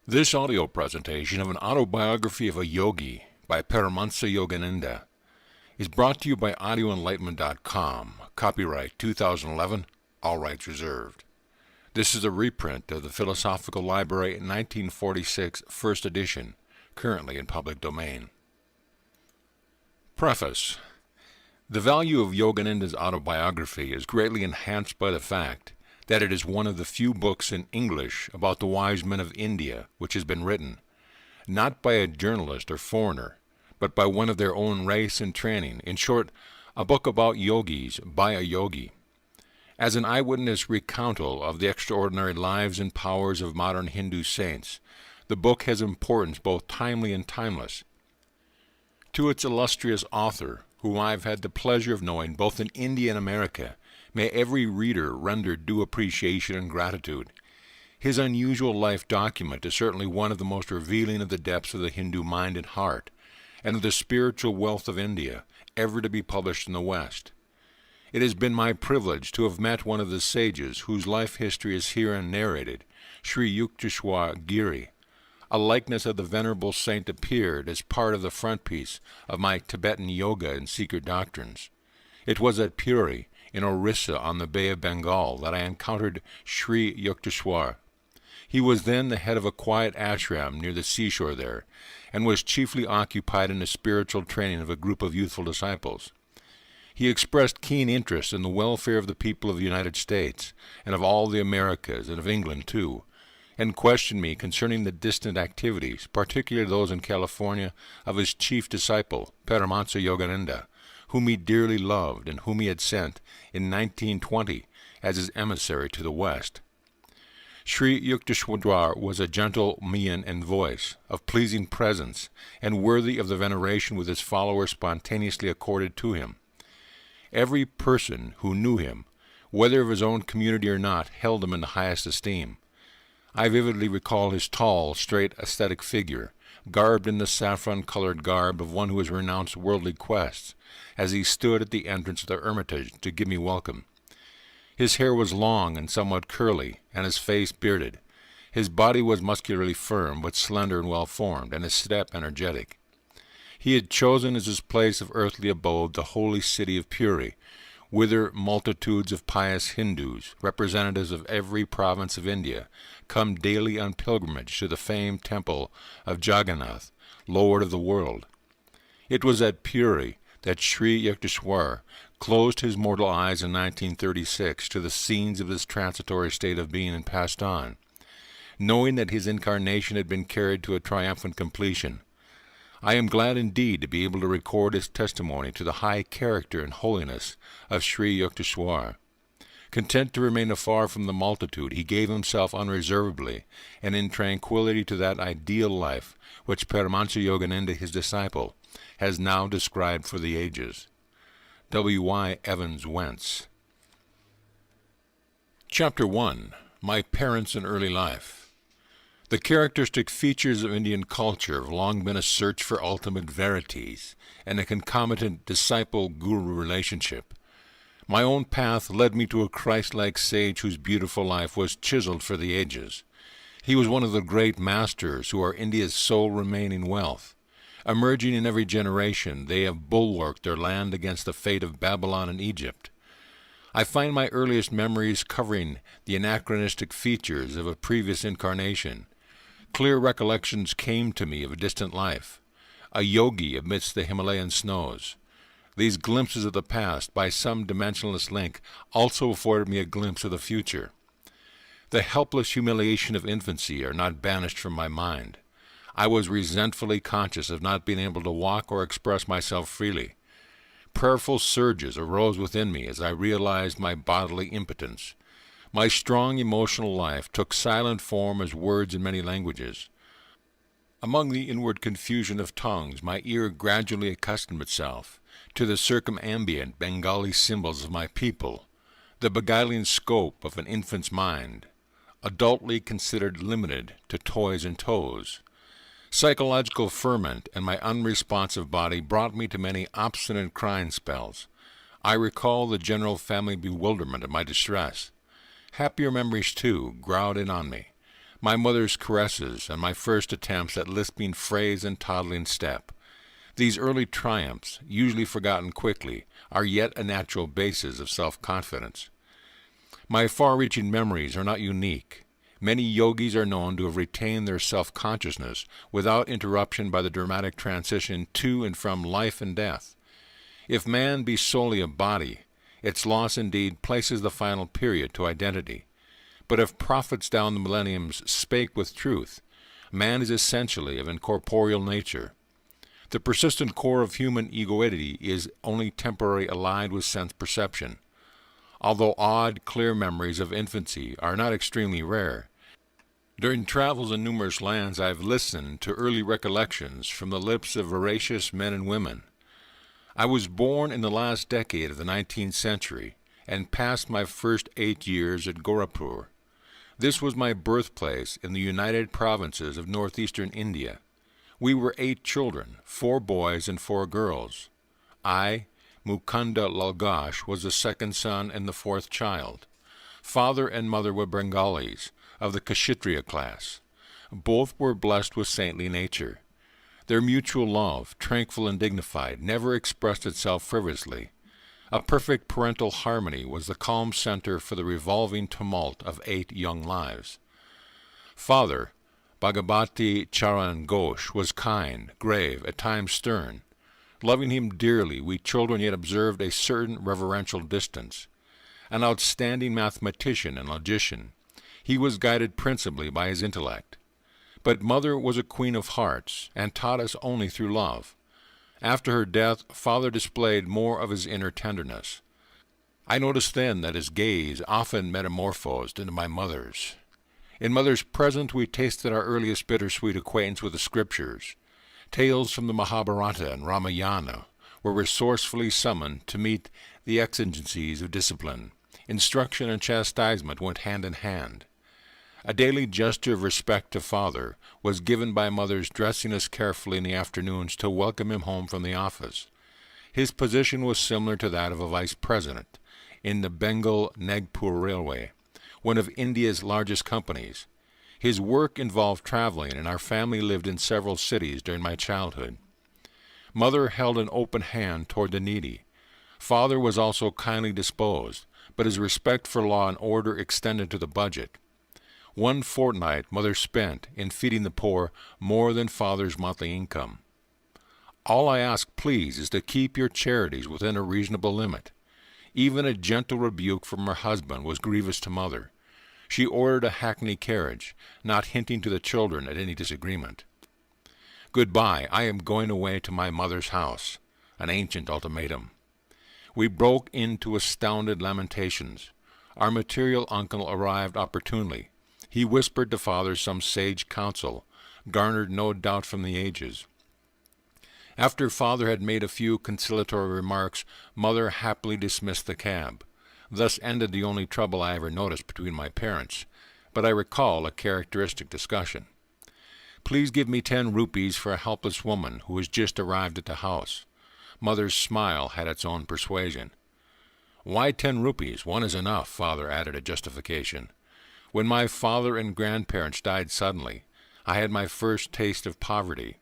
This audio presentation of an autobiography of a yogi by Paramhansa Yogananda is brought to you by audioenlightenment.com. Copyright 2011, all rights reserved. This is a reprint of the Philosophical Library 1946 first edition, currently in public domain. Preface. The value of Yogananda's autobiography is greatly enhanced by the fact that it is one of the few books in English about the wise men of India which has been written, not by a journalist or foreigner, but by one of their own race and training. In short, a book about yogis by a yogi. As an eyewitness recountal of the extraordinary lives and powers of modern Hindu saints, the book has importance both timely and timeless. To its illustrious author, whom I have had the pleasure of knowing both in India and America, may every reader render due appreciation and gratitude. His unusual life document is certainly one of the most revealing of the depths of the Hindu mind and heart, and of the spiritual wealth of India, ever to be published in the West. It has been my privilege to have met one of the sages whose life history is herein narrated, Sri Yukteswar Giri. A likeness of the venerable saint appeared as part of the frontispiece of my Tibetan Yoga and Secret Doctrines. It was at Puri, in Orissa on the Bay of Bengal, that I encountered Sri Yukteswar. He was then the head of a quiet ashram near the seashore there, and was chiefly occupied in the spiritual training of a group of youthful disciples. He expressed keen interest in the welfare of the people of the United States, and of all the Americas, and of England too, and questioned me concerning the distant activities, particularly those in California, of his chief disciple, Paramahansa Yogananda, whom he dearly loved and whom he had sent in 1920 as his emissary to the West. Sri Yukteswar was a gentle mien and voice, of pleasing presence, and worthy of the veneration with his followers spontaneously accorded to him. Every person who knew him, whether of his own community or not, held him in the highest esteem. I vividly recall his tall, straight, aesthetic figure, garbed in the saffron-colored garb of one who has renounced worldly quests, as he stood at the entrance of the hermitage to give me welcome. His hair was long and somewhat curly, and his face bearded. His body was muscularly firm, but slender and well-formed, and his step energetic. He had chosen as his place of earthly abode the holy city of Puri, whither multitudes of pious Hindus, representatives of every province of India, come daily on pilgrimage to the famed temple of Jagannath, Lord of the world. It was at Puri that Sri Yukteswar closed his mortal eyes in 1936 to the scenes of this transitory state of being and passed on, knowing that his incarnation had been carried to a triumphant completion. I am glad indeed to be able to record his testimony to the high character and holiness of Sri Yukteswar. Content to remain afar from the multitude, he gave himself unreservedly and in tranquillity to that ideal life which Paramahansa Yogananda, his disciple, has now described for the ages. W. Y. Evans Wentz. Chapter 1. My Parents in Early Life. The characteristic features of Indian culture have long been a search for ultimate verities and a concomitant disciple-guru relationship. My own path led me to a Christ-like sage whose beautiful life was chiseled for the ages. He was one of the great masters who are India's sole remaining wealth. Emerging in every generation, they have bulwarked their land against the fate of Babylon and Egypt. I find my earliest memories covering the anachronistic features of a previous incarnation. Clear recollections came to me of a distant life, a yogi amidst the Himalayan snows. These glimpses of the past, by some dimensionless link, also afforded me a glimpse of the future. The helpless humiliation of infancy are not banished from my mind. I was resentfully conscious of not being able to walk or express myself freely. Prayerful surges arose within me as I realized my bodily impotence. My strong emotional life took silent form as words in many languages. Among the inward confusion of tongues, my ear gradually accustomed itself to the circumambient Bengali symbols of my people, the beguiling scope of an infant's mind, adultly considered limited to toys and toes. Psychological ferment and my unresponsive body brought me to many obstinate crying spells. I recall the general family bewilderment of my distress. Happier memories, too, crowded in on me. my mother's caresses, and my first attempts at lisping phrase and toddling step. These early triumphs, usually forgotten quickly, are yet a natural basis of self-confidence. My far-reaching memories are not unique. Many yogis are known to have retained their self-consciousness without interruption by the dramatic transition to and from life and death. If man be solely a body, its loss indeed places the final period to identity. But if prophets down the millenniums spake with truth, man is essentially of incorporeal nature. The persistent core of human egoity is only temporarily allied with sense perception. Although odd, clear memories of infancy are not extremely rare, during travels in numerous lands I have listened to early recollections from the lips of veracious men and women. I was born in the last decade of the 19th century and passed my first 8 years at Gorakhpur. This was my birthplace in the United Provinces of northeastern India. We were 8 children, 4 boys and 4 girls. I, Mukunda Lal Ghosh, was the second son and the 4th child. Father and mother were Bengalis, of the Kshatriya class. Both were blessed with saintly nature. Their mutual love, tranquil and dignified, never expressed itself frivolously. A perfect parental harmony was the calm center for the revolving tumult of 8 young lives. Father, Bhagavati Charan Ghosh, was kind, grave, at times stern. Loving him dearly, we children yet observed a certain reverential distance. An outstanding mathematician and logician, he was guided principally by his intellect. But mother was a queen of hearts, and taught us only through love. After her death, father displayed more of his inner tenderness. I noticed then that his gaze often metamorphosed into my mother's. In mother's presence we tasted our earliest bittersweet acquaintance with the scriptures. Tales from the Mahabharata and Ramayana were resourcefully summoned to meet the exigencies of discipline. Instruction and chastisement went hand in hand. A daily gesture of respect to father was given by mother's dressing us carefully in the afternoons to welcome him home from the office. His position was similar to that of a vice president in the Bengal-Nagpur Railway, one of India's largest companies. His work involved traveling, and our family lived in several cities during my childhood. Mother held an open hand toward the needy. Father was also kindly disposed, but his respect for law and order extended to the budget. One fortnight mother spent in feeding the poor more than father's monthly income. All I ask, please, is to keep your charities within a reasonable limit. Even a gentle rebuke from her husband was grievous to mother. She ordered a hackney carriage, not hinting to the children at any disagreement. Goodbye, I am going away to my mother's house, an ancient ultimatum. We broke into astounded lamentations. Our material uncle arrived opportunely. He whispered to father some sage counsel, garnered no doubt from the ages. After father had made a few conciliatory remarks, mother happily dismissed the cab. Thus ended the only trouble I ever noticed between my parents, but I recall a characteristic discussion. Please give me 10 rupees for a helpless woman who has just arrived at the house. Mother's smile had its own persuasion. Why 10 rupees? 1 is enough, father added a justification. When my father and grandparents died suddenly, I had my first taste of poverty.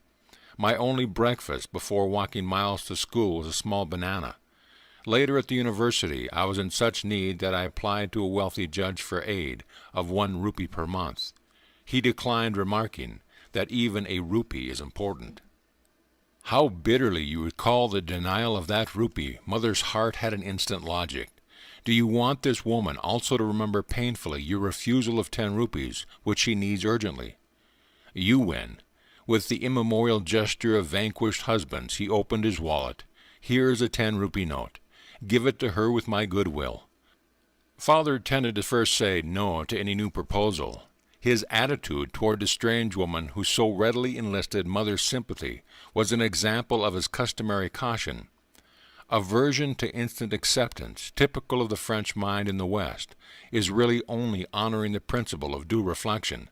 My only breakfast before walking miles to school was a small banana. Later at the university, I was in such need that I applied to a wealthy judge for aid of 1 rupee per month. He declined, remarking that even a rupee is important. How bitterly you recall the denial of that rupee. Mother's heart had an instant logic. Do you want this woman also to remember painfully your refusal of 10 rupees, which she needs urgently? You win. With the immemorial gesture of vanquished husbands, he opened his wallet. Here is a 10-rupee note. Give it to her with my goodwill. Father tended to first say no to any new proposal. His attitude toward the strange woman who so readily enlisted mother's sympathy was an example of his customary caution. Aversion to instant acceptance, typical of the French mind in the West, is really only honoring the principle of due reflection.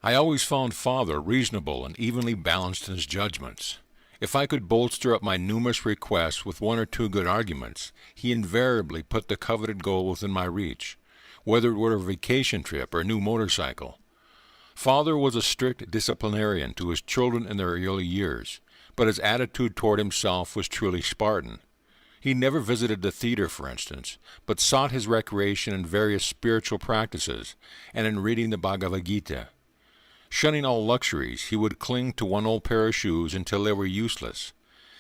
I always found father reasonable and evenly balanced in his judgments. If I could bolster up my numerous requests with 1 or 2 good arguments, he invariably put the coveted goal within my reach, whether it were a vacation trip or a new motorcycle. Father was a strict disciplinarian to his children in their early years, but his attitude toward himself was truly Spartan. He never visited the theater, for instance, but sought his recreation in various spiritual practices and in reading the Bhagavad Gita. Shunning all luxuries, he would cling to one old pair of shoes until they were useless.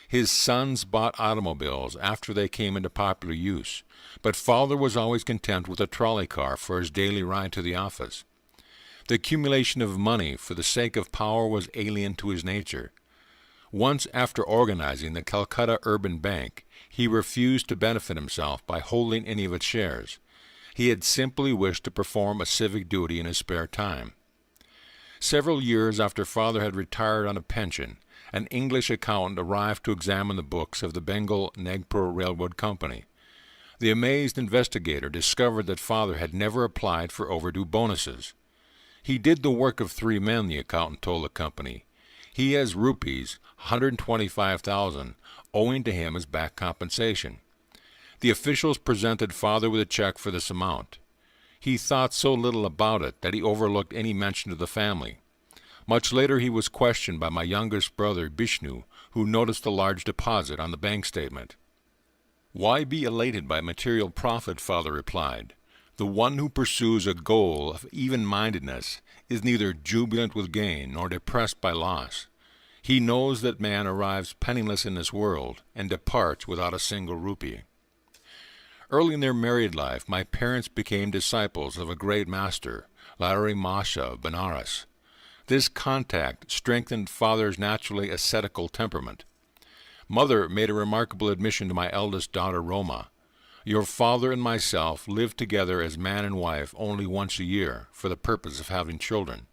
His sons bought automobiles after they came into popular use, but Father was always content with a trolley car for his daily ride to the office. The accumulation of money for the sake of power was alien to his nature. Once, after organizing the Calcutta Urban Bank, he refused to benefit himself by holding any of its shares. He had simply wished to perform a civic duty in his spare time. Several years after Father had retired on a pension, an English accountant arrived to examine the books of the Bengal Nagpur Railroad Company. The amazed investigator discovered that Father had never applied for overdue bonuses. He did the work of 3 men, the accountant told the company. He has rupees 125,000 owing to him as back compensation. The officials presented Father with a check for this amount. He thought so little about it that he overlooked any mention of the family. Much later he was questioned by my youngest brother, Bishnu, who noticed a large deposit on the bank statement. "Why be elated by material profit?" Father replied. "The one who pursues a goal of even-mindedness is neither jubilant with gain nor depressed by loss. He knows that man arrives penniless in this world and departs without a single rupee." Early in their married life, my parents became disciples of a great master, Larry Masha of Benares. This contact strengthened Father's naturally ascetical temperament. Mother made a remarkable admission to my eldest daughter, Roma. "Your father and myself lived together as man and wife only once a year for the purpose of having children."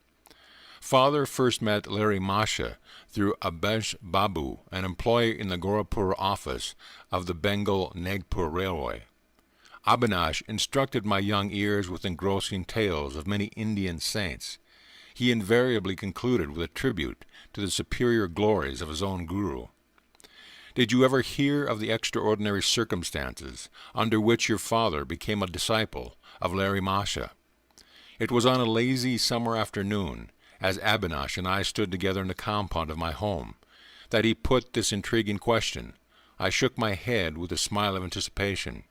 Father first met Larry Masha through Abej Babu, an employee in the Gorakhpur office of the Bengal Nagpur Railway. Abhinash instructed my young ears with engrossing tales of many Indian saints. He invariably concluded with a tribute to the superior glories of his own guru. "Did you ever hear of the extraordinary circumstances under which your father became a disciple of Larry Masha?" It was on a lazy summer afternoon, as Abhinash and I stood together in the compound of my home, that he put this intriguing question. I shook my head with a smile of anticipation.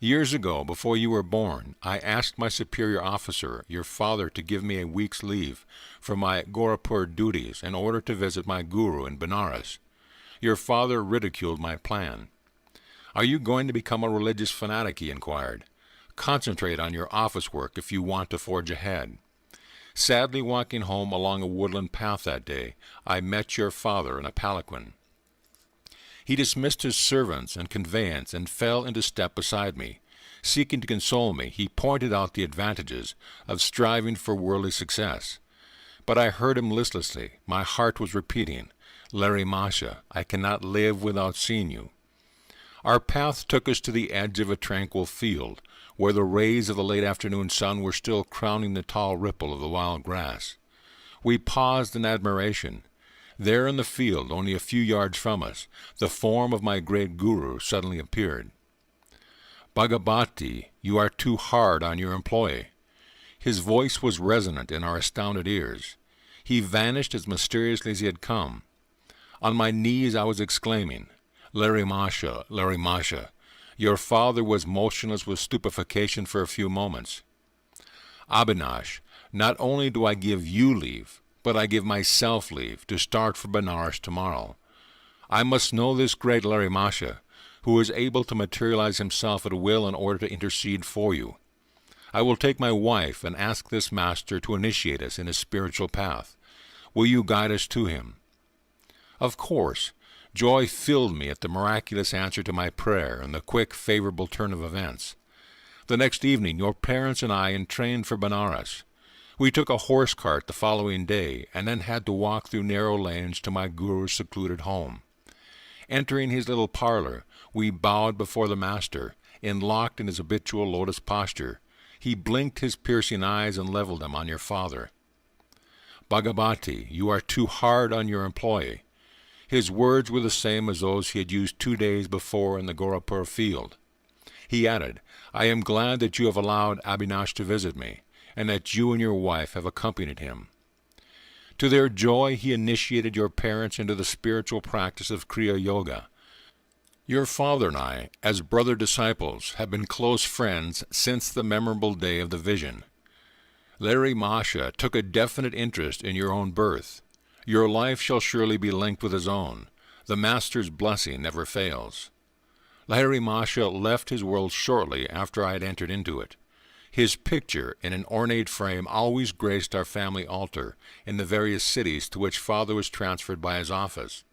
"Years ago, before you were born, I asked my superior officer, your father, to give me a week's leave from my Gorakhpur duties in order to visit my guru in Benares. Your father ridiculed my plan. 'Are you going to become a religious fanatic?' he inquired. 'Concentrate on your office work if you want to forge ahead.' Sadly walking home along a woodland path that day, I met your father in a palanquin. He dismissed his servants and conveyance and fell into step beside me. Seeking to console me, he pointed out the advantages of striving for worldly success. But I heard him listlessly. My heart was repeating, 'Larry Masha, I cannot live without seeing you.' Our path took us to the edge of a tranquil field, where the rays of the late afternoon sun were still crowning the tall ripple of the wild grass. We paused in admiration. There in the field, only a few yards from us, the form of my great guru suddenly appeared. 'Bhagavati, you are too hard on your employee.' His voice was resonant in our astounded ears. He vanished as mysteriously as he had come. On my knees I was exclaiming, 'Larry Masha, Larry Masha, your father was motionless with stupefaction for a few moments.' 'Abhinash, not only do I give you leave, but I give myself leave to start for Benares tomorrow. I must know this great Larry Masha, who is able to materialize himself at will in order to intercede for you. I will take my wife and ask this master to initiate us in his spiritual path. Will you guide us to him?' Of course. Joy filled me at the miraculous answer to my prayer and the quick, favorable turn of events. The next evening your parents and I entrained for Benares. We took a horse cart the following day, and then had to walk through narrow lanes to my guru's secluded home. Entering his little parlor, we bowed before the master, locked in his habitual lotus posture. He blinked his piercing eyes and leveled them on your father. 'Bhagavati, you are too hard on your employee.' His words were the same as those he had used 2 days before in the Gorakhpur field. He added, 'I am glad that you have allowed Abhinash to visit me, and that you and your wife have accompanied him. To their joy, he initiated your parents into the spiritual practice of Kriya Yoga. Your father and I, as brother disciples, have been close friends since the memorable day of the vision. Larry Masha took a definite interest in your own birth. Your life shall surely be linked with his own. The Master's blessing never fails. Larry Masha left his world shortly after I had entered into it. His picture in an ornate frame always graced our family altar in the various cities to which Father was transferred by his office.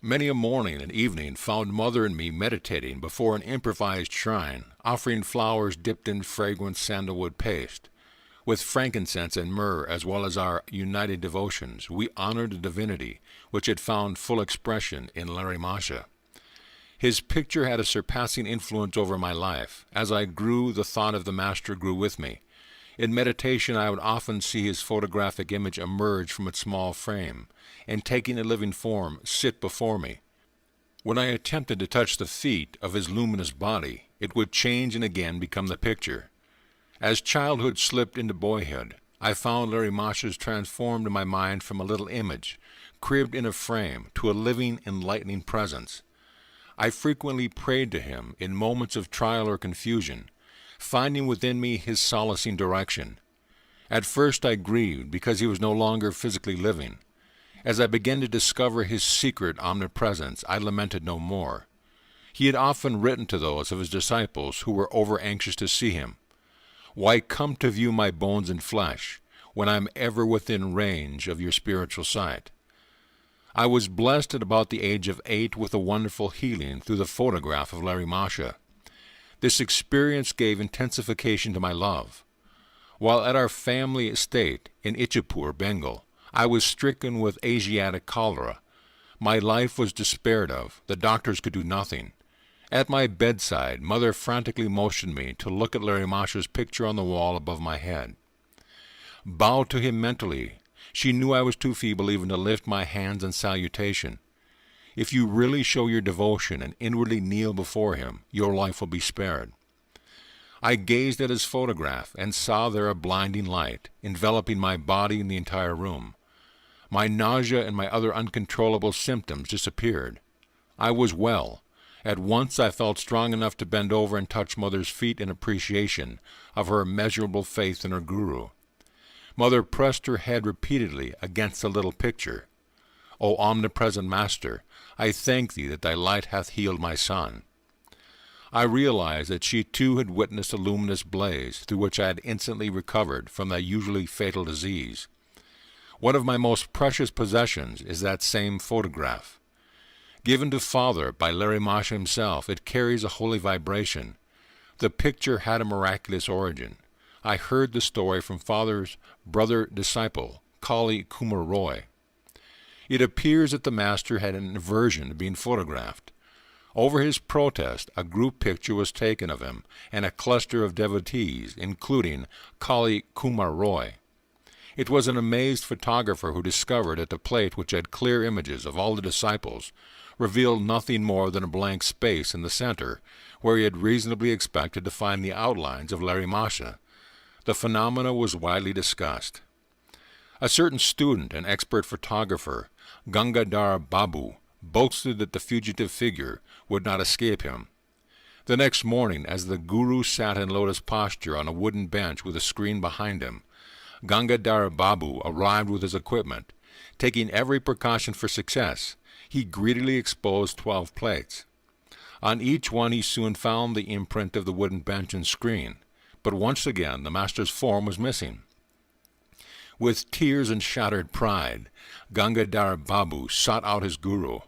Many a morning and evening found Mother and me meditating before an improvised shrine, offering flowers dipped in fragrant sandalwood paste. With frankincense and myrrh, as well as our united devotions, we honored the divinity which had found full expression in Larry Masha. His picture had a surpassing influence over my life. As I grew, the thought of the Master grew with me. In meditation, I would often see his photographic image emerge from its small frame, and taking a living form, sit before me. When I attempted to touch the feet of his luminous body, it would change and again become the picture. As childhood slipped into boyhood, I found Larry Masha's transformed in my mind from a little image, cribbed in a frame, to a living, enlightening presence. I frequently prayed to him in moments of trial or confusion, finding within me his solacing direction. At first I grieved because he was no longer physically living. As I began to discover his secret omnipresence, I lamented no more. He had often written to those of his disciples who were over-anxious to see him, "Why come to view my bones and flesh, when I am ever within range of your spiritual sight?" I was blessed at about the age of 8 with a wonderful healing through the photograph of Larry Masha. This experience gave intensification to my love. While at our family estate in Ichapur, Bengal, I was stricken with Asiatic cholera. My life was despaired of. The doctors could do nothing. At my bedside, Mother frantically motioned me to look at Larry Masha's picture on the wall above my head. Bow to him mentally. She knew I was too feeble even to lift my hands in salutation. If you really show your devotion and inwardly kneel before him, your life will be spared. I gazed at his photograph and saw there a blinding light, enveloping my body and the entire room. My nausea and my other uncontrollable symptoms disappeared. I was well. At once I felt strong enough to bend over and touch Mother's feet in appreciation of her immeasurable faith in her Guru. Mother pressed her head repeatedly against the little picture. "O omnipresent Master, I thank thee that thy light hath healed my son." I realized that she too had witnessed a luminous blaze through which I had instantly recovered from that usually fatal disease. One of my most precious possessions is that same photograph. Given to Father by Larry Masha himself, it carries a holy vibration. The picture had a miraculous origin. I heard the story from Father's brother-disciple, Kali Kumar Roy. It appears that the Master had an aversion to being photographed. Over his protest, a group picture was taken of him and a cluster of devotees, including Kali Kumar Roy. It was an amazed photographer who discovered that the plate, which had clear images of all the disciples, revealed nothing more than a blank space in the center, where he had reasonably expected to find the outlines of Larry Masha. The phenomena was widely discussed. A certain student and expert photographer, Gangadhar Babu, boasted that the fugitive figure would not escape him. The next morning, as the Guru sat in lotus posture on a wooden bench with a screen behind him, Gangadhar Babu arrived with his equipment. Taking every precaution for success, he greedily exposed 12 plates. On each one he soon found the imprint of the wooden bench and screen, but once again the Master's form was missing. With tears and shattered pride, Gangadhar Babu sought out his Guru.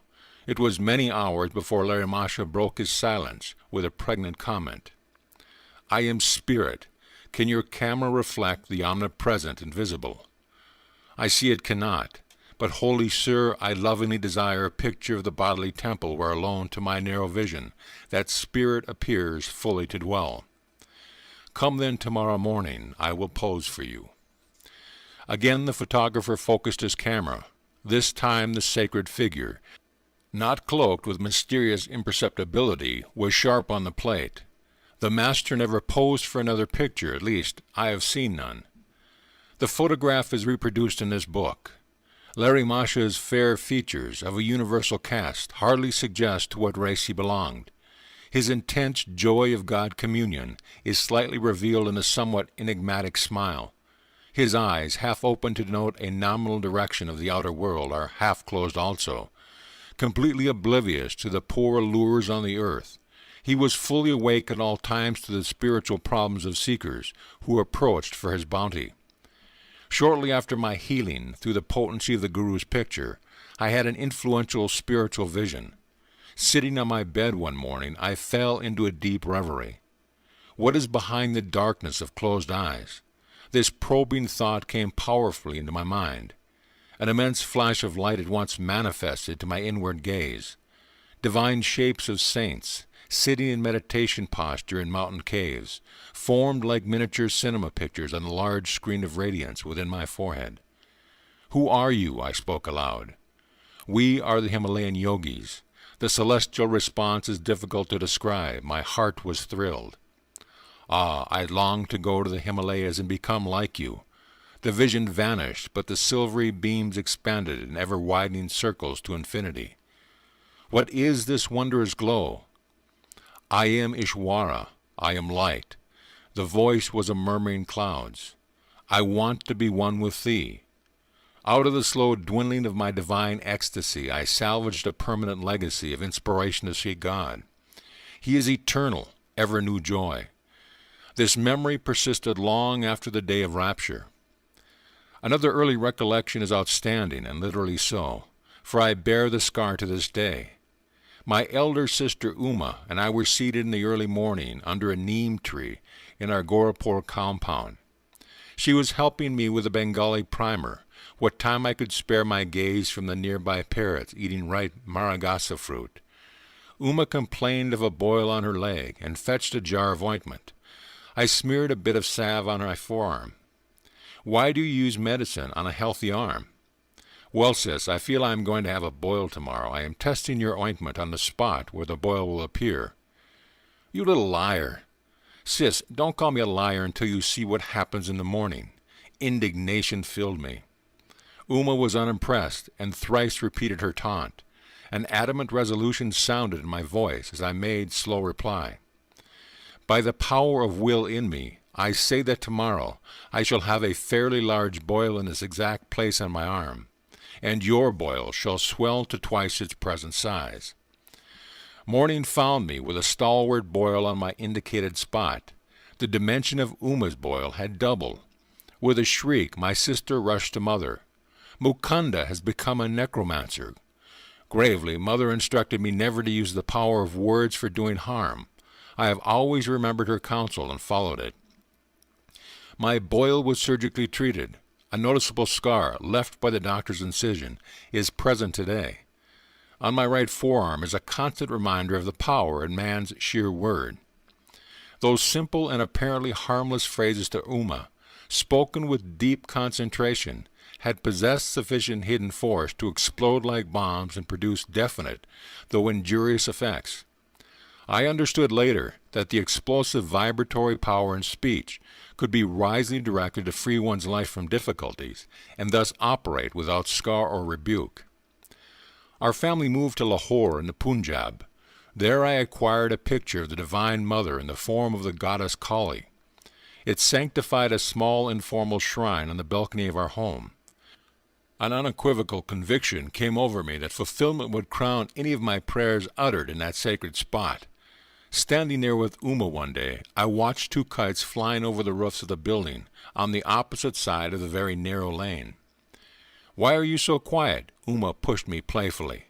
It was many hours before Larry Masha broke his silence with a pregnant comment. "I am spirit. Can your camera reflect the omnipresent and visible?" "I see it cannot. But, holy sir, I lovingly desire a picture of the bodily temple where alone to my narrow vision that spirit appears fully to dwell." "Come then tomorrow morning. I will pose for you." Again the photographer focused his camera. This time the sacred figure, not cloaked with mysterious imperceptibility, was sharp on the plate. The master never posed for another picture, at least I have seen none. The photograph is reproduced in this book. Larry Masha's fair features of a universal cast hardly suggest to what race he belonged. His intense joy of God communion is slightly revealed in a somewhat enigmatic smile. His eyes, half open to denote a nominal direction of the outer world, are half closed also. Completely oblivious to the poor lures on the earth, he was fully awake at all times to the spiritual problems of seekers who approached for his bounty. Shortly after my healing through the potency of the Guru's picture, I had an influential spiritual vision. Sitting on my bed one morning, I fell into a deep reverie. What is behind the darkness of closed eyes? This probing thought came powerfully into my mind. An immense flash of light at once manifested to my inward gaze. Divine shapes of saints, sitting in meditation posture in mountain caves, formed like miniature cinema pictures on the large screen of radiance within my forehead. "Who are you?" I spoke aloud. "We are the Himalayan yogis." The celestial response is difficult to describe. My heart was thrilled. Ah, I longed to go to the Himalayas and become like you. The vision vanished, but the silvery beams expanded in ever-widening circles to infinity. What is this wondrous glow? I am Ishwara. I am light. The voice was a murmuring clouds. I want to be one with thee. Out of the slow dwindling of my divine ecstasy, I salvaged a permanent legacy of inspiration to see God. He is eternal, ever new joy. This memory persisted long after the day of rapture. Another early recollection is outstanding, and literally so, for I bear the scar to this day. My elder sister Uma and I were seated in the early morning under a neem tree in our Gorapur compound. She was helping me with a Bengali primer, what time I could spare my gaze from the nearby parrots eating ripe maragasa fruit. Uma complained of a boil on her leg and fetched a jar of ointment. I smeared a bit of salve on my forearm. "Why do you use medicine on a healthy arm?" "Well, sis, I feel I am going to have a boil tomorrow. I am testing your ointment on the spot where the boil will appear." "You little liar." "Sis, don't call me a liar until you see what happens in the morning." Indignation filled me. Uma was unimpressed, and thrice repeated her taunt. An adamant resolution sounded in my voice as I made slow reply. "By the power of will in me, I say that tomorrow I shall have a fairly large boil in this exact place on my arm, and your boil shall swell to twice its present size." Morning found me with a stalwart boil on my indicated spot. The dimension of Uma's boil had doubled. With a shriek, my sister rushed to Mother. "Mukunda has become a necromancer." Gravely, Mother instructed me never to use the power of words for doing harm. I have always remembered her counsel and followed it. My boil was surgically treated. A noticeable scar, left by the doctor's incision, is present today. On my right forearm is a constant reminder of the power in man's sheer word. Those simple and apparently harmless phrases to Uma, spoken with deep concentration, had possessed sufficient hidden force to explode like bombs and produce definite, though injurious effects. I understood later that the explosive vibratory power in speech could be wisely directed to free one's life from difficulties, and thus operate without scar or rebuke. Our family moved to Lahore in the Punjab. There I acquired a picture of the Divine Mother in the form of the goddess Kali. It sanctified a small informal shrine on the balcony of our home. An unequivocal conviction came over me that fulfillment would crown any of my prayers uttered in that sacred spot. Standing there with Uma one day, I watched two kites flying over the roofs of the building on the opposite side of the very narrow lane. "Why are you so quiet?" Uma pushed me playfully.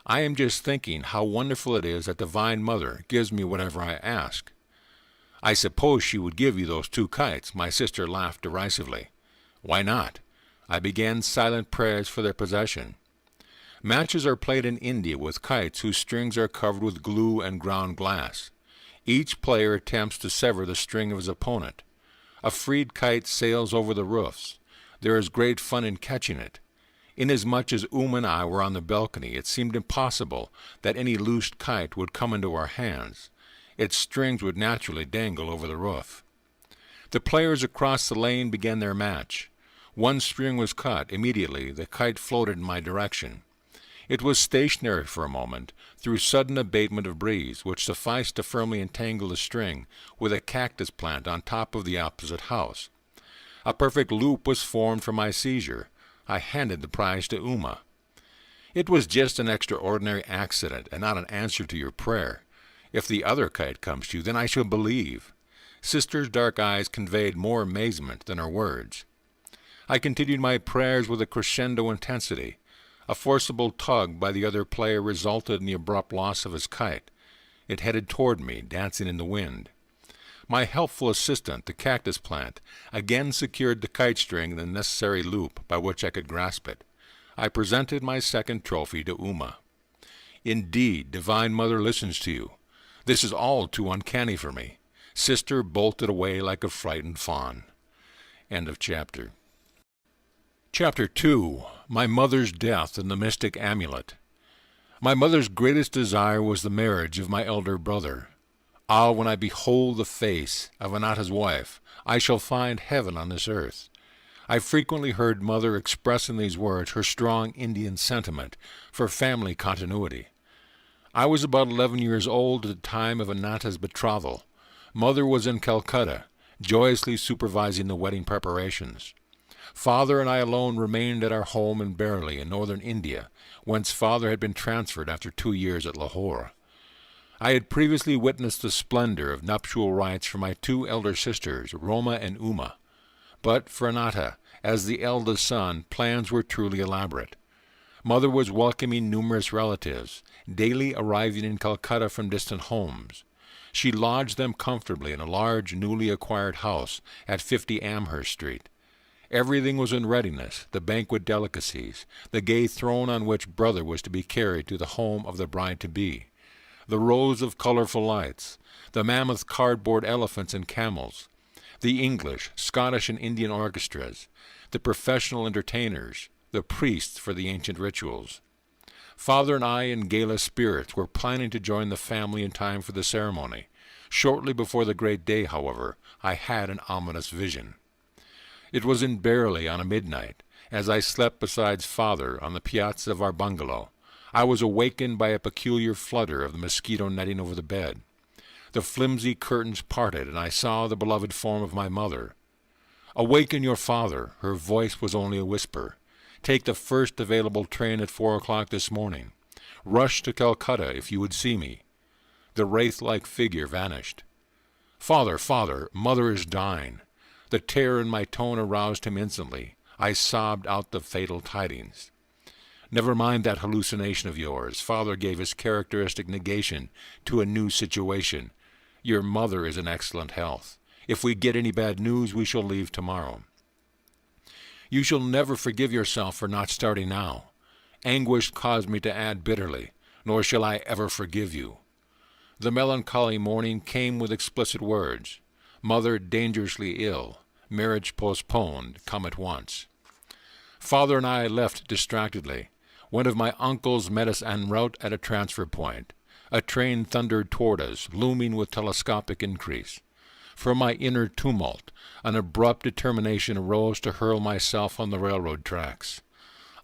"I am just thinking how wonderful it is that Divine Mother gives me whatever I ask." "I suppose she would give you those two kites," my sister laughed derisively. "Why not?" I began silent prayers for their possession. Matches are played in India with kites whose strings are covered with glue and ground glass. Each player attempts to sever the string of his opponent. A freed kite sails over the roofs. There is great fun in catching it. Inasmuch as Uma and I were on the balcony, it seemed impossible that any loosed kite would come into our hands. Its strings would naturally dangle over the roof. The players across the lane began their match. One string was cut. Immediately, the kite floated in my direction. It was stationary for a moment, through sudden abatement of breeze, which sufficed to firmly entangle the string with a cactus plant on top of the opposite house. A perfect loop was formed for my seizure. I handed the prize to Uma. "It was just an extraordinary accident, and not an answer to your prayer. If the other kite comes to you, then I shall believe." Sister's dark eyes conveyed more amazement than her words. I continued my prayers with a crescendo intensity. A forcible tug by the other player resulted in the abrupt loss of his kite. It headed toward me, dancing in the wind. My helpful assistant, the cactus plant, again secured the kite string in the necessary loop by which I could grasp it. I presented my second trophy to Uma. "Indeed, Divine Mother listens to you. This is all too uncanny for me." Sister bolted away like a frightened fawn. End of chapter. Chapter 2. My Mother's Death and the Mystic Amulet. My mother's greatest desire was the marriage of my elder brother. "Ah, when I behold the face of Anata's wife, I shall find heaven on this earth." I frequently heard Mother express in these words her strong Indian sentiment for family continuity. I was about 11 years old at the time of Anata's betrothal. Mother was in Calcutta, joyously supervising the wedding preparations. Father and I alone remained at our home in Bareilly in northern India, whence Father had been transferred after 2 years at Lahore. I had previously witnessed the splendor of nuptial rites for my 2 elder sisters, Roma and Uma. But for Anata, as the eldest son, plans were truly elaborate. Mother was welcoming numerous relatives, daily arriving in Calcutta from distant homes. She lodged them comfortably in a large, newly acquired house at 50 Amherst Street. Everything was in readiness, the banquet delicacies, the gay throne on which brother was to be carried to the home of the bride-to-be, the rows of colorful lights, the mammoth cardboard elephants and camels, the English, Scottish, and Indian orchestras, the professional entertainers, the priests for the ancient rituals. Father and I, in gala spirits, were planning to join the family in time for the ceremony. Shortly before the great day, however, I had an ominous vision. It was in Bareilly on a midnight, as I slept beside Father on the piazza of our bungalow. I was awakened by a peculiar flutter of the mosquito netting over the bed. The flimsy curtains parted, and I saw the beloved form of my mother. "Awaken your father," her voice was only a whisper. "Take the first available train at 4 o'clock this morning. Rush to Calcutta if you would see me." The wraith-like figure vanished. "Father, father, mother is dying." The terror in my tone aroused him instantly. I sobbed out the fatal tidings. "Never mind that hallucination of yours." Father gave his characteristic negation to a new situation. "Your mother is in excellent health. If we get any bad news, we shall leave tomorrow." "You shall never forgive yourself for not starting now." Anguish caused me to add bitterly, "Nor shall I ever forgive you." The melancholy morning came with explicit words. "Mother dangerously ill. Marriage postponed. Come at once." Father and I left distractedly. One of my uncles met us en route at a transfer point. A train thundered toward us, looming with telescopic increase. From my inner tumult, an abrupt determination arose to hurl myself on the railroad tracks.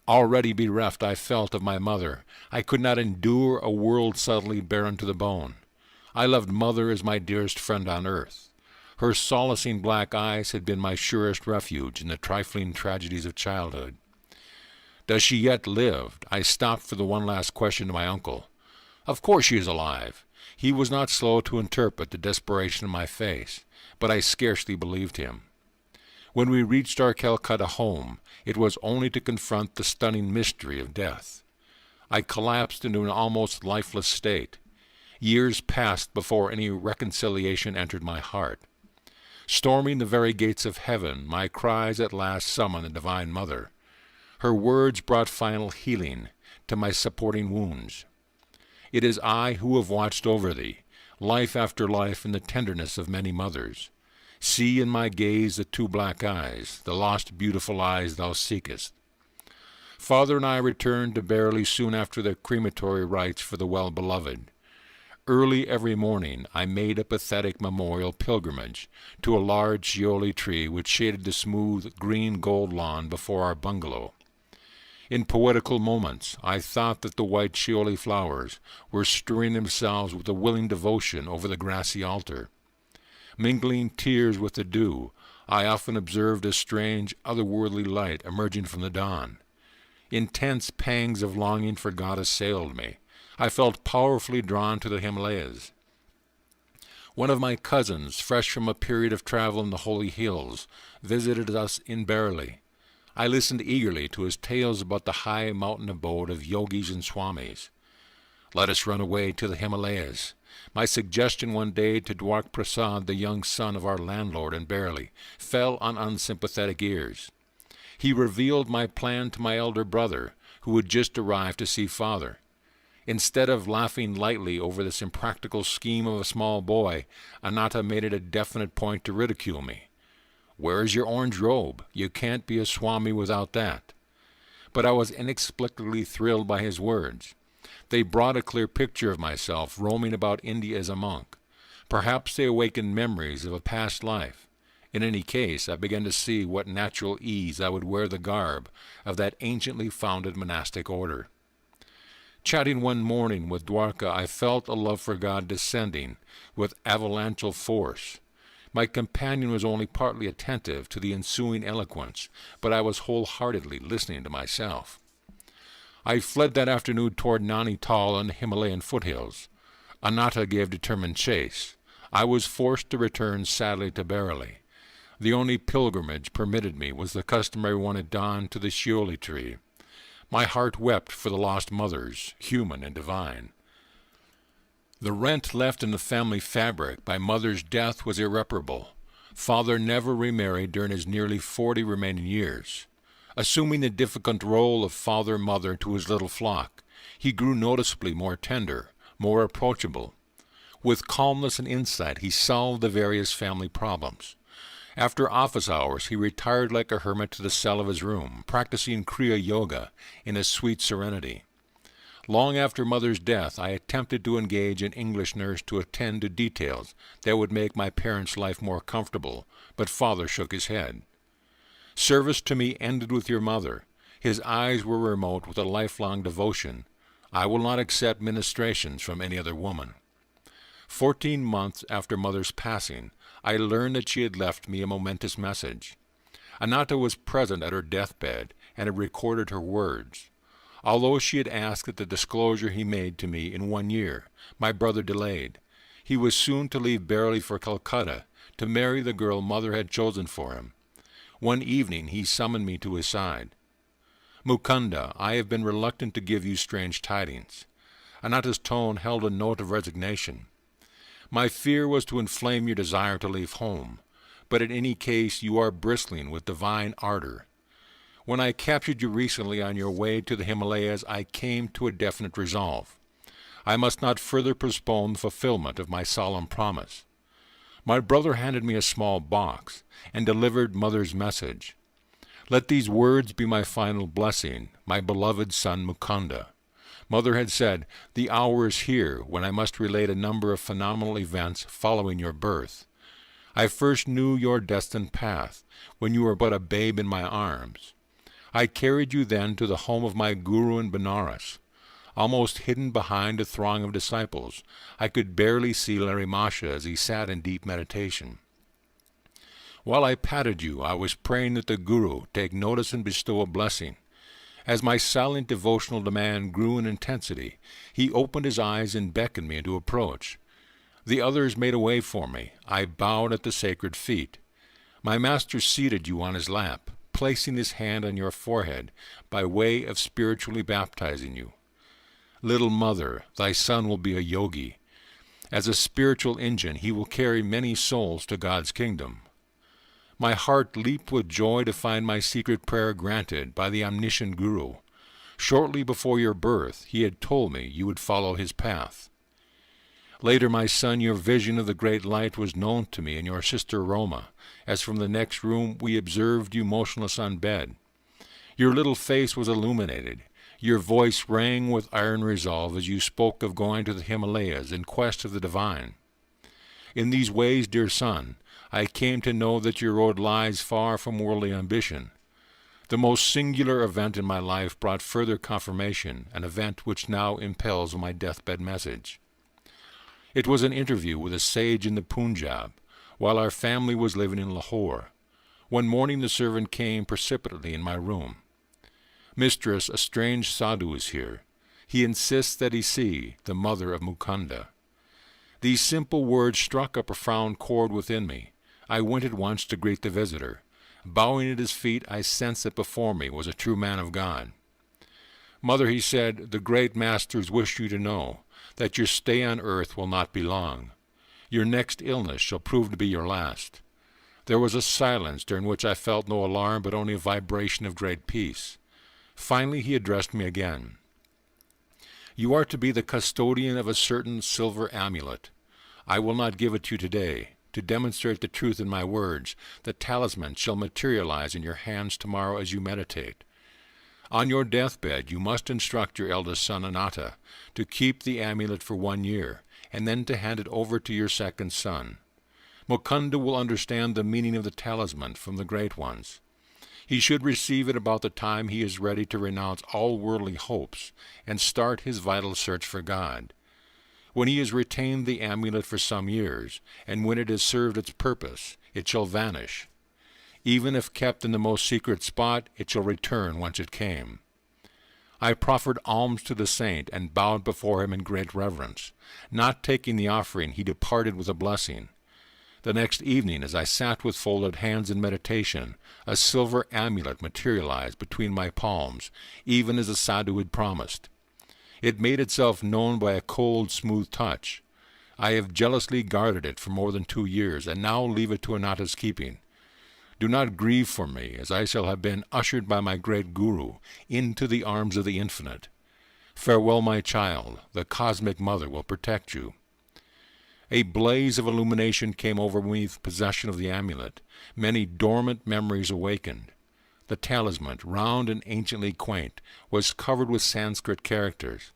Already bereft, I felt of my mother. I could not endure a world subtly barren to the bone. I loved Mother as my dearest friend on earth. Her solacing black eyes had been my surest refuge in the trifling tragedies of childhood. "Does she yet live?" I stopped for the one last question to my uncle. "Of course she is alive." He was not slow to interpret the desperation in my face, but I scarcely believed him. When we reached our Calcutta home, it was only to confront the stunning mystery of death. I collapsed into an almost lifeless state. Years passed before any reconciliation entered my heart. Storming the very gates of heaven, my cries at last summoned the Divine Mother. Her words brought final healing to my supporting wounds. "It is I who have watched over thee, life after life in the tenderness of many mothers. See in my gaze the 2 black eyes, the lost beautiful eyes thou seekest." Father and I returned to Bareilly soon after the crematory rites for the well-beloved. Early every morning I made a pathetic memorial pilgrimage to a large Shioli tree which shaded the smooth green gold lawn before our bungalow. In poetical moments I thought that the white Shioli flowers were stirring themselves with a willing devotion over the grassy altar. Mingling tears with the dew, I often observed a strange, otherworldly light emerging from the dawn. Intense pangs of longing for God assailed me. I felt powerfully drawn to the Himalayas. One of my cousins, fresh from a period of travel in the holy hills, visited us in Bareilly. I listened eagerly to his tales about the high mountain abode of yogis and swamis. Let us run away to the Himalayas. My suggestion one day to Dwark Prasad, the young son of our landlord in Bareilly, fell on unsympathetic ears. He revealed my plan to my elder brother, who had just arrived to see father. Instead of laughing lightly over this impractical scheme of a small boy, Anatta made it a definite point to ridicule me. "Where is your orange robe? You can't be a Swami without that." But I was inexplicably thrilled by his words. They brought a clear picture of myself roaming about India as a monk. Perhaps they awakened memories of a past life. In any case, I began to see what natural ease I would wear the garb of that anciently founded monastic order. Chatting one morning with Dwarka, I felt a love for God descending with avalanchal force. My companion was only partly attentive to the ensuing eloquence, but I was wholeheartedly listening to myself. I fled that afternoon toward Nainital and the Himalayan foothills. Anatta gave determined chase. I was forced to return sadly to Bareilly. The only pilgrimage permitted me was the customary one at dawn to the Shioli tree. My heart wept for the lost mothers, human and divine. The rent left in the family fabric by mother's death was irreparable. Father never remarried during his nearly 40 remaining years. Assuming the difficult role of father-mother to his little flock, he grew noticeably more tender, more approachable. With calmness and insight, he solved the various family problems. After office hours, he retired like a hermit to the cell of his room, practicing Kriya Yoga in a sweet serenity. Long after Mother's death, I attempted to engage an English nurse to attend to details that would make my parents' life more comfortable, but Father shook his head. Service to me ended with your mother. His eyes were remote with a lifelong devotion. I will not accept ministrations from any other woman. 14 months after Mother's passing, I learned that she had left me a momentous message. Anatta was present at her deathbed and had recorded her words. Although she had asked that the disclosure he made to me in 1 year, my brother delayed. He was soon to leave Bareilly for Calcutta, to marry the girl Mother had chosen for him. One evening he summoned me to his side. "Mukunda, I have been reluctant to give you strange tidings." Anatta's tone held a note of resignation. "My fear was to inflame your desire to leave home, but in any case you are bristling with divine ardor. When I captured you recently on your way to the Himalayas, I came to a definite resolve. I must not further postpone the fulfillment of my solemn promise. My brother handed me a small box and delivered Mother's message. Let these words be my final blessing, my beloved son Mukunda. Mother had said, the hour is here when I must relate a number of phenomenal events following your birth. I first knew your destined path when you were but a babe in my arms. I carried you then to the home of my guru in Benares. Almost hidden behind a throng of disciples, I could barely see Larry Masha as he sat in deep meditation. While I patted you, I was praying that the Guru take notice and bestow a blessing. As my silent devotional demand grew in intensity, he opened his eyes and beckoned me to approach. The others made a way for me. I bowed at the sacred feet. My master seated you on his lap, placing his hand on your forehead by way of spiritually baptizing you. Little mother, thy son will be a yogi. As a spiritual engine, he will carry many souls to God's kingdom. My heart leaped with joy to find my secret prayer granted by the omniscient Guru. Shortly before your birth, he had told me you would follow his path. Later, my son, your vision of the great light was known to me and your sister Roma, as from the next room we observed you motionless on bed. Your little face was illuminated. Your voice rang with iron resolve as you spoke of going to the Himalayas in quest of the divine. In these ways, dear son, I came to know that your road lies far from worldly ambition. The most singular event in my life brought further confirmation, an event which now impels my deathbed message. It was an interview with a sage in the Punjab, while our family was living in Lahore. One morning the servant came precipitately in my room. "Mistress, a strange sadhu is here. He insists that he see the mother of Mukunda." These simple words struck a profound chord within me. I went at once to greet the visitor. Bowing at his feet, I sensed that before me was a true man of God. "Mother," he said, "the great masters wish you to know that your stay on earth will not be long. Your next illness shall prove to be your last." There was a silence during which I felt no alarm, but only a vibration of great peace. Finally he addressed me again. "You are to be the custodian of a certain silver amulet. I will not give it to you today. To demonstrate the truth in my words, the talisman shall materialize in your hands tomorrow as you meditate. On your deathbed you must instruct your eldest son Anatta to keep the amulet for 1 year, and then to hand it over to your second son. Mukunda will understand the meaning of the talisman from the great ones. He should receive it about the time he is ready to renounce all worldly hopes and start his vital search for God. When he has retained the amulet for some years, and when it has served its purpose, it shall vanish. Even if kept in the most secret spot, it shall return whence it came." I proffered alms to the saint and bowed before him in great reverence. Not taking the offering, he departed with a blessing. The next evening, as I sat with folded hands in meditation, a silver amulet materialized between my palms, even as the sadhu had promised. It made itself known by a cold, smooth touch. I have jealously guarded it for more than 2 years, and now leave it to Anatta's keeping. Do not grieve for me, as I shall have been ushered by my great Guru into the arms of the Infinite. Farewell, my child. The Cosmic Mother will protect you. A blaze of illumination came over me with possession of the amulet. Many dormant memories awakened. The talisman, round and anciently quaint, was covered with Sanskrit characters.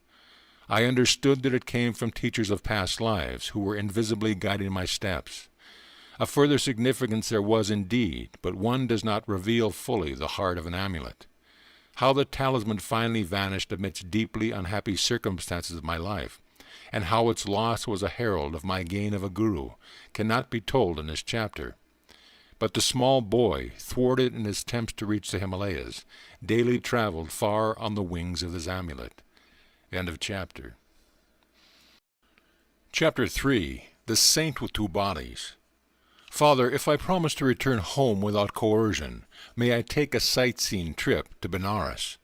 I understood that it came from teachers of past lives who were invisibly guiding my steps. A further significance there was indeed, but one does not reveal fully the heart of an amulet. How the talisman finally vanished amidst deeply unhappy circumstances of my life, and how its loss was a herald of my gain of a guru, cannot be told in this chapter. But the small boy, thwarted in his attempts to reach the Himalayas, daily traveled far on the wings of this amulet. End of chapter. Chapter 3. The Saint with Two Bodies. Father, if I promise to return home without coercion, may I take a sightseeing trip to Benares?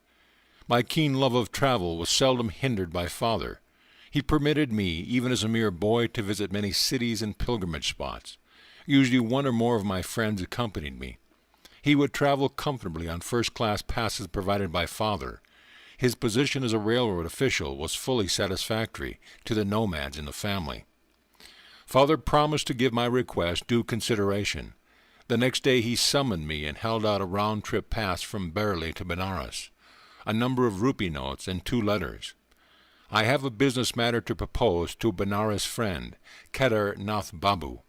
My keen love of travel was seldom hindered by Father. He permitted me, even as a mere boy, to visit many cities and pilgrimage spots. Usually one or more of my friends accompanied me. He would travel comfortably on first-class passes provided by Father. His position as a railroad official was fully satisfactory to the nomads in the family. Father promised to give my request due consideration. The next day he summoned me and held out a round-trip pass from Bareilly to Benares, a number of rupee notes, and 2 letters. "I have a business matter to propose to a Benares friend, Kedar Nath Babu.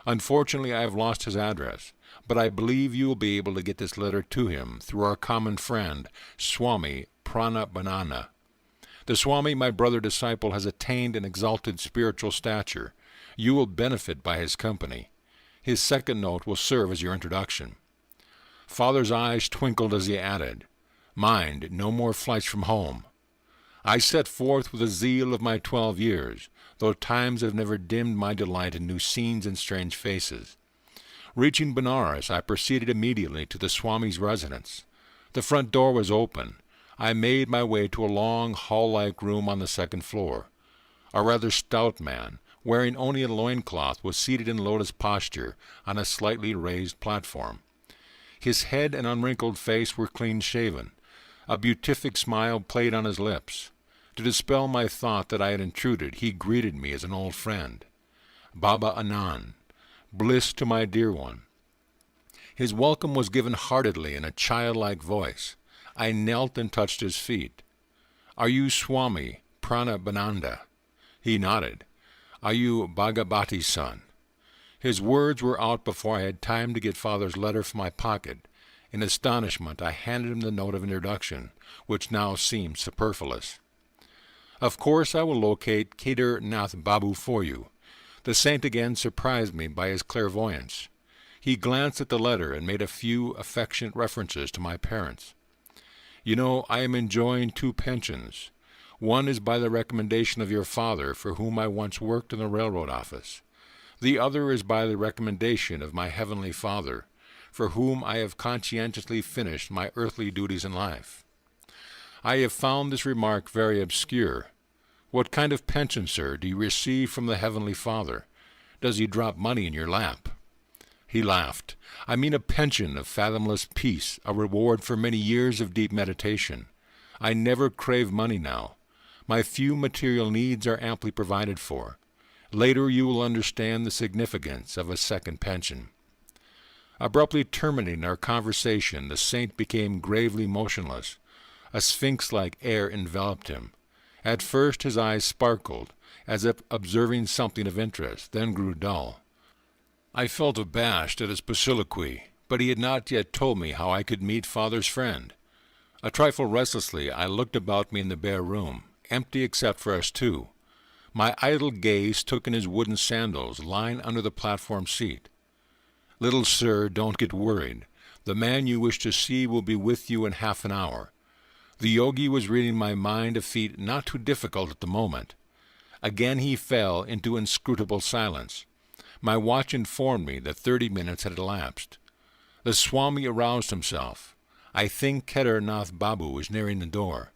Unfortunately, I have lost his address, but I believe you will be able to get this letter to him through our common friend, Swami Pranabhanana. The Swami, my brother disciple, has attained an exalted spiritual stature. You will benefit by his company. His second note will serve as your introduction." Father's eyes twinkled as he added, "Mind, no more flights from home." I set forth with the zeal of my 12 years, though times have never dimmed my delight in new scenes and strange faces. Reaching Benares, I proceeded immediately to the Swami's residence. The front door was open. I made my way to a long, hall-like room on the 2nd floor. A rather stout man, wearing only a loincloth, was seated in lotus posture on a slightly raised platform. His head and unwrinkled face were clean-shaven. A beatific smile played on his lips. To dispel my thought that I had intruded, he greeted me as an old friend. "Baba Anand, bliss to my dear one." His welcome was given heartedly in a childlike voice. I knelt and touched his feet. "Are you Swami Paramahansa?" He nodded. "Are you Bhagavati's son?" His words were out before I had time to get Father's letter from my pocket. In astonishment, I handed him the note of introduction, which now seemed superfluous. "Of course I will locate Kedar Nath Babu for you." The saint again surprised me by his clairvoyance. He glanced at the letter and made a few affectionate references to my parents. "You know, I am enjoying 2 pensions. One is by the recommendation of your father, for whom I once worked in the railroad office. The other is by the recommendation of my heavenly Father, for whom I have conscientiously finished my earthly duties in life." I have found this remark very obscure. "What kind of pension, sir, do you receive from the Heavenly Father? Does he drop money in your lap?" He laughed. "I mean a pension of fathomless peace, a reward for many years of deep meditation. I never crave money now. My few material needs are amply provided for. Later you will understand the significance of a second pension." Abruptly terminating our conversation, the saint became gravely motionless. A sphinx-like air enveloped him. At first his eyes sparkled, as if observing something of interest, then grew dull. I felt abashed at his soliloquy, but he had not yet told me how I could meet Father's friend. A trifle restlessly I looked about me in the bare room, empty except for us 2. My idle gaze took in his wooden sandals lying under the platform seat. "Little sir, don't get worried. The man you wish to see will be with you in half an hour." The yogi was reading my mind, a feat not too difficult at the moment. Again he fell into inscrutable silence. My watch informed me that 30 minutes had elapsed. The Swami aroused himself. "I think Kedar Nath Babu is nearing the door."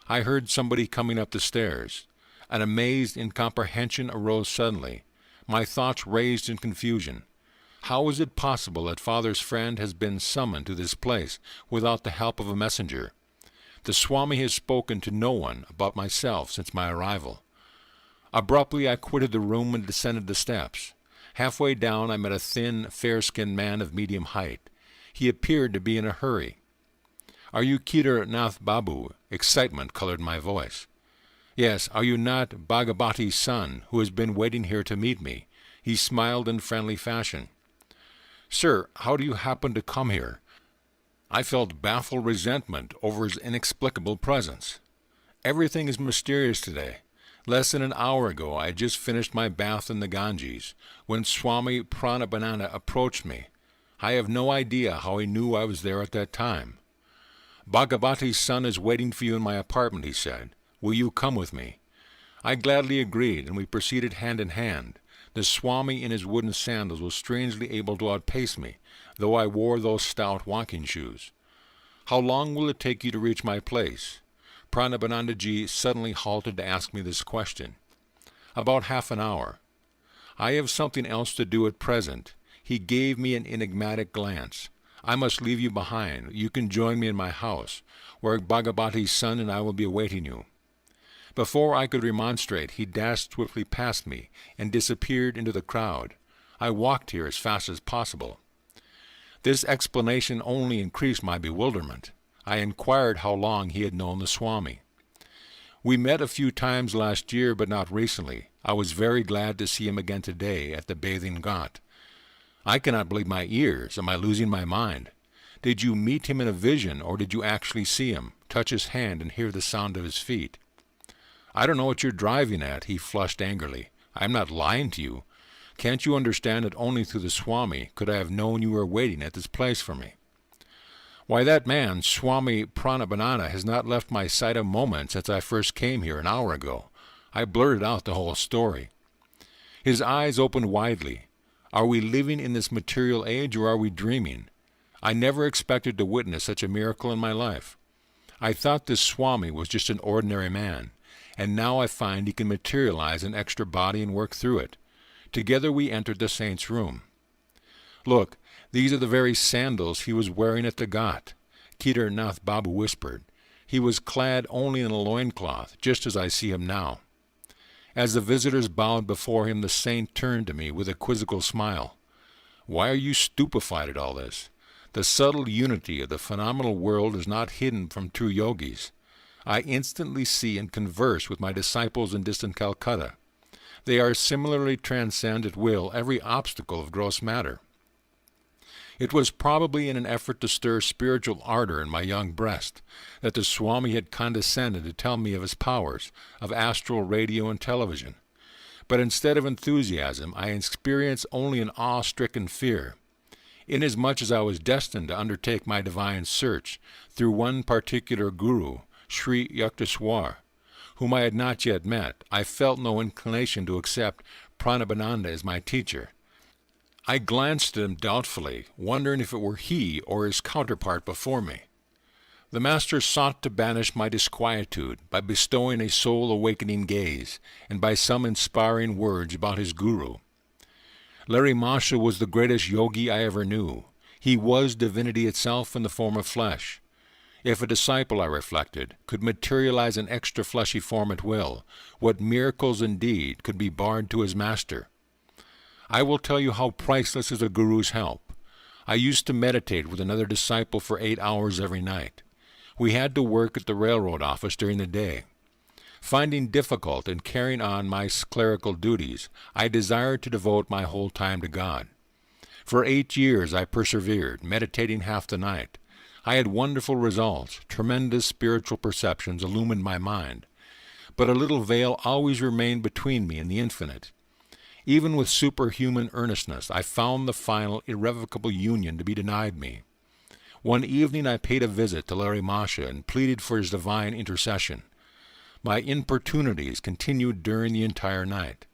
I heard somebody coming up the stairs. An amazed incomprehension arose suddenly. My thoughts raised in confusion. How is it possible that Father's friend has been summoned to this place without the help of a messenger? The Swami has spoken to no one about myself since my arrival. Abruptly I quitted the room and descended the steps. Halfway down I met a thin, fair-skinned man of medium height. He appeared to be in a hurry. "Are you Kedar Nath Babu?" Excitement colored my voice. "Yes, are you not Bhagavati's son, who has been waiting here to meet me?" He smiled in friendly fashion. "Sir, how do you happen to come here?" I felt baffled resentment over his inexplicable presence. "Everything is mysterious today. Less than an hour ago I had just finished my bath in the Ganges, when Swami Paramahansa approached me. I have no idea how he knew I was there at that time. 'Bhagavati's son is waiting for you in my apartment,' he said. 'Will you come with me?' I gladly agreed, and we proceeded hand in hand. The Swami in his wooden sandals was strangely able to outpace me, though I wore those stout walking shoes. "How long will it take you to reach my place?" Paramahansa suddenly halted to ask me this question. "About half an hour." "I have something else to do at present." He gave me an enigmatic glance. "I must leave you behind. You can join me in my house, where Bhagavati's son and I will be awaiting you." Before I could remonstrate, he dashed swiftly past me and disappeared into the crowd. I walked here as fast as possible. This explanation only increased my bewilderment. I inquired how long he had known the Swami. "We met a few times last year, but not recently. I was very glad to see him again today at the bathing ghat." I cannot believe my ears. Am I losing my mind? Did you meet him in a vision, or did you actually see him, touch his hand, and hear the sound of his feet? "I don't know what you're driving at," he flushed angrily. "I'm not lying to you. Can't you understand that only through the Swami could I have known you were waiting at this place for me?" "Why, that man, Swami Paramahansa, has not left my sight a moment since I first came here an hour ago." I blurted out the whole story. His eyes opened widely. Are we living in this material age, or are we dreaming? I never expected to witness such a miracle in my life. I thought this Swami was just an ordinary man, and now I find he can materialize an extra body and work through it. Together we entered the saint's room. "Look, these are the very sandals he was wearing at the ghat," Kedar Nath Babu whispered. "He was clad only in a loincloth, just as I see him now." As the visitors bowed before him, the saint turned to me with a quizzical smile. "Why are you stupefied at all this? The subtle unity of the phenomenal world is not hidden from true yogis. I instantly see and converse with my disciples in distant Calcutta. They are similarly transcend at will every obstacle of gross matter. It was probably in an effort to stir spiritual ardor in my young breast that the Swami had condescended to tell me of his powers of astral radio and television. But instead of enthusiasm, I experienced only an awe-stricken fear, inasmuch as I was destined to undertake my divine search through one particular guru, Sri Yukteswar, whom I had not yet met. I felt no inclination to accept Paramahansa as my teacher. I glanced at him doubtfully, wondering if it were he or his counterpart before me. The master sought to banish my disquietude by bestowing a soul-awakening gaze and by some inspiring words about his guru. Masha was the greatest yogi I ever knew. He was divinity itself in the form of flesh. If a disciple, I reflected, could materialize an extra fleshy form at will, what miracles indeed could be barred to his master? I will tell you how priceless is a guru's help. I used to meditate with another disciple for 8 hours every night. We had to work at the railroad office during the day. Finding difficult in carrying on my clerical duties, I desired to devote my whole time to God. For 8 years I persevered, meditating half the night. I had wonderful results. Tremendous spiritual perceptions illumined my mind. But a little veil always remained between me and the infinite. Even with superhuman earnestness, I found the final, irrevocable union to be denied me. One evening I paid a visit to Masha and pleaded for his divine intercession. My importunities continued during the entire night.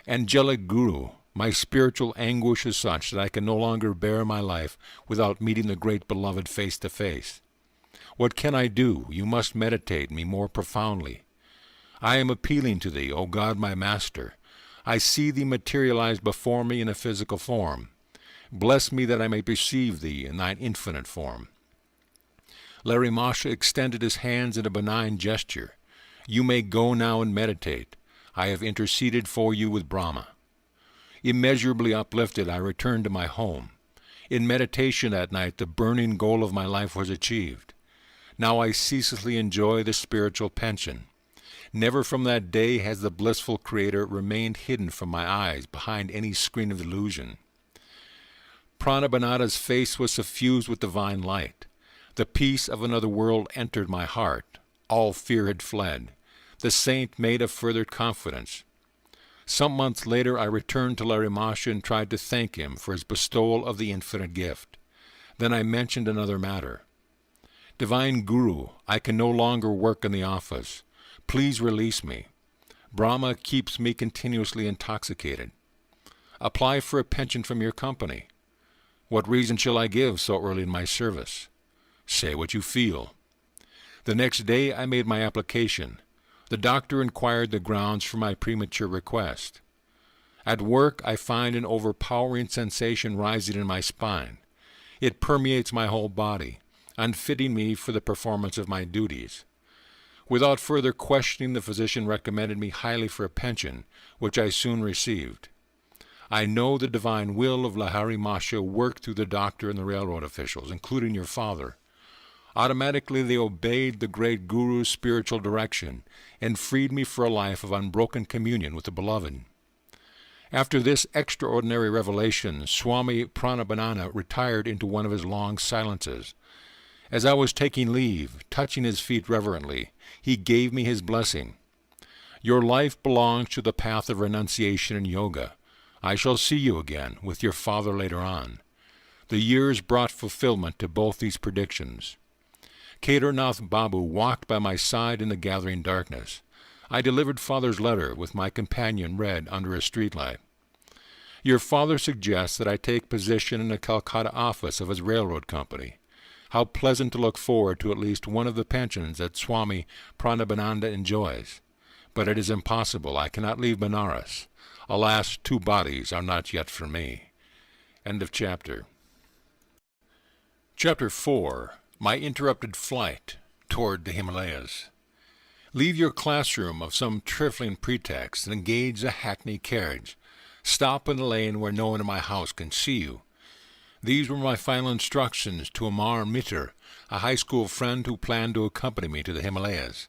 Angelic Guru, my spiritual anguish is such that I can no longer bear my life without meeting the great beloved face to face. What can I do? You must meditate me more profoundly. I am appealing to thee, O God, my master. I see thee materialized before me in a physical form. Bless me that I may perceive thee in thine infinite form. Masha extended his hands in a benign gesture. You may go now and meditate. I have interceded for you with Brahma. Immeasurably uplifted, I returned to my home. In meditation that night, the burning goal of my life was achieved. Now I ceaselessly enjoy the spiritual pension. Never from that day has the blissful Creator remained hidden from my eyes behind any screen of illusion. Paramahansa's face was suffused with divine light. The peace of another world entered my heart. All fear had fled. The saint made a further confidence. Some months later I returned to Masha and tried to thank him for his bestowal of the infinite gift. Then I mentioned another matter. Divine Guru, I can no longer work in the office. Please release me. Brahma keeps me continuously intoxicated. Apply for a pension from your company. What reason shall I give so early in my service? Say what you feel. The next day I made my application. The doctor inquired the grounds for my premature request. At work I find an overpowering sensation rising in my spine. It permeates my whole body, unfitting me for the performance of my duties. Without further questioning, the physician recommended me highly for a pension, which I soon received. I know the divine will of Masha worked through the doctor and the railroad officials, including your father. Automatically they obeyed the great Guru's spiritual direction and freed me for a life of unbroken communion with the Beloved. After this extraordinary revelation, Swami Paramahansa retired into one of his long silences. As I was taking leave, touching his feet reverently, he gave me his blessing. Your life belongs to the path of renunciation and yoga. I shall see you again with your father later on. The years brought fulfillment to both these predictions. Kedarnath Babu walked by my side in the gathering darkness. I delivered father's letter, with my companion read under a streetlight. Your father suggests that I take position in the Calcutta office of his railroad company. How pleasant to look forward to at least one of the pensions that Swami Paramahansa enjoys. But it is impossible. I cannot leave Benares. Alas, 2 bodies are not yet for me. End of chapter. Chapter 4. My interrupted flight toward the Himalayas. Leave your classroom of some trifling pretext and engage a hackney carriage. Stop in the lane where no one in my house can see you. These were my final instructions to Amar Mitter, a high school friend who planned to accompany me to the Himalayas.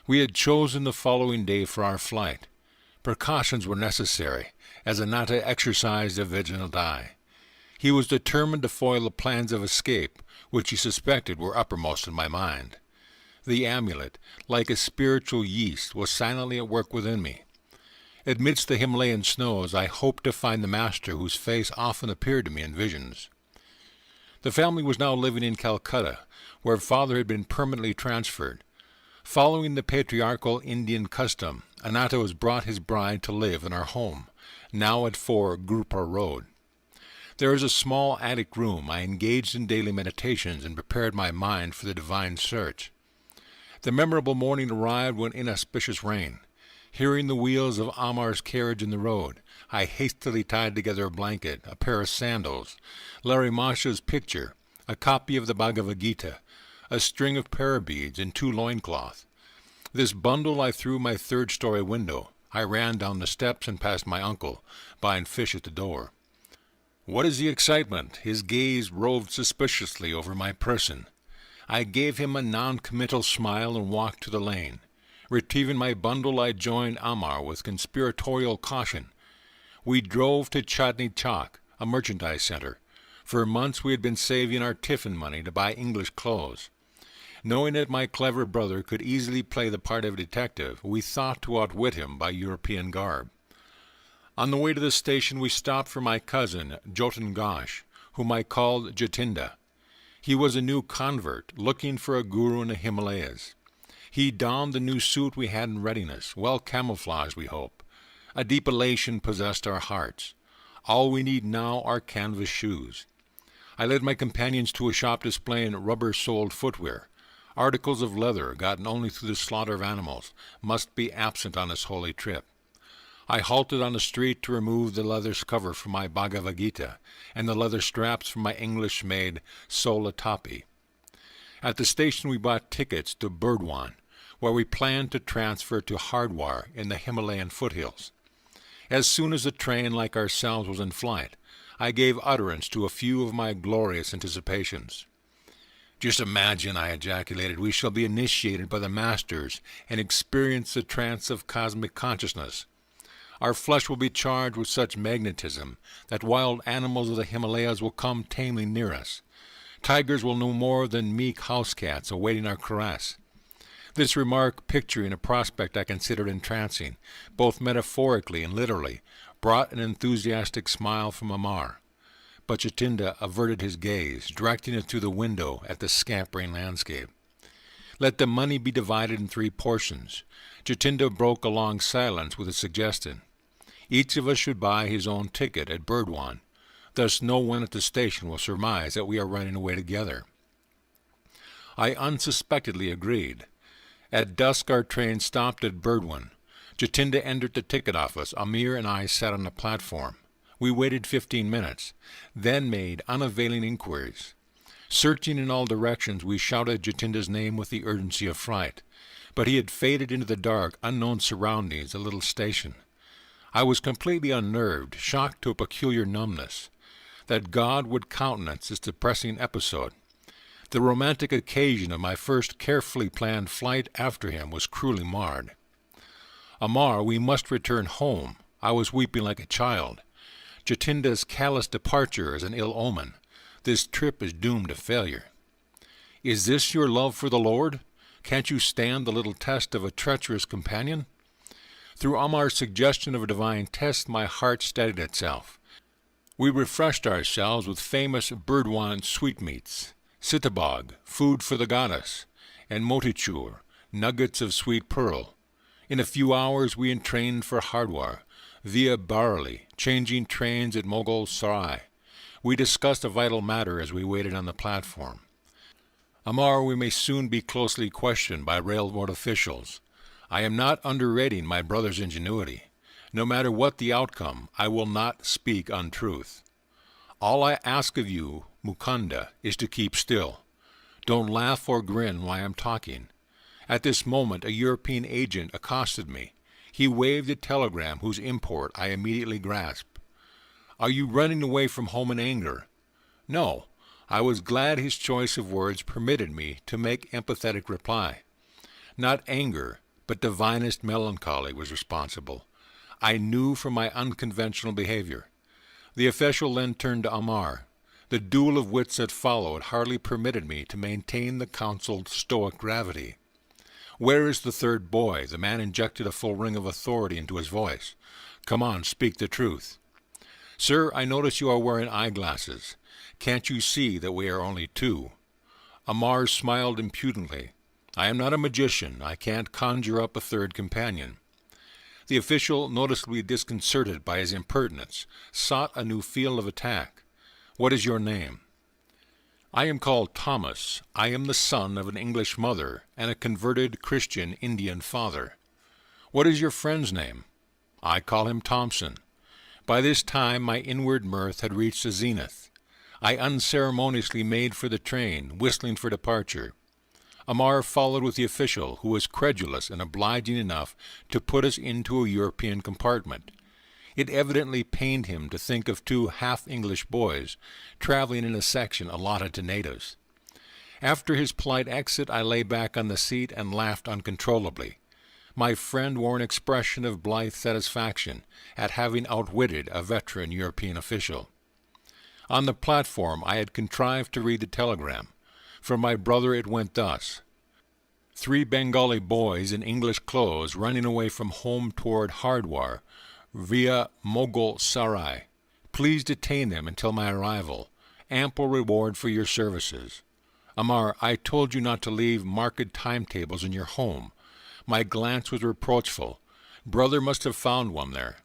We had chosen the following day for our flight. Precautions were necessary, as Anatta exercised a vigilant eye. He was determined to foil the plans of escape, which he suspected were uppermost in my mind. The amulet, like a spiritual yeast, was silently at work within me. Amidst the Himalayan snows, I hoped to find the master whose face often appeared to me in visions. The family was now living in Calcutta, where father had been permanently transferred. Following the patriarchal Indian custom, Anatta was brought his bride to live in our home, now at 4 Gurpur Road. There is a small attic room. I engaged in daily meditations and prepared my mind for the divine search. The memorable morning arrived when inauspicious rain. Hearing the wheels of Amar's carriage in the road, I hastily tied together a blanket, a pair of sandals, Larry Masha's picture, a copy of the Bhagavad Gita, a string of prayer beads, and 2 loincloths. This bundle I threw my 3rd-story window. I ran down the steps and past my uncle, buying fish at the door. What is the excitement? His gaze roved suspiciously over my person. I gave him a non-committal smile and walked to the lane. Retrieving my bundle, I joined Amar with conspiratorial caution. We drove to Chandni Chowk, a merchandise center. For months we had been saving our tiffin money to buy English clothes. Knowing that my clever brother could easily play the part of a detective, we thought to outwit him by European garb. On the way to the station, we stopped for my cousin, Jotin Ghosh, whom I called Jatinda. He was a new convert, looking for a guru in the Himalayas. He donned the new suit we had in readiness, well camouflaged, we hope. A deep elation possessed our hearts. All we need now are canvas shoes. I led my companions to a shop displaying rubber-soled footwear. Articles of leather, gotten only through the slaughter of animals, must be absent on this holy trip. I halted on the street to remove the leather cover from my Bhagavad Gita and the leather straps from my English-made Sola Tapi. At the station we bought tickets to Burdwan, where we planned to transfer to Hardwar in the Himalayan foothills. As soon as the train, like ourselves, was in flight, I gave utterance to a few of my glorious anticipations. Just imagine, I ejaculated, we shall be initiated by the masters and experience the trance of cosmic consciousness. Our flesh will be charged with such magnetism that wild animals of the Himalayas will come tamely near us. Tigers will no more than meek house cats awaiting our caress. This remark, picturing a prospect I considered entrancing, both metaphorically and literally, brought an enthusiastic smile from Amar. But Jatinda averted his gaze, directing it through the window at the scampering landscape. Let the money be divided in 3 portions. Jatinda broke a long silence with a suggestion. Each of us should buy his own ticket at Burdwan. Thus no one at the station will surmise that we are running away together. I unsuspectedly agreed. At dusk our train stopped at Burdwan. Jatinda entered the ticket office. Amir and I sat on the platform. We waited 15 minutes, then made unavailing inquiries. Searching in all directions, we shouted Jatinda's name with the urgency of fright, but he had faded into the dark, unknown surroundings of the little station. I was completely unnerved, shocked to a peculiar numbness. That God would countenance this depressing episode. The romantic occasion of my first carefully planned flight after him was cruelly marred. Amar, we must return home. I was weeping like a child. Jatinda's callous departure is an ill omen. This trip is doomed to failure. Is this your love for the Lord? Can't you stand the little test of a treacherous companion? Through Amar's suggestion of a divine test, my heart steadied itself. We refreshed ourselves with famous Burdwan sweetmeats, sitabog, food for the goddess, and motichur, nuggets of sweet pearl. In a few hours we entrained for Hardwar, via Bareilly, changing trains at Mughal Sarai. We discussed a vital matter as we waited on the platform. Amar, we may soon be closely questioned by railroad officials. I am not underrating my brother's ingenuity. No matter what the outcome, I will not speak untruth. All I ask of you, Mukunda, is to keep still. Don't laugh or grin while I am talking. At this moment, a European agent accosted me. He waved a telegram whose import I immediately grasped. Are you running away from home in anger? No, I was glad his choice of words permitted me to make empathetic reply. Not anger, but divinest melancholy was responsible. I knew from my unconventional behavior. The official then turned to Amar. The duel of wits that followed hardly permitted me to maintain the counseled stoic gravity. "Where is the third boy?" The man injected a full ring of authority into his voice. "Come on, speak the truth." "Sir, I notice you are wearing eyeglasses. Can't you see that we are only two?" Amar smiled impudently. "I am not a magician. I can't conjure up a third companion." The official, noticeably disconcerted by his impertinence, sought a new field of attack. "What is your name?" "I am called Thomas. I am the son of an English mother and a converted Christian Indian father." "What is your friend's name?" "I call him Thompson." By this time my inward mirth had reached a zenith. I unceremoniously made for the train, whistling for departure. Amar followed with the official, who was credulous and obliging enough to put us into a European compartment. It evidently pained him to think of two half-English boys traveling in a section allotted to natives. After his polite exit, I lay back on the seat and laughed uncontrollably. My friend wore an expression of blithe satisfaction at having outwitted a veteran European official. On the platform I had contrived to read the telegram. From my brother it went thus: 3 Bengali boys in English clothes running away from home toward Hardwar via Moghul Sarai. Please detain them until my arrival. Ample reward for your services. Amar, I told you not to leave marked timetables in your home. My glance was reproachful. Brother must have found one there.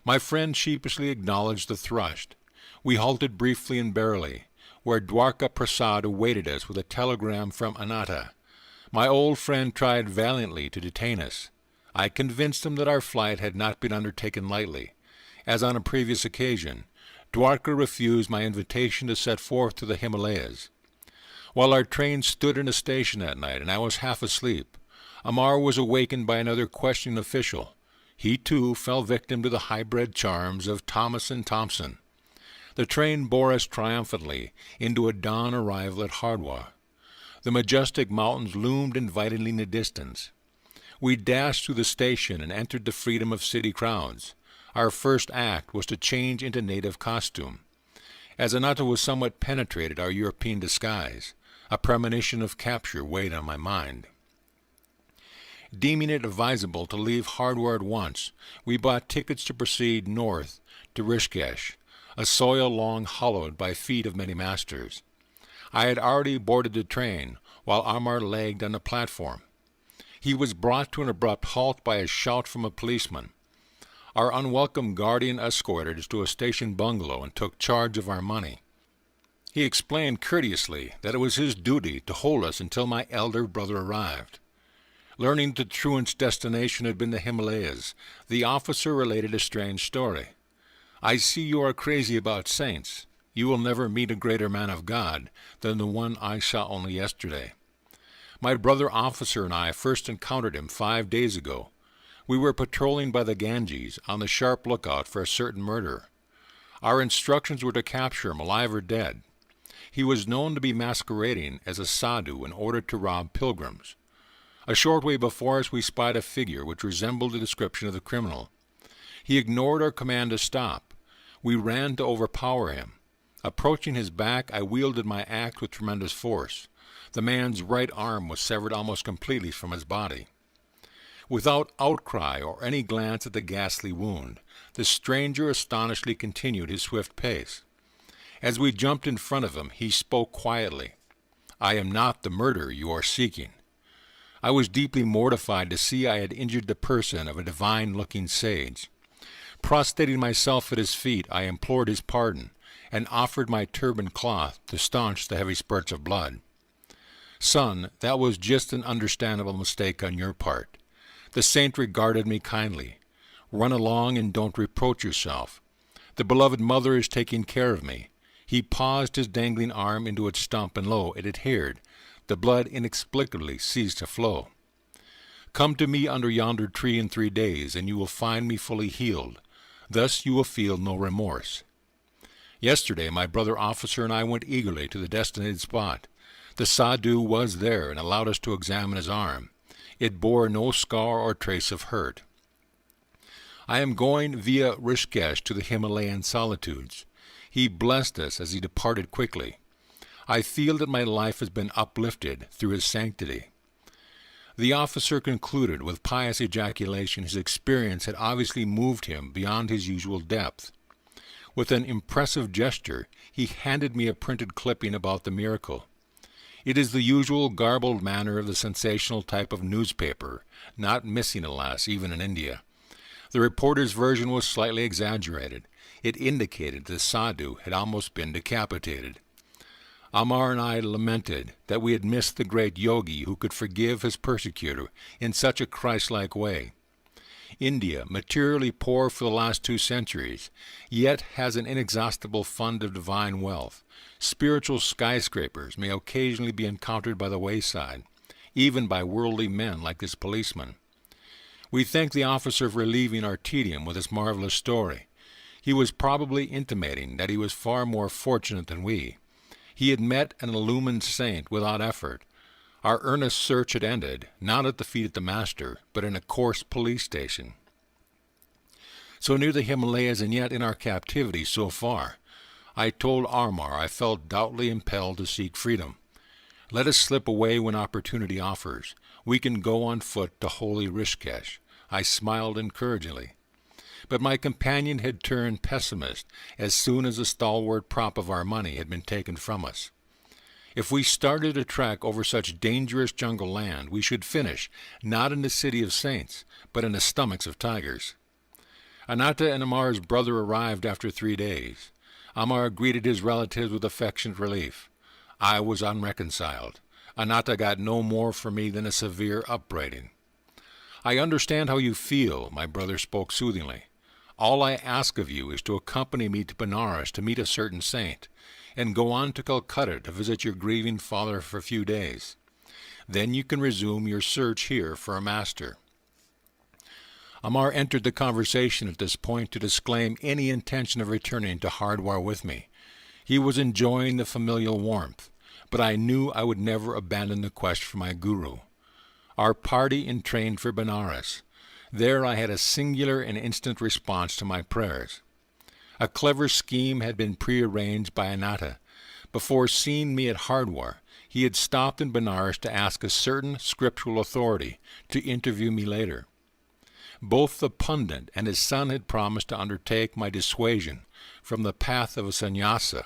My friend sheepishly acknowledged the thrust. We halted briefly in Bareilly, where Dwarka Prasad awaited us with a telegram from Ananta. My old friend tried valiantly to detain us. I convinced him that our flight had not been undertaken lightly. As on a previous occasion, Dwarka refused my invitation to set forth to the Himalayas. While our train stood in a station that night and I was half asleep, Amar was awakened by another questioning official. He, too, fell victim to the hybrid charms of Thomas and Thompson. The train bore us triumphantly into a dawn arrival at Hardwar. The majestic mountains loomed invitingly in the distance. We dashed through the station and entered the freedom of city crowds. Our first act was to change into native costume. As Ananta was somewhat penetrated our European disguise, a premonition of capture weighed on my mind. Deeming it advisable to leave Hardwar at once, we bought tickets to proceed north to Rishikesh, a soil long hollowed by feet of many masters. I had already boarded the train, while Amar lagged on the platform. He was brought to an abrupt halt by a shout from a policeman. Our unwelcome guardian escorted us to a station bungalow and took charge of our money. He explained courteously that it was his duty to hold us until my elder brother arrived. Learning that the truant's destination had been the Himalayas, the officer related a strange story. "I see you are crazy about saints. You will never meet a greater man of God than the one I saw only yesterday. My brother officer and I first encountered him 5 days ago. We were patrolling by the Ganges, on the sharp lookout for a certain murderer. Our instructions were to capture him, alive or dead. He was known to be masquerading as a sadhu in order to rob pilgrims. A short way before us we spied a figure which resembled the description of the criminal. He ignored our command to stop. We ran to overpower him. Approaching his back, I wielded my axe with tremendous force. The man's right arm was severed almost completely from his body. Without outcry or any glance at the ghastly wound, the stranger astonishedly continued his swift pace. As we jumped in front of him, he spoke quietly. "I am not the murderer you are seeking." I was deeply mortified to see I had injured the person of a divine-looking sage. Prostrating myself at his feet, I implored his pardon, and offered my turban cloth to staunch the heavy spurts of blood. "Son, that was just an understandable mistake on your part. The saint regarded me kindly. Run along and don't reproach yourself. The beloved mother is taking care of me." He paused his dangling arm into its stump, and lo, it adhered. The blood inexplicably ceased to flow. "Come to me under yonder tree in 3 days, and you will find me fully healed. Thus you will feel no remorse." Yesterday my brother officer and I went eagerly to the designated spot. The sadhu was there and allowed us to examine his arm. It bore no scar or trace of hurt. I am going via Rishikesh to the Himalayan solitudes. He blessed us as he departed quickly. I feel that my life has been uplifted through his sanctity. The officer concluded with pious ejaculation. His experience had obviously moved him beyond his usual depth. With an impressive gesture, he handed me a printed clipping about the miracle. It is the usual garbled manner of the sensational type of newspaper, not missing, alas, even in India. The reporter's version was slightly exaggerated. It indicated the sadhu had almost been decapitated. Amar and I lamented that we had missed the great Yogi who could forgive his persecutor in such a Christ-like way. India, materially poor for the last 2 centuries, yet has an inexhaustible fund of divine wealth. Spiritual skyscrapers may occasionally be encountered by the wayside, even by worldly men like this policeman. We thank the officer for relieving our tedium with his marvelous story. He was probably intimating that he was far more fortunate than we. He had met an illumined saint without effort. Our earnest search had ended, not at the feet of the master, but in a coarse police station. So near the Himalayas and yet in our captivity so far, I told Amar I felt doubtly impelled to seek freedom. Let us slip away when opportunity offers. We can go on foot to holy Rishikesh. I smiled encouragingly. But my companion had turned pessimist as soon as the stalwart prop of our money had been taken from us. If we started a trek over such dangerous jungle land, we should finish, not in the city of saints, but in the stomachs of tigers. Anatta and Amar's brother arrived after 3 days. Amar greeted his relatives with affectionate relief. I was unreconciled. Anatta got no more from me than a severe upbraiding. I understand how you feel, my brother spoke soothingly. All I ask of you is to accompany me to Benares to meet a certain saint, and go on to Calcutta to visit your grieving father for a few days. Then you can resume your search here for a master. Amar entered the conversation at this point to disclaim any intention of returning to Hardwar with me. He was enjoying the familial warmth, but I knew I would never abandon the quest for my guru. Our party entrained for Benares. There I had a singular and instant response to my prayers. A clever scheme had been prearranged by Anatta. Before seeing me at Hardwar, he had stopped in Benares to ask a certain scriptural authority to interview me later. Both the pundit and his son had promised to undertake my dissuasion from the path of a sannyasa.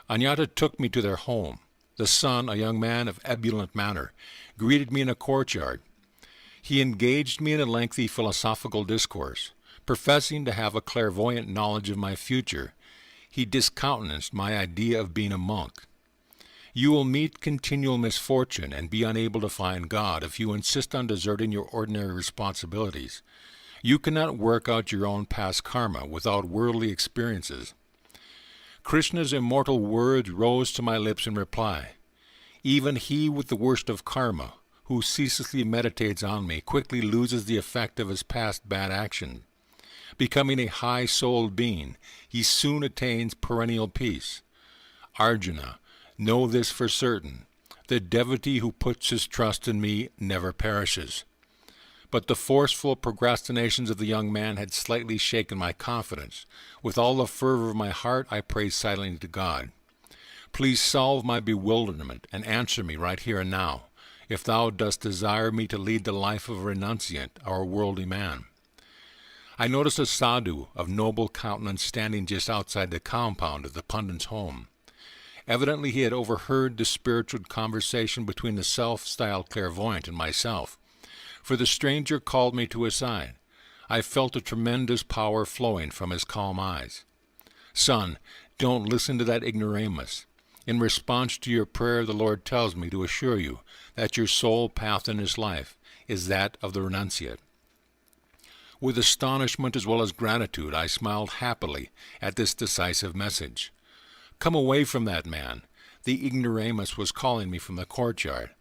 Anatta took me to their home. The son, a young man of ebullient manner, greeted me in a courtyard. He engaged me in a lengthy philosophical discourse. Professing to have a clairvoyant knowledge of my future, he discountenanced my idea of being a monk. You will meet continual misfortune and be unable to find God if you insist on deserting your ordinary responsibilities. You cannot work out your own past karma without worldly experiences. Krishna's immortal words rose to my lips in reply. Even he with the worst of karma, who ceaselessly meditates on me, quickly loses the effect of his past bad action. Becoming a high-souled being, he soon attains perennial peace. Arjuna, know this for certain. The devotee who puts his trust in me never perishes. But the forceful procrastinations of the young man had slightly shaken my confidence. With all the fervor of my heart, I prayed silently to God. Please solve my bewilderment and answer me right here and now, if thou dost desire me to lead the life of a renunciant or a worldly man. I noticed a sadhu of noble countenance standing just outside the compound of the pundit's home. Evidently he had overheard the spiritual conversation between the self-styled clairvoyant and myself, for the stranger called me to his side. I felt a tremendous power flowing from his calm eyes. Son, don't listen to that ignoramus. In response to your prayer, the Lord tells me to assure you that your sole path in this life is that of the renunciate. With astonishment as well as gratitude, I smiled happily at this decisive message. Come away from that man. The ignoramus was calling me from the courtyard.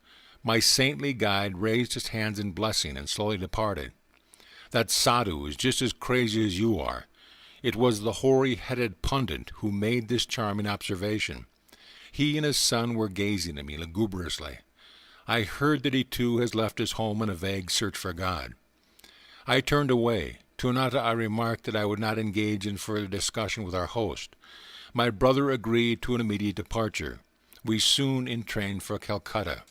My saintly guide raised his hands in blessing and slowly departed. That sadhu is just as crazy as you are. It was the hoary-headed pundit who made this charming observation. He and his son were gazing at me lugubriously. I heard that he too has left his home in a vague search for God. I turned away. To Anata I remarked that I would not engage in further discussion with our host. My brother agreed to an immediate departure. We soon entrained for Calcutta.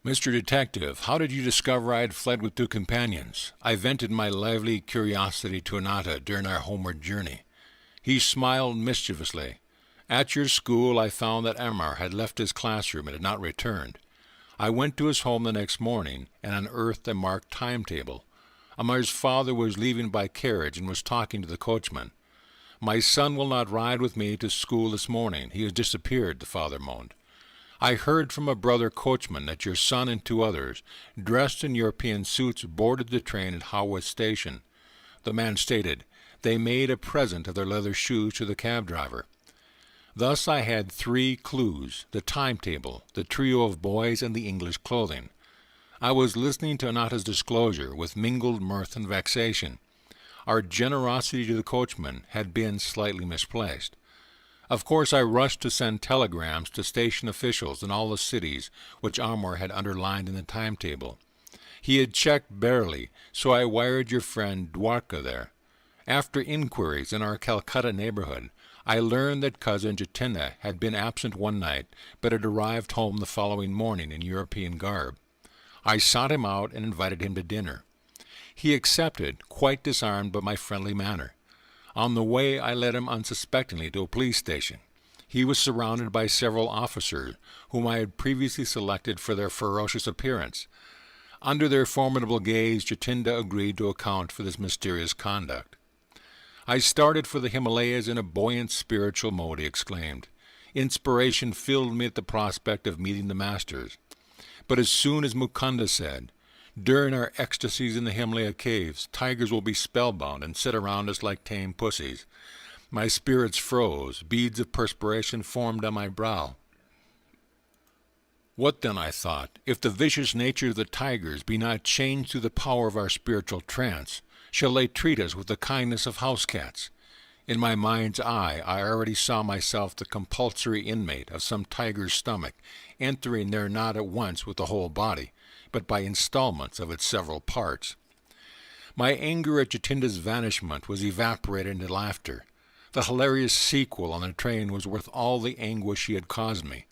"Mr. Detective, how did you discover I had fled with 2 companions?" I vented my lively curiosity to Anata during our homeward journey. He smiled mischievously. "At your school I found that Ammar had left his classroom and had not returned. I went to his home the next morning and unearthed a marked timetable. Ammar's father was leaving by carriage and was talking to the coachman. 'My son will not ride with me to school this morning. He has disappeared,' the father moaned. I heard from a brother coachman that your son and 2 others, dressed in European suits, boarded the train at Haworth Station. The man stated they made a present of their leather shoes to the cab driver. Thus I had 3 clues: the timetable, the trio of boys, and the English clothing. I was listening to Anata's disclosure with mingled mirth and vexation. Our generosity to the coachman had been slightly misplaced. Of course I rushed to send telegrams to station officials in all the cities which Ammar had underlined in the timetable. He had checked barely, so I wired your friend Dwarka there. After inquiries in our Calcutta neighborhood, I learned that cousin Jatinda had been absent one night, but had arrived home the following morning in European garb. I sought him out and invited him to dinner. He accepted, quite disarmed by my friendly manner. On the way I led him unsuspectingly to a police station. He was surrounded by several officers, whom I had previously selected for their ferocious appearance. Under their formidable gaze, Jatinda agreed to account for this mysterious conduct. "I started for the Himalayas in a buoyant spiritual mode," he exclaimed. "Inspiration filled me at the prospect of meeting the masters. But as soon as Mukunda said, 'During our ecstasies in the Himalaya caves, tigers will be spellbound and sit around us like tame pussies,' my spirits froze, beads of perspiration formed on my brow. What then, I thought, if the vicious nature of the tigers be not changed through the power of our spiritual trance? Shall they treat us with the kindness of house cats? In my mind's eye I already saw myself the compulsory inmate of some tiger's stomach, entering there not at once with the whole body, but by installments of its several parts. My anger at Jatinda's vanishment was evaporated into laughter. The hilarious sequel on the train was worth all the anguish she had caused me.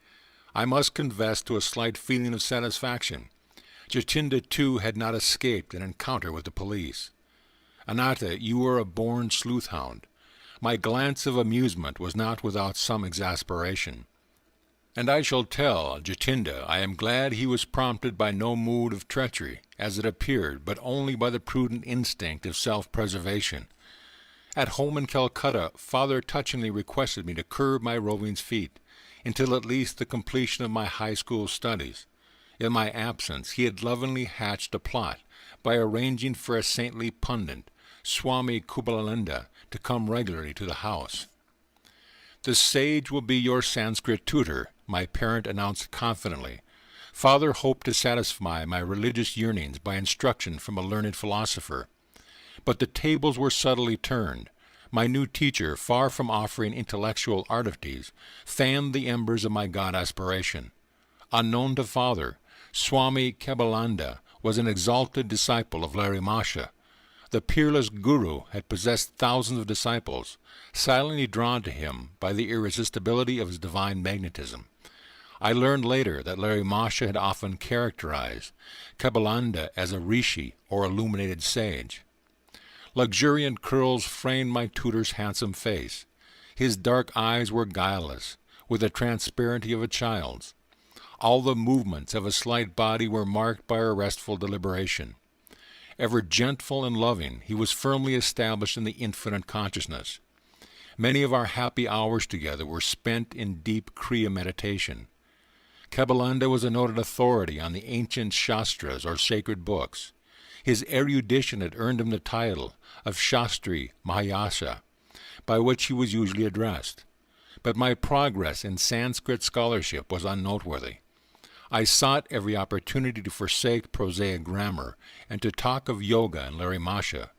I must confess to a slight feeling of satisfaction. Jatinda, too, had not escaped an encounter with the police. Anata, you are a born sleuth-hound. My glance of amusement was not without some exasperation. And I shall tell Jatinda I am glad he was prompted by no mood of treachery, as it appeared, but only by the prudent instinct of self-preservation. At home in Calcutta, Father touchingly requested me to curb my roving feet, until at least the completion of my high school studies. In my absence, he had lovingly hatched a plot by arranging for a saintly pundit, Swami Yogananda, to come regularly to the house. "The sage will be your Sanskrit tutor," my parent announced confidently. Father hoped to satisfy my religious yearnings by instruction from a learned philosopher. But the tables were subtly turned. My new teacher, far from offering intellectual artifices, fanned the embers of my God aspiration. Unknown to Father, Swami Yogananda was an exalted disciple of Larimasha. The peerless Guru had possessed thousands of disciples, silently drawn to him by the irresistibility of his divine magnetism. I learned later that Larimasha had often characterized Yogananda as a rishi, or illuminated sage. Luxuriant curls framed my tutor's handsome face. His dark eyes were guileless, with the transparency of a child's. All the movements of his slight body were marked by a restful deliberation. Ever gentle and loving, he was firmly established in the infinite consciousness. Many of our happy hours together were spent in deep Kriya meditation. Yogananda was a noted authority on the ancient Shastras, or sacred books. His erudition had earned him the title of Shastri Mahayasha, by which he was usually addressed. But my progress in Sanskrit scholarship was unnoteworthy. I sought every opportunity to forsake prosaic grammar and to talk of yoga and Larimasha.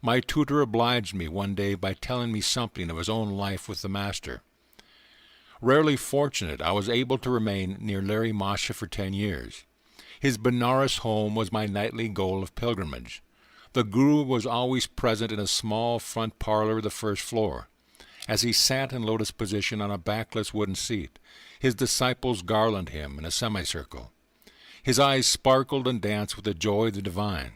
My tutor obliged me one day by telling me something of his own life with the Master. Rarely fortunate, I was able to remain near Larry Masha for 10 years. His Benares home was my nightly goal of pilgrimage. The Guru was always present in a small front parlor of the first floor. As he sat in lotus position on a backless wooden seat, his disciples garlanded him in a semicircle. His eyes sparkled and danced with the joy of the divine.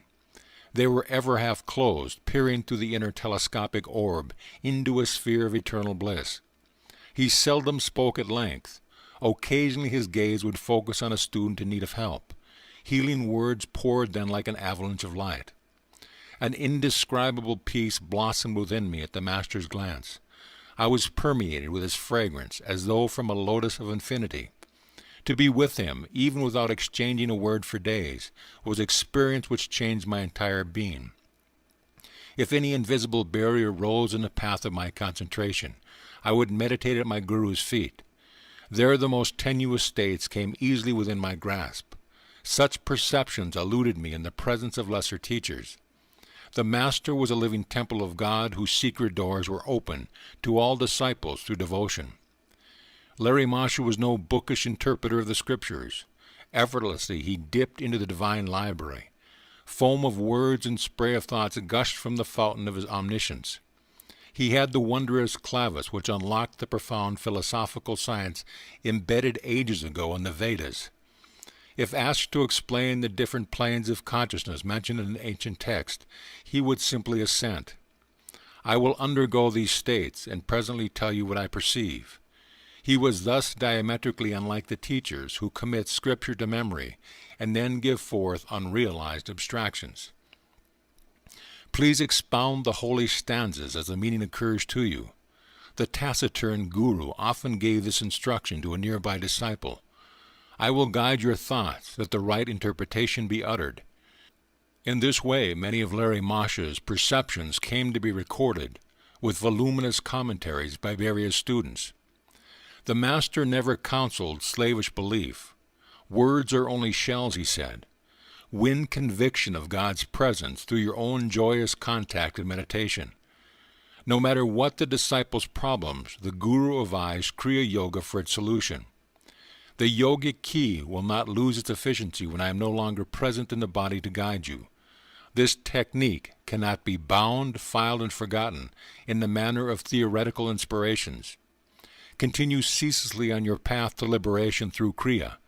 They were ever half closed, peering through the inner telescopic orb into a sphere of eternal bliss. He seldom spoke at length. Occasionally his gaze would focus on a student in need of help. Healing words poured then like an avalanche of light. An indescribable peace blossomed within me at the Master's glance. I was permeated with his fragrance, as though from a lotus of infinity. To be with him, even without exchanging a word for days, was experience which changed my entire being. If any invisible barrier rose in the path of my concentration, I would meditate at my Guru's feet. There the most tenuous states came easily within my grasp. Such perceptions eluded me in the presence of lesser teachers. The Master was a living temple of God whose secret doors were open to all disciples through devotion. Larry Masha was no bookish interpreter of the Scriptures. Effortlessly he dipped into the divine library. Foam of words and spray of thoughts gushed from the fountain of his omniscience. He had the wondrous clavis which unlocked the profound philosophical science embedded ages ago in the Vedas. If asked to explain the different planes of consciousness mentioned in an ancient text, he would simply assent. I will undergo these states and presently tell you what I perceive. He was thus diametrically unlike the teachers who commit Scripture to memory and then give forth unrealized abstractions. Please expound the holy stanzas as the meaning occurs to you. The taciturn Guru often gave this instruction to a nearby disciple. I will guide your thoughts that the right interpretation be uttered. In this way, many of Larry Masha's perceptions came to be recorded, with voluminous commentaries by various students. The Master never counseled slavish belief. Words are only shells, he said. Win conviction of God's presence through your own joyous contact and meditation. No matter what the disciple's problems, the Guru advised Kriya Yoga for its solution. The yogic key will not lose its efficiency when I am no longer present in the body to guide you. This technique cannot be bound, filed, and forgotten in the manner of theoretical inspirations. Continue ceaselessly on your path to liberation through Kriya,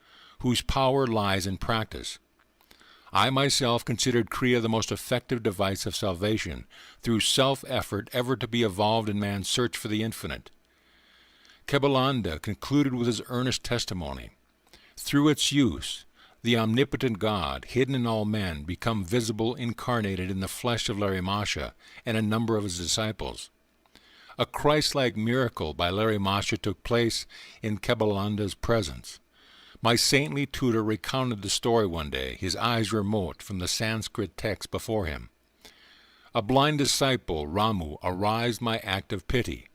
whose power lies in practice. I myself considered Kriya the most effective device of salvation through self-effort ever to be evolved in man's search for the infinite. Yogananda concluded with his earnest testimony. Through its use, the omnipotent God, hidden in all men, become visible incarnated in the flesh of Larry Masha and a number of his disciples. A Christ-like miracle by Larry Masha took place in Yogananda's presence. My saintly tutor recounted the story one day, his eyes remote from the Sanskrit text before him. A blind disciple, Ramu, aroused my active pity.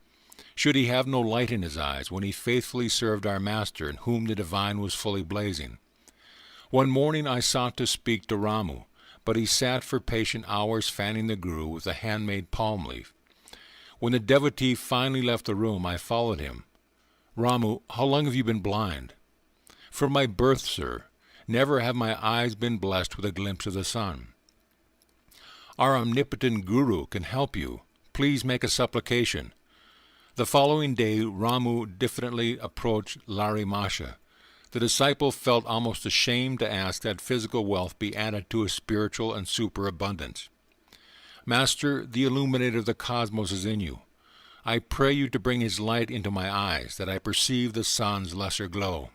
Should he have no light in his eyes when he faithfully served our Master, in whom the divine was fully blazing? One morning I sought to speak to Ramu, but he sat for patient hours fanning the Guru with a handmade palm leaf. When the devotee finally left the room, I followed him. Ramu, how long have you been blind? From my birth, sir. Never have my eyes been blessed with a glimpse of the sun. Our omnipotent Guru can help you. Please make a supplication. The following day, Ramu diffidently approached Larry Masha. The disciple felt almost ashamed to ask that physical wealth be added to his spiritual and superabundance. Master, the illuminator of the cosmos is in you. I pray you to bring his light into my eyes, that I perceive the sun's lesser glow.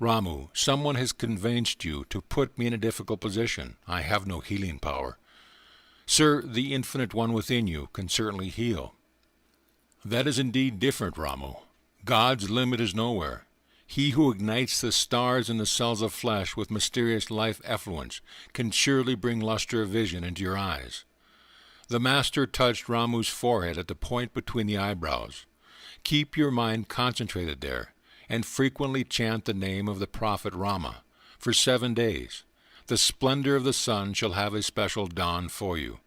Ramu, someone has convinced you to put me in a difficult position. I have no healing power. Sir, the infinite one within you can certainly heal. That is indeed different, Ramu. God's limit is nowhere. He who ignites the stars in the cells of flesh with mysterious life effluence can surely bring luster of vision into your eyes. The Master touched Ramu's forehead at the point between the eyebrows. Keep your mind concentrated there, and frequently chant the name of the prophet Rama. For 7 days, the splendor of the sun shall have a special dawn for you.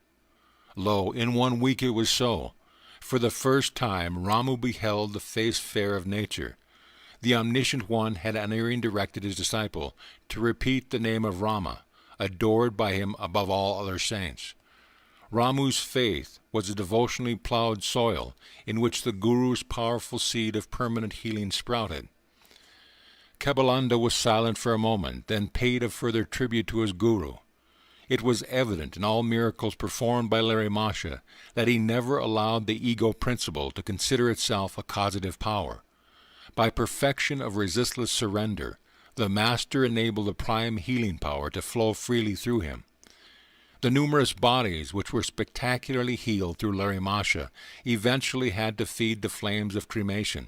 Lo, in 1 week it was so. For the first time Ramu beheld the face fair of nature. The Omniscient One had unerring directed his disciple to repeat the name of Rama, adored by him above all other saints. Ramu's faith was a devotionally plowed soil in which the Guru's powerful seed of permanent healing sprouted. Yogananda was silent for a moment, then paid a further tribute to his Guru. It was evident in all miracles performed by Masha that he never allowed the ego principle to consider itself a causative power. By perfection of resistless surrender, the Master enabled the prime healing power to flow freely through him. The numerous bodies which were spectacularly healed through Masha eventually had to feed the flames of cremation.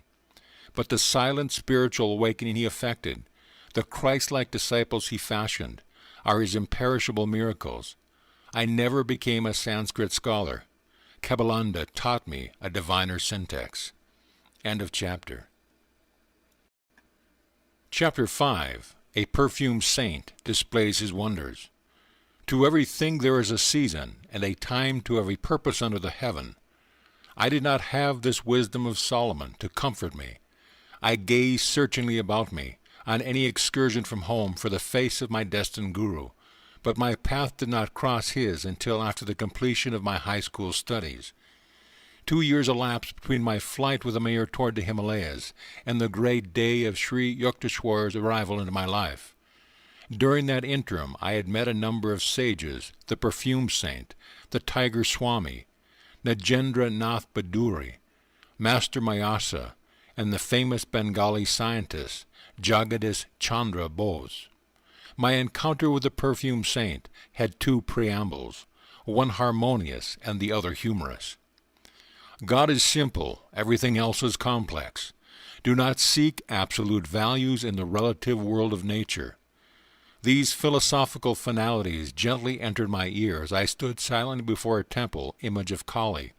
But the silent spiritual awakening he effected, the Christ-like disciples he fashioned, are his imperishable miracles. I never became a Sanskrit scholar. Yogananda taught me a diviner syntax. End of chapter. Chapter 5. A perfumed saint displays his wonders. To everything there is a season, and a time to every purpose under the heaven. I did not have this wisdom of Solomon to comfort me. I gazed searchingly about me, on any excursion from home for the face of my destined Guru, but my path did not cross his until after the completion of my high school studies. 2 years elapsed between my flight with the mayor toward the Himalayas and the great day of Sri Yukteswar's arrival into my life. During that interim I had met a number of sages, the perfume saint, the tiger Swami, Najendra Nath Baduri, Master Mayasa, and the famous Bengali scientist Jagadish Chandra Bose. My encounter with the perfume saint had 2 preambles, one harmonious and the other humorous. God is simple, everything else is complex. Do not seek absolute values in the relative world of nature. These philosophical finalities gently entered my ear as I stood silently before a temple image of Kali.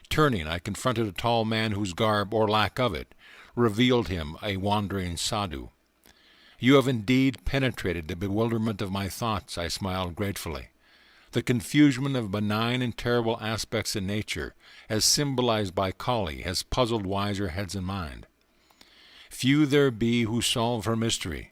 Turning, I confronted a tall man whose garb, or lack of it, revealed him a wandering sadhu. You have indeed penetrated the bewilderment of my thoughts, I smiled gratefully. The confusion of benign and terrible aspects in nature, as symbolized by Kali, has puzzled wiser heads in mind. Few there be who solve her mystery.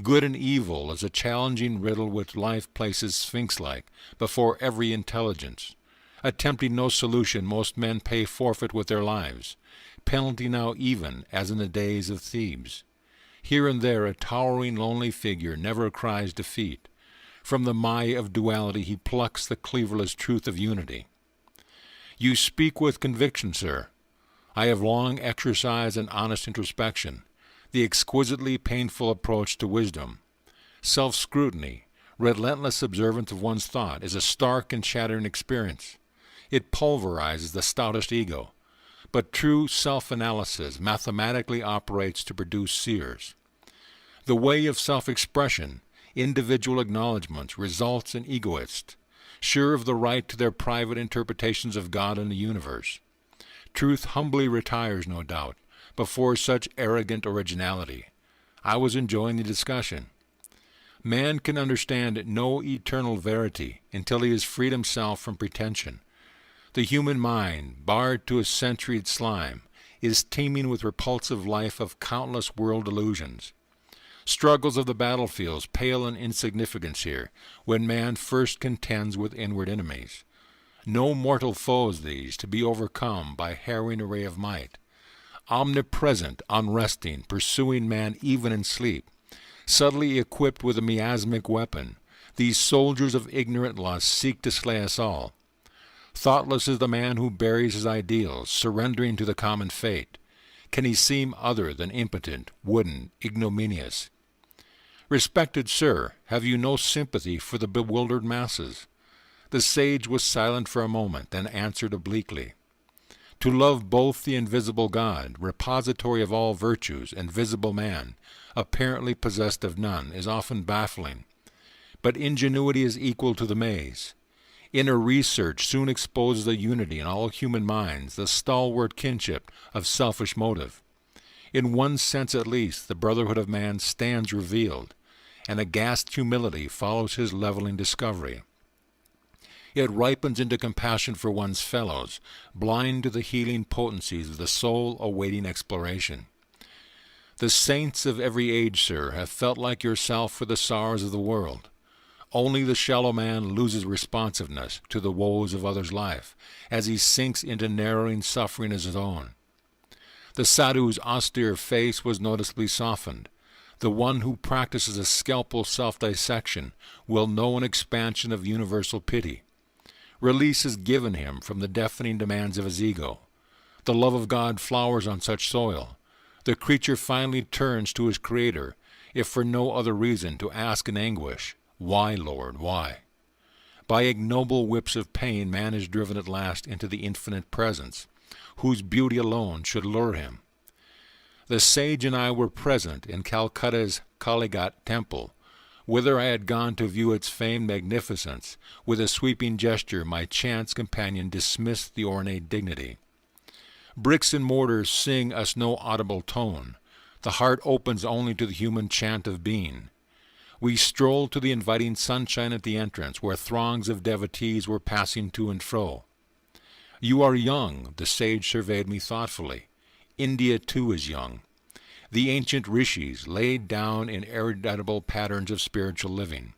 Good and evil is a challenging riddle which life places sphinx-like before every intelligence. Attempting no solution, most men pay forfeit with their lives, penalty now even as in the days of Thebes. Here and there a towering lonely figure never cries defeat. From the Maya of duality he plucks the cleaverless truth of unity. You speak with conviction, sir. I have long exercised an honest introspection, the exquisitely painful approach to wisdom. Self-scrutiny, relentless observance of one's thought, is a stark and shattering experience. It pulverizes the stoutest ego. But true self-analysis mathematically operates to produce seers. The way of self-expression, individual acknowledgments, results in egoists, sure of the right to their private interpretations of God and the universe. Truth humbly retires, no doubt, before such arrogant originality. I was enjoying the discussion. Man can understand no eternal verity until he has freed himself from pretension. The human mind, barred to a centuried slime, is teeming with repulsive life of countless world illusions. Struggles of the battlefields pale in insignificance here, when man first contends with inward enemies. No mortal foes these, to be overcome by harrowing array of might. Omnipresent, unresting, pursuing man even in sleep, subtly equipped with a miasmic weapon, these soldiers of ignorant lust seek to slay us all. Thoughtless is the man who buries his ideals, surrendering to the common fate. Can he seem other than impotent, wooden, ignominious? Respected sir, have you no sympathy for the bewildered masses? The sage was silent for a moment, then answered obliquely. To love both the invisible God, repository of all virtues, and visible man, apparently possessed of none, is often baffling. But ingenuity is equal to the maze. Inner research soon exposes the unity in all human minds, the stalwart kinship of selfish motive. In one sense at least, the brotherhood of man stands revealed, and aghast humility follows his leveling discovery. It ripens into compassion for one's fellows, blind to the healing potencies of the soul awaiting exploration. The saints of every age, sir, have felt like yourself for the sorrows of the world. Only the shallow man loses responsiveness to the woes of others' life as he sinks into narrowing suffering as his own. The sadhu's austere face was noticeably softened. The one who practices a scalpel self-dissection will know an expansion of universal pity. Release is given him from the deafening demands of his ego. The love of God flowers on such soil. The creature finally turns to his Creator, if for no other reason to ask in anguish, "Why, Lord, why?" By ignoble whips of pain man is driven at last into the infinite presence, whose beauty alone should lure him. The sage and I were present in Calcutta's Kalighat temple, whither I had gone to view its famed magnificence. With a sweeping gesture my chance companion dismissed the ornate dignity. Bricks and mortar sing us no audible tone. The heart opens only to the human chant of being. We strolled to the inviting sunshine at the entrance, where throngs of devotees were passing to and fro. "You are young," the sage surveyed me thoughtfully. "India, too, is young. The ancient rishis laid down in eruditable patterns of spiritual living.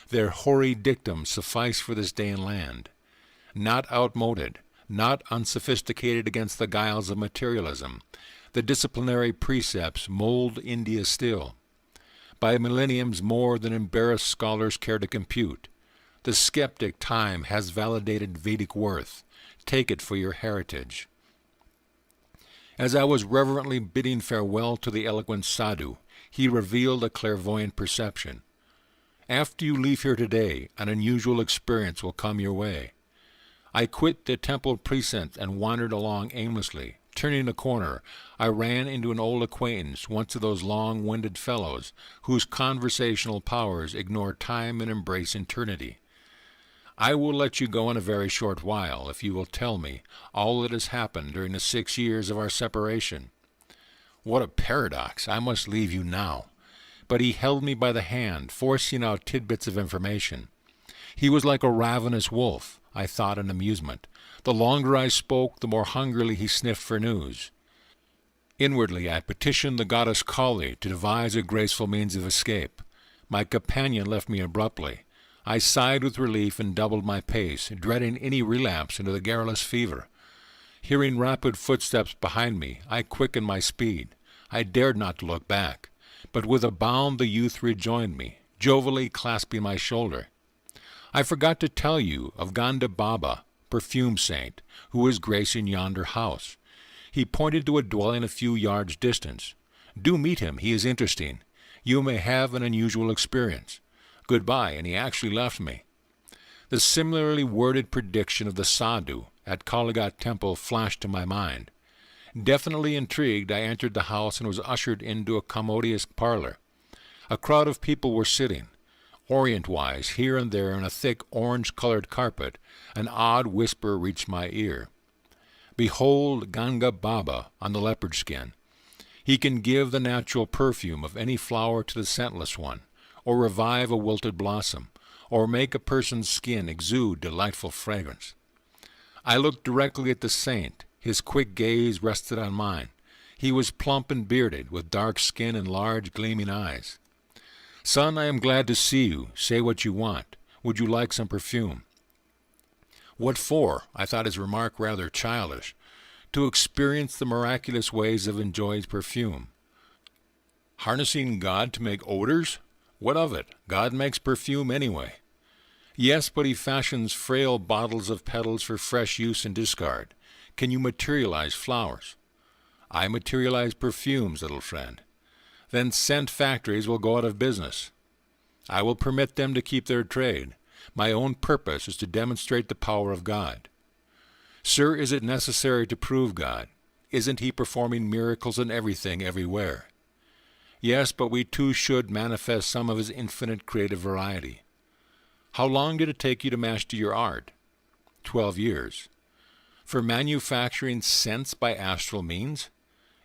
Their hoary dictums suffice for this day and land. Not outmoded, not unsophisticated against the guiles of materialism, the disciplinary precepts mold India still. By millenniums more than embarrassed scholars care to compute. The skeptic time has validated Vedic worth. Take it for your heritage." As I was reverently bidding farewell to the eloquent sadhu, he revealed a clairvoyant perception. "After you leave here today, an unusual experience will come your way." I quit the temple precinct and wandered along aimlessly. Turning a corner, I ran into an old acquaintance, once of those long-winded fellows whose conversational powers ignore time and embrace eternity. "I will let you go in a very short while, if you will tell me all that has happened during the 6 years of our separation." What a paradox! I must leave you now. But he held me by the hand, forcing out tidbits of information. He was like a ravenous wolf, I thought in amusement. The longer I spoke, the more hungrily he sniffed for news. Inwardly I petitioned the goddess Kali to devise a graceful means of escape. My companion left me abruptly. I sighed with relief and doubled my pace, dreading any relapse into the garrulous fever. Hearing rapid footsteps behind me, I quickened my speed. I dared not look back, but with a bound the youth rejoined me, jovially clasping my shoulder. "I forgot to tell you of Ganda Baba, perfume saint, who is gracing yonder house." He pointed to a dwelling a few yards distant. "Do meet him, he is interesting. You may have an unusual experience. Goodbye," and he actually left me. The similarly worded prediction of the sadhu at Kalighat temple flashed to my mind. Definitely intrigued, I entered the house and was ushered into a commodious parlor. A crowd of people were sitting. Orient-wise, here and there on a thick orange-colored carpet, an odd whisper reached my ear. "Behold Ganga Baba on the leopard skin. He can give the natural perfume of any flower to the scentless one, or revive a wilted blossom, or make a person's skin exude delightful fragrance." I looked directly at the saint. His quick gaze rested on mine. He was plump and bearded, with dark skin and large gleaming eyes. "Son, I am glad to see you. Say what you want. Would you like some perfume?" "What for?" I thought his remark rather childish. "To experience the miraculous ways of enjoyed perfume." Harnessing God to make odors? What of it? God makes perfume anyway. "Yes, but he fashions frail bottles of petals for fresh use and discard. Can you materialize flowers?" "I materialize perfumes, little friend." "Then scent factories will go out of business." "I will permit them to keep their trade. My own purpose is to demonstrate the power of God." "Sir, is it necessary to prove God? Isn't he performing miracles in everything, everywhere?" "Yes, but we too should manifest some of his infinite creative variety." "How long did it take you to master your art?" 12 years. "For manufacturing scents by astral means?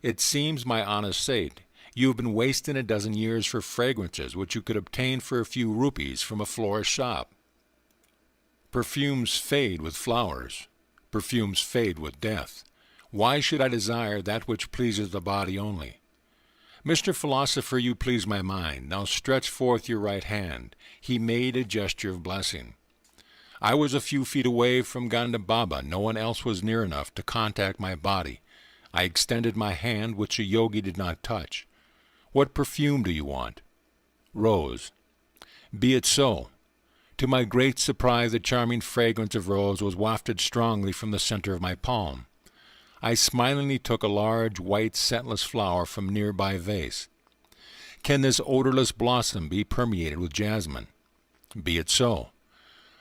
It seems, my honest saint, you have been wasting a dozen years for fragrances which you could obtain for a few rupees from a florist's shop." Perfumes fade with flowers. Perfumes fade with death. Why should I desire that which pleases the body only? Mr. Philosopher, you please my mind. Now stretch forth your right hand. He made a gesture of blessing. I was a few feet away from Ganda Baba. No one else was near enough to contact my body. I extended my hand, which the yogi did not touch. What perfume do you want? Rose. Be it so. To my great surprise, the charming fragrance of rose was wafted strongly from the center of my palm. I smilingly took a large, white, scentless flower from a nearby vase. Can this odorless blossom be permeated with jasmine? Be it so.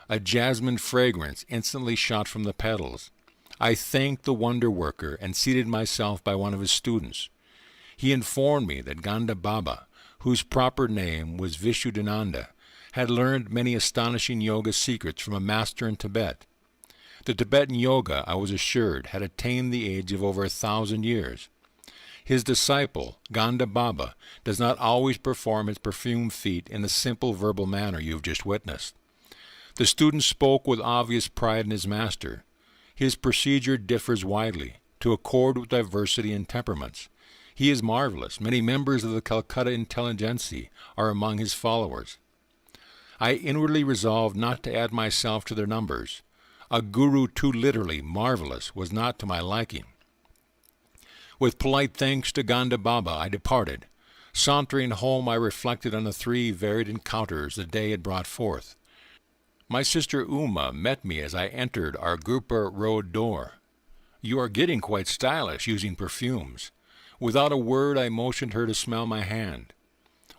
A jasmine fragrance instantly shot from the petals. I thanked the wonder-worker and seated myself by one of his students. He informed me that Ganda Baba, whose proper name was Yogananda, had learned many astonishing yoga secrets from a master in Tibet. The Tibetan yoga, I was assured, had attained the age of over 1,000 years. His disciple, Ganda Baba, does not always perform his perfumed feat in the simple verbal manner you have just witnessed. The student spoke with obvious pride in his master. His procedure differs widely, to accord with diversity in temperaments. He is marvelous. Many members of the Calcutta intelligentsia are among his followers. I inwardly resolved not to add myself to their numbers. A guru too literally marvelous was not to my liking. With polite thanks to Ganda Baba, I departed. Sauntering home, I reflected on the 3 varied encounters the day had brought forth. My sister Uma met me as I entered our Gurpa Road door. You are getting quite stylish using perfumes. Without a word, I motioned her to smell my hand.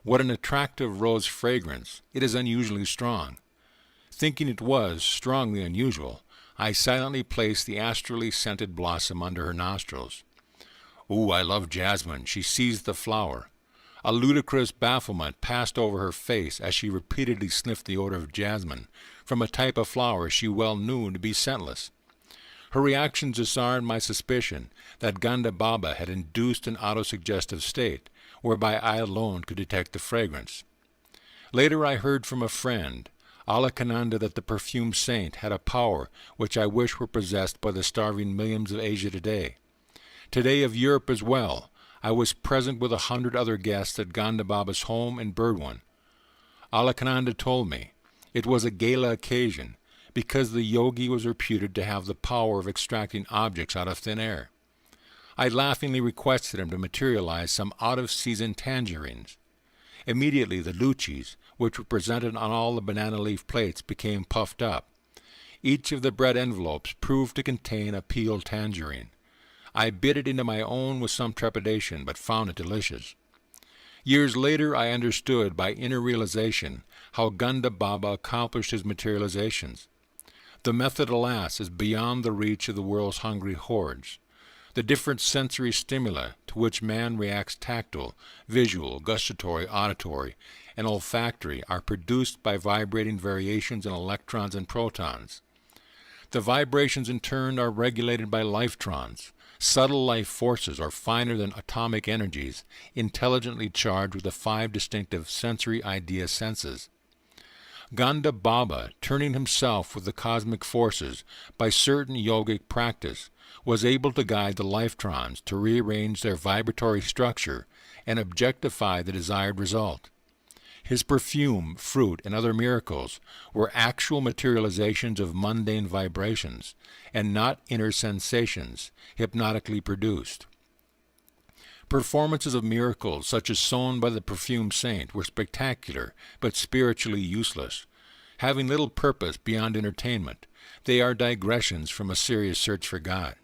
What an attractive rose fragrance! It is unusually strong. Thinking it was strongly unusual, I silently placed the astrally scented blossom under her nostrils. Ooh, I love jasmine. She seized the flower. A ludicrous bafflement passed over her face as she repeatedly sniffed the odor of jasmine, from a type of flower she well knew to be scentless. Her reactions disarmed my suspicion that Ganda Baba had induced an autosuggestive state, whereby I alone could detect the fragrance. Later I heard from a friend, Yogananda, that the perfumed saint had a power which I wish were possessed by the starving millions of Asia today. Today of Europe as well. I was present with 100 other guests at Ganda Baba's home in Burdwan. Yogananda told me it was a gala occasion because the yogi was reputed to have the power of extracting objects out of thin air. I laughingly requested him to materialize some out-of-season tangerines. Immediately the luchis, which were presented on all the banana leaf plates, became puffed up. Each of the bread envelopes proved to contain a peeled tangerine. I bit it into my own with some trepidation, but found it delicious. Years later I understood by inner realization how Ganda Baba accomplished his materializations. The method, alas, is beyond the reach of the world's hungry hordes. The different sensory stimuli to which man reacts, tactile, visual, gustatory, auditory, and olfactory, are produced by vibrating variations in electrons and protons. The vibrations in turn are regulated by lifetrons, subtle life forces or finer than atomic energies, intelligently charged with the 5 distinctive sensory idea senses. Ganda Baba, turning himself with the cosmic forces by certain yogic practice, was able to guide the lifetrons to rearrange their vibratory structure and objectify the desired result. His perfume, fruit, and other miracles were actual materializations of mundane vibrations, and not inner sensations, hypnotically produced. Performances of miracles, such as sown by the perfumed saint, were spectacular, but spiritually useless. Having little purpose beyond entertainment, they are digressions from a serious search for God.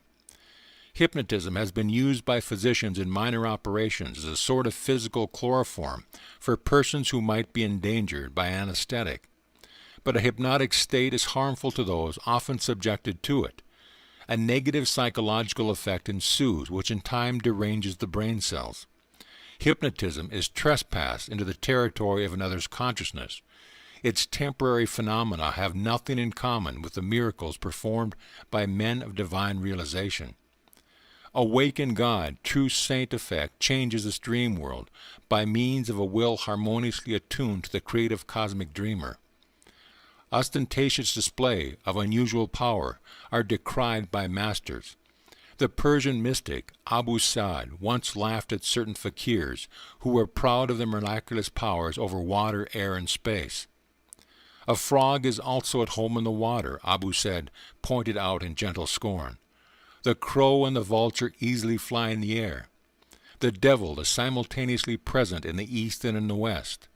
Hypnotism has been used by physicians in minor operations as a sort of physical chloroform for persons who might be endangered by anesthetic. But a hypnotic state is harmful to those often subjected to it. A negative psychological effect ensues, which in time deranges the brain cells. Hypnotism is trespass into the territory of another's consciousness. Its temporary phenomena have nothing in common with the miracles performed by men of divine realization. Awakened God, true saint effect, changes this dream world by means of a will harmoniously attuned to the creative cosmic dreamer. ostentatious display of unusual power are decried by masters. The Persian mystic Abu Sa'd once laughed at certain fakirs who were proud of their miraculous powers over water, air, and space. A frog is also at home in the water, Abu Sa'd pointed out in gentle scorn. The crow and the vulture easily fly in the air. The devil is simultaneously present in the east and in the west.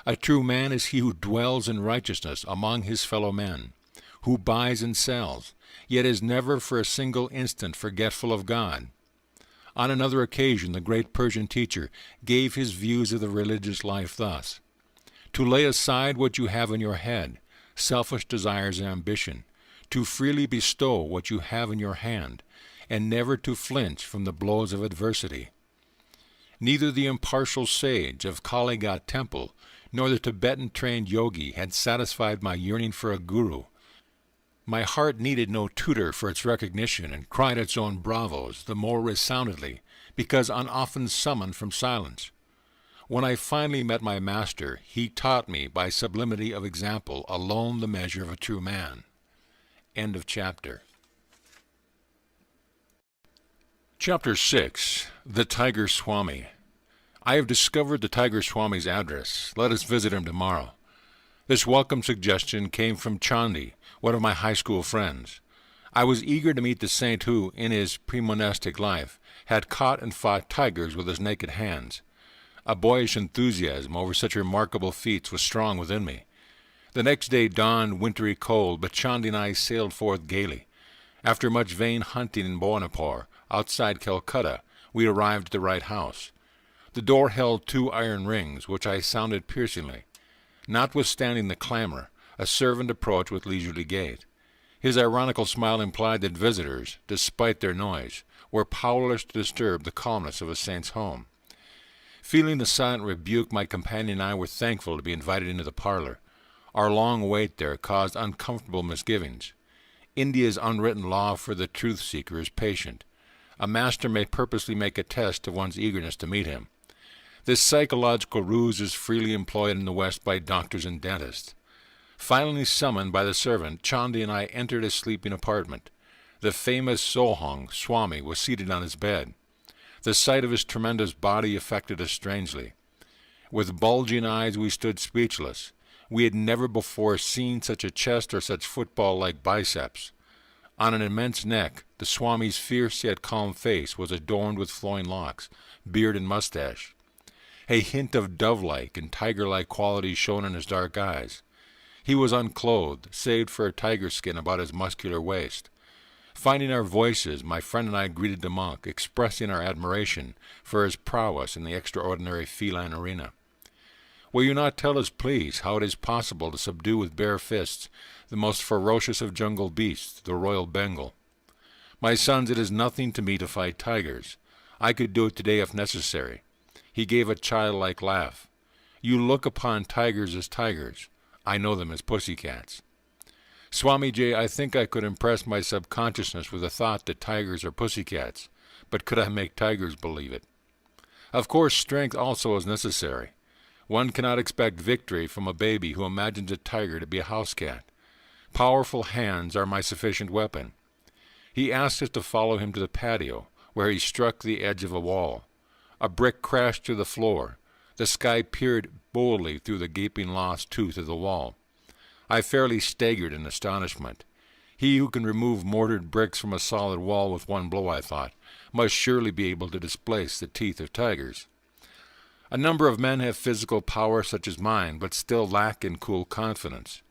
A true man is he who dwells in righteousness among his fellow men, who buys and sells, yet is never for a single instant forgetful of God. On another occasion, the great Persian teacher gave his views of the religious life thus: to lay aside what you have in your head, selfish desires and ambition, to freely bestow what you have in your hand, and never to flinch from the blows of adversity. Neither the impartial sage of Kaligat temple nor the Tibetan-trained yogi had satisfied my yearning for a guru. My heart needed no tutor for its recognition, and cried its own bravos the more resoundingly because unoften summoned from silence. When I finally met my master, he taught me by sublimity of example alone the measure of a true man. End of chapter. Chapter 6. The Tiger Swami. I have discovered the Tiger Swami's address. Let us visit him tomorrow. This welcome suggestion came from Chandi, one of my high school friends. I was eager to meet the saint who, in his pre-monastic life, had caught and fought tigers with his naked hands. A boyish enthusiasm over such remarkable feats was strong within me. The next day dawned wintry cold, but Chandi and I sailed forth gaily. After much vain hunting in Bhawanapur, outside Calcutta, we arrived at the right house. The door held 2 iron rings, which I sounded piercingly. Notwithstanding the clamor, a servant approached with leisurely gait. His ironical smile implied that visitors, despite their noise, were powerless to disturb the calmness of a saint's home. Feeling the silent rebuke, my companion and I were thankful to be invited into the parlor. Our long wait there caused uncomfortable misgivings. India's unwritten law for the truth-seeker is patient. A master may purposely make a test of one's eagerness to meet him. This psychological ruse is freely employed in the West by doctors and dentists. Finally summoned by the servant, Chandi and I entered his sleeping apartment. The famous Sohang Swami was seated on his bed. The sight of his tremendous body affected us strangely. With bulging eyes we stood speechless. We had never before seen such a chest or such football-like biceps. On an immense neck, the Swami's fierce yet calm face was adorned with flowing locks, beard and mustache. A hint of dove-like and tiger-like qualities shone in his dark eyes. He was unclothed, save for a tiger skin about his muscular waist. Finding our voices, my friend and I greeted the monk, expressing our admiration for his prowess in the extraordinary feline arena. Will you not tell us, please, how it is possible to subdue with bare fists the most ferocious of jungle beasts, the royal Bengal? My sons, it is nothing to me to fight tigers. I could do it today if necessary. He gave a childlike laugh. You look upon tigers as tigers. I know them as pussycats. Swamiji, I think I could impress my subconsciousness with the thought that tigers are pussycats, but could I make tigers believe it? Of course, strength also is necessary. One cannot expect victory from a baby who imagines a tiger to be a house cat. Powerful hands are my sufficient weapon. He asked us to follow him to the patio, where he struck the edge of a wall. A brick crashed to the floor. The sky peered boldly through the gaping lost tooth of the wall. I fairly staggered in astonishment. He who can remove mortared bricks from a solid wall with one blow, I thought, must surely be able to displace the teeth of tigers. A number of men have physical power such as mine, but still lack in cool confidence.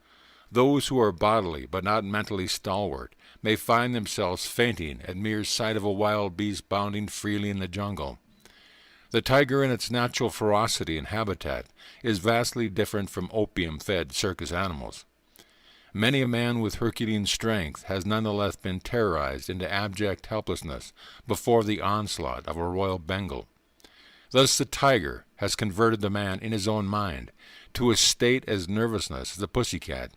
Those who are bodily but not mentally stalwart may find themselves fainting at mere sight of a wild beast bounding freely in the jungle. The tiger in its natural ferocity and habitat is vastly different from opium-fed circus animals. Many a man with Herculean strength has nonetheless been terrorized into abject helplessness before the onslaught of a royal Bengal. Thus the tiger has converted the man in his own mind to a state as nervousness as the pussycat.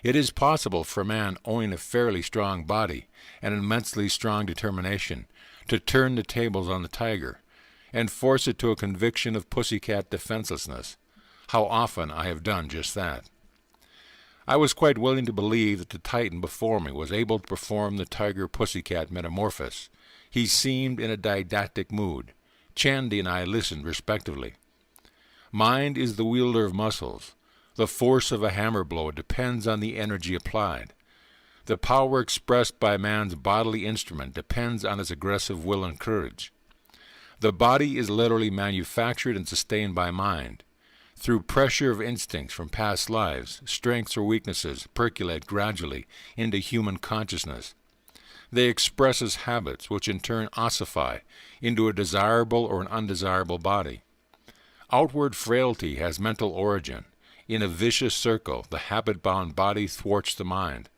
It is possible for a man owning a fairly strong body and an immensely strong determination to turn the tables on the tiger and force it to a conviction of pussycat defenselessness. How often I have done just that. I was quite willing to believe that the Titan before me was able to perform the tiger-pussycat metamorphosis. He seemed in a didactic mood. Chandy and I listened respectively. Mind is the wielder of muscles. The force of a hammer blow depends on the energy applied. The power expressed by man's bodily instrument depends on his aggressive will and courage. The body is literally manufactured and sustained by mind. Through pressure of instincts from past lives, strengths or weaknesses percolate gradually into human consciousness. They express as habits, which in turn ossify into a desirable or an undesirable body. Outward frailty has mental origin. In a vicious circle, the habit-bound body thwarts the mind.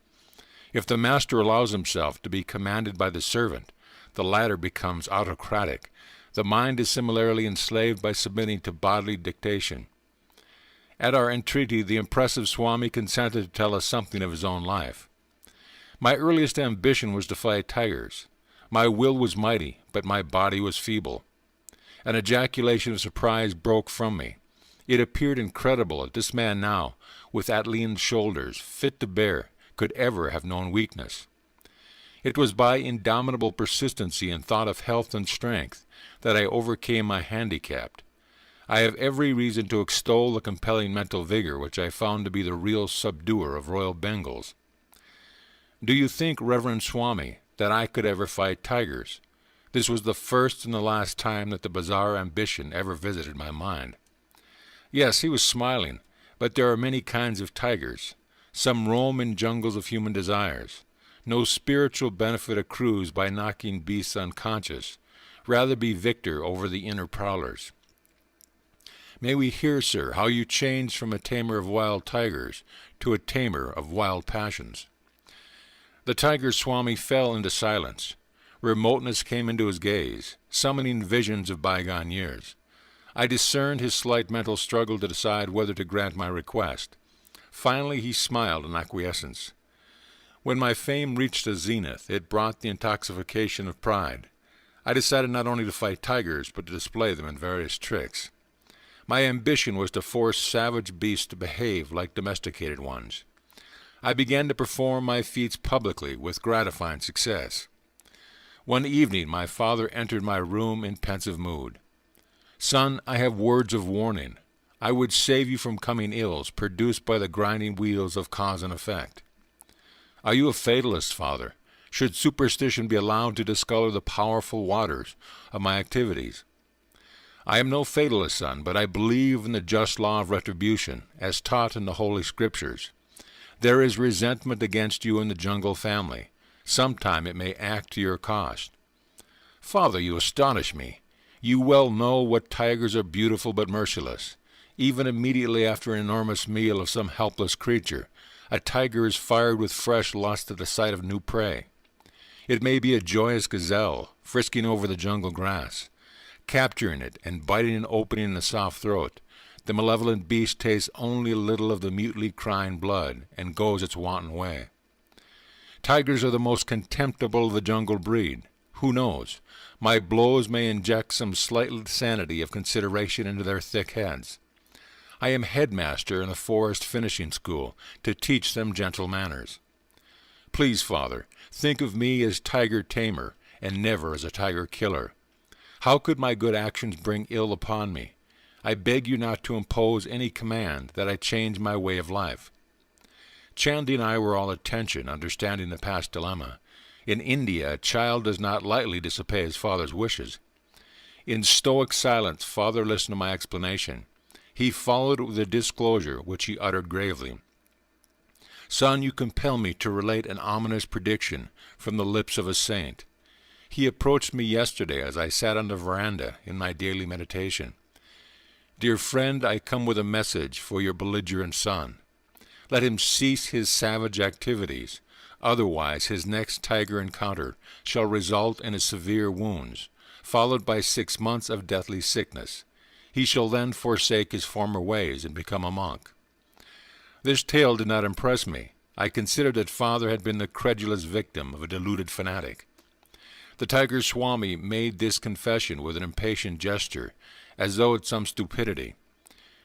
If the master allows himself to be commanded by the servant, the latter becomes autocratic. The mind is similarly enslaved by submitting to bodily dictation. At our entreaty, the impressive Swami consented to tell us something of his own life. My earliest ambition was to fight tigers. My will was mighty, but my body was feeble. An ejaculation of surprise broke from me. It appeared incredible that this man now, with Atlean's shoulders, fit to bear, could ever have known weakness. It was by indomitable persistency and thought of health and strength that I overcame my handicap. I have every reason to extol the compelling mental vigor which I found to be the real subduer of royal Bengals. Do you think, Reverend Swami, that I could ever fight tigers? This was the first and the last time that the bizarre ambition ever visited my mind. Yes, he was smiling, but there are many kinds of tigers. Some roam in jungles of human desires. No spiritual benefit accrues by knocking beasts unconscious. Rather be victor over the inner prowlers. May we hear, sir, how you changed from a tamer of wild tigers to a tamer of wild passions. The tiger Swami fell into silence. Remoteness came into his gaze, summoning visions of bygone years. I discerned his slight mental struggle to decide whether to grant my request. Finally he smiled in acquiescence. When my fame reached a zenith, it brought the intoxication of pride. I decided not only to fight tigers, but to display them in various tricks. My ambition was to force savage beasts to behave like domesticated ones. I began to perform my feats publicly with gratifying success. One evening my father entered my room in pensive mood. "Son, I have words of warning. I would save you from coming ills produced by the grinding wheels of cause and effect." "Are you a fatalist, father? Should superstition be allowed to discolor the powerful waters of my activities?" "I am no fatalist, son, but I believe in the just law of retribution, as taught in the Holy Scriptures. There is resentment against you in the jungle family. Sometime it may act to your cost." "Father, you astonish me. You well know what tigers are beautiful but merciless. Even immediately after an enormous meal of some helpless creature, a tiger is fired with fresh lust at the sight of new prey. It may be a joyous gazelle, frisking over the jungle grass. Capturing it and biting an opening in the soft throat, the malevolent beast tastes only a little of the mutely crying blood and goes its wanton way. Tigers are the most contemptible of the jungle breed. Who knows? My blows may inject some slight sanity of consideration into their thick heads. I am headmaster in the forest finishing school to teach them gentle manners. Please, father, think of me as tiger tamer and never as a tiger killer. How could my good actions bring ill upon me? I beg you not to impose any command that I change my way of life." Chandy and I were all attention, understanding the past dilemma. In India, a child does not lightly disobey his father's wishes. In stoic silence, father listened to my explanation. He followed it with a disclosure, which he uttered gravely. "Son, you compel me to relate an ominous prediction from the lips of a saint. He approached me yesterday as I sat on the veranda in my daily meditation. 'Dear friend, I come with a message for your belligerent son. Let him cease his savage activities. Otherwise his next tiger encounter shall result in severe wounds, followed by 6 months of deathly sickness. He shall then forsake his former ways and become a monk.' This tale did not impress me. I considered that father had been the credulous victim of a deluded fanatic. The tiger Swami made this confession with an impatient gesture, as though at some stupidity.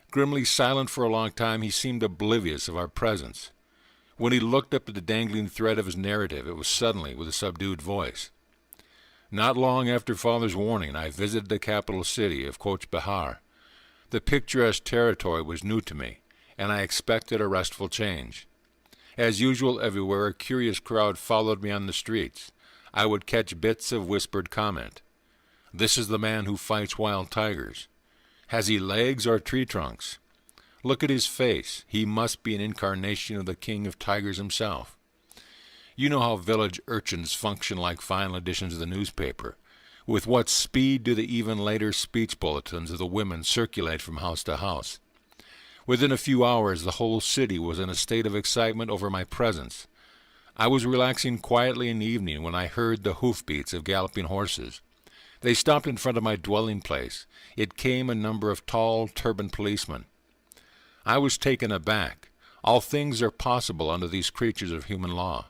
Grimly silent for a long time, he seemed oblivious of our presence. When he looked up at the dangling thread of his narrative, it was suddenly with a subdued voice. Not long after Father's warning, I visited the capital city of Coach Behar. The picturesque territory was new to me, and I expected a restful change. As usual everywhere, a curious crowd followed me on the streets. I would catch bits of whispered comment. This is the man who fights wild tigers. Has he legs or tree trunks? Look at his face. He must be an incarnation of the king of tigers himself. You know how village urchins function like final editions of the newspaper. With what speed do the even later speech bulletins of the women circulate from house to house? Within a few hours, the whole city was in a state of excitement over my presence. I was relaxing quietly in the evening when I heard the hoofbeats of galloping horses. They stopped in front of my dwelling place. It came a number of tall, turbaned policemen. I was taken aback. All things are possible under these creatures of human law.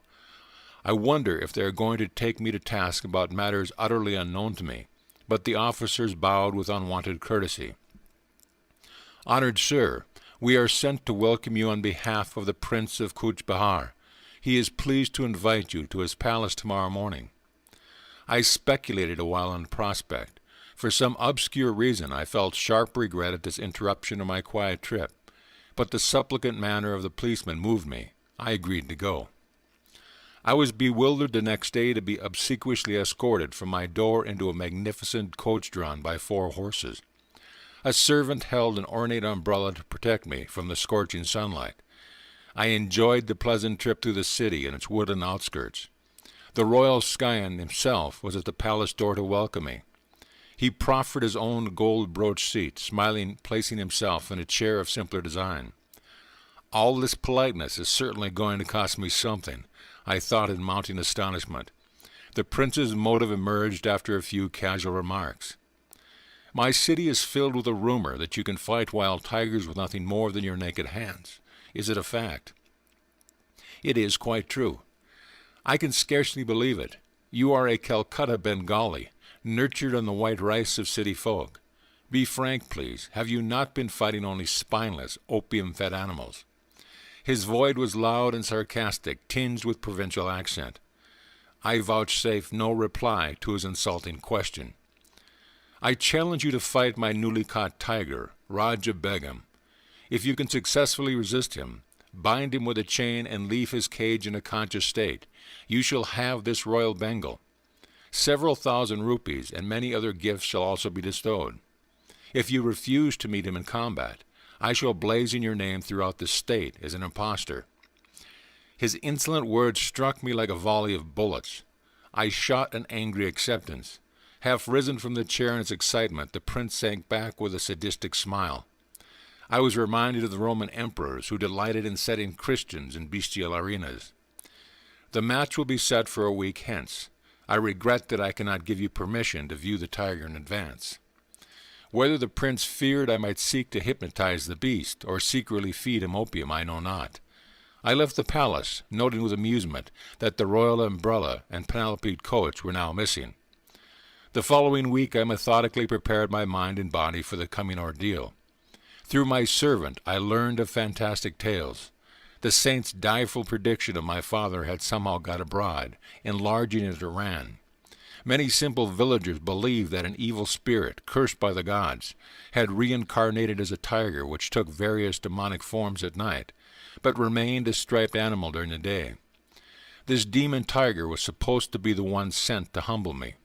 I wonder if they are going to take me to task about matters utterly unknown to me, but the officers bowed with unwonted courtesy. Honored sir, we are sent to welcome you on behalf of the Prince of Cooch Behar. He is pleased to invite you to his palace tomorrow morning. I speculated a while on the prospect. For some obscure reason, I felt sharp regret at this interruption of my quiet trip, but the supplicant manner of the policeman moved me. I agreed to go. I was bewildered the next day to be obsequiously escorted from my door into a magnificent coach drawn by 4 horses. A servant held an ornate umbrella to protect me from the scorching sunlight. I enjoyed the pleasant trip through the city and its woodland outskirts. The royal scion himself was at the palace door to welcome me. He proffered his own gold-brooch seat, smiling, placing himself in a chair of simpler design. All this politeness is certainly going to cost me something, I thought in mounting astonishment. The prince's motive emerged after a few casual remarks. My city is filled with a rumor that you can fight wild tigers with nothing more than your naked hands. Is it a fact? It is quite true. I can scarcely believe it. You are a Calcutta Bengali, nurtured on the white rice of city folk. Be frank, please. Have you not been fighting only spineless, opium-fed animals? His voice was loud and sarcastic, tinged with provincial accent. I vouchsafed no reply to his insulting question. I challenge you to fight my newly caught tiger, Raja Begum. If you can successfully resist him, bind him with a chain and leave his cage in a conscious state. You shall have this royal Bengal. Several thousand rupees and many other gifts shall also be bestowed. If you refuse to meet him in combat, I shall blazon your name throughout the state as an impostor. His insolent words struck me like a volley of bullets. I shot an angry acceptance. Half risen from the chair in its excitement, the prince sank back with a sadistic smile. I was reminded of the Roman emperors who delighted in setting Christians in bestial arenas. The match will be set for a week hence. I regret that I cannot give you permission to view the tiger in advance. Whether the prince feared I might seek to hypnotize the beast or secretly feed him opium, I know not. I left the palace, noting with amusement that the royal umbrella and panoplied coach were now missing. The following week I methodically prepared my mind and body for the coming ordeal. Through my servant I learned of fantastic tales. The saint's direful prediction of my father had somehow got abroad, enlarging as it ran. Many simple villagers believed that an evil spirit, cursed by the gods, had reincarnated as a tiger which took various demonic forms at night, but remained a striped animal during the day. This demon tiger was supposed to be the one sent to humble me.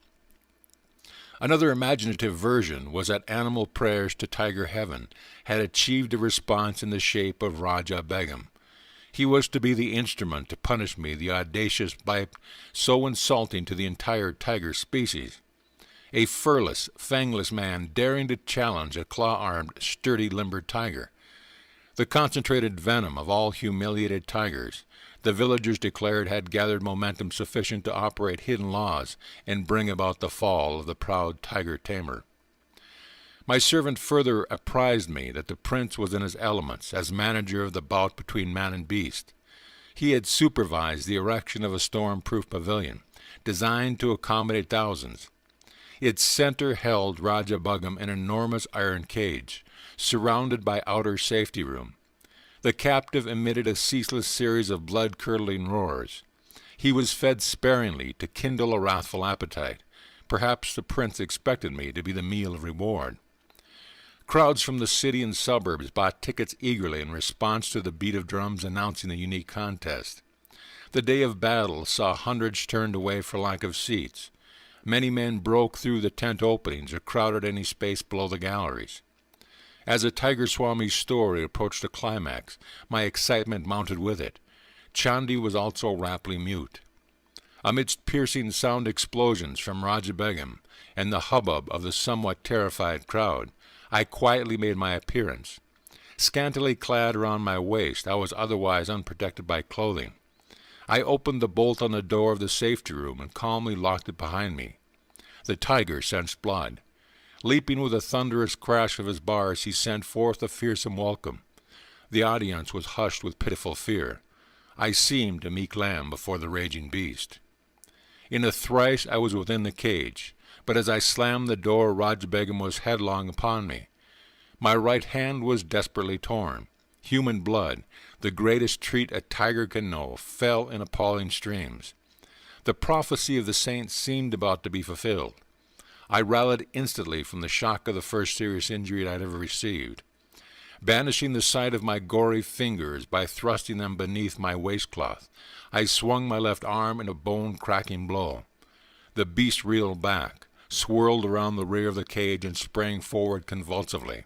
Another imaginative version was that animal prayers to Tiger Heaven had achieved a response in the shape of Raja Begum. He was to be the instrument to punish me the audacious bite so insulting to the entire tiger species. A furless, fangless man daring to challenge a claw-armed, sturdy-limbered tiger. The concentrated venom of all humiliated tigers, the villagers declared, had gathered momentum sufficient to operate hidden laws and bring about the fall of the proud tiger-tamer. My servant further apprised me that the prince was in his elements as manager of the bout between man and beast. He had supervised the erection of a storm-proof pavilion, designed to accommodate thousands. Its center held Raja Begum in an enormous iron cage, surrounded by outer safety room. The captive emitted a ceaseless series of blood-curdling roars. He was fed sparingly to kindle a wrathful appetite. Perhaps the prince expected me to be the meal of reward. Crowds from the city and suburbs bought tickets eagerly in response to the beat of drums announcing the unique contest. The day of battle saw hundreds turned away for lack of seats. Many men broke through the tent openings or crowded any space below the galleries. As the Tiger Swami's story approached a climax, my excitement mounted with it. Chandi was also raptly mute. Amidst piercing sound explosions from Raja Begum and the hubbub of the somewhat terrified crowd, I quietly made my appearance. Scantily clad around my waist, I was otherwise unprotected by clothing. I opened the bolt on the door of the safety room and calmly locked it behind me. The tiger sensed blood. Leaping with a thunderous crash of his bars, he sent forth a fearsome welcome. The audience was hushed with pitiful fear. I seemed a meek lamb before the raging beast. In a thrice I was within the cage, but as I slammed the door, Raja Begum was headlong upon me. My right hand was desperately torn. Human blood, the greatest treat a tiger can know, fell in appalling streams. The prophecy of the saints seemed about to be fulfilled. I rallied instantly from the shock of the first serious injury I had ever received. Banishing the sight of my gory fingers by thrusting them beneath my waistcloth, I swung my left arm in a bone-cracking blow. The beast reeled back, swirled around the rear of the cage, and sprang forward convulsively.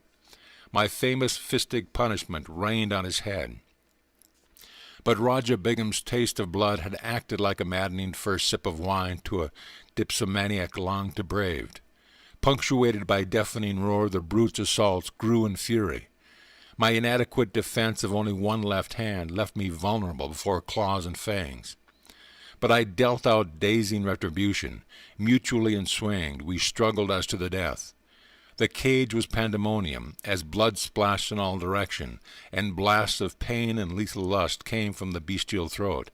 My famous fistic punishment rained on his head. But Raja Begum's taste of blood had acted like a maddening first sip of wine to a dipsomaniac longed to braved. Punctuated by deafening roar, the brute's assaults grew in fury. My inadequate defense of only one left hand left me vulnerable before claws and fangs. But I dealt out dazing retribution. Mutually enswinged, we struggled as to the death. The cage was pandemonium, as blood splashed in all direction, and blasts of pain and lethal lust came from the bestial throat.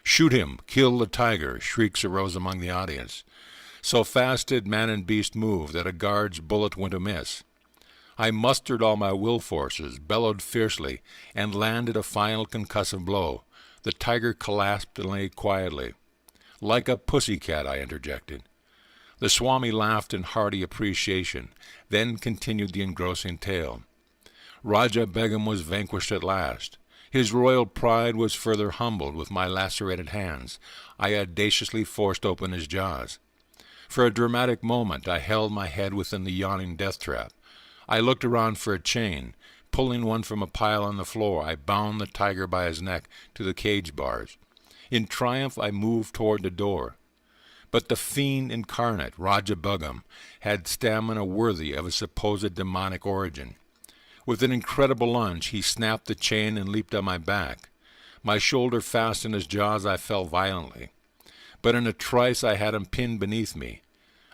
"Shoot him! Kill the tiger!" shrieks arose among the audience. So fast did man and beast move that a guard's bullet went amiss. I mustered all my will forces, bellowed fiercely, and landed a final concussive blow. The tiger collapsed and lay quietly. "Like a pussy-cat," I interjected. The Swami laughed in hearty appreciation, then continued the engrossing tale. Raja Begum was vanquished at last. His royal pride was further humbled with my lacerated hands. I audaciously forced open his jaws. For a dramatic moment I held my head within the yawning death-trap. I looked around for a chain. Pulling one from a pile on the floor, I bound the tiger by his neck to the cage bars. In triumph I moved toward the door. But the fiend incarnate, Raja Begum, had stamina worthy of a supposed demonic origin. With an incredible lunge, he snapped the chain and leaped on my back. My shoulder fast in his jaws, I fell violently. But in a trice I had him pinned beneath me.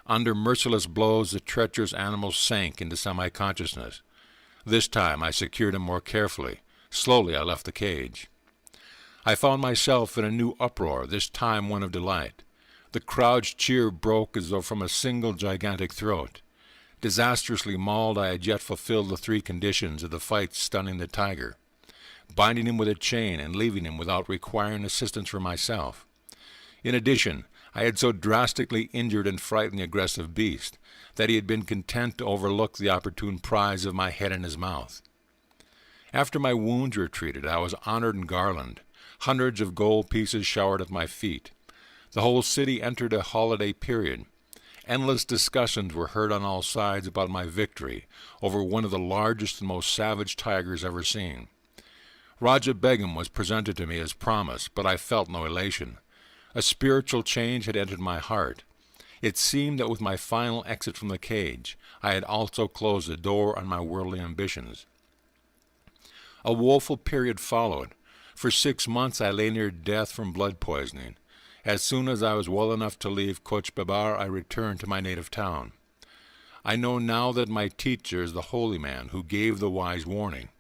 Under merciless blows, the treacherous animal sank into semi-consciousness. This time I secured him more carefully. Slowly I left the cage. I found myself in a new uproar, this time one of delight. The crowd's cheer broke as though from a single gigantic throat. Disastrously mauled, I had yet fulfilled the three conditions of the fight stunning the tiger, binding him with a chain and leaving him without requiring assistance from myself. In addition, I had so drastically injured and frightened the aggressive beast that he had been content to overlook the opportune prize of my head in his mouth. After my wounds were treated, I was honored and garlanded. Hundreds of gold pieces showered at my feet. The whole city entered a holiday period. Endless discussions were heard on all sides about my victory over one of the largest and most savage tigers ever seen. Raja Begum was presented to me as promised, but I felt no elation. A spiritual change had entered my heart. It seemed that with my final exit from the cage, I had also closed the door on my worldly ambitions. A woeful period followed. For 6 months I lay near death from blood poisoning. As soon as I was well enough to leave Coach Babar, I returned to my native town. I know now that my teacher is the holy man who gave the wise warning.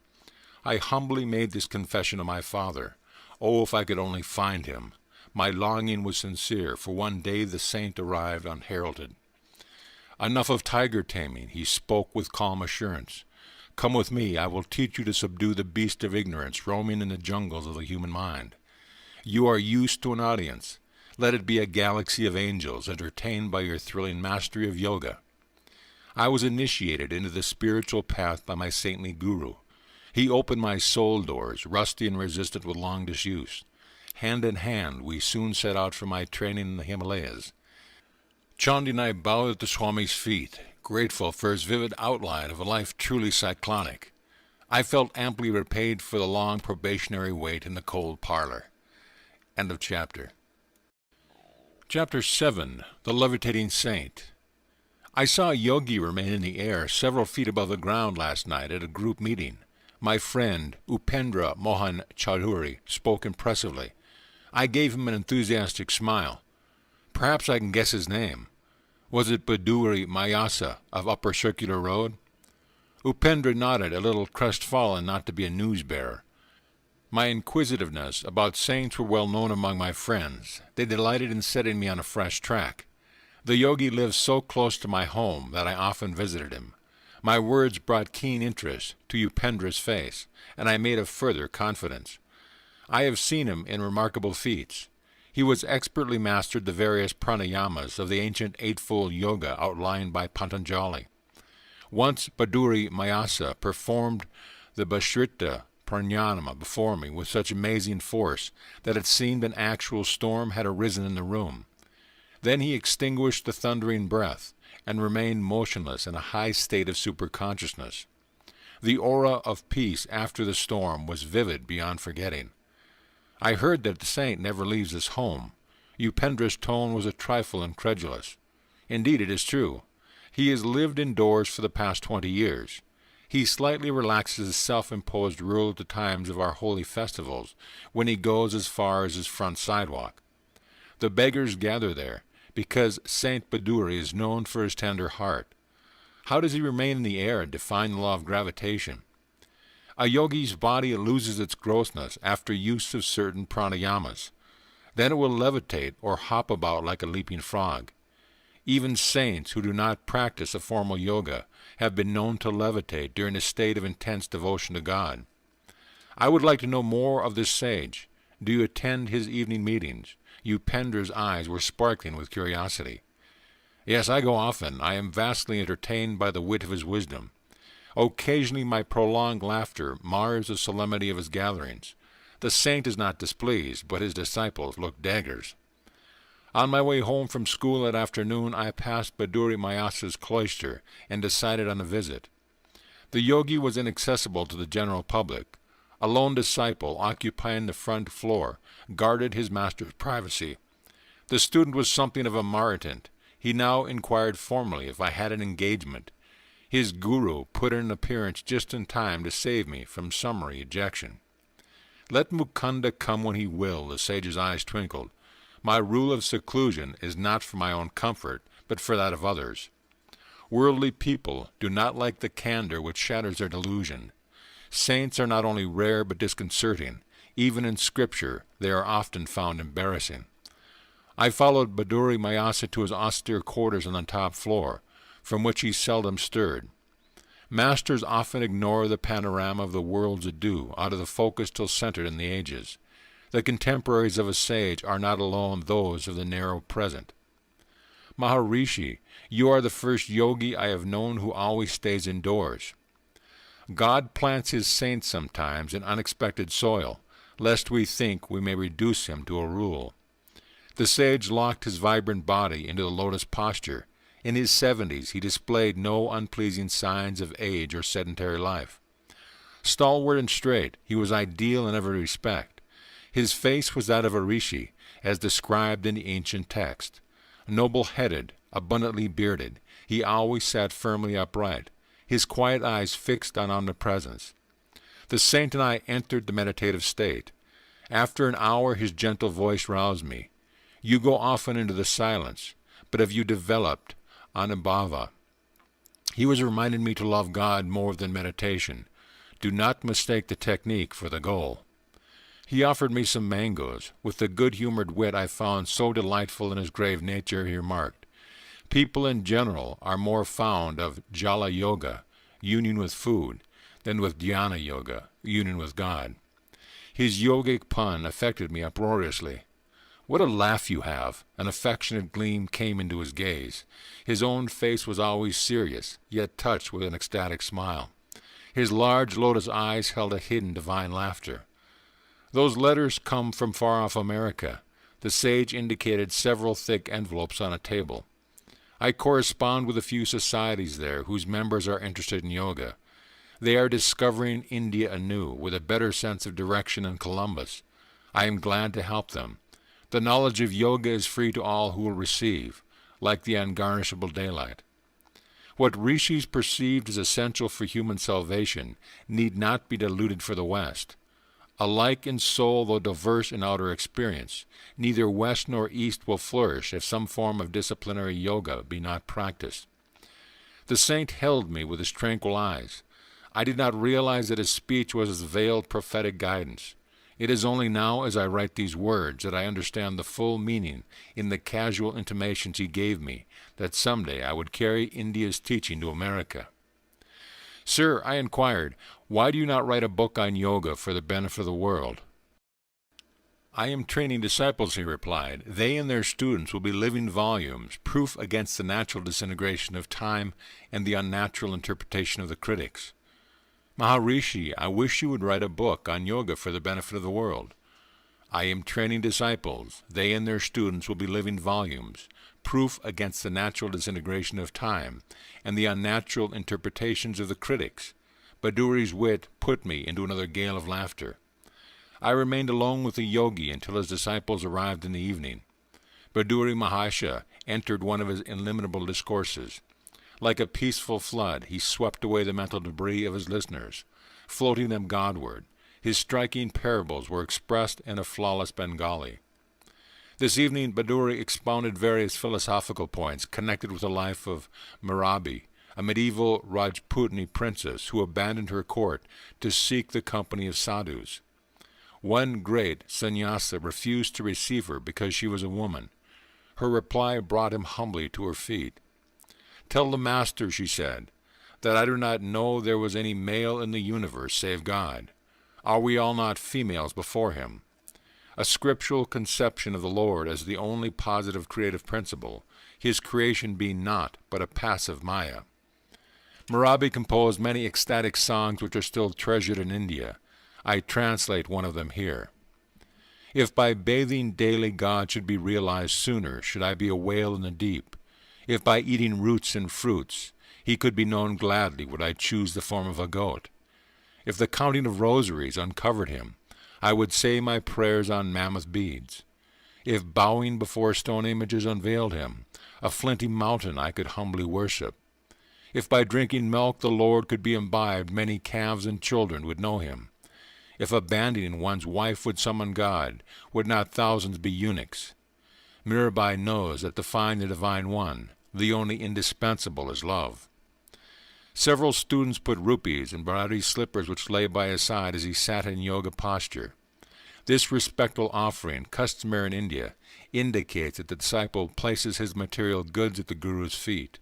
I humbly made this confession to my father. Oh, if I could only find him! My longing was sincere, for one day the saint arrived unheralded. "Enough of tiger taming," he spoke with calm assurance. Come with me, I will teach you to subdue the beast of ignorance roaming in the jungles of the human mind. You are used to an audience. Let it be a galaxy of angels entertained by your thrilling mastery of yoga. I was initiated into the spiritual path by my saintly guru. He opened my soul doors, rusty and resistant with long disuse. Hand in hand, we soon set out for my training in the Himalayas. Chandi and I bowed at the Swami's feet, grateful for his vivid outline of a life truly cyclonic. I felt amply repaid for the long probationary wait in the cold parlor. End of chapter. Chapter 7. The Levitating Saint. I saw Yogi remain in the air several feet above the ground last night at a group meeting. My friend, Upendra Mohan Chaudhuri, spoke impressively. I gave him an enthusiastic smile. Perhaps I can guess his name. Was it Baduri Mayasa of Upper Circular Road? Upendra nodded, a little crestfallen not to be a news-bearer. My inquisitiveness about saints were well known among my friends. They delighted in setting me on a fresh track. The yogi lives so close to my home that I often visited him. My words brought keen interest to Upendra's face, and I made a further confidence. I have seen him in remarkable feats. He was expertly mastered the various pranayamas of the ancient eightfold yoga outlined by Patanjali. Once Baduri Mayasa performed the Bashrita pranayama before me with such amazing force that it seemed an actual storm had arisen in the room. Then he extinguished the thundering breath and remained motionless in a high state of superconsciousness. The aura of peace after the storm was vivid beyond forgetting. I heard that the saint never leaves his home. Upendra's tone was a trifle incredulous. Indeed, it is true. He has lived indoors for the past 20 years. He slightly relaxes his self-imposed rule at the times of our holy festivals, when he goes as far as his front sidewalk. The beggars gather there, because Saint Baduri is known for his tender heart. How does he remain in the air and defy the law of gravitation? A yogi's body loses its grossness after use of certain pranayamas. Then it will levitate or hop about like a leaping frog. Even saints who do not practice a formal yoga have been known to levitate during a state of intense devotion to God. I would like to know more of this sage. Do you attend his evening meetings? Upendra's eyes were sparkling with curiosity. Yes, I go often. I am vastly entertained by the wit of his wisdom. Occasionally my prolonged laughter mars the solemnity of his gatherings. The saint is not displeased, but his disciples look daggers. On my way home from school that afternoon, I passed Baduri Mayasa's cloister and decided on a visit. The yogi was inaccessible to the general public. A lone disciple, occupying the front floor, guarded his master's privacy. The student was something of a Maritant. He now inquired formally if I had an engagement. His guru put in an appearance just in time to save me from summary ejection. Let Mukunda come when he will, the sage's eyes twinkled. My rule of seclusion is not for my own comfort, but for that of others. Worldly people do not like the candor which shatters their delusion. Saints are not only rare but disconcerting. Even in Scripture they are often found embarrassing. I followed Baduri Mayasa to his austere quarters on the top floor, from which he seldom stirred. Masters often ignore the panorama of the world's ado, out of the focus still centered in the ages. The contemporaries of a sage are not alone those of the narrow present. Maharishi, you are the first yogi I have known who always stays indoors. God plants his saints sometimes in unexpected soil, lest we think we may reduce him to a rule. The sage locked his vibrant body into the lotus posture. In his 70s, he displayed no unpleasing signs of age or sedentary life. Stalwart and straight, he was ideal in every respect. His face was that of a rishi, as described in the ancient text. Noble-headed, abundantly bearded, he always sat firmly upright, his quiet eyes fixed on omnipresence. The saint and I entered the meditative state. After an hour his gentle voice roused me. You go often into the silence, but have you developed anubhava? He was reminding me to love God more than meditation. Do not mistake the technique for the goal. He offered me some mangoes. With the good-humored wit I found so delightful in his grave nature, he remarked, people in general are more fond of jala yoga, union with food. than with dhyana yoga, union with God. His yogic pun affected me uproariously. What a laugh you have! An affectionate gleam came into his gaze. His own face was always serious, yet touched with an ecstatic smile. His large lotus eyes held a hidden divine laughter. Those letters come from far-off America. The sage indicated several thick envelopes on a table. I correspond with a few societies there whose members are interested in yoga. They are discovering India anew, with a better sense of direction than Columbus. I am glad to help them. The knowledge of yoga is free to all who will receive, like the ungarnishable daylight. What rishis perceived as essential for human salvation need not be diluted for the West. Alike in soul, though diverse in outer experience, neither West nor East will flourish if some form of disciplinary yoga be not practiced. The saint held me with his tranquil eyes. I did not realize that his speech was his veiled prophetic guidance. It is only now, as I write these words, that I understand the full meaning in the casual intimations he gave me that someday I would carry India's teaching to America. Sir, I inquired, why do you not write a book on yoga for the benefit of the world? I am training disciples, he replied. They and their students will be living volumes, proof against the natural disintegration of time and the unnatural interpretation of the critics. Maharishi, I wish you would write a book on yoga for the benefit of the world. I am training disciples. They and their students will be living volumes, proof against the natural disintegration of time and the unnatural interpretations of the critics. Baduri's wit put me into another gale of laughter. I remained alone with the yogi until his disciples arrived in the evening. Baduri Mahasha entered one of his illimitable discourses. Like a peaceful flood, he swept away the mental debris of his listeners, floating them Godward. His striking parables were expressed in a flawless Bengali. This evening, Baduri expounded various philosophical points connected with the life of Mirabi, a medieval Rajputni princess who abandoned her court to seek the company of sadhus. One great sannyasa refused to receive her because she was a woman. Her reply brought him humbly to her feet. "Tell the Master," she said, "that I do not know there was any male in the universe save God. Are we all not females before him? A scriptural conception of the Lord as the only positive creative principle, his creation being not but a passive maya." Mirabi composed many ecstatic songs which are still treasured in India. I translate one of them here. If by bathing daily God should be realized sooner, should I be a whale in the deep. If by eating roots and fruits he could be known gladly, would I choose the form of a goat. If the counting of rosaries uncovered him, I would say my prayers on mammoth beads. If bowing before stone images unveiled him, a flinty mountain I could humbly worship. If by drinking milk the Lord could be imbibed, many calves and children would know him. If abandoning one's wife would summon God, would not thousands be eunuchs? Mirabai knows that to find the Divine One, the only indispensable is love. Several students put rupees in Bharati's slippers which lay by his side as he sat in yoga posture. This respectful offering, customary in India, indicates that the disciple places his material goods at the Guru's feet.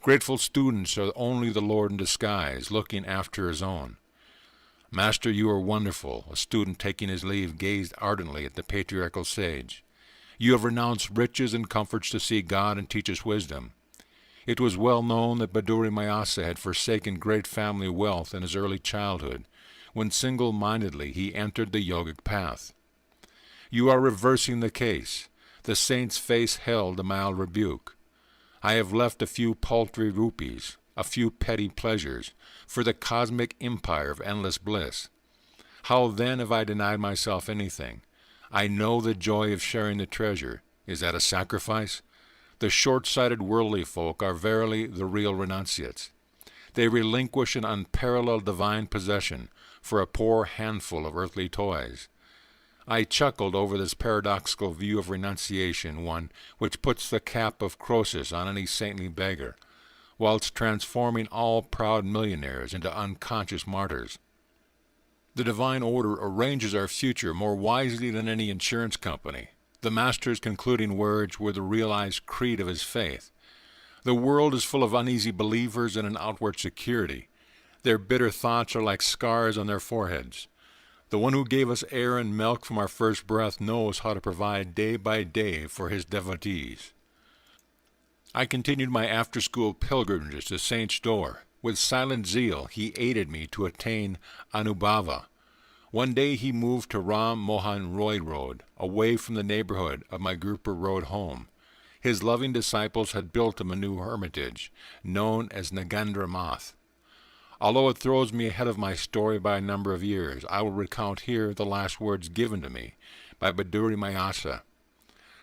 Grateful students are only the Lord in disguise, looking after his own. "Master, you are wonderful," a student taking his leave gazed ardently at the patriarchal sage. "You have renounced riches and comforts to see God and teach us wisdom." It was well known that Baduri Mayasa had forsaken great family wealth in his early childhood, when single-mindedly he entered the yogic path. "You are reversing the case." The saint's face held a mild rebuke. "I have left a few paltry rupees, a few petty pleasures, for the cosmic empire of endless bliss. How then have I denied myself anything? I know the joy of sharing the treasure. Is that a sacrifice? The short-sighted worldly folk are verily the real renunciates. They relinquish an unparalleled divine possession for a poor handful of earthly toys. I chuckled over this paradoxical view of renunciation, one which puts the cap of Croesus on any saintly beggar, whilst transforming all proud millionaires into unconscious martyrs. The divine order arranges our future more wisely than any insurance company. The Master's concluding words were the realized creed of his faith. The world is full of uneasy believers in an outward security. Their bitter thoughts are like scars on their foreheads. The one who gave us air and milk from our first breath knows how to provide day by day for his devotees. I continued my after-school pilgrimages to Saint's door. With silent zeal, he aided me to attain Anubhava. One day he moved to Ram Mohan Roy Road, away from the neighborhood of my Gurupur Road home. His loving disciples had built him a new hermitage, known as Nagendra Math. Although it throws me ahead of my story by a number of years, I will recount here the last words given to me by Baduri Mayasa.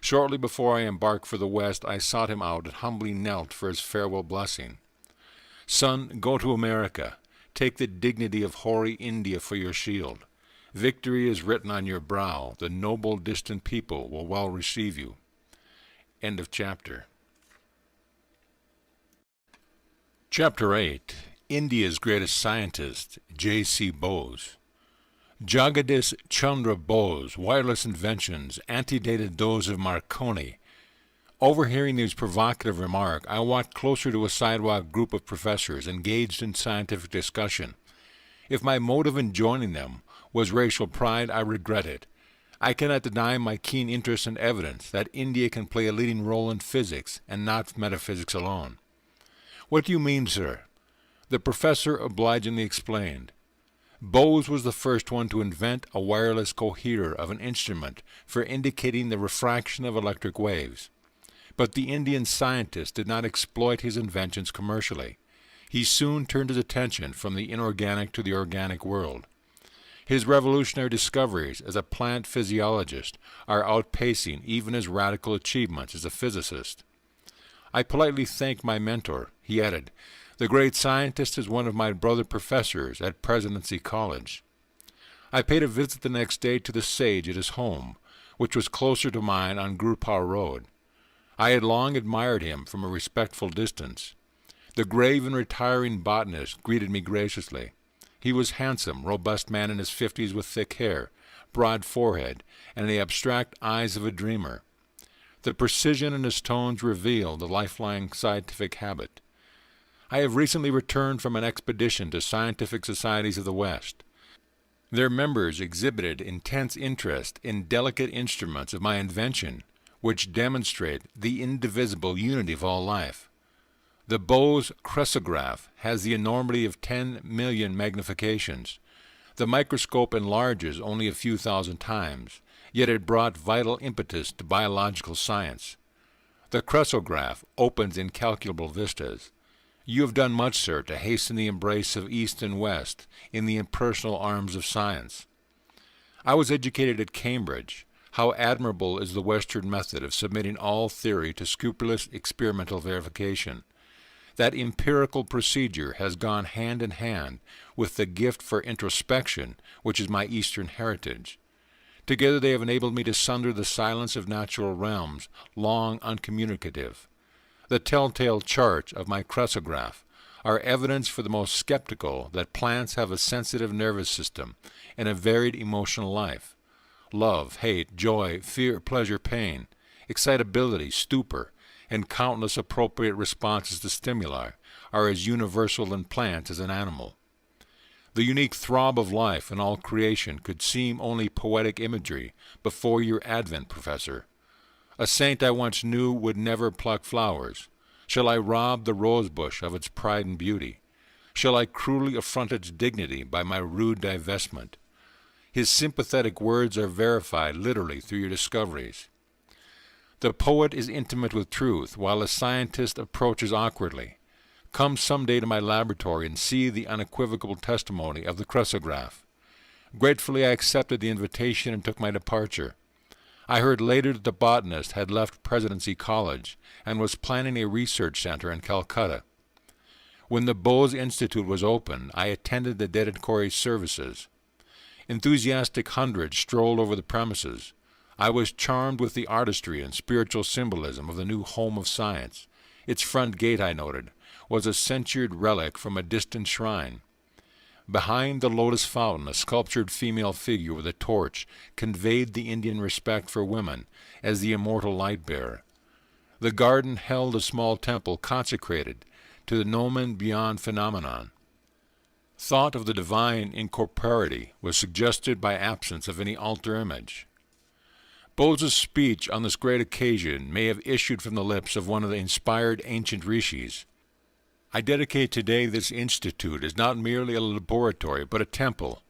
Shortly before I embarked for the West, I sought him out and humbly knelt for his farewell blessing. Son, go to America. Take the dignity of hoary India for your shield. Victory is written on your brow. The noble distant people will well receive you. End of chapter. Chapter 8. India's Greatest Scientist, J.C. Bose. Jagadish Chandra Bose' wireless inventions antedated those of Marconi. Overhearing these provocative remarks, I walked closer to a sidewalk group of professors engaged in scientific discussion. If my motive in joining them was racial pride, I regret it. I cannot deny my keen interest in evidence that India can play a leading role in physics and not metaphysics alone. What do you mean, sir? The professor obligingly explained. Bose was the first one to invent a wireless coherer of an instrument for indicating the refraction of electric waves. But the Indian scientist did not exploit his inventions commercially. He soon turned his attention from the inorganic to the organic world. His revolutionary discoveries as a plant physiologist are outpacing even his radical achievements as a physicist. I politely thanked my mentor. He added, "The great scientist is one of my brother professors at Presidency College." I paid a visit the next day to the sage at his home, which was closer to mine on Gurupur Road. I had long admired him from a respectful distance. The grave and retiring botanist greeted me graciously. He was handsome, robust man in his 50s with thick hair, broad forehead, and the abstract eyes of a dreamer. The precision in his tones revealed the lifelong scientific habit. I have recently returned from an expedition to scientific societies of the West. Their members exhibited intense interest in delicate instruments of my invention, which demonstrate the indivisible unity of all life. The Bose cresograph has the enormity of 10 million magnifications. The microscope enlarges only a few thousand times, yet it brought vital impetus to biological science. The cresograph opens incalculable vistas. You have done much, sir, to hasten the embrace of East and West in the impersonal arms of science. I was educated at Cambridge. How admirable is the Western method of submitting all theory to scrupulous experimental verification. That empirical procedure has gone hand in hand with the gift for introspection, which is my Eastern heritage. Together they have enabled me to sunder the silence of natural realms, long uncommunicative. The telltale charts of my cresograph are evidence for the most skeptical that plants have a sensitive nervous system and a varied emotional life. Love, hate, joy, fear, pleasure, pain, excitability, stupor, and countless appropriate responses to stimuli are as universal in plants as in animal. The unique throb of life in all creation could seem only poetic imagery before your advent, Professor. A saint I once knew would never pluck flowers. Shall I rob the rosebush of its pride and beauty? Shall I cruelly affront its dignity by my rude divestment? His sympathetic words are verified literally through your discoveries. The poet is intimate with truth, while the scientist approaches awkwardly. Come some day to my laboratory and see the unequivocal testimony of the cresograph. Gratefully I accepted the invitation and took my departure. I heard later that the botanist had left Presidency College and was planning a research center in Calcutta. When the Bose Institute was open, I attended the dedicatory services. Enthusiastic hundreds strolled over the premises. I was charmed with the artistry and spiritual symbolism of the new home of science. Its front gate, I noted, was a censured relic from a distant shrine. Behind the lotus fountain, a sculptured female figure with a torch conveyed the Indian respect for women as the immortal light-bearer. The garden held a small temple consecrated to the Nomen Beyond phenomenon. Thought of the divine incorporeity was suggested by absence of any altar image. Bose's speech on this great occasion may have issued from the lips of one of the inspired ancient rishis. I dedicate today this institute as not merely a laboratory, but a temple.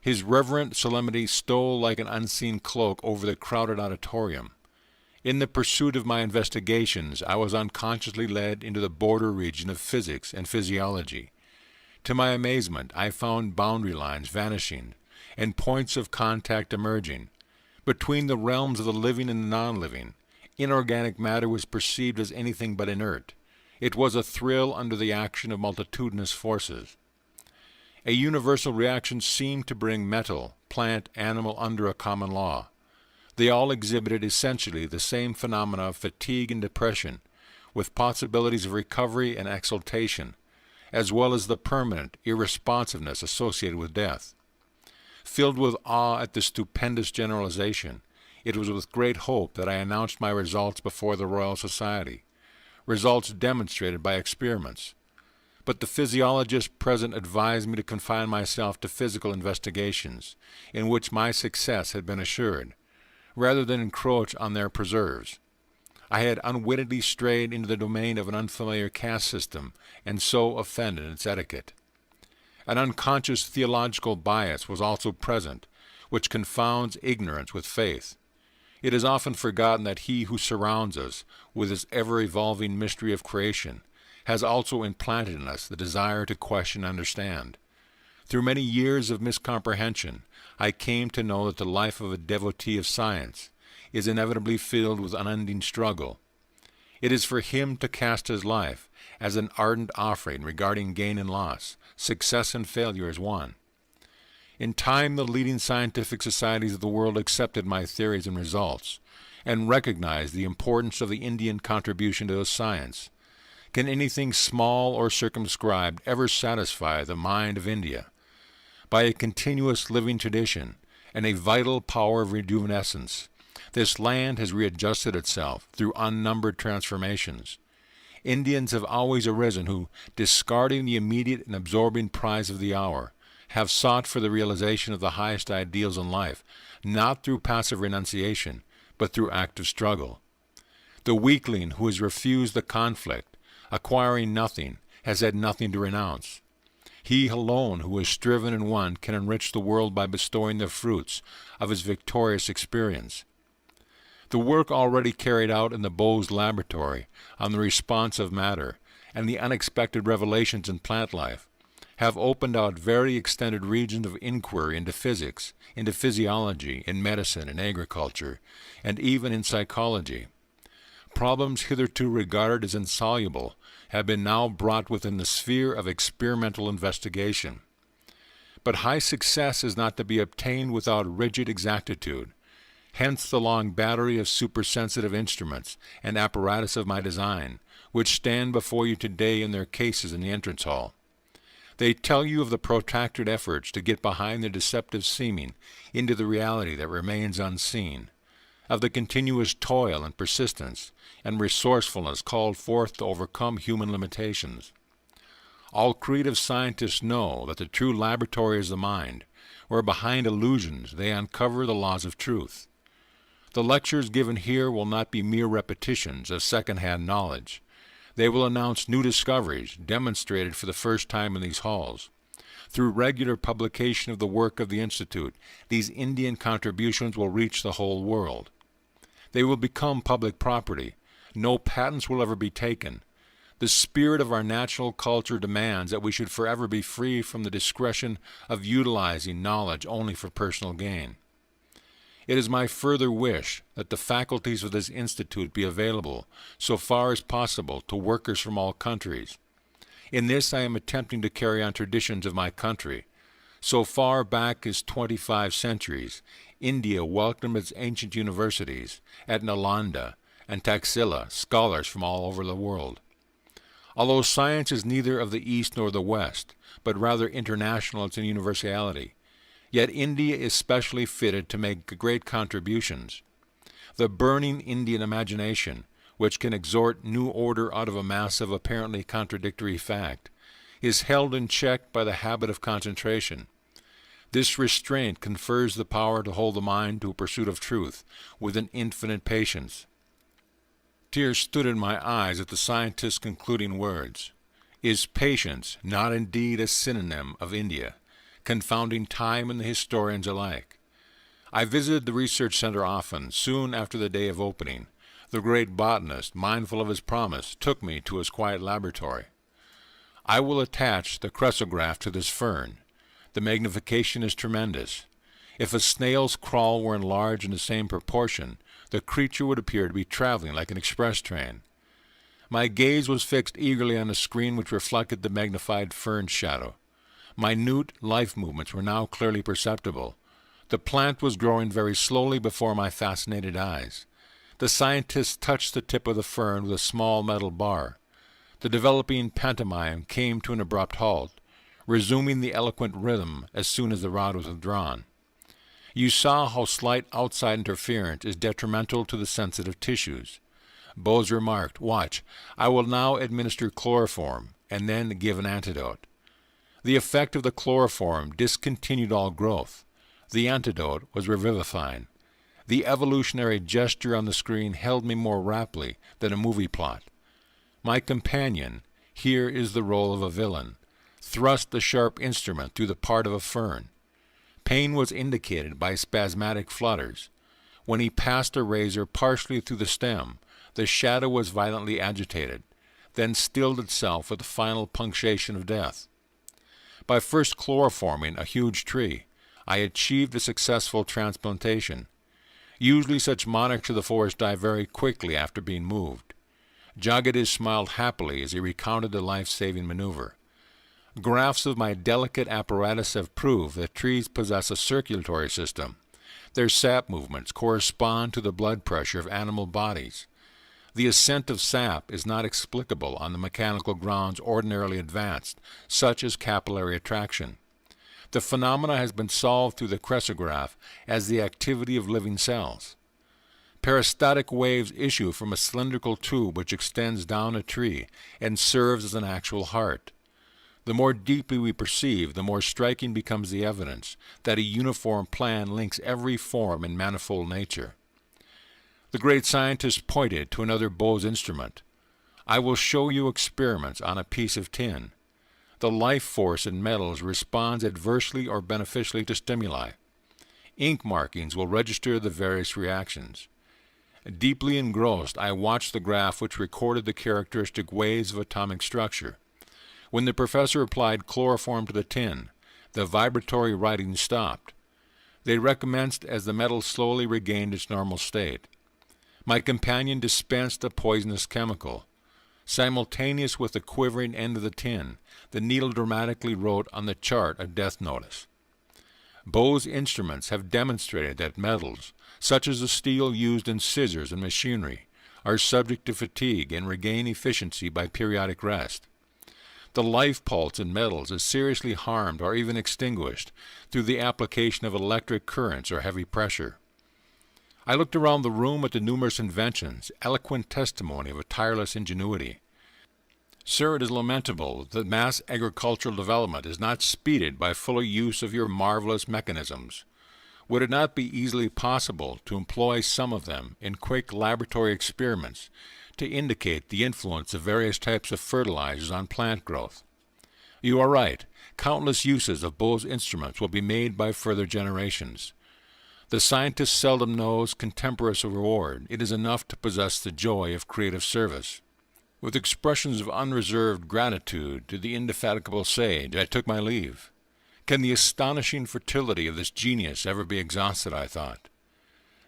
His reverent solemnity stole like an unseen cloak over the crowded auditorium. In the pursuit of my investigations, I was unconsciously led into the border region of physics and physiology. To my amazement, I found boundary lines vanishing and points of contact emerging. Between the realms of the living and the non-living, inorganic matter was perceived as anything but inert. It was a thrill under the action of multitudinous forces. A universal reaction seemed to bring metal, plant, animal under a common law. They all exhibited essentially the same phenomena of fatigue and depression, with possibilities of recovery and exaltation, as well as the permanent irresponsiveness associated with death. Filled with awe at this stupendous generalization, it was with great hope that I announced my results before the Royal Society, results demonstrated by experiments. But the physiologists present advised me to confine myself to physical investigations, in which my success had been assured, rather than encroach on their preserves. I had unwittingly strayed into the domain of an unfamiliar caste system, and so offended its etiquette. An unconscious theological bias was also present, which confounds ignorance with faith. It is often forgotten that He who surrounds us with this ever-evolving mystery of creation has also implanted in us the desire to question and understand. Through many years of miscomprehension, I came to know that the life of a devotee of science is inevitably filled with unending struggle. It is for him to cast his life as an ardent offering regarding gain and loss, success and failure as one. In time, the leading scientific societies of the world accepted my theories and results, and recognized the importance of the Indian contribution to science. Can anything small or circumscribed ever satisfy the mind of India? By a continuous living tradition and a vital power of rejuvenescence, this land has readjusted itself through unnumbered transformations. Indians have always arisen who, discarding the immediate and absorbing prize of the hour, have sought for the realization of the highest ideals in life, not through passive renunciation, but through active struggle. The weakling who has refused the conflict, acquiring nothing, has had nothing to renounce. He alone who has striven and won can enrich the world by bestowing the fruits of his victorious experience. The work already carried out in the Bose laboratory on the response of matter and the unexpected revelations in plant life have opened out very extended regions of inquiry into physics, into physiology, in medicine, in agriculture, and even in psychology. Problems hitherto regarded as insoluble have been now brought within the sphere of experimental investigation. But high success is not to be obtained without rigid exactitude. Hence the long battery of supersensitive instruments and apparatus of my design, which stand before you today in their cases in the entrance hall. They tell you of the protracted efforts to get behind the deceptive seeming into the reality that remains unseen, of the continuous toil and persistence and resourcefulness called forth to overcome human limitations. All creative scientists know that the true laboratory is the mind, where behind illusions they uncover the laws of truth. The lectures given here will not be mere repetitions of second-hand knowledge. They will announce new discoveries demonstrated for the first time in these halls. Through regular publication of the work of the Institute, these Indian contributions will reach the whole world. They will become public property. No patents will ever be taken. The spirit of our natural culture demands that we should forever be free from the discretion of utilizing knowledge only for personal gain. It is my further wish that the faculties of this institute be available, so far as possible, to workers from all countries. In this I am attempting to carry on traditions of my country. So far back as 25 centuries, India welcomed its ancient universities, at Nalanda and Taxila, scholars from all over the world. Although science is neither of the East nor the West, but rather international in its universality, yet India is specially fitted to make great contributions. The burning Indian imagination, which can exhort new order out of a mass of apparently contradictory fact, is held in check by the habit of concentration. This restraint confers the power to hold the mind to a pursuit of truth with an infinite patience. Tears stood in my eyes at the scientist's concluding words. Is patience not indeed a synonym of India, confounding time and the historians alike? I visited the research center often. Soon after the day of opening, the great botanist, mindful of his promise, took me to his quiet laboratory. I will attach the cresograph to this fern. The magnification is tremendous. If a snail's crawl were enlarged in the same proportion, the creature would appear to be traveling like an express train. My gaze was fixed eagerly on the screen which reflected the magnified fern shadow. Minute life movements were now clearly perceptible. The plant was growing very slowly before my fascinated eyes. The scientist touched the tip of the fern with a small metal bar. The developing pantomime came to an abrupt halt, resuming the eloquent rhythm as soon as the rod was withdrawn. You saw how slight outside interference is detrimental to the sensitive tissues. Bose remarked, "Watch, I will now administer chloroform, and then give an antidote." The effect of the chloroform discontinued all growth. The antidote was revivifying. The evolutionary gesture on the screen held me more raptly than a movie plot. My companion, here is the role of a villain, thrust the sharp instrument through the part of a fern. Pain was indicated by spasmodic flutters. When he passed a razor partially through the stem, the shadow was violently agitated, then stilled itself with the final punctuation of death. By first chloroforming a huge tree, I achieved a successful transplantation. Usually such monarchs of the forest die very quickly after being moved. Jagadish smiled happily as he recounted the life-saving maneuver. Graphs of my delicate apparatus have proved that trees possess a circulatory system. Their sap movements correspond to the blood pressure of animal bodies. The ascent of sap is not explicable on the mechanical grounds ordinarily advanced, such as capillary attraction. The phenomena has been solved through the cresograph as the activity of living cells. Peristatic waves issue from a cylindrical tube which extends down a tree and serves as an actual heart. The more deeply we perceive, the more striking becomes the evidence that a uniform plan links every form in manifold nature. The great scientist pointed to another Bose instrument. I will show you experiments on a piece of tin. The life force in metals responds adversely or beneficially to stimuli. Ink markings will register the various reactions. Deeply engrossed, I watched the graph which recorded the characteristic waves of atomic structure. When the professor applied chloroform to the tin, the vibratory writing stopped. They recommenced as the metal slowly regained its normal state. My companion dispensed a poisonous chemical. Simultaneous with the quivering end of the tin, the needle dramatically wrote on the chart a death notice. Bose instruments have demonstrated that metals, such as the steel used in scissors and machinery, are subject to fatigue and regain efficiency by periodic rest. The life pulse in metals is seriously harmed or even extinguished through the application of electric currents or heavy pressure. I looked around the room at the numerous inventions, eloquent testimony of a tireless ingenuity. Sir, it is lamentable that mass agricultural development is not speeded by fuller use of your marvelous mechanisms. Would it not be easily possible to employ some of them in quick laboratory experiments to indicate the influence of various types of fertilizers on plant growth? You are right. Countless uses of Bose instruments will be made by further generations. The scientist seldom knows contemporaneous reward. It is enough to possess the joy of creative service. With expressions of unreserved gratitude to the indefatigable sage, I took my leave. Can the astonishing fertility of this genius ever be exhausted, I thought.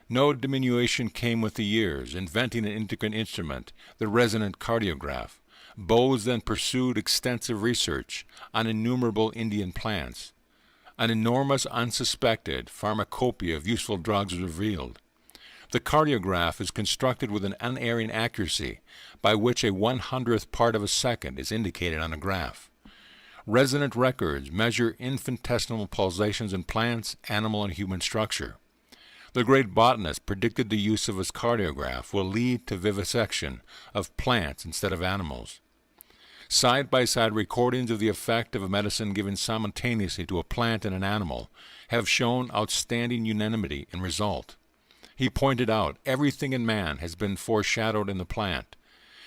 No diminution came with the years. Inventing an integrant instrument, the resonant cardiograph, Bose then pursued extensive research on innumerable Indian plants. An enormous unsuspected pharmacopoeia of useful drugs was revealed. The cardiograph is constructed with an unerring accuracy by which a 100th part of a second is indicated on a graph. Resonant records measure infinitesimal pulsations in plants, animal, and human structure. The great botanist predicted the use of his cardiograph will lead to vivisection of plants instead of animals. Side-by-side recordings of the effect of a medicine given simultaneously to a plant and an animal have shown outstanding unanimity in result. He pointed out everything in man has been foreshadowed in the plant.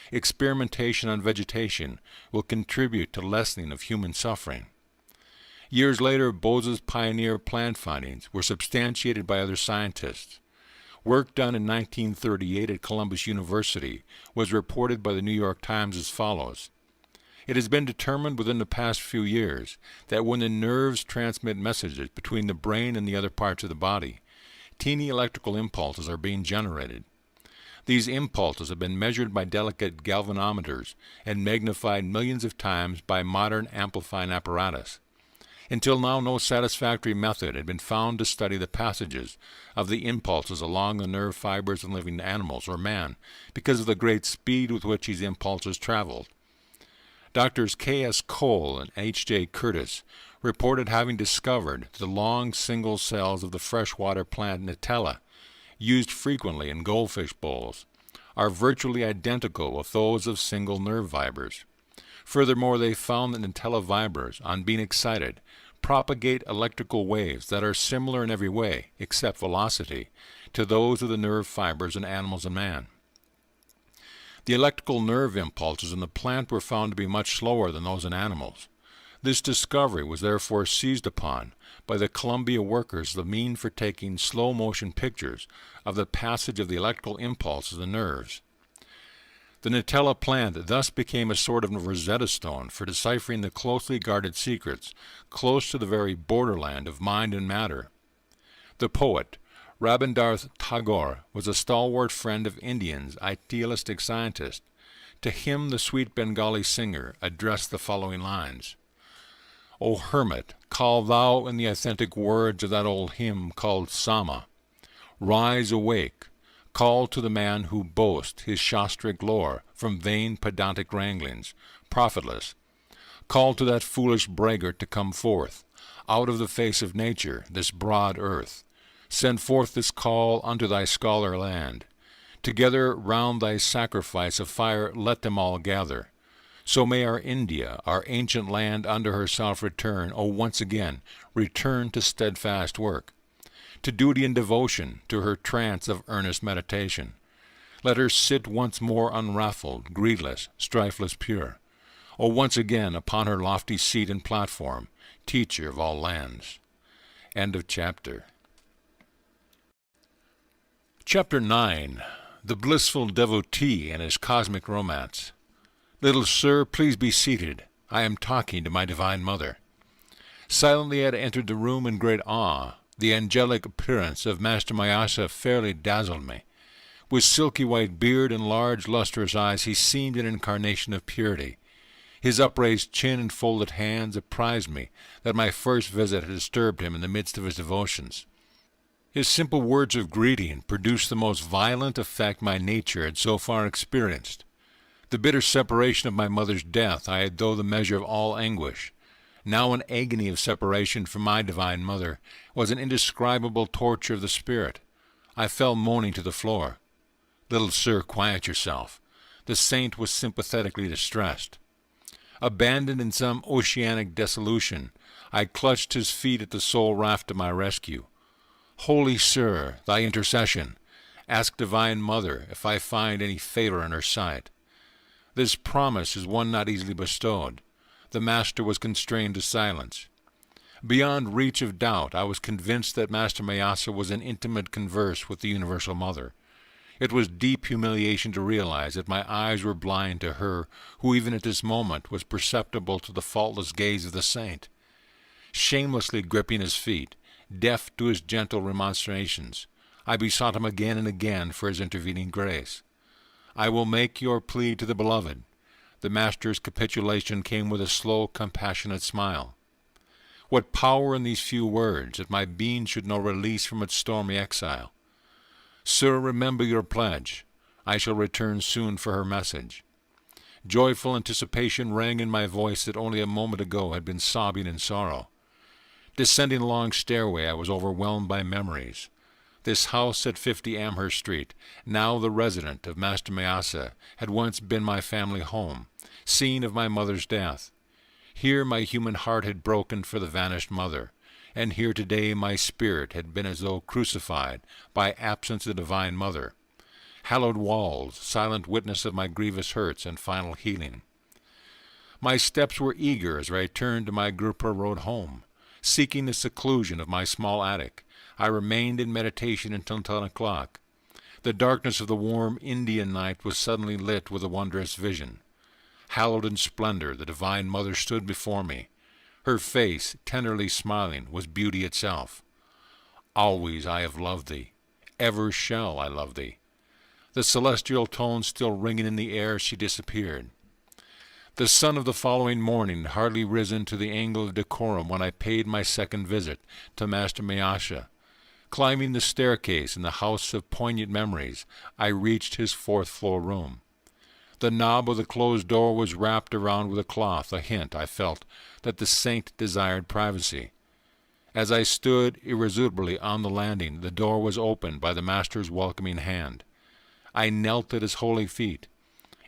Experimentation on vegetation will contribute to lessening of human suffering. Years later, Bose's pioneer plant findings were substantiated by other scientists. Work done in 1938 at Columbus University was reported by the New York Times as follows. It has been determined within the past few years that when the nerves transmit messages between the brain and the other parts of the body, teeny electrical impulses are being generated. These impulses have been measured by delicate galvanometers and magnified millions of times by modern amplifying apparatus. Until now, no satisfactory method had been found to study the passages of the impulses along the nerve fibers in living animals or man because of the great speed with which these impulses traveled. Doctors K.S. Cole and H.J. Curtis reported having discovered the long single cells of the freshwater plant Nutella, used frequently in goldfish bowls, are virtually identical with those of single nerve fibers. Furthermore, they found that Nutella fibers, on being excited, propagate electrical waves that are similar in every way, except velocity, to those of the nerve fibers in animals and man. The electrical nerve impulses in the plant were found to be much slower than those in animals. This discovery was therefore seized upon by the Columbia workers as the mean for taking slow-motion pictures of the passage of the electrical impulses in the nerves. The Nutella plant thus became a sort of Rosetta Stone for deciphering the closely guarded secrets close to the very borderland of mind and matter. The poet, Rabindranath Tagore, was a stalwart friend of Indians, idealistic scientist. To him the sweet Bengali singer addressed the following lines. O hermit, call thou in the authentic words of that old hymn called Sama. Rise, awake, call to the man who boasts his shastric lore from vain pedantic wranglings, profitless. Call to that foolish braggart to come forth, out of the face of nature, this broad earth. Send forth this call unto thy scholar land. Together round thy sacrifice of fire let them all gather. So may our India, our ancient land, unto herself return, O once again, return to steadfast work, to duty and devotion, to her trance of earnest meditation. Let her sit once more unruffled, greedless, strifeless, pure. O once again, upon her lofty seat and platform, teacher of all lands. End of chapter. Chapter 9. The Blissful Devotee and His Cosmic Romance. Little sir, please be seated. I am talking to my Divine Mother. Silently I had entered the room in great awe. The angelic appearance of Master Mayasa fairly dazzled me. With silky white beard and large lustrous eyes, he seemed an incarnation of purity. His upraised chin and folded hands apprised me that my first visit had disturbed him in the midst of his devotions. His simple words of greeting produced the most violent effect my nature had so far experienced. The bitter separation of my mother's death I had though the measure of all anguish. Now an agony of separation from my Divine Mother was an indescribable torture of the spirit. I fell moaning to the floor. Little sir, quiet yourself. The saint was sympathetically distressed. Abandoned in some oceanic dissolution, I clutched his feet at the sole raft of my rescue. Holy Sir, thy intercession. Ask Divine Mother if I find any favor in her sight. This promise is one not easily bestowed. The Master was constrained to silence. Beyond reach of doubt, I was convinced that Master Mayasa was in intimate converse with the Universal Mother. It was deep humiliation to realize that my eyes were blind to her who even at this moment was perceptible to the faultless gaze of the saint. Shamelessly gripping his feet, deaf to his gentle remonstrations, I besought him again and again for his intervening grace. I will make your plea to the Beloved. The Master's capitulation came with a slow, compassionate smile. What power in these few words, that my being should know release from its stormy exile. Sir, remember your pledge. I shall return soon for her message. Joyful anticipation rang in my voice that only a moment ago had been sobbing in sorrow. Descending a long stairway, I was overwhelmed by memories. This house at 50 Amherst Street, now the residence of Master Mayasa, had once been my family home, scene of my mother's death. Here my human heart had broken for the vanished mother, and here today my spirit had been as though crucified by absence of the Divine Mother. Hallowed walls, silent witness of my grievous hurts and final healing. My steps were eager as I returned to my Gurpur Road home. Seeking the seclusion of my small attic, I remained in meditation until 10 o'clock. The darkness of the warm Indian night was suddenly lit with a wondrous vision. Hallowed in splendor, the Divine Mother stood before me. Her face, tenderly smiling, was beauty itself. Always I have loved thee. Ever shall I love thee. The celestial tones still ringing in the air, she disappeared. The sun of the following morning had hardly risen to the angle of decorum when I paid my second visit to Master Mayasa. Climbing the staircase in the house of poignant memories, I reached his 4th-floor room. The knob of the closed door was wrapped around with a cloth, a hint, I felt, that the saint desired privacy. As I stood irresolutely on the landing, the door was opened by the Master's welcoming hand. I knelt at his holy feet.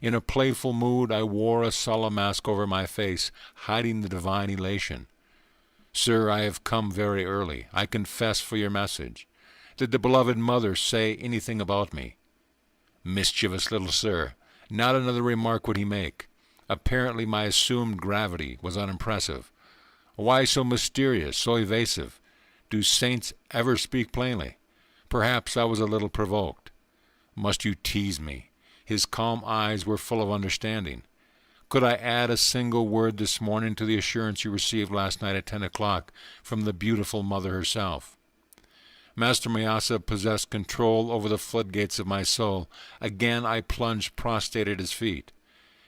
In a playful mood, I wore a solemn mask over my face, hiding the divine elation. Sir, I have come very early. I confess for your message. Did the beloved mother say anything about me? Mischievous little sir. Not another remark would he make. Apparently my assumed gravity was unimpressive. Why so mysterious, so evasive? Do saints ever speak plainly? Perhaps I was a little provoked. Must you tease me? His calm eyes were full of understanding. Could I add a single word this morning to the assurance you received last night at 10 o'clock from the beautiful mother herself? Master Mayasa possessed control over the floodgates of my soul. Again I plunged prostrate at his feet.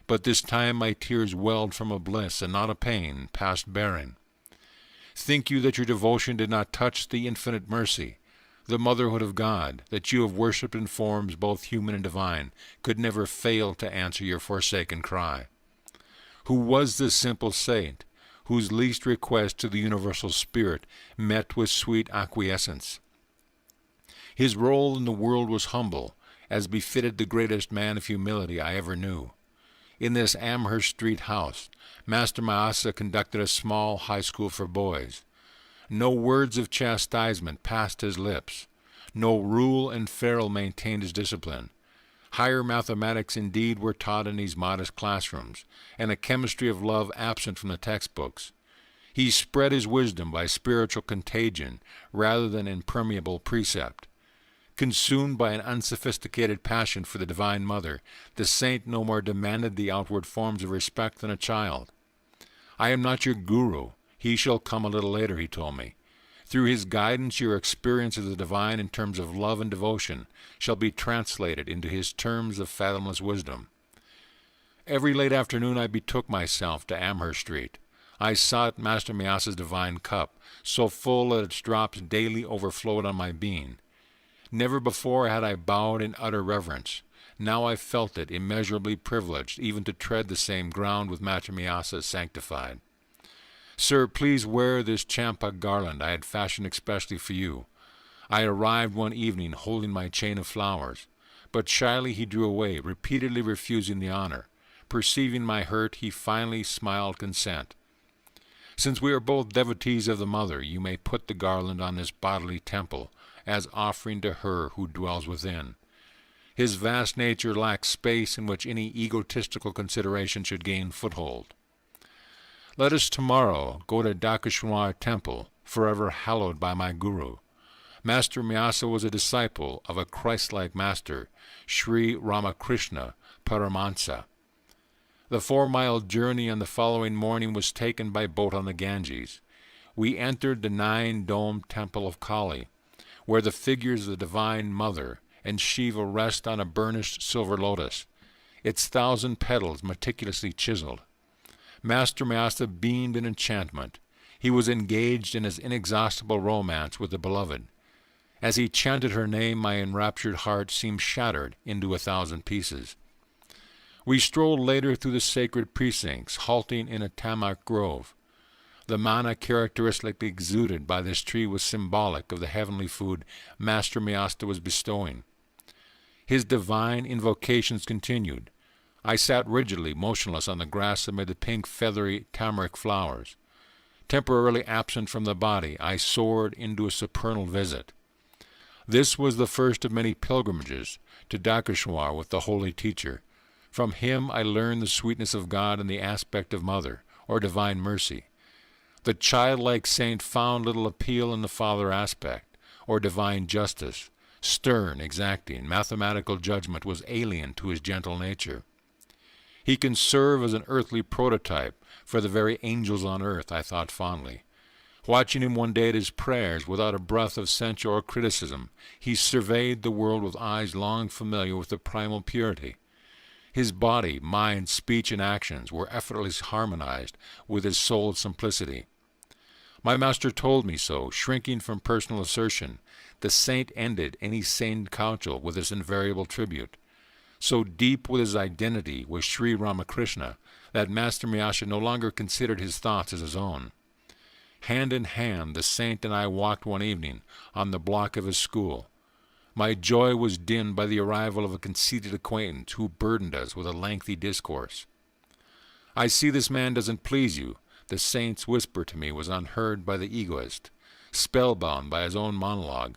But this time my tears welled from a bliss and not a pain, past bearing. Think you that your devotion did not touch the infinite mercy? The motherhood of God, that you have worshipped in forms both human and divine, could never fail to answer your forsaken cry. Who was this simple saint, whose least request to the universal spirit met with sweet acquiescence? His role in the world was humble, as befitted the greatest man of humility I ever knew. In this Amherst Street house, Master Mayasa conducted a small high school for boys. No words of chastisement passed his lips. No rule and ferule maintained his discipline. Higher mathematics indeed were taught in these modest classrooms, and a chemistry of love absent from the textbooks. He spread his wisdom by spiritual contagion rather than impermeable precept. Consumed by an unsophisticated passion for the Divine Mother, the saint no more demanded the outward forms of respect than a child. I am not your guru. He shall come a little later, he told me. Through his guidance, your experience of the divine in terms of love and devotion shall be translated into his terms of fathomless wisdom. Every late afternoon I betook myself to Amherst Street. I sought Master Mayasa's divine cup, so full that its drops daily overflowed on my being. Never before had I bowed in utter reverence. Now I felt it immeasurably privileged even to tread the same ground with Master Mayasa sanctified. Sir, please wear this champa garland I had fashioned especially for you. I arrived one evening holding my chain of flowers, but shyly he drew away, repeatedly refusing the honor. Perceiving my hurt, he finally smiled consent. Since we are both devotees of the Mother, you may put the garland on this bodily temple, as offering to her who dwells within. His vast nature lacks space in which any egotistical consideration should gain foothold. Let us tomorrow go to Dakeshwar Temple, forever hallowed by my Guru. Master Mayasa was a disciple of a Christ-like master, Sri Ramakrishna Paramhansa. The 4-mile journey on the following morning was taken by boat on the Ganges. We entered the 9-domed temple of Kali, where the figures of the Divine Mother and Shiva rest on a burnished silver lotus, its 1,000 petals meticulously chiseled. Master Mayasa beamed in enchantment. He was engaged in his inexhaustible romance with the beloved. As he chanted her name, my enraptured heart seemed shattered into 1,000 pieces. We strolled later through the sacred precincts, halting in a tamak grove. The mana characteristically exuded by this tree was symbolic of the heavenly food Master Miasta was bestowing. His divine invocations continued. I sat rigidly motionless on the grass amid the pink, feathery tamarisk flowers. Temporarily absent from the body, I soared into a supernal visit. This was the first of many pilgrimages to Dakeshwar with the holy teacher. From him I learned the sweetness of God in the aspect of Mother, or divine mercy. The childlike saint found little appeal in the father aspect, or divine justice. Stern, exacting, mathematical judgment was alien to his gentle nature. He can serve as an earthly prototype for the very angels on earth, I thought fondly. Watching him one day at his prayers, without a breath of censure or criticism, he surveyed the world with eyes long familiar with the primal purity. His body, mind, speech, and actions were effortlessly harmonized with his soul's simplicity. My master told me so, shrinking from personal assertion. The saint ended any sane counsel with this invariable tribute. So deep with his identity was Sri Ramakrishna that Master Miasta no longer considered his thoughts as his own. Hand in hand, the saint and I walked one evening on the block of his school. My joy was dimmed by the arrival of a conceited acquaintance who burdened us with a lengthy discourse. "I see this man doesn't please you," the saint's whisper to me was unheard by the egoist, spellbound by his own monologue.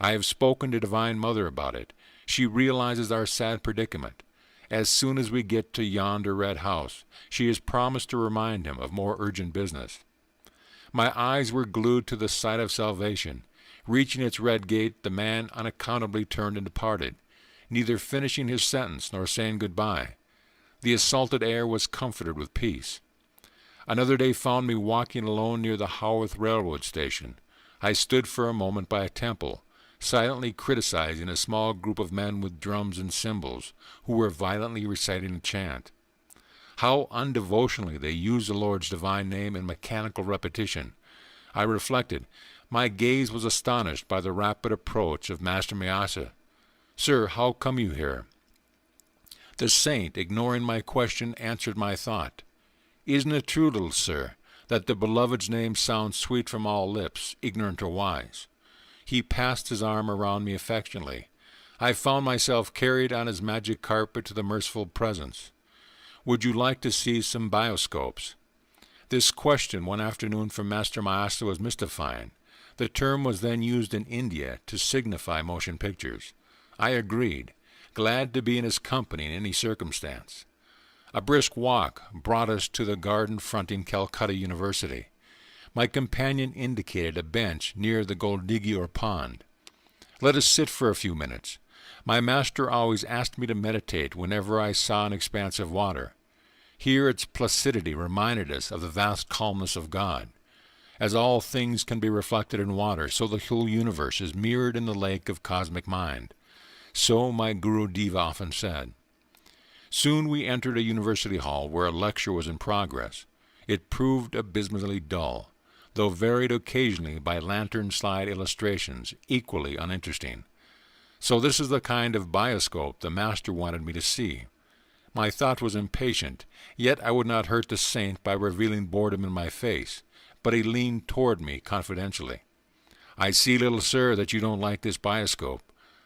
"I have spoken to Divine Mother about it. She realizes our sad predicament. As soon as we get to yonder red house, she has promised to remind him of more urgent business." My eyes were glued to the sight of salvation. Reaching its red gate, the man unaccountably turned and departed, neither finishing his sentence nor saying goodbye. The assaulted air was comforted with peace. Another day found me walking alone near the Haworth railroad station. I stood for a moment by a temple, silently criticizing a small group of men with drums and cymbals, who were violently reciting a chant. How undevotionally they used the Lord's divine name in mechanical repetition. I reflected. My gaze was astonished by the rapid approach of Master Miasta. "Sir, how come you here?" The saint, ignoring my question, answered my thought. "Isn't it true, little sir, that the beloved's name sounds sweet from all lips, ignorant or wise?" He passed his arm around me affectionately. I found myself carried on his magic carpet to the merciful presence. "Would you like to see some bioscopes?" This question one afternoon from Master Miasta was mystifying. The term was then used in India to signify motion pictures. I agreed, glad to be in his company in any circumstance. A brisk walk brought us to the garden fronting Calcutta University. My companion indicated a bench near the Goldigi or pond. "Let us sit for a few minutes." My master always asked me to meditate whenever I saw an expanse of water. Here its placidity reminded us of the vast calmness of God. As all things can be reflected in water, so the whole universe is mirrored in the lake of cosmic mind. So my Guru Deva often said. Soon we entered a university hall where a lecture was in progress. It proved abysmally dull, though varied occasionally by lantern-slide illustrations, equally uninteresting. So this is the kind of bioscope the master wanted me to see. My thought was impatient, yet I would not hurt the saint by revealing boredom in my face, but he leaned toward me confidentially. "I see, little sir, that you don't like this bioscope.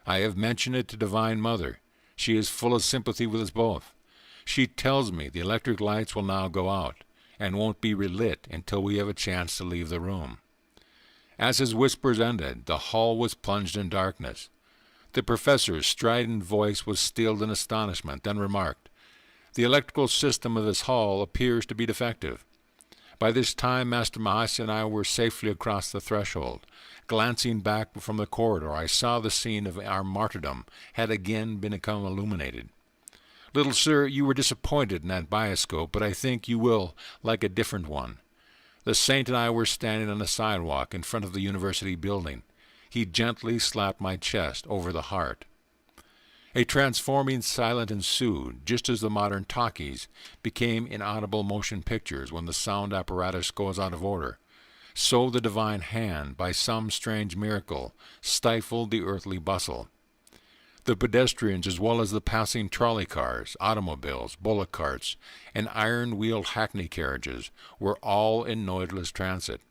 I have mentioned it to Divine Mother. She is full of sympathy with us both. She tells me the electric lights will now go out, and won't be relit until we have a chance to leave the room." As his whispers ended, the hall was plunged in darkness. The professor's strident voice was stilled in astonishment, then remarked, "The electrical system of this hall appears to be defective." By this time, Master Miasta and I were safely across the threshold. Glancing back from the corridor, I saw the scene of our martyrdom had again become illuminated. "Little sir, you were disappointed in that bioscope, but I think you will like a different one." The saint and I were standing on the sidewalk in front of the university building. He gently slapped my chest over the heart. A transforming silence ensued, just as the modern talkies became inaudible motion pictures when the sound apparatus goes out of order. So the divine hand, by some strange miracle, stifled the earthly bustle. The pedestrians, as well as the passing trolley cars, automobiles, bullock carts, and iron-wheeled hackney carriages, were all in noiseless transit.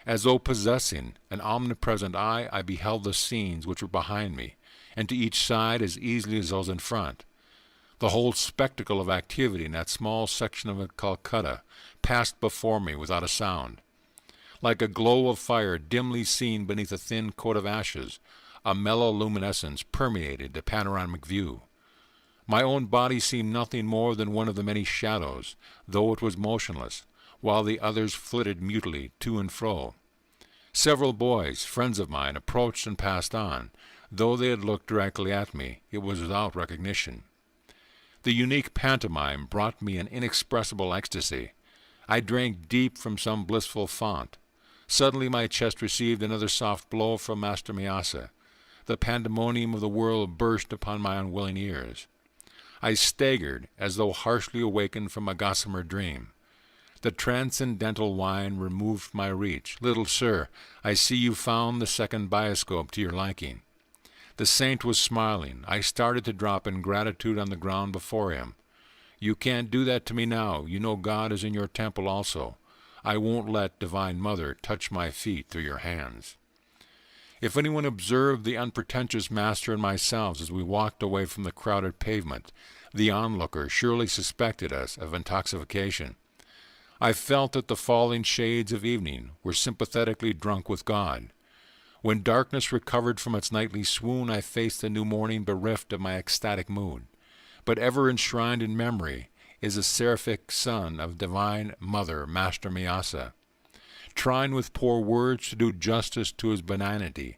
As though possessing an omnipresent eye, I beheld the scenes which were behind me, and to each side as easily as those in front. The whole spectacle of activity in that small section of Calcutta passed before me without a sound. Like a glow of fire dimly seen beneath a thin coat of ashes, a mellow luminescence permeated the panoramic view. My own body seemed nothing more than one of the many shadows, though it was motionless, while the others flitted mutely to and fro. Several boys, friends of mine, approached and passed on. Though they had looked directly at me, it was without recognition. The unique pantomime brought me an inexpressible ecstasy. I drank deep from some blissful fount. Suddenly my chest received another soft blow from Master Myasa. The pandemonium of the world burst upon my unwilling ears. I staggered, as though harshly awakened from a gossamer dream. The transcendental wine removed my reach. "Little sir, I see you found the second bioscope to your liking." The saint was smiling. I started to drop in gratitude on the ground before him. "You can't do that to me now. You know God is in your temple also. I won't let Divine Mother touch my feet through your hands." If anyone observed the unpretentious master and myself as we walked away from the crowded pavement, the onlooker surely suspected us of intoxication. I felt that the falling shades of evening were sympathetically drunk with God. When darkness recovered from its nightly swoon, I faced the new morning bereft of my ecstatic mood. But ever enshrined in memory is the seraphic son of Divine Mother, Master Myasa. Trying with poor words to do justice to his benignity,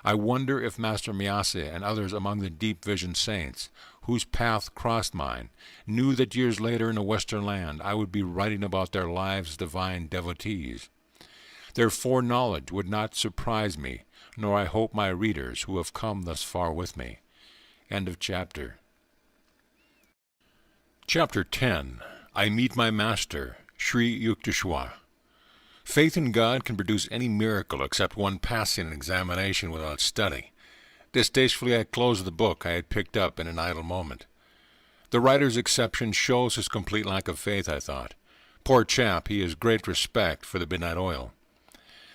I wonder if Master Myasa and others among the deep-visioned saints, whose path crossed mine, knew that years later in a Western land I would be writing about their lives as divine devotees. Their foreknowledge would not surprise me, nor I hope my readers who have come thus far with me. End of chapter. Chapter 10. I Meet My Master, Sri Yukteswar. Faith in God can produce any miracle except one passing an examination without study. Distastefully I closed the book I had picked up in an idle moment. The writer's exception shows his complete lack of faith, I thought. Poor chap, he has great respect for the midnight oil.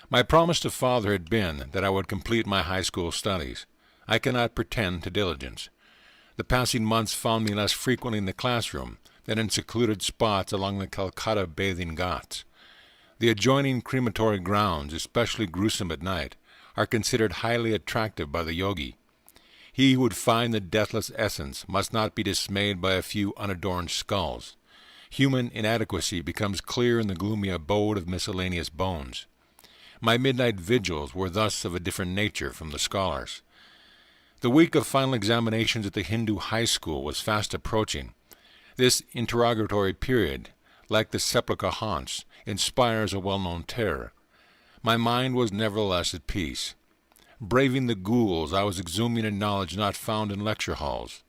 My promise to father had been that I would complete my high school studies. I cannot pretend to diligence. The passing months found me less frequently in the classroom than in secluded spots along the Calcutta bathing ghats. The adjoining crematory grounds, especially gruesome at night, are considered highly attractive by the yogi. He who would find the deathless essence must not be dismayed by a few unadorned skulls. Human inadequacy becomes clear in the gloomy abode of miscellaneous bones. My midnight vigils were thus of a different nature from the scholars. The week of final examinations at the Hindu high school was fast approaching. This interrogatory period, like the sepulchre haunts, inspires a well-known terror. My mind was nevertheless at peace. Braving the ghouls, I was exhuming a knowledge not found in lecture halls.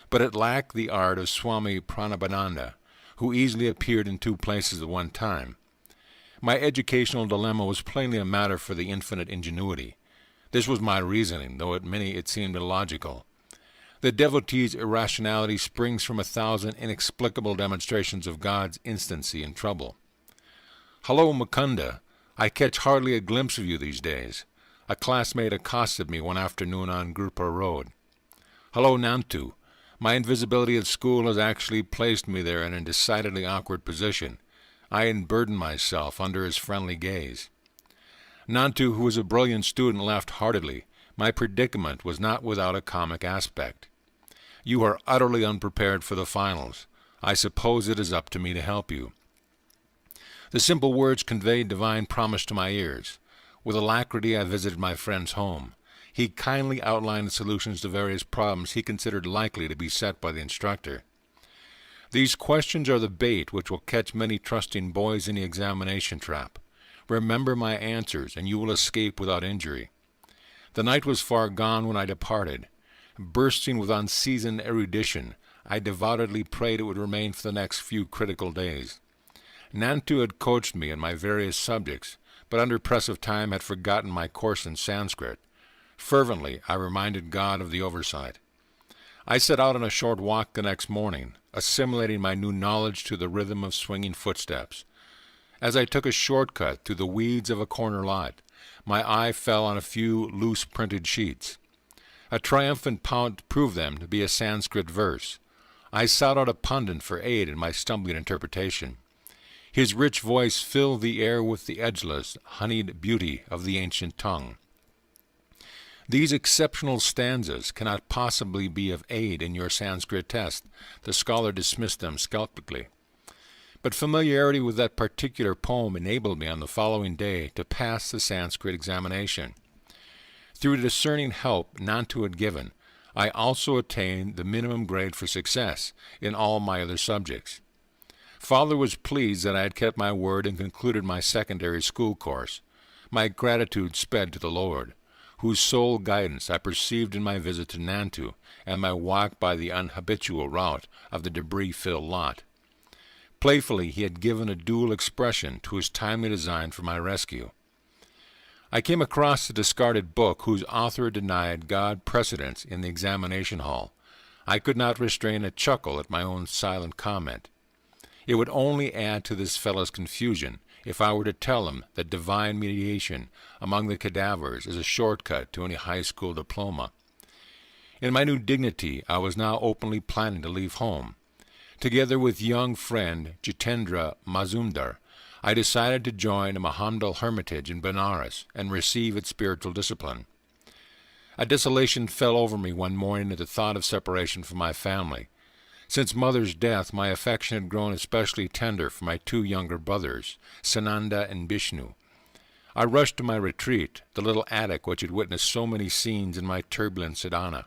But it lacked the art of Swami Paramahansa, who easily appeared in two places at one time. My educational dilemma was plainly a matter for the infinite ingenuity. This was my reasoning, though at many it seemed illogical. The devotee's irrationality springs from 1,000 inexplicable demonstrations of God's instancy in trouble. "Hello, Mukunda. I catch hardly a glimpse of you these days." A classmate accosted me one afternoon on Gurpur Road. "Hello, Nantu. My invisibility at school has actually placed me there in a decidedly awkward position. I unburdened myself under his friendly gaze." Nantu, who was a brilliant student, laughed heartily. My predicament was not without a comic aspect. "You are utterly unprepared for the finals. I suppose it is up to me to help you." The simple words conveyed divine promise to my ears. With alacrity I visited my friend's home. He kindly outlined the solutions to various problems he considered likely to be set by the instructor. These questions are the bait which will catch many trusting boys in the examination trap. Remember my answers, and you will escape without injury. The night was far gone when I departed. Bursting with unseasoned erudition, I devoutly prayed it would remain for the next few critical days. Nantu had coached me in my various subjects, but under press of time had forgotten my course in Sanskrit. Fervently I reminded God of the oversight. I set out on a short walk the next morning, assimilating my new knowledge to the rhythm of swinging footsteps. As I took a shortcut through the weeds of a corner lot, my eye fell on a few loose printed sheets. A triumphant pout proved them to be a Sanskrit verse. I sought out a pundit for aid in my stumbling interpretation. His rich voice filled the air with the edgeless, honeyed beauty of the ancient tongue. These exceptional stanzas cannot possibly be of aid in your Sanskrit test. The scholar dismissed them skeptically. But familiarity with that particular poem enabled me on the following day to pass the Sanskrit examination. Through discerning help Nantu had given, I also attained the minimum grade for success in all my other subjects. Father was pleased that I had kept my word and concluded my secondary school course. My gratitude sped to the Lord, whose sole guidance I perceived in my visit to Nantu and my walk by the unhabitual route of the debris-filled lot. Playfully he had given a dual expression to his timely design for my rescue. I came across a discarded book whose author denied God precedence in the examination hall. I could not restrain a chuckle at my own silent comment. It would only add to this fellow's confusion if I were to tell him that divine mediation among the cadavers is a shortcut to any high school diploma. In my new dignity, I was now openly planning to leave home. Together with young friend Jitendra Mazumdar, I decided to join a Mohammedan hermitage in Benares and receive its spiritual discipline. A desolation fell over me one morning at the thought of separation from my family. Since Mother's death, my affection had grown especially tender for my two younger brothers, Sananda and Bishnu. I rushed to my retreat, the little attic which had witnessed so many scenes in my turbulent sadhana.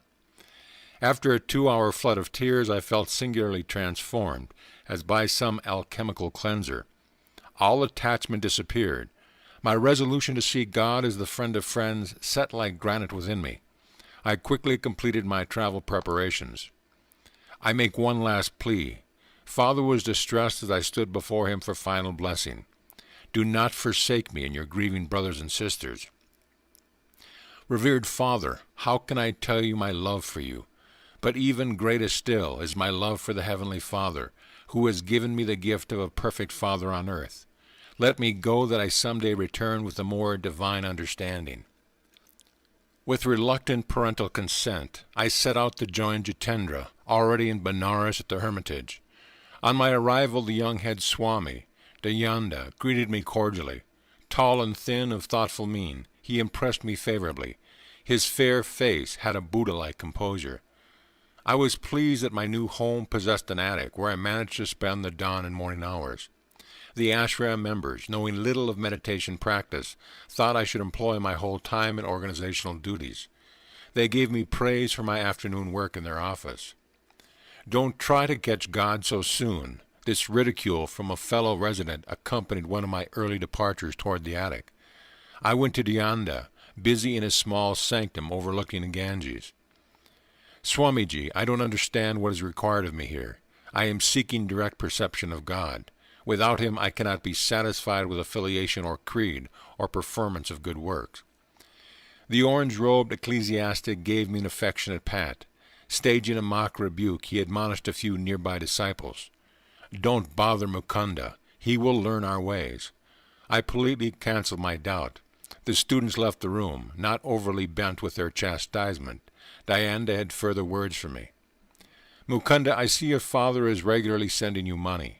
After a 2-hour flood of tears, I felt singularly transformed, as by some alchemical cleanser. All attachment disappeared. My resolution to see God as the friend of friends set like granite within me. I quickly completed my travel preparations. I make one last plea. Father was distressed as I stood before him for final blessing. Do not forsake me and your grieving brothers and sisters. Revered Father, how can I tell you my love for you? But even greater still is my love for the Heavenly Father, who has given me the gift of a perfect Father on earth. Let me go that I someday return with a more divine understanding. With reluctant parental consent, I set out to join Jitendra, already in Benares at the hermitage. On my arrival, the young head Swami, Yogananda, greeted me cordially. Tall and thin, of thoughtful mien, he impressed me favorably. His fair face had a Buddha-like composure. I was pleased that my new home possessed an attic where I managed to spend the dawn and morning hours. The ashram members, knowing little of meditation practice, thought I should employ my whole time in organizational duties. They gave me praise for my afternoon work in their office. Don't try to catch God so soon. This ridicule from a fellow resident accompanied one of my early departures toward the attic. I went to Yogananda, busy in his small sanctum overlooking the Ganges. Swamiji, I don't understand what is required of me here. I am seeking direct perception of God. Without him I cannot be satisfied with affiliation or creed or performance of good works. The orange-robed ecclesiastic gave me an affectionate pat. Staging a mock rebuke, he admonished a few nearby disciples. Don't bother Mukunda. He will learn our ways. I politely canceled my doubt. The students left the room, not overly bent with their chastisement. Yogananda had further words for me. Mukunda, I see your father is regularly sending you money.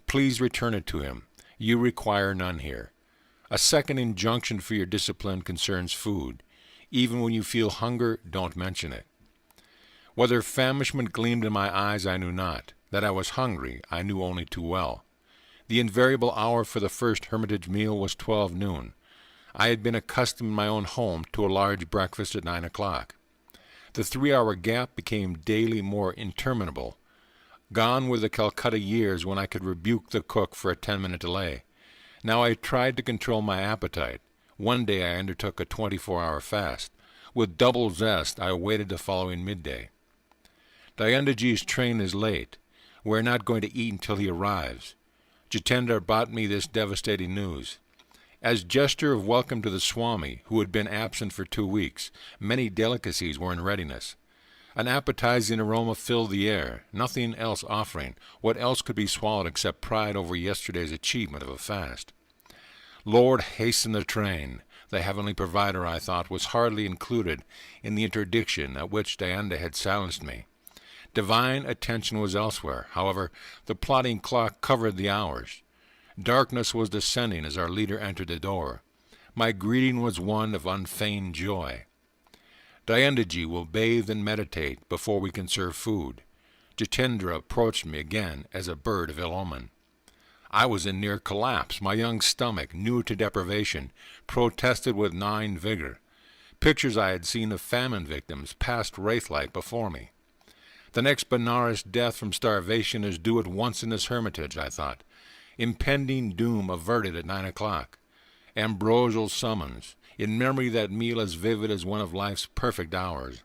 Please return it to him. You require none here. A second injunction for your discipline concerns food. Even when you feel hunger, don't mention it. Whether famishment gleamed in my eyes, I knew not. That I was hungry, I knew only too well. The invariable hour for the first hermitage meal was 12 noon. I had been accustomed in my own home to a large breakfast at 9 o'clock. The 3-hour gap became daily more interminable. Gone were the Calcutta years when I could rebuke the cook for a 10-minute delay. Now I tried to control my appetite. One day I undertook a 24-hour fast. With double zest, I awaited the following midday. Dayandaji's train is late. We're not going to eat until he arrives. Jitendra brought me this devastating news. As gesture of welcome to the Swami, who had been absent for 2 weeks, many delicacies were in readiness. An appetizing aroma filled the air, nothing else offering. What else could be swallowed except pride over yesterday's achievement of a fast? Lord, hasten the train. The heavenly provider, I thought, was hardly included in the interdiction at which Yogananda had silenced me. Divine attention was elsewhere. However, the plodding clock covered the hours. Darkness was descending as our leader entered the door. My greeting was one of unfeigned joy. Yogananda will bathe and meditate before we can serve food. Jitendra approached me again as a bird of ill omen. I was in near collapse. My young stomach, new to deprivation, protested with gnawing vigor. Pictures I had seen of famine victims passed wraith-like before me. The next Benares death from starvation is due at once in this hermitage, I thought. Impending doom averted at 9 o'clock. Ambrosial summons. In memory that meal as vivid as one of life's perfect hours.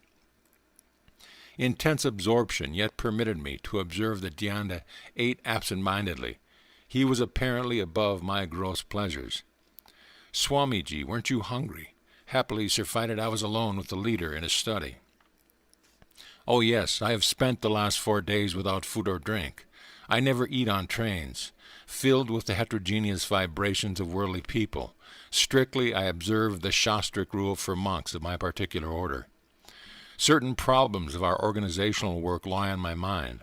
Intense absorption yet permitted me to observe that Yogananda ate absent-mindedly. He was apparently above my gross pleasures. Swamiji, weren't you hungry? Happily surfeited, I was alone with the leader in his study. Oh yes, I have spent the last 4 days without food or drink. I never eat on trains, filled with the heterogeneous vibrations of worldly people. Strictly, I observe the Shastric rule for monks of my particular order. Certain problems of our organizational work lie on my mind.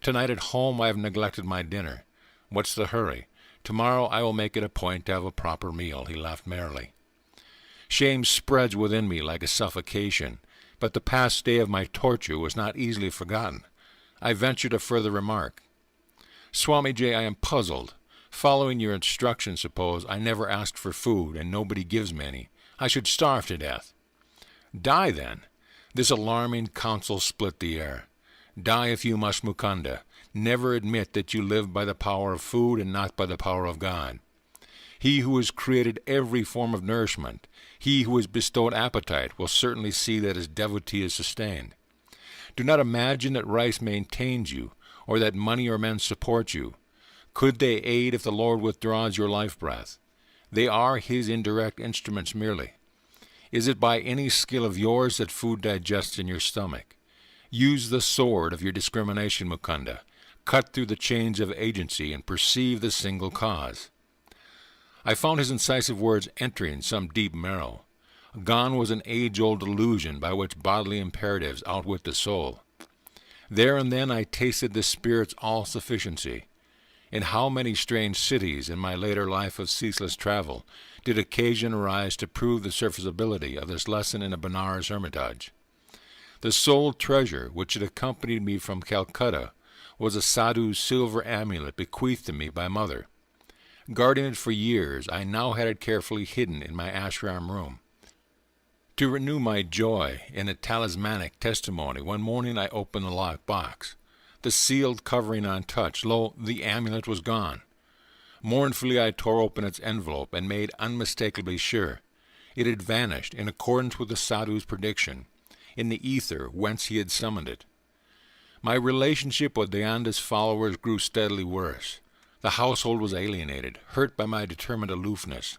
Tonight at home I have neglected my dinner. What's the hurry? Tomorrow I will make it a point to have a proper meal, he laughed merrily. Shame spreads within me like a suffocation, but the past day of my torture was not easily forgotten. I ventured a further remark. Swamiji, I am puzzled. Following your instructions, suppose I never asked for food and nobody gives me any. I should starve to death. Die, then. This alarming counsel split the air. Die if you must, Mukunda. Never admit that you live by the power of food and not by the power of God. He who has created every form of nourishment, he who has bestowed appetite, will certainly see that his devotee is sustained. Do not imagine that rice maintains you, or that money or men support you. Could they aid if the Lord withdraws your life breath? They are his indirect instruments merely. Is it by any skill of yours that food digests in your stomach? Use the sword of your discrimination, Mukunda. Cut through the chains of agency and perceive the single cause. I found his incisive words entering some deep marrow. Gone was an age-old delusion by which bodily imperatives outwit the soul. There and then I tasted the Spirit's all-sufficiency. In how many strange cities in my later life of ceaseless travel did occasion arise to prove the serviceability of this lesson in a Benares hermitage? The sole treasure which had accompanied me from Calcutta was a sadhu's silver amulet bequeathed to me by mother. Guarding it for years, I now had it carefully hidden in my ashram room. To renew my joy in a talismanic testimony, one morning I opened the locked box. The sealed covering untouched, lo, the amulet was gone. Mournfully I tore open its envelope and made unmistakably sure. It had vanished in accordance with the sadhu's prediction, in the ether whence he had summoned it. My relationship with Yogananda's followers grew steadily worse. The household was alienated, hurt by my determined aloofness.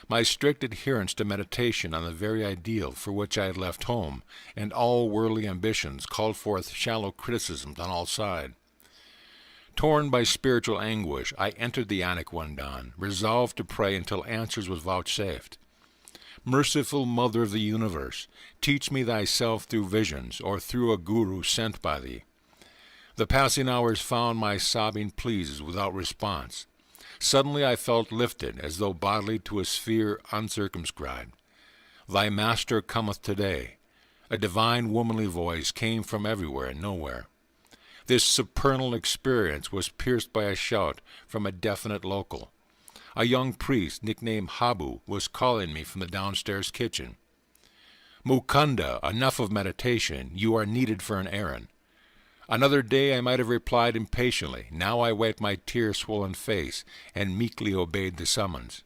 My strict adherence to meditation on the very ideal for which I had left home and all worldly ambitions called forth shallow criticisms on all sides. Torn by spiritual anguish, I entered the Anik one dawn, resolved to pray until answers was vouchsafed. Merciful Mother of the Universe, teach me thyself through visions or through a guru sent by thee. The passing hours found my sobbing pleas without response. Suddenly I felt lifted, as though bodily to a sphere uncircumscribed. Thy Master cometh today. A divine womanly voice came from everywhere and nowhere. This supernal experience was pierced by a shout from a definite local. A young priest, nicknamed Habu, was calling me from the downstairs kitchen. Mukunda, enough of meditation. You are needed for an errand. Another day I might have replied impatiently. Now I wiped my tear-swollen face and meekly obeyed the summons.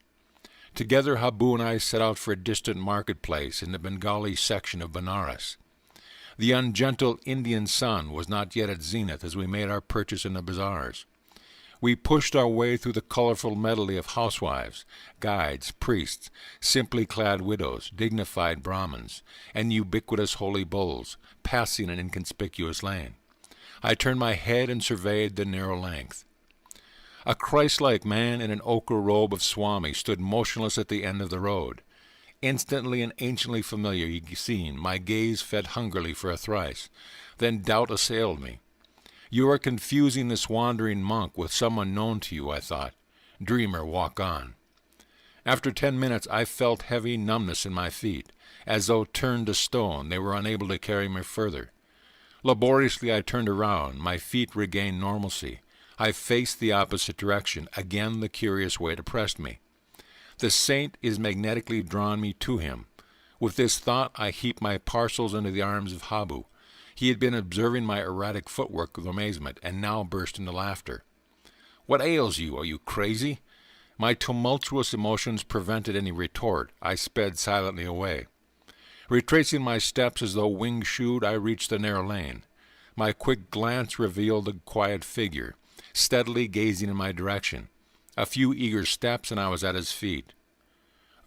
Together Habu and I set out for a distant marketplace in the Bengali section of Benares. The ungentle Indian sun was not yet at zenith as we made our purchase in the bazaars. We pushed our way through the colorful medley of housewives, guides, priests, simply clad widows, dignified Brahmins, and ubiquitous holy bulls, passing an inconspicuous lane. I turned my head and surveyed the narrow length. A Christ-like man in an ochre robe of Swami stood motionless at the end of the road. Instantly and anciently familiar scene, my gaze fed hungrily for a thrice. Then doubt assailed me. You are confusing this wandering monk with someone known to you, I thought. Dreamer, walk on. After 10 minutes I felt heavy numbness in my feet. As though turned to stone, they were unable to carry me further. Laboriously I turned around. My feet regained normalcy. I faced the opposite direction. Again the curious weight oppressed me. The saint is magnetically drawn me to him. With this thought I heaped my parcels into the arms of Habu. He had been observing my erratic footwork with amazement, and now burst into laughter. "What ails you? Are you crazy?" My tumultuous emotions prevented any retort. I sped silently away. Retracing my steps as though wing-shoed, I reached the narrow lane. My quick glance revealed a quiet figure, steadily gazing in my direction. A few eager steps, and I was at his feet.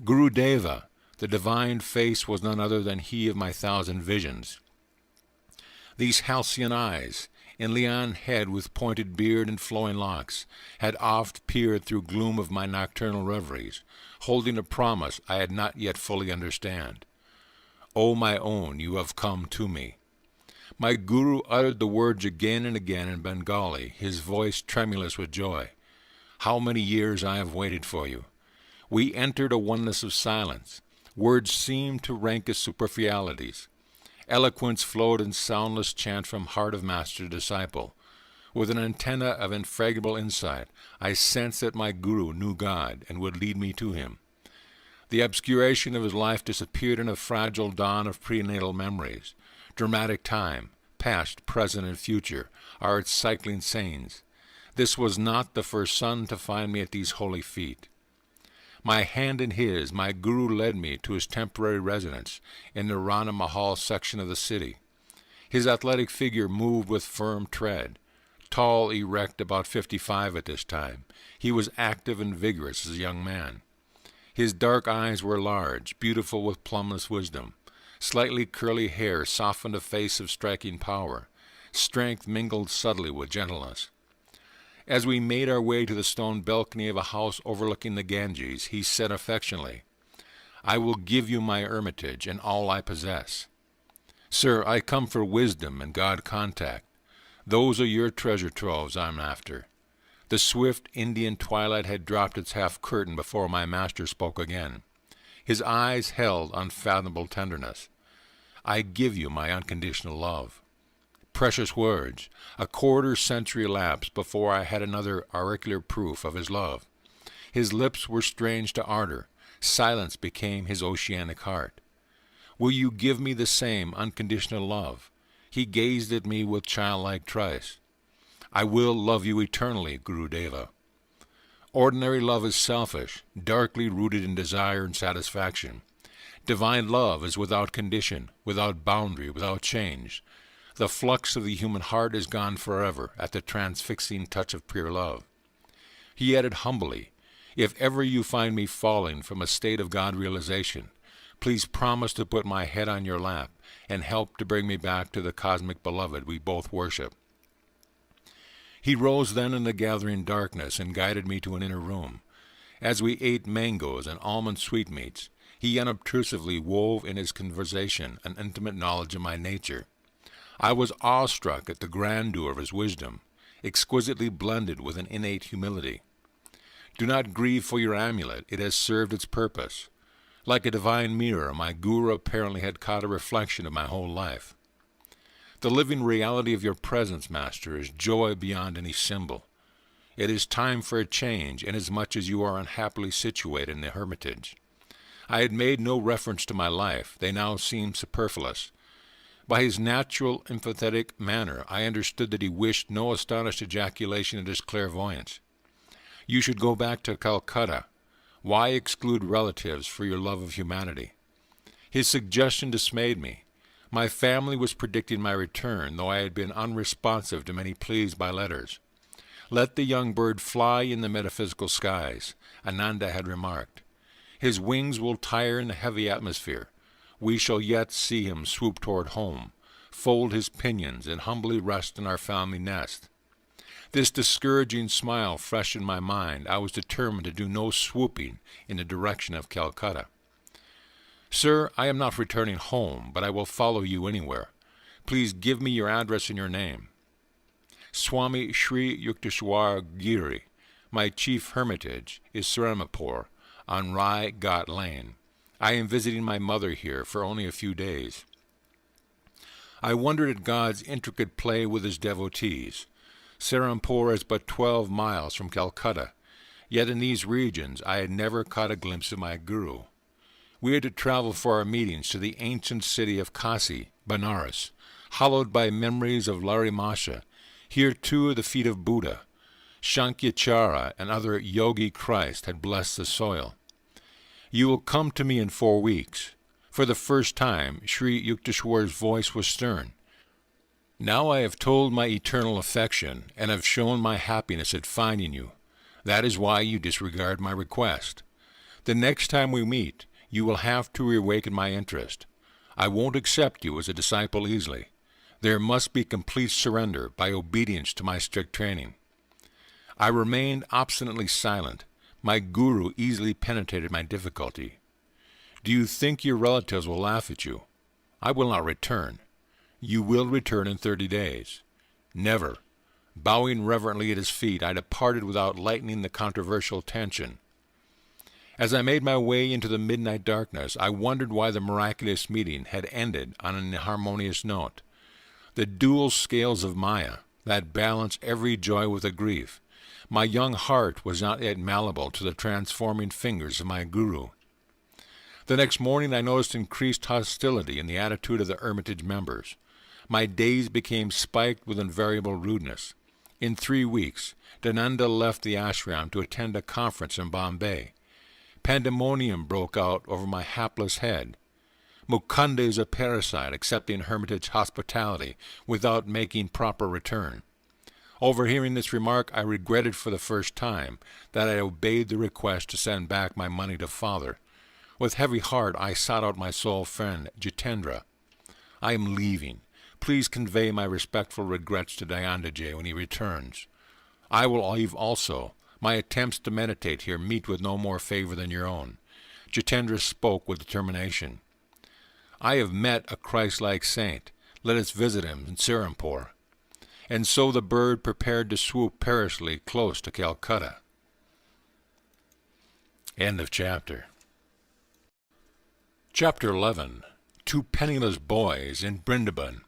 Gurudeva, the divine face, was none other than he of my 1,000 visions. These halcyon eyes, in lian head with pointed beard and flowing locks, had oft peered through gloom of my nocturnal reveries, holding a promise I had not yet fully understand. "O my own, you have come to me." My guru uttered the words again and again in Bengali, his voice tremulous with joy. "How many years I have waited for you." We entered a oneness of silence. Words seemed to rank as superfluities. Eloquence flowed in soundless chant from heart of master to disciple. With an antenna of infragable insight, I sensed that my guru knew God and would lead me to him. The obscuration of his life disappeared in a fragile dawn of prenatal memories. Dramatic time, past, present, and future, are its cycling scenes. This was not the first sun to find me at these holy feet. My hand in his, my guru led me to his temporary residence in the Rana Mahal section of the city. His athletic figure moved with firm tread. Tall, erect, about 55 at this time, he was active and vigorous as a young man. His dark eyes were large, beautiful with plumbless wisdom. Slightly curly hair softened a face of striking power. Strength mingled subtly with gentleness. As we made our way to the stone balcony of a house overlooking the Ganges, he said affectionately, "I will give you my hermitage and all I possess. Sir, I come for wisdom and God contact. Those are your treasure troves I'm after." The swift Indian twilight had dropped its half curtain before my master spoke again. His eyes held unfathomable tenderness. "I give you my unconditional love." Precious words. A quarter-century elapsed before I had another auricular proof of his love. His lips were strange to ardor. Silence became his oceanic heart. "Will you give me the same unconditional love?" He gazed at me with childlike trust. "I will love you eternally, Gurudeva." Ordinary love is selfish, darkly rooted in desire and satisfaction. Divine love is without condition, without boundary, without change. The flux of the human heart is gone forever at the transfixing touch of pure love. He added humbly, "If ever you find me falling from a state of God realization, please promise to put my head on your lap and help to bring me back to the cosmic beloved we both worship." He rose then in the gathering darkness and guided me to an inner room. As we ate mangoes and almond sweetmeats, he unobtrusively wove in his conversation an intimate knowledge of my nature. I was awestruck at the grandeur of his wisdom, exquisitely blended with an innate humility. "Do not grieve for your amulet, it has served its purpose." Like a divine mirror, my guru apparently had caught a reflection of my whole life. "The living reality of your presence, Master, is joy beyond any symbol. It is time for a change, inasmuch as you are unhappily situated in the hermitage." I had made no reference to my life. They now seemed superfluous. By his natural, emphatic manner, I understood that he wished no astonished ejaculation at his clairvoyance. "You should go back to Calcutta. Why exclude relatives for your love of humanity?" His suggestion dismayed me. My family was predicting my return, though I had been unresponsive to many pleas by letters. Let the young bird fly in the metaphysical skies, Ananda had remarked. His wings will tire in the heavy atmosphere. We shall yet see him swoop toward home, fold his pinions, and humbly rest in our family nest. This discouraging smile fresh in my mind, I was determined to do no swooping in the direction of Calcutta. Sir, I am not returning home, but I will follow you anywhere. Please give me your address and your name. Swami Sri Yukteswar Giri. My chief hermitage is Serampore on Rai Ghat Lane. I am visiting my mother here for only a few days. I wondered at God's intricate play with his devotees. Serampore is but 12 miles from Calcutta, yet in these regions I had never caught a glimpse of my guru. We had to travel for our meetings to the ancient city of Kasi, Benares, hallowed by memories of Larimasha. Here too the feet of Buddha, Shankyachara, and other Yogi Christ had blessed the soil. You will come to me in 4 weeks. For the first time, Sri Yukteswar's voice was stern. Now I have told my eternal affection, and have shown my happiness at finding you. That is why you disregard my request. The next time we meet, you will have to reawaken my interest. I won't accept you as a disciple easily. There must be complete surrender by obedience to my strict training. I remained obstinately silent. My guru easily penetrated my difficulty. Do you think your relatives will laugh at you? I will not return. You will return in 30 days. Never. Bowing reverently at his feet, I departed without lightening the controversial tension. As I made my way into the midnight darkness, I wondered why the miraculous meeting had ended on an inharmonious note. The dual scales of Maya, that balance every joy with a grief. My young heart was not yet malleable to the transforming fingers of my guru. The next morning I noticed increased hostility in the attitude of the hermitage members. My days became spiked with invariable rudeness. In 3 weeks, Yogananda left the ashram to attend a conference in Bombay. Pandemonium broke out over my hapless head. Mukunda is a parasite, accepting hermitage hospitality without making proper return. Overhearing this remark, I regretted for the first time that I obeyed the request to send back my money to father. With heavy heart, I sought out my soul friend, Jitendra. I am leaving. Please convey my respectful regrets to Dayandaji when he returns. I will leave also. My attempts to meditate here meet with no more favor than your own. Jitendra spoke with determination. I have met a Christ-like saint. Let us visit him in Serampore. And so the bird prepared to swoop perilously close to Calcutta. End of chapter. Chapter 11. 2 Penniless Boys in Brindaban.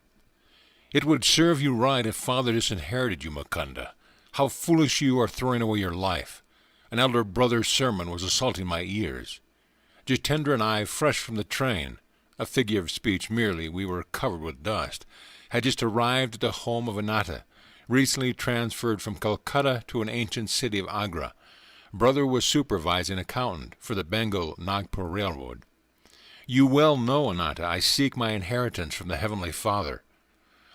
It would serve you right if father disinherited you, Mukunda. How foolish you are throwing away your life. An elder brother's sermon was assaulting my ears. Jitendra and I, fresh from the train, a figure of speech merely, we were covered with dust, had just arrived at the home of Anatta, recently transferred from Calcutta to an ancient city of Agra. Brother was supervising accountant for the Bengal-Nagpur Railroad. You well know, Anatta, I seek my inheritance from the Heavenly Father.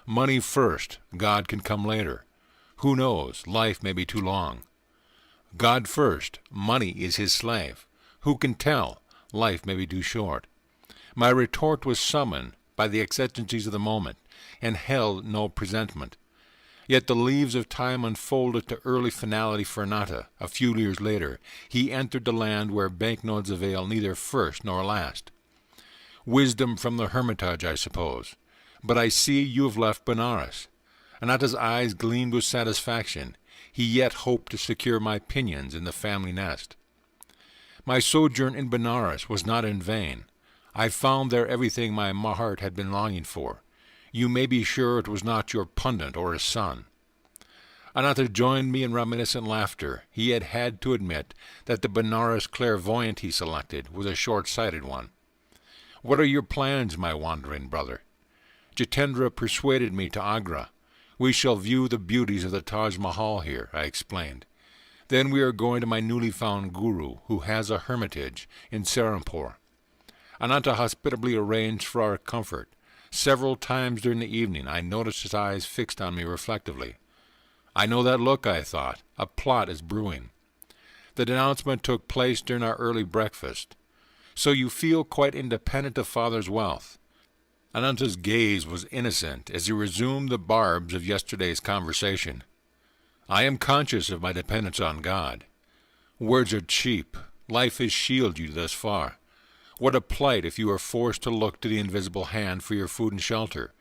Money first, God can come later. Who knows, life may be too long. God first, money is his slave. Who can tell, life may be too short. My retort was summoned by the exigencies of the moment, and held no presentment. Yet the leaves of time unfolded to early finality for Anatta. A few years later, he entered the land where banknotes avail neither first nor last. Wisdom from the hermitage, I suppose. But I see you have left Benares. Anatta's eyes gleamed with satisfaction. He yet hoped to secure my pinions in the family nest. My sojourn in Benares was not in vain. I found there everything my heart had been longing for. You may be sure it was not your pundit or his son. Anatta joined me in reminiscent laughter. He had had to admit that the Benares clairvoyant he selected was a short-sighted one. What are your plans, my wandering brother? Jitendra persuaded me to Agra. We shall view the beauties of the Taj Mahal here, I explained. Then we are going to my newly found guru, who has a hermitage in Serampore. Anatta hospitably arranged for our comfort. Several times during the evening I noticed his eyes fixed on me reflectively. I know that look, I thought. A plot is brewing. The denouncement took place during our early breakfast. So you feel quite independent of father's wealth. Ananta's gaze was innocent as he resumed the barbs of yesterday's conversation. I am conscious of my dependence on God. Words are cheap. Life has shielded you thus far. What a plight if you are forced to look to the invisible hand for your food and shelter.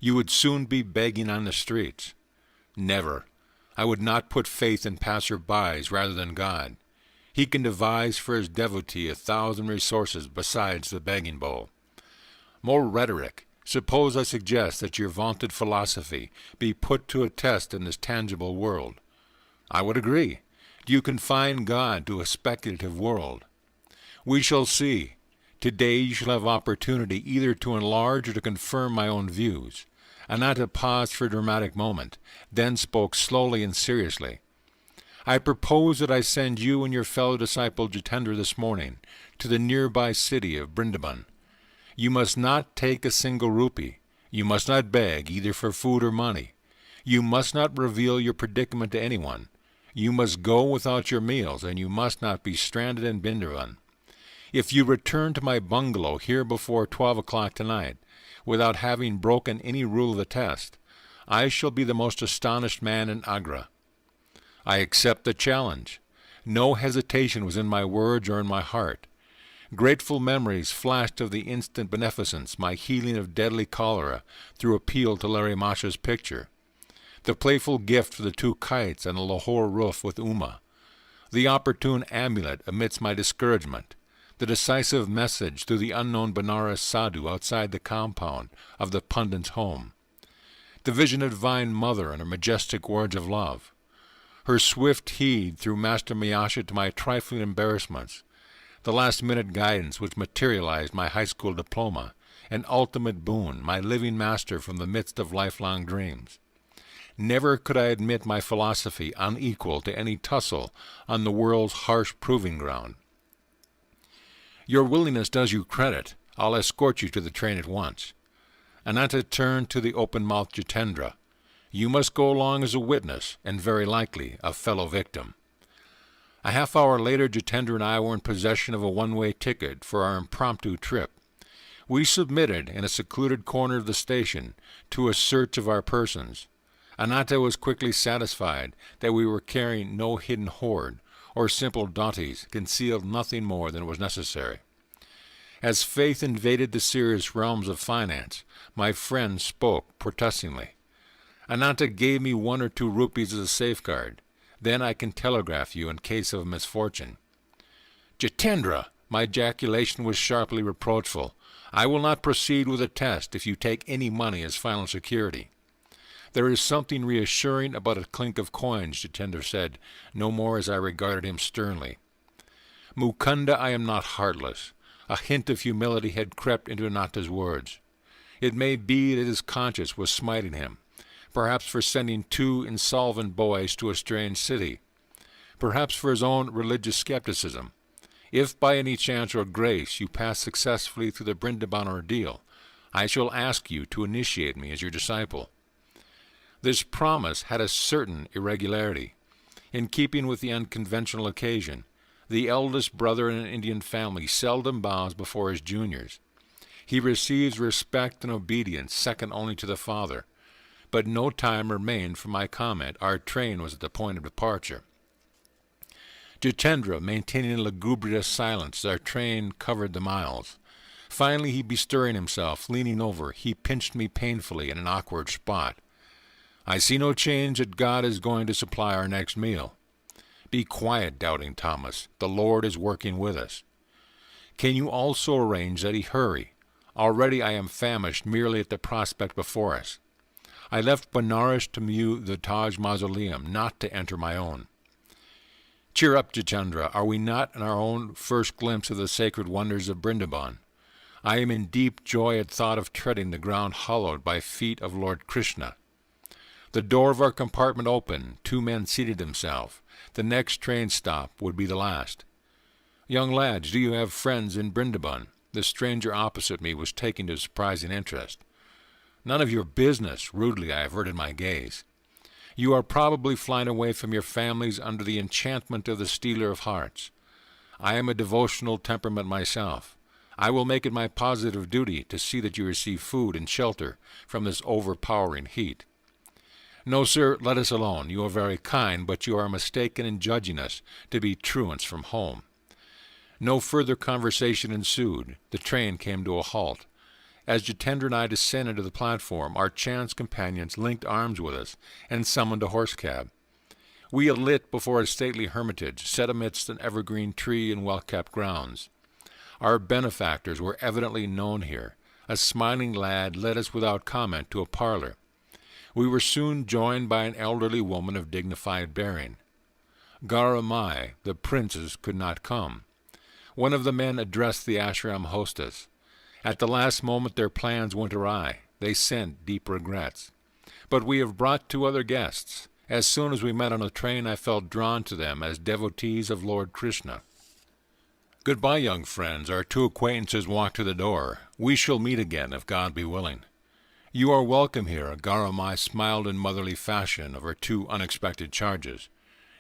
You would soon be begging on the streets. Never. I would not put faith in passers-bys rather than God. He can devise for his devotee 1,000 resources besides the begging bowl. More rhetoric. Suppose I suggest that your vaunted philosophy be put to a test in this tangible world. I would agree. Do you confine God to a speculative world? We shall see. Today you shall have opportunity either to enlarge or to confirm my own views. Ananta paused for a dramatic moment, then spoke slowly and seriously. I propose that I send you and your fellow disciple Jitendra this morning to the nearby city of Brindaban. You must not take a single rupee. You must not beg either for food or money. You must not reveal your predicament to anyone. You must go without your meals, and you must not be stranded in Brindaban. If you return to my bungalow here before 12 o'clock tonight, without having broken any rule of the test, I shall be the most astonished man in Agra. I accept the challenge. No hesitation was in my words or in my heart. Grateful memories flashed of the instant beneficence, my healing of deadly cholera through appeal to Larry Masha's picture, the playful gift for the 2 kites on the Lahore roof with Uma, the opportune amulet amidst my discouragement, the decisive message through the unknown Benares sadhu outside the compound of the pundit's home, the vision of Divine Mother and her majestic words of love, her swift heed through Master Miyasha to my trifling embarrassments, the last-minute guidance which materialized my high school diploma, an ultimate boon, my living master from the midst of lifelong dreams. Never could I admit my philosophy unequal to any tussle on the world's harsh proving ground. Your willingness does you credit. I'll escort you to the train at once. Ananta turned to the open-mouthed Jitendra. You must go along as a witness, and very likely a fellow victim. A half-hour later, Jitendra and I were in possession of a one-way ticket for our impromptu trip. We submitted, in a secluded corner of the station, to a search of our persons. Ananta was quickly satisfied that we were carrying no hidden hoard, or simple dainties, concealed nothing more than was necessary. As faith invaded the serious realms of finance, my friend spoke protestingly. Ananta gave me 1 or 2 rupees as a safeguard. Then I can telegraph you in case of misfortune. Jitendra! My ejaculation was sharply reproachful. I will not proceed with a test if you take any money as final security. There is something reassuring about a clink of coins, Jitendra said, no more as I regarded him sternly. Mukunda, I am not heartless. A hint of humility had crept into Ananta's words. It may be that his conscience was smiting him, perhaps for sending 2 insolvent boys to a strange city, perhaps for his own religious skepticism. If by any chance or grace you pass successfully through the Brindaban ordeal, I shall ask you to initiate me as your disciple. This promise had a certain irregularity. In keeping with the unconventional occasion, the eldest brother in an Indian family seldom bows before his juniors. He receives respect and obedience second only to the father. But no time remained for my comment. Our train was at the point of departure. Jitendra, maintaining a lugubrious silence as our train covered the miles. Finally, he bestirring himself, leaning over, he pinched me painfully in an awkward spot. I see no change that God is going to supply our next meal. Be quiet, doubting Thomas. The Lord is working with us. Can you also arrange that he hurry? Already I am famished merely at the prospect before us. I left Benares to view the Taj Mausoleum, not to enter my own. Cheer up, Jitendra. Are we not in our own first glimpse of the sacred wonders of Brindaban? I am in deep joy at thought of treading the ground hallowed by feet of Lord Krishna. The door of our compartment opened. 2 men seated themselves. The next train stop would be the last. Young lads, do you have friends in Brindaban? The stranger opposite me was taking a surprising interest. None of your business. Rudely I averted my gaze. You are probably flying away from your families under the enchantment of the stealer of hearts. I am a devotional temperament myself. I will make it my positive duty to see that you receive food and shelter from this overpowering heat. No, sir, let us alone. You are very kind, but you are mistaken in judging us to be truants from home. No further conversation ensued. The train came to a halt. As Jitendra and I descended to the platform, our chance companions linked arms with us and summoned a horse cab. We alit before a stately hermitage set amidst an evergreen tree and well-kept grounds. Our benefactors were evidently known here. A smiling lad led us without comment to a parlor. We were soon joined by an elderly woman of dignified bearing. Garamai, the princes, could not come. One of the men addressed the ashram hostess. At the last moment their plans went awry. They sent deep regrets. But we have brought 2 other guests. As soon as we met on the train, I felt drawn to them as devotees of Lord Krishna. Goodbye, young friends. Our 2 acquaintances walked to the door. We shall meet again, if God be willing. You are welcome here. Garamai smiled in motherly fashion over 2 unexpected charges.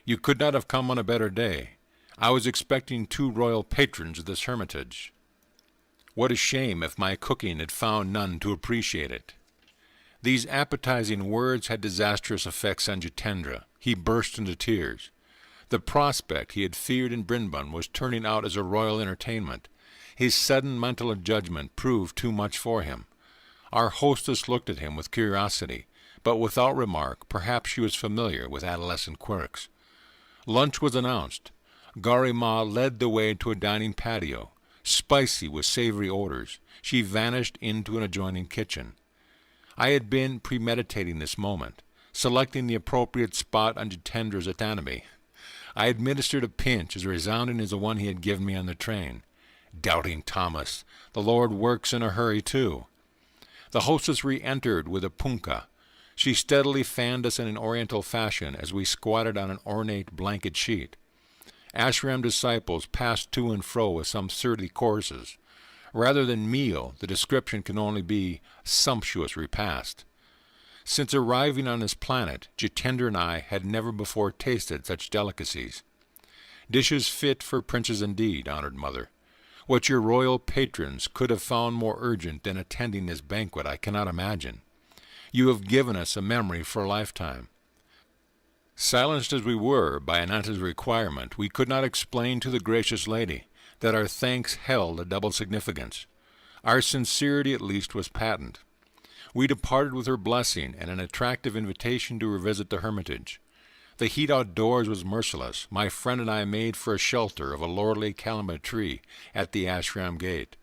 You could not have come on a better day. I was expecting 2 royal patrons of this hermitage. What a shame if my cooking had found none to appreciate it. These appetizing words had disastrous effects on Jitendra. He burst into tears. The prospect he had feared in Brinban was turning out as a royal entertainment. His sudden mental judgment proved too much for him. Our hostess looked at him with curiosity, but without remark. Perhaps she was familiar with adolescent quirks. Lunch was announced. Garima led the way to a dining patio. Spicy with savory odors, she vanished into an adjoining kitchen. I had been premeditating this moment, selecting the appropriate spot on Jitendra's anatomy. I administered a pinch as resounding as the one he had given me on the train. Doubting Thomas, the Lord works in a hurry too. The hostess re-entered with a punkah. She steadily fanned us in an oriental fashion as we squatted on an ornate blanket sheet. Ashram disciples passed to and fro with some 30 courses. Rather than meal, the description can only be sumptuous repast. Since arriving on this planet, Jitendra and I had never before tasted such delicacies. Dishes fit for princes indeed, honored mother. What your royal patrons could have found more urgent than attending this banquet I cannot imagine. You have given us a memory for a lifetime. Silenced as we were by Ananta's requirement, we could not explain to the gracious lady that our thanks held a double significance. Our sincerity at least was patent. We departed with her blessing and an attractive invitation to revisit the hermitage. The heat outdoors was merciless. My friend and I made for a shelter of a lordly calamba tree at the ashram gate.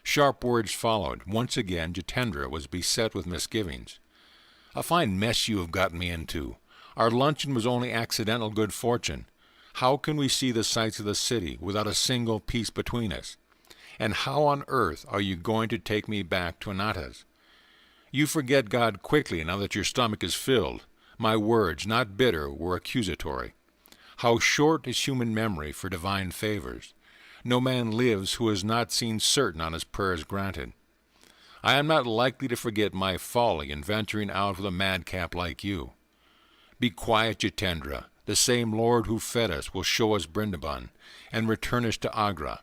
Sharp words followed. Once again Jitendra was beset with misgivings. A fine mess you have gotten me into. Our luncheon was only accidental good fortune. How can we see the sights of the city without a single piece between us? And how on earth are you going to take me back to Ananta's? You forget God quickly now that your stomach is filled. My words, not bitter, were accusatory. How short is human memory for divine favors. No man lives who has not seen certain on his prayers granted. I am not likely to forget my folly in venturing out with a madcap like you. Be quiet, Jitendra. The same Lord who fed us will show us Brindaban, and return us to Agra.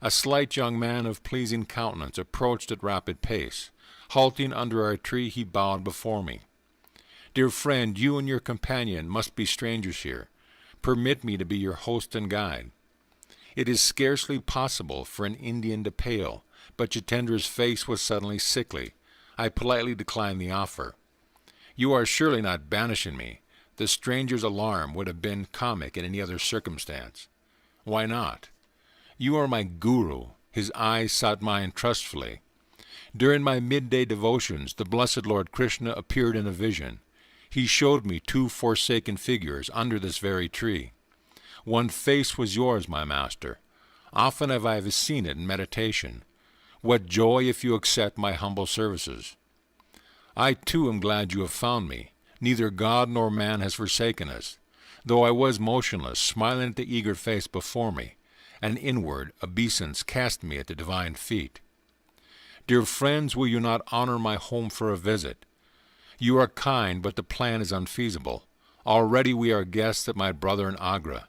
A slight young man of pleasing countenance approached at rapid pace. Halting under our tree, he bowed before me. Dear friend, you and your companion must be strangers here. Permit me to be your host and guide. It is scarcely possible for an Indian to pale, but Jitendra's face was suddenly sickly. I politely declined the offer. You are surely not banishing me. The stranger's alarm would have been comic in any other circumstance. Why not? You are my guru. His eyes sought mine trustfully. During my midday devotions, the blessed Lord Krishna appeared in a vision. He showed me 2 forsaken figures under this very tree. One face was yours, my master. Often have I seen it in meditation. What joy if you accept my humble services. I too am glad you have found me. Neither God nor man has forsaken us. Though I was motionless, smiling at the eager face before me, an inward obeisance cast me at the divine feet. Dear friends, will you not honor my home for a visit? You are kind, but the plan is unfeasible. Already we are guests at my brother in Agra.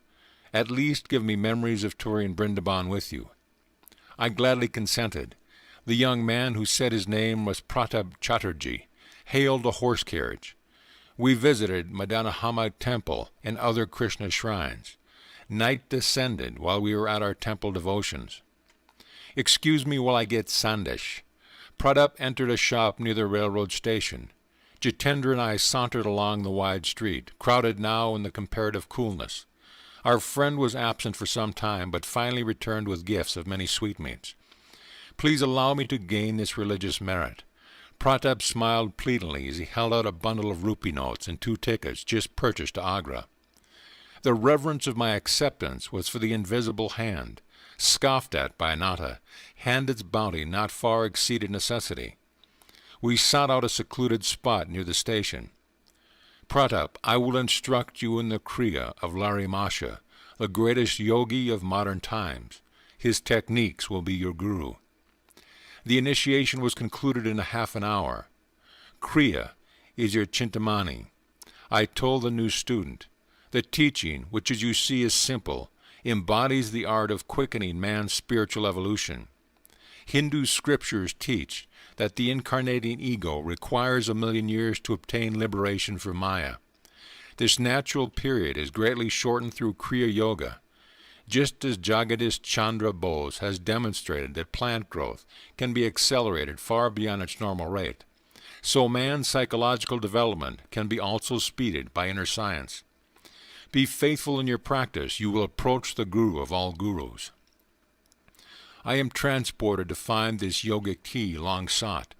At least give me memories of touring Brindaban with you." I gladly consented. The young man, who said his name was Pratap Chatterjee, hailed a horse carriage. We visited Madanahama Temple and other Krishna shrines. Night descended while we were at our temple devotions. "Excuse me while I get sandesh." Pratap entered a shop near the railroad station. Jitendra and I sauntered along the wide street, crowded now in the comparative coolness. Our friend was absent for some time, but finally returned with gifts of many sweetmeats. "Please allow me to gain this religious merit." Pratap smiled pleadingly as he held out a bundle of rupee notes and 2 tickets just purchased to Agra. The reverence of my acceptance was for the invisible hand, scoffed at by Ananta, and its bounty not far exceeded necessity. We sought out a secluded spot near the station. "Pratap, I will instruct you in the Kriya of Larimasha, the greatest yogi of modern times. His techniques will be your guru." The initiation was concluded in a half an hour. "Kriya is your Chintamani," I told the new student. "The teaching, which as you see is simple, embodies the art of quickening man's spiritual evolution. Hindu scriptures teach that the incarnating ego requires 1,000,000 years to obtain liberation from Maya. This natural period is greatly shortened through Kriya Yoga. Just as Jagadish Chandra Bose has demonstrated that plant growth can be accelerated far beyond its normal rate, so man's psychological development can be also speeded by inner science. Be faithful in your practice, you will approach the guru of all gurus. I am transported to find this yogic tea long sought.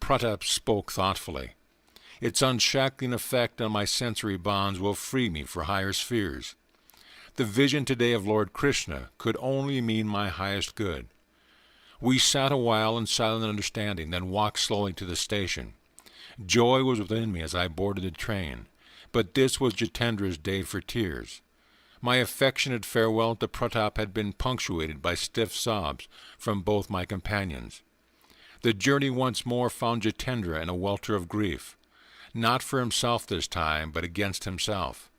Pratap spoke thoughtfully. Its unshackling effect on my sensory bonds will free me for higher spheres. The vision today of Lord Krishna could only mean my highest good. We sat a while in silent understanding, then walked slowly to the station. Joy was within me as I boarded the train, but this was Jitendra's day for tears. My affectionate farewell to Pratap had been punctuated by stiff sobs from both my companions. The journey once more found Jitendra in a welter of grief, not for himself this time, but against himself.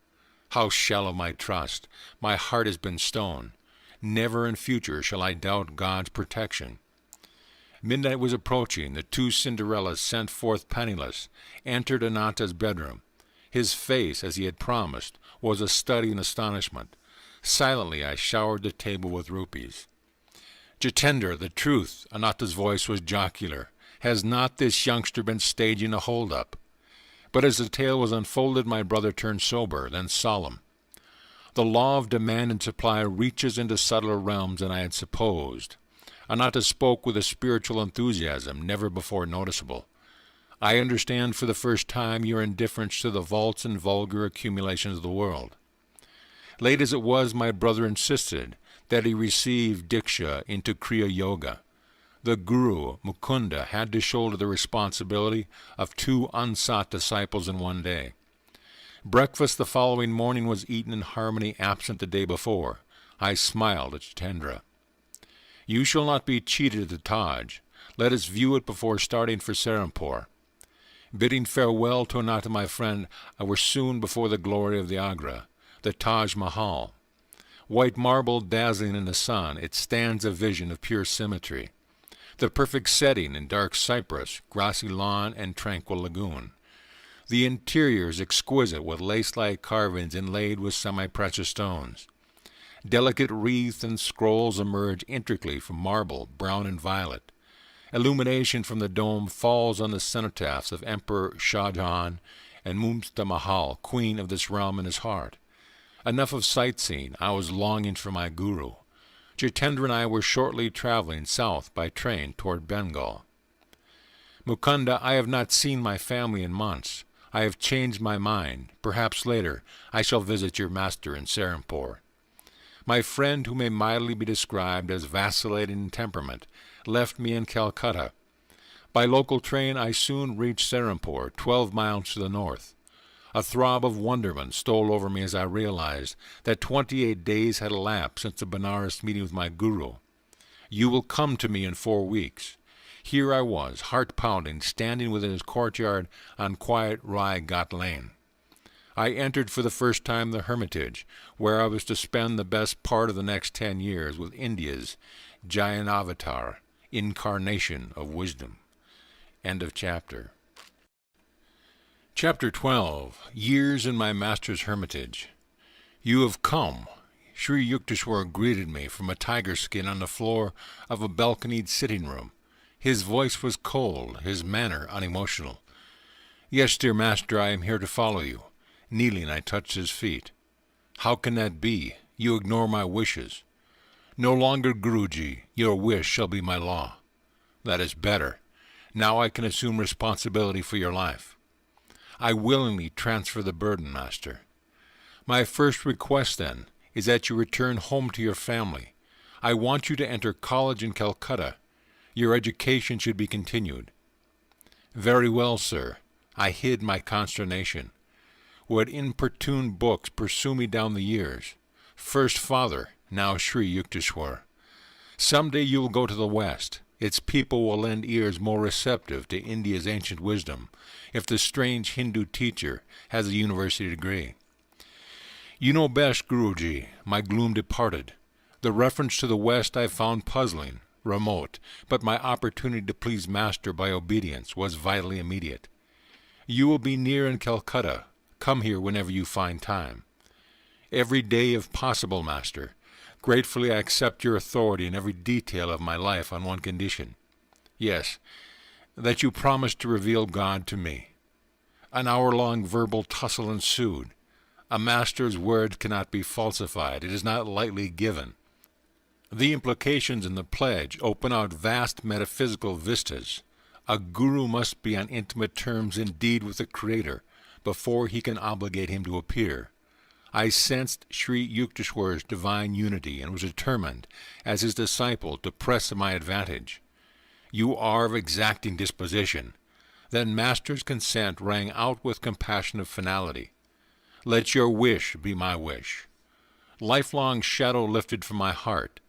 How shallow my trust! My heart has been stone. Never in future shall I doubt God's protection. Midnight was approaching. The 2 Cinderellas, sent forth penniless, entered Ananta's bedroom. His face, as he had promised, was a study in astonishment. Silently I showered the table with rupees. "Jitendra, the truth," Ananta's voice was jocular. "Has not this youngster been staging a hold-up?" But as the tale was unfolded, my brother turned sober, then solemn. "The law of demand and supply reaches into subtler realms than I had supposed." Ananta spoke with a spiritual enthusiasm never before noticeable. "I understand for the first time your indifference to the vaults and vulgar accumulations of the world." Late as it was, my brother insisted that he receive Diksha into Kriya Yoga. The Guru, Mukunda, had to shoulder the responsibility of 2 unsought disciples in one day. Breakfast the following morning was eaten in harmony absent the day before. I smiled at Jitendra. "You shall not be cheated at the Taj. Let us view it before starting for Serampore." Bidding farewell to Ananta, my friend, I was soon before the glory of the Agra, the Taj Mahal. White marble dazzling in the sun, it stands a vision of pure symmetry. The perfect setting in dark cypress, grassy lawn, and tranquil lagoon. The interior is exquisite with lace-like carvings inlaid with semi-precious stones. Delicate wreaths and scrolls emerge intricately from marble, brown and violet. Illumination from the dome falls on the cenotaphs of Emperor Shah Jahan and Mumtaz Mahal, queen of this realm, in his heart. Enough of sightseeing. I was longing for my guru. Jitendra and I were shortly traveling south by train toward Bengal. "Mukunda, I have not seen my family in months. I have changed my mind. Perhaps later I shall visit your master in Serampore." My friend, who may mildly be described as vacillating in temperament, left me in Calcutta. By local train I soon reached Serampore, 12 miles to the north. A throb of wonderment stole over me as I realized that 28 days had elapsed since the Benares meeting with my guru. "You will come to me in 4 weeks. Here I was, heart-pounding, standing within his courtyard on quiet Rai Ghat Lane. I entered for the first time the hermitage, where I was to spend the best part of the next 10 years with India's Jayanavatar, incarnation of wisdom. End of chapter. Chapter 12. Years in my Master's Hermitage. You have come. Sri Yukteswar greeted me from a tiger skin on the floor of a balconied sitting room. His voice was cold, his manner unemotional. Yes, dear Master, I am here to follow you. Kneeling, I touched his feet. How can that be? You ignore my wishes. No longer, Guruji, your wish shall be my law. That is better. Now I can assume responsibility for your life. I willingly transfer the burden, Master. My first request, then, is that you return home to your family. I want you to enter college in Calcutta. Your education should be continued. Very well, sir. I hid my consternation. What importune books pursue me down the years? First Father, now Sri Yukteswar. Some day you will go to the West. Its people will lend ears more receptive to India's ancient wisdom, if the strange Hindu teacher has a university degree. You know best, Guruji, my gloom departed. The reference to the West I found puzzling, remote, but my opportunity to please Master by obedience was vitally immediate. You will be near in Calcutta. Come here whenever you find time. Every day if possible, Master. Gratefully I accept your authority in every detail of my life on one condition. Yes, that you promise to reveal God to me. An hour-long verbal tussle ensued. A master's word cannot be falsified. It is not lightly given. The implications in the pledge open out vast metaphysical vistas. A guru must be on intimate terms indeed with the Creator before he can obligate him to appear. I sensed Sri Yukteswar's divine unity and was determined, as his disciple, to press my advantage. You are of exacting disposition. Then Master's consent rang out with compassionate finality. Let your wish be my wish. Lifelong shadow lifted from my heart.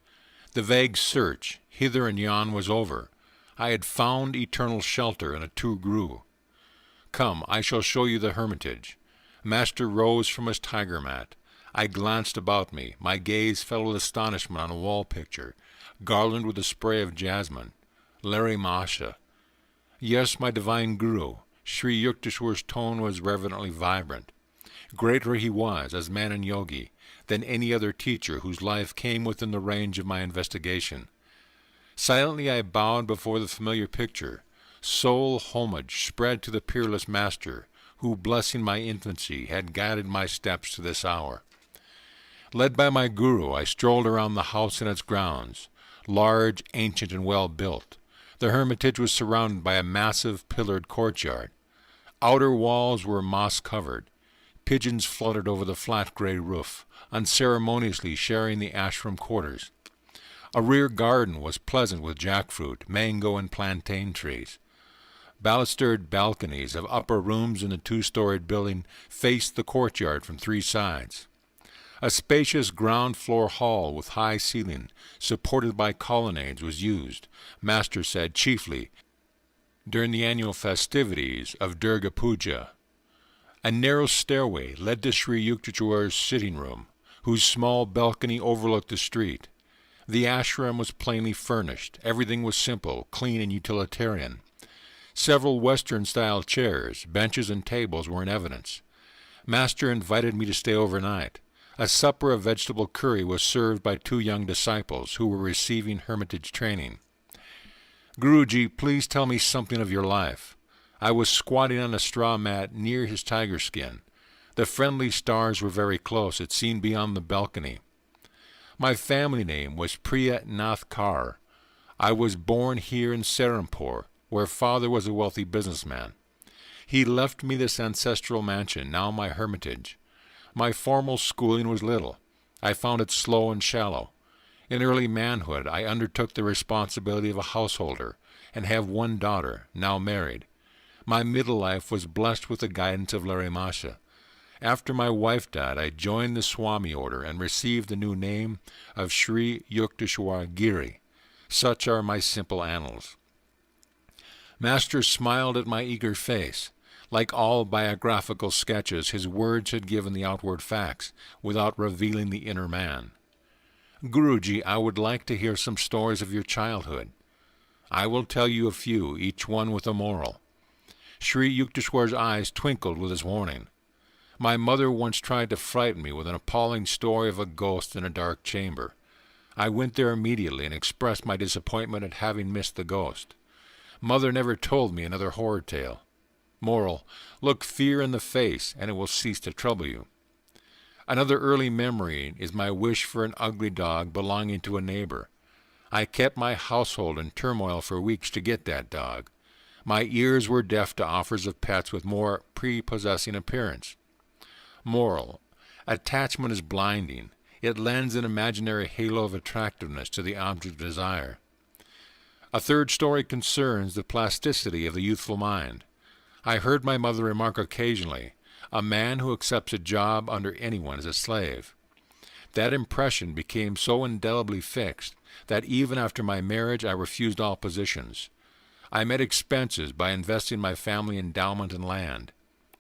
The vague search, hither and yon, was over. I had found eternal shelter in a true guru. Come, I shall show you the hermitage. Master rose from his tiger mat. I glanced about me. My gaze fell with astonishment on a wall picture, garlanded with a spray of jasmine. Larry Masha. Yes, my divine guru. Sri Yukteswar's tone was reverently vibrant. Greater he was, as man and yogi, than any other teacher whose life came within the range of my investigation. Silently I bowed before the familiar picture. Sole homage spread to the peerless Master, who, blessing my infancy, had guided my steps to this hour. Led by my guru, I strolled around the house and its grounds. Large, ancient, and well-built, the hermitage was surrounded by a massive pillared courtyard. Outer walls were moss-covered. Pigeons fluttered over the flat gray roof, unceremoniously sharing the ashram quarters. A rear garden was pleasant with jackfruit, mango, and plantain trees. Balustered balconies of upper rooms in the two-storied building faced the courtyard from three sides. A spacious ground-floor hall with high ceiling, supported by colonnades, was used, Master said, chiefly during the annual festivities of Durga Puja. A narrow stairway led to Sri Yukteswar's sitting room, whose small balcony overlooked the street. The ashram was plainly furnished. Everything was simple, clean, and utilitarian. Several Western-style chairs, benches, and tables were in evidence. Master invited me to stay overnight. A supper of vegetable curry was served by two young disciples who were receiving hermitage training. Guruji, please tell me something of your life. I was squatting on a straw mat near his tiger skin. The friendly stars were very close, it seemed beyond the balcony. My family name was Priya Nath Kaur. I was born here in Serampore, where father was a wealthy businessman. He left me this ancestral mansion, now my hermitage. My formal schooling was little. I found it slow and shallow. In early manhood, I undertook the responsibility of a householder, and have one daughter, now married. My middle life was blessed with the guidance of Larry Masha. After my wife died, I joined the Swami order and received the new name of Sri Yukteswar Giri. Such are my simple annals. Master smiled at my eager face. Like all biographical sketches, his words had given the outward facts, without revealing the inner man. Guruji, I would like to hear some stories of your childhood. I will tell you a few, each one with a moral. Sri Yukteswar's eyes twinkled with his warning. My mother once tried to frighten me with an appalling story of a ghost in a dark chamber. I went there immediately and expressed my disappointment at having missed the ghost. Mother never told me another horror tale. Moral: look fear in the face, and it will cease to trouble you. Another early memory is my wish for an ugly dog belonging to a neighbor. I kept my household in turmoil for weeks to get that dog. My ears were deaf to offers of pets with more prepossessing appearance. Moral: attachment is blinding. It lends an imaginary halo of attractiveness to the object of desire. A third story concerns the plasticity of the youthful mind. I heard my mother remark occasionally, a man who accepts a job under anyone is a slave. That impression became so indelibly fixed that even after my marriage I refused all positions. I met expenses by investing my family endowment in land.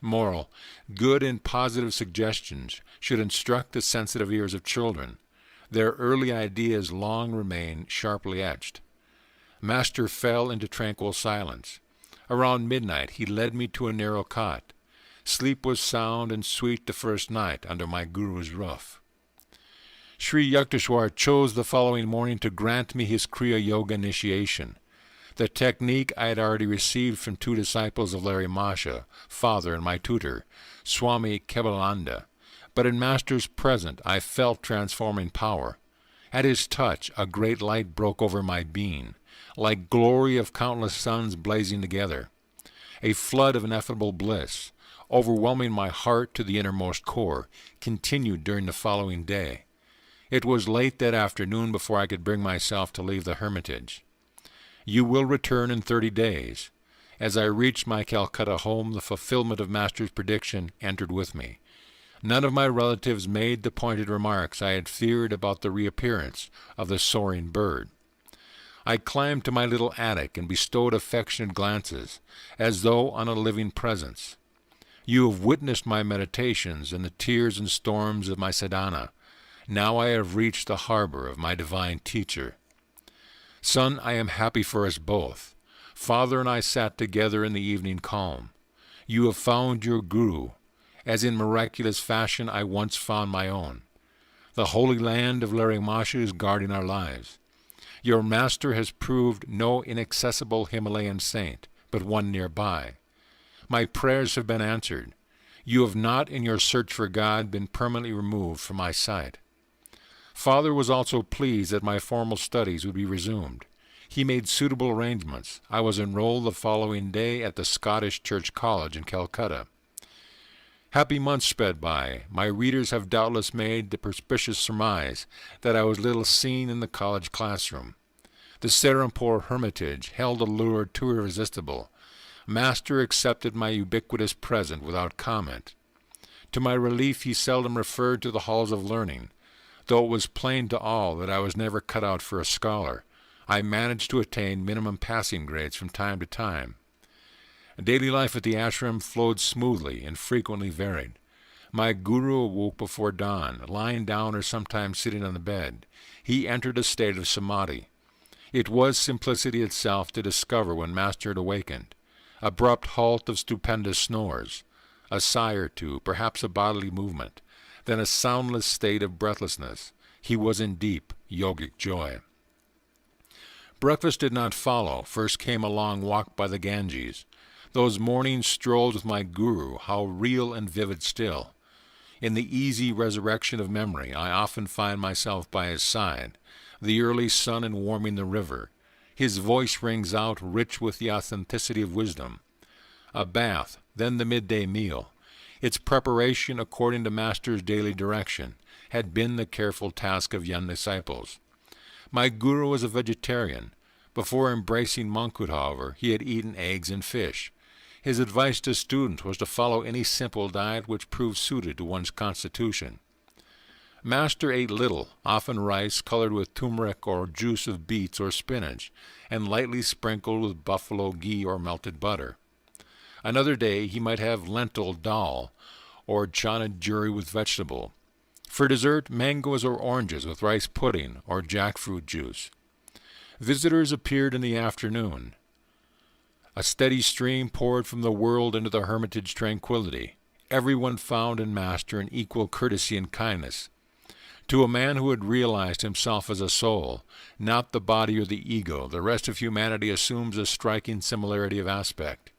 Moral: good and positive suggestions should instruct the sensitive ears of children. Their early ideas long remain sharply etched. Master fell into tranquil silence. Around midnight he led me to a narrow cot. Sleep was sound and sweet the first night under my guru's roof. Sri Yukteswar chose the following morning to grant me his Kriya Yoga initiation. The technique I had already received from 2 disciples of Larry Masha, father and my tutor, Swami Kebalananda, but in Master's presence I felt transforming power. At his touch a great light broke over my being, like glory of countless suns blazing together. A flood of ineffable bliss, overwhelming my heart to the innermost core, continued during the following day. It was late that afternoon before I could bring myself to leave the hermitage. You will return in 30 days. As I reached my Calcutta home, the fulfillment of Master's prediction entered with me. None of my relatives made the pointed remarks I had feared about the reappearance of the soaring bird. I climbed to my little attic and bestowed affectionate glances, as though on a living presence. You have witnessed my meditations and the tears and storms of my sadhana. Now I have reached the harbor of my divine teacher. Son, I am happy for us both. Father and I sat together in the evening calm. You have found your guru, as in miraculous fashion I once found my own. The holy land of Larry Masha is guarding our lives. Your master has proved no inaccessible Himalayan saint, but one nearby. My prayers have been answered. You have not, in your search for God, been permanently removed from my sight. Father was also pleased that my formal studies would be resumed. He made suitable arrangements. I was enrolled the following day at the Scottish Church College in Calcutta. Happy months sped by. My readers have doubtless made the perspicacious surmise that I was little seen in the college classroom. The Serampore Hermitage held a lure too irresistible. Master accepted my ubiquitous present without comment. To my relief he seldom referred to the halls of learning. Though it was plain to all that I was never cut out for a scholar, I managed to attain minimum passing grades from time to time. Daily life at the ashram flowed smoothly and frequently varied. My guru awoke before dawn, lying down or sometimes sitting on the bed. He entered a state of samadhi. It was simplicity itself to discover when Master had awakened. Abrupt halt of stupendous snores, a sigh or two, perhaps a bodily movement, then a soundless state of breathlessness. He was in deep yogic joy. Breakfast did not follow. First came a long walk by the Ganges. Those morning strolls with my guru, how real and vivid still. In the easy resurrection of memory, I often find myself by his side, the early sun and warming the river. His voice rings out rich with the authenticity of wisdom. A bath, then the midday meal. Its preparation, according to Master's daily direction, had been the careful task of young disciples. My guru was a vegetarian. Before embracing monkhood, however, he had eaten eggs and fish. His advice to students was to follow any simple diet which proved suited to one's constitution. Master ate little, often rice colored with turmeric or juice of beets or spinach, and lightly sprinkled with buffalo ghee or melted butter. Another day he might have lentil dal or chana juri with vegetable. For dessert, mangoes or oranges with rice pudding or jackfruit juice. Visitors appeared in the afternoon. A steady stream poured from the world into the hermitage tranquility. Everyone found in Master an equal courtesy and kindness. To a man who had realized himself as a soul, not the body or the ego, the rest of humanity assumes a striking similarity of aspect.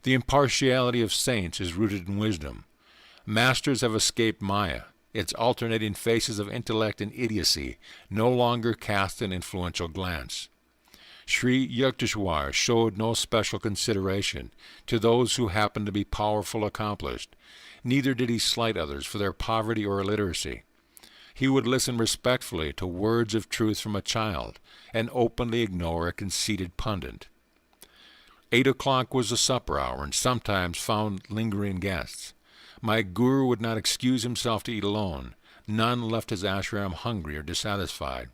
The impartiality of saints is rooted in wisdom. Masters have escaped Maya. Its alternating faces of intellect and idiocy no longer cast an influential glance. Sri Yukteswar showed no special consideration to those who happened to be powerful accomplished. Neither did he slight others for their poverty or illiteracy. He would listen respectfully to words of truth from a child and openly ignore a conceited pundit. 8 o'clock was the supper hour, and sometimes found lingering guests. My guru would not excuse himself to eat alone. None left his ashram hungry or dissatisfied.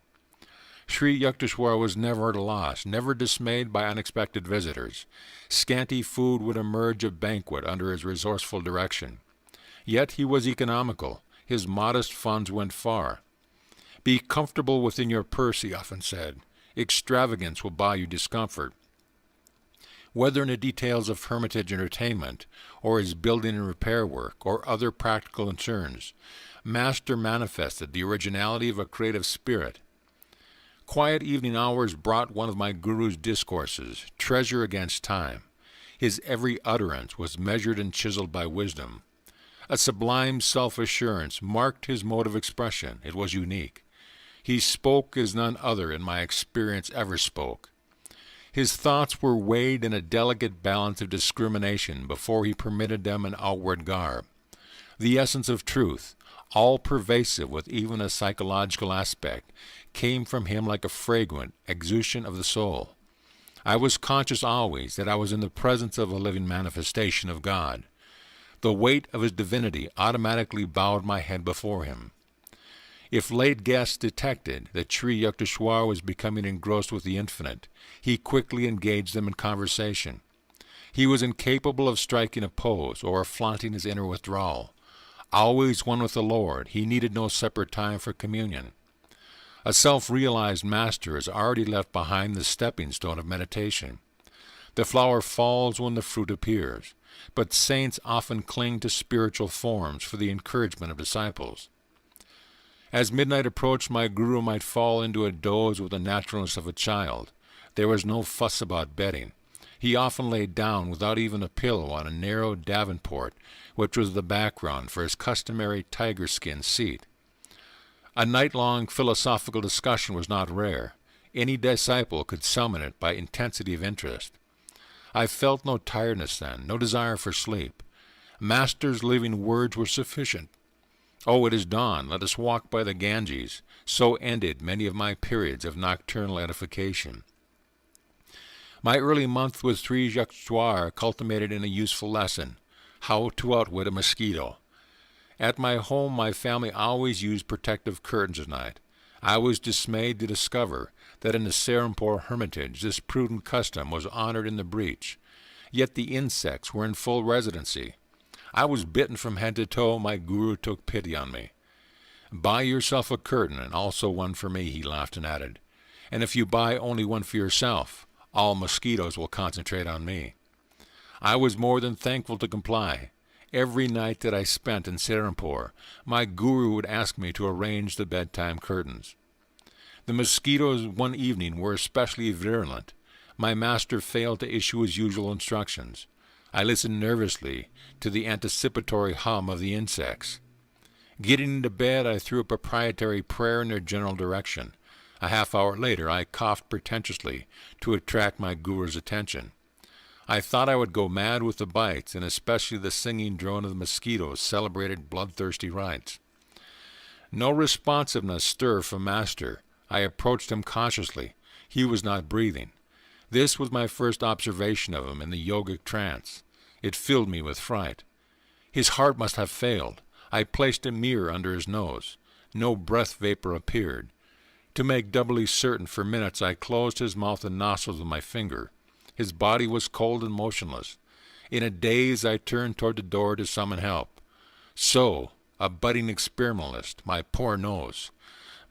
Sri Yukteswar was never at a loss, never dismayed by unexpected visitors. Scanty food would emerge a banquet under his resourceful direction. Yet he was economical. His modest funds went far. Be comfortable within your purse, he often said. Extravagance will buy you discomfort. Whether in the details of hermitage entertainment, or his building and repair work, or other practical concerns, Master manifested the originality of a creative spirit. Quiet evening hours brought one of my guru's discourses, treasure against time. His every utterance was measured and chiseled by wisdom. A sublime self-assurance marked his mode of expression. It was unique. He spoke as none other in my experience ever spoke. His thoughts were weighed in a delicate balance of discrimination before he permitted them an outward garb. The essence of truth, all-pervasive with even a psychological aspect, came from him like a fragrant exusion of the soul. I was conscious always that I was in the presence of a living manifestation of God. The weight of his divinity automatically bowed my head before him. If late guests detected that Sri Yukteswar was becoming engrossed with the infinite, he quickly engaged them in conversation. He was incapable of striking a pose or of flaunting his inner withdrawal. Always one with the Lord, he needed no separate time for communion. A self-realized master has already left behind the stepping stone of meditation. The flower falls when the fruit appears, but saints often cling to spiritual forms for the encouragement of disciples. As midnight approached, my guru might fall into a doze with the naturalness of a child. There was no fuss about bedding. He often lay down without even a pillow on a narrow davenport, which was the background for his customary tiger-skin seat. A night-long philosophical discussion was not rare. Any disciple could summon it by intensity of interest. I felt no tiredness then, no desire for sleep. Master's living words were sufficient. Oh, it is dawn, let us walk by the Ganges. So ended many of my periods of nocturnal edification. My early month with Sri Yukteswar culminated in a useful lesson, how to outwit a mosquito. At my home, my family always used protective curtains at night. I was dismayed to discover that in the Serampore hermitage this prudent custom was honored in the breach. Yet the insects were in full residency. I was bitten from head to toe. My guru took pity on me. Buy yourself a curtain, and also one for me, he laughed and added. And if you buy only one for yourself, all mosquitoes will concentrate on me. I was more than thankful to comply. Every night that I spent in Serampore, my guru would ask me to arrange the bedtime curtains. The mosquitoes one evening were especially virulent. My master failed to issue his usual instructions. I listened nervously to the anticipatory hum of the insects. Getting into bed, I threw a proprietary prayer in their general direction. A half-hour later, I coughed pretentiously to attract my guru's attention. I thought I would go mad with the bites, and especially the singing drone of the mosquitoes celebrated bloodthirsty rites. No responsiveness stirred from Master. I approached him cautiously. He was not breathing. This was my first observation of him in the yogic trance. It filled me with fright. His heart must have failed. I placed a mirror under his nose. No breath vapor appeared. To make doubly certain, for minutes I closed his mouth and nostrils with my finger. His body was cold and motionless. In a daze I turned toward the door to summon help. So, a budding experimentalist, my poor nose.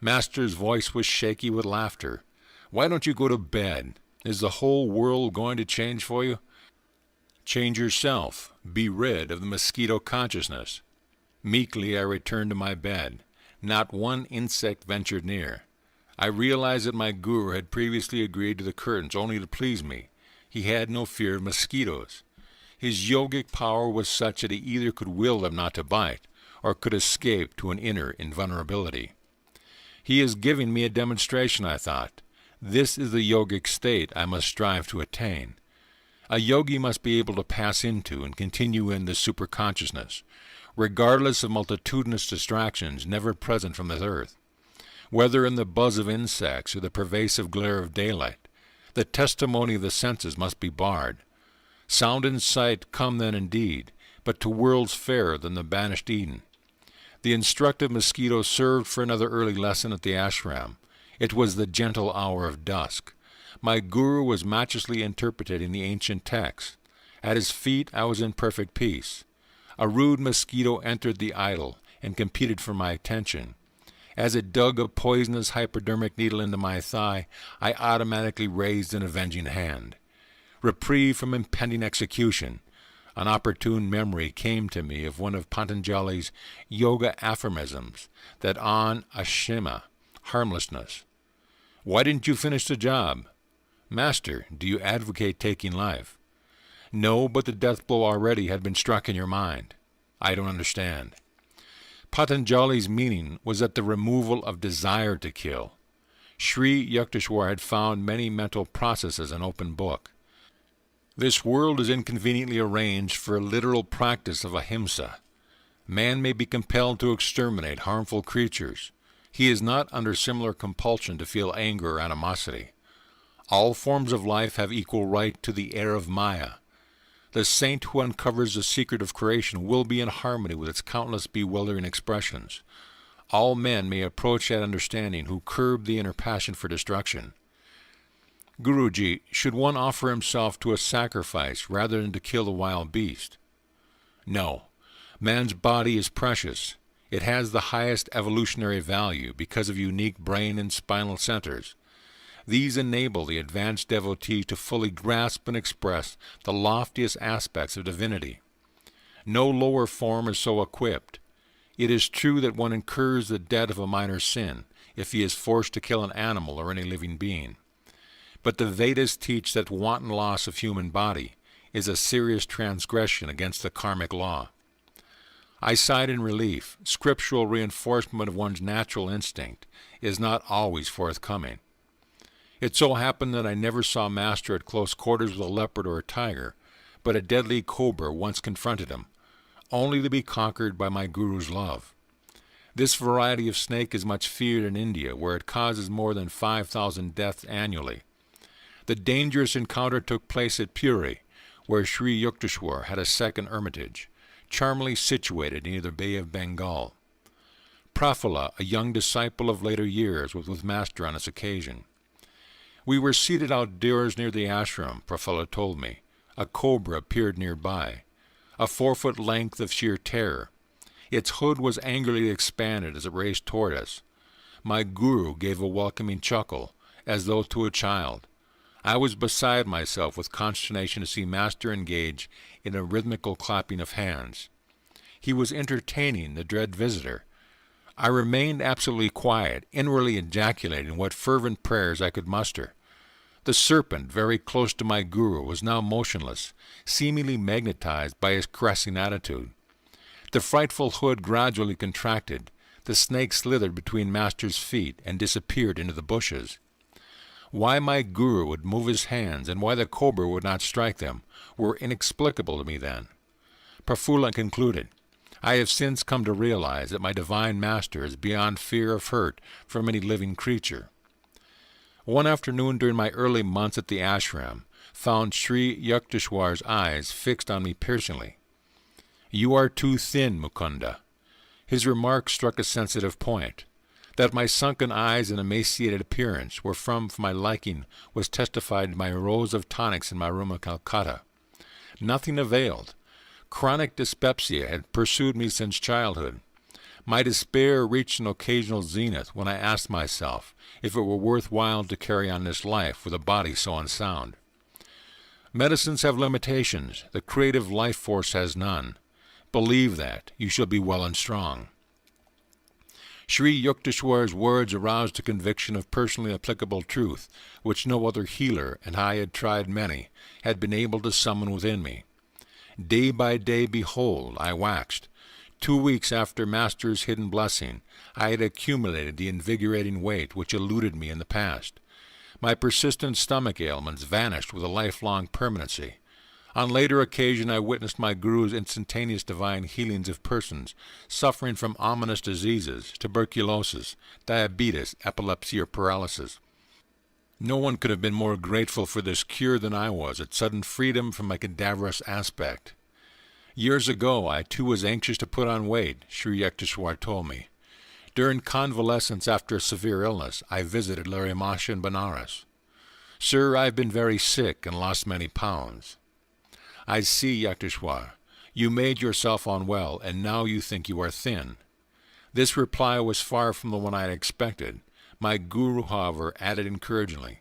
Master's voice was shaky with laughter. Why don't you go to bed? Is the whole world going to change for you? Change yourself. Be rid of the mosquito consciousness. Meekly I returned to my bed. Not one insect ventured near. I realized that my guru had previously agreed to the curtains only to please me. He had no fear of mosquitoes. His yogic power was such that he either could will them not to bite, or could escape to an inner invulnerability. He is giving me a demonstration, I thought. This is the yogic state I must strive to attain. A yogi must be able to pass into and continue in the superconsciousness, regardless of multitudinous distractions never present from this earth. Whether in the buzz of insects or the pervasive glare of daylight, the testimony of the senses must be barred. Sound and sight come then indeed, but to worlds fairer than the banished Eden. The instructive mosquito served for another early lesson at the ashram. It was the gentle hour of dusk. My guru was matchlessly interpreting the ancient texts. At his feet I was in perfect peace. A rude mosquito entered the idol and competed for my attention. As it dug a poisonous hypodermic needle into my thigh, I automatically raised an avenging hand. Reprieve from impending execution. An opportune memory came to me of one of Patanjali's yoga aphorisms, that on ashima, harmlessness. Why didn't you finish the job? Master, do you advocate taking life? No, but the death blow already had been struck in your mind. I don't understand. Patanjali's meaning was that the removal of desire to kill. Sri Yukteswar had found many mental processes an open book. This world is inconveniently arranged for a literal practice of ahimsa. Man may be compelled to exterminate harmful creatures. He is not under similar compulsion to feel anger or animosity. All forms of life have equal right to the air of Maya. The saint who uncovers the secret of creation will be in harmony with its countless bewildering expressions. All men may approach that understanding who curb the inner passion for destruction. Guruji, should one offer himself to a sacrifice rather than to kill the wild beast? No. Man's body is precious. It has the highest evolutionary value because of unique brain and spinal centers. These enable the advanced devotee to fully grasp and express the loftiest aspects of divinity. No lower form is so equipped. It is true that one incurs the debt of a minor sin if he is forced to kill an animal or any living being. But the Vedas teach that wanton loss of human body is a serious transgression against the karmic law. I sighed in relief. Scriptural reinforcement of one's natural instinct is not always forthcoming. It so happened that I never saw Master at close quarters with a leopard or a tiger, but a deadly cobra once confronted him, only to be conquered by my guru's love. This variety of snake is much feared in India, where it causes more than 5,000 deaths annually. The dangerous encounter took place at Puri, where Sri Yukteswar had a second hermitage, charmingly situated near the Bay of Bengal. Prafula, a young disciple of later years, was with Master on this occasion. We were seated outdoors near the ashram, Prafula told me. A cobra appeared nearby, a 4-foot length of sheer terror. Its hood was angrily expanded as it raced toward us. My guru gave a welcoming chuckle, as though to a child. I was beside myself with consternation to see Master engage in a rhythmical clapping of hands. He was entertaining the dread visitor. I remained absolutely quiet, inwardly ejaculating what fervent prayers I could muster. The serpent, very close to my guru, was now motionless, seemingly magnetized by his caressing attitude. The frightful hood gradually contracted. The snake slithered between Master's feet and disappeared into the bushes. Why my guru would move his hands and why the cobra would not strike them were inexplicable to me then. Prafula concluded, I have since come to realize that my divine Master is beyond fear of hurt from any living creature. One afternoon during my early months at the ashram, found Sri Yukteswar's eyes fixed on me piercingly. You are too thin, Mukunda. His remark struck a sensitive point. That my sunken eyes and emaciated appearance were for my liking was testified by rows of tonics in my room in Calcutta. Nothing availed. Chronic dyspepsia had pursued me since childhood. My despair reached an occasional zenith when I asked myself if it were worthwhile to carry on this life with a body so unsound. Medicines have limitations. The creative life force has none. Believe that. You shall be well and strong. Sri Yukteswar's words aroused a conviction of personally applicable truth, which no other healer, and I had tried many, had been able to summon within me. Day by day, behold, I waxed. 2 weeks after Master's hidden blessing, I had accumulated the invigorating weight which eluded me in the past. My persistent stomach ailments vanished with a lifelong permanency. On later occasion I witnessed my Guru's instantaneous divine healings of persons suffering from ominous diseases, tuberculosis, diabetes, epilepsy, or paralysis. No one could have been more grateful for this cure than I was at sudden freedom from my cadaverous aspect. Years ago I too was anxious to put on weight, Sri Yukteswar told me. During convalescence after a severe illness, I visited Larry Masha in Benares. Sir, I have been very sick and lost many pounds. I see, Yukteswar. You made yourself unwell, and now you think you are thin. This reply was far from the one I had expected. My Guru, however, added encouragingly,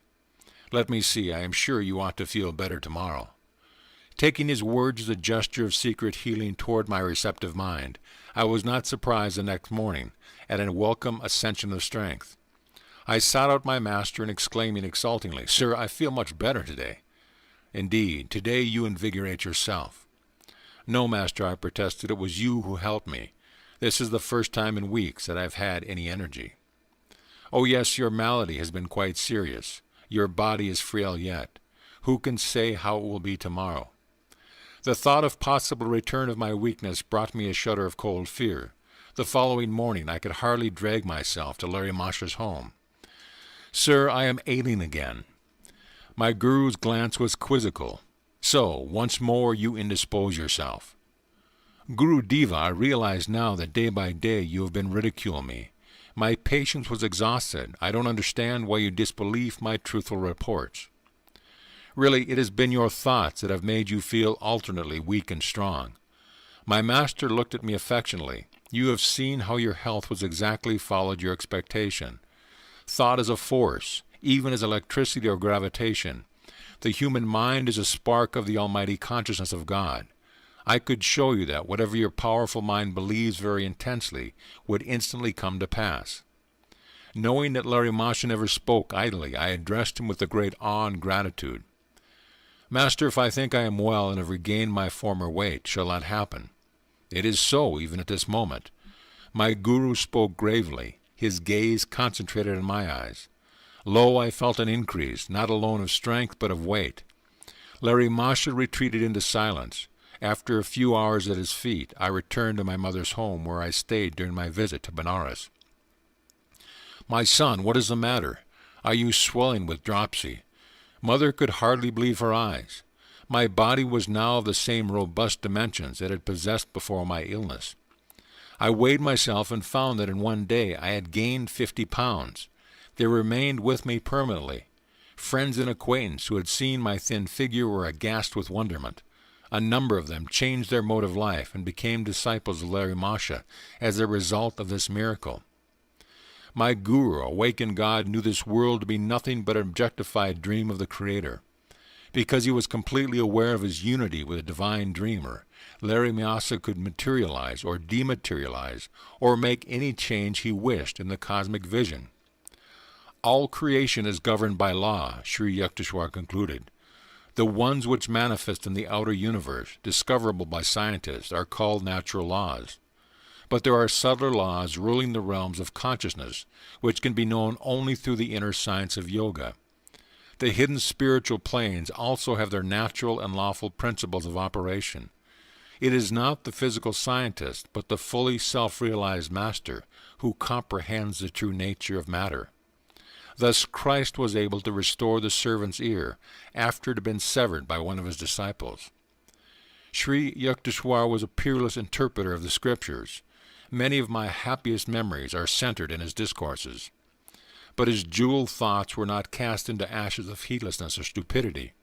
Let me see, I am sure you ought to feel better tomorrow. Taking his words as a gesture of secret healing toward my receptive mind, I was not surprised the next morning at a welcome ascension of strength. I sought out my master and exclaiming exultingly, Sir, I feel much better today. Indeed, today you invigorate yourself. No, Master, I protested, it was you who helped me. This is the first time in weeks that I've had any energy. Oh yes, your malady has been quite serious. Your body is frail yet. Who can say how it will be tomorrow? The thought of possible return of my weakness brought me a shudder of cold fear. The following morning I could hardly drag myself to Larry Masha's home. Sir, I am ailing again. My Guru's glance was quizzical. So, once more you indispose yourself. Guru Deva, I realize now that day by day you have been ridiculing me. My patience was exhausted. I don't understand why you disbelieve my truthful reports. Really, it has been your thoughts that have made you feel alternately weak and strong. My master looked at me affectionately. You have seen how your health was exactly followed your expectation. Thought is a force, even as electricity or gravitation. The human mind is a spark of the almighty consciousness of God. I could show you that whatever your powerful mind believes very intensely would instantly come to pass. Knowing that Larry Masha never spoke idly, I addressed him with a great awe and gratitude. Master, if I think I am well and have regained my former weight, shall that happen? It is so, even at this moment. My Guru spoke gravely, his gaze concentrated in my eyes. Lo, I felt an increase, not alone of strength, but of weight. Larry Masha retreated into silence. After a few hours at his feet, I returned to my mother's home, where I stayed during my visit to Benares. My son, what is the matter? Are you swelling with dropsy? Mother could hardly believe her eyes. My body was now of the same robust dimensions it had possessed before my illness. I weighed myself and found that in one day I had gained 50 pounds. They remained with me permanently. Friends and acquaintance who had seen my thin figure were aghast with wonderment. A number of them changed their mode of life and became disciples of Larry Masha as a result of this miracle. My Guru, awakened God, knew this world to be nothing but an objectified dream of the Creator. Because he was completely aware of his unity with the divine dreamer, Larry Masha could materialize or dematerialize or make any change he wished in the cosmic vision. All creation is governed by law, Sri Yukteswar concluded. The ones which manifest in the outer universe, discoverable by scientists, are called natural laws. But there are subtler laws ruling the realms of consciousness, which can be known only through the inner science of yoga. The hidden spiritual planes also have their natural and lawful principles of operation. It is not the physical scientist, but the fully self-realized master who comprehends the true nature of matter. Thus Christ was able to restore the servant's ear after it had been severed by one of his disciples. Sri Yukteswar was a peerless interpreter of the Scriptures. Many of my happiest memories are centered in his discourses. But his jeweled thoughts were not cast into ashes of heedlessness or stupidity.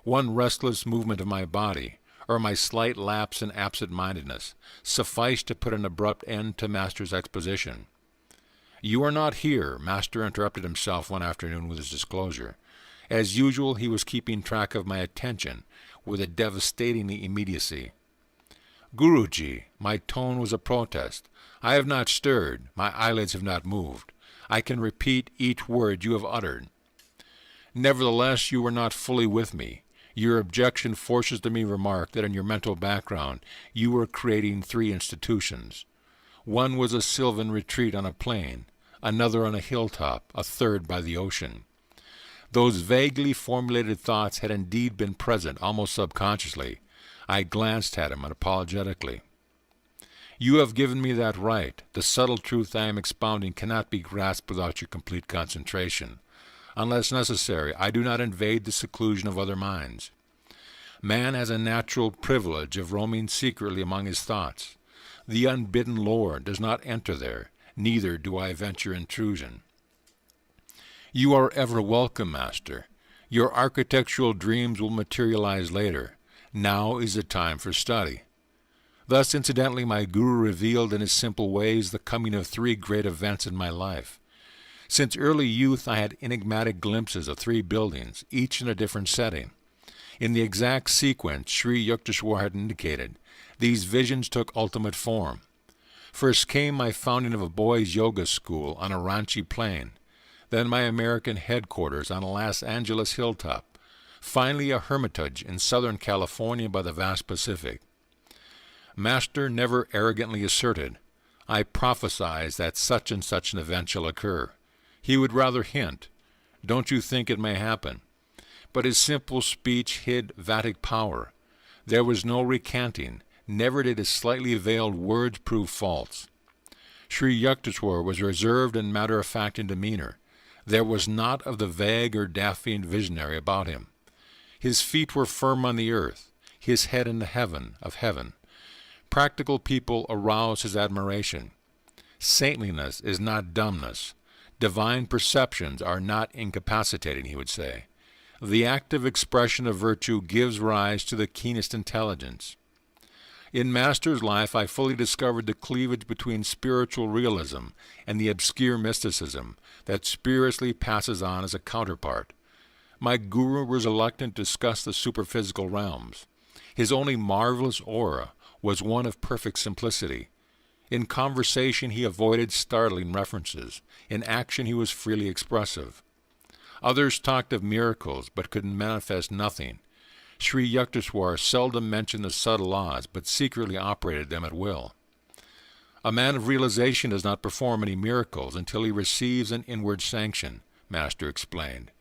One restless movement of my body, or my slight lapse in absent-mindedness, sufficed to put an abrupt end to Master's exposition. "You are not here," Master interrupted himself one afternoon with his disclosure. As usual, he was keeping track of my attention with a devastating immediacy. "Guruji," my tone was a protest. "I have not stirred. My eyelids have not moved. I can repeat each word you have uttered." "Nevertheless, you were not fully with me. Your objection forces me to remark that in your mental background you were creating three institutions. One was a sylvan retreat on a plain, another on a hilltop, a third by the ocean. Those vaguely formulated thoughts had indeed been present, almost subconsciously. I glanced at him apologetically. "You have given me that right. The subtle truth I am expounding cannot be grasped without your complete concentration. Unless necessary, I do not invade the seclusion of other minds. Man has a natural privilege of roaming secretly among his thoughts. The unbidden Lord does not enter there, neither do I venture intrusion." "You are ever welcome, Master. Your architectural dreams will materialize later. Now is the time for study." Thus, incidentally, my Guru revealed in his simple ways the coming of three great events in my life. Since early youth I had enigmatic glimpses of three buildings, each in a different setting. In the exact sequence Sri Yukteswar had indicated, these visions took ultimate form. First came my founding of a boys' yoga school on a Ranchi plain, then my American headquarters on a Los Angeles hilltop, finally a hermitage in Southern California by the vast Pacific. Master never arrogantly asserted, "I prophesize that such and such an event shall occur." He would rather hint, "Don't you think it may happen?" But his simple speech hid Vedic power. There was no recanting. Never did his slightly veiled words prove false. Sri Yukteswar was reserved and matter-of-fact in demeanor. There was naught of the vague or daffy visionary about him. His feet were firm on the earth, his head in the heaven of heaven. Practical people aroused his admiration. Saintliness is not dumbness. Divine perceptions are not incapacitating, he would say. The active expression of virtue gives rise to the keenest intelligence. In Master's life I fully discovered the cleavage between spiritual realism and the obscure mysticism that spuriously passes on as a counterpart. My Guru was reluctant to discuss the superphysical realms. His only marvelous aura was one of perfect simplicity. In conversation he avoided startling references. In action he was freely expressive. Others talked of miracles, but could manifest nothing. Sri Yukteswar seldom mentioned the subtle laws, but secretly operated them at will. A man of realization does not perform any miracles until he receives an inward sanction, Master explained.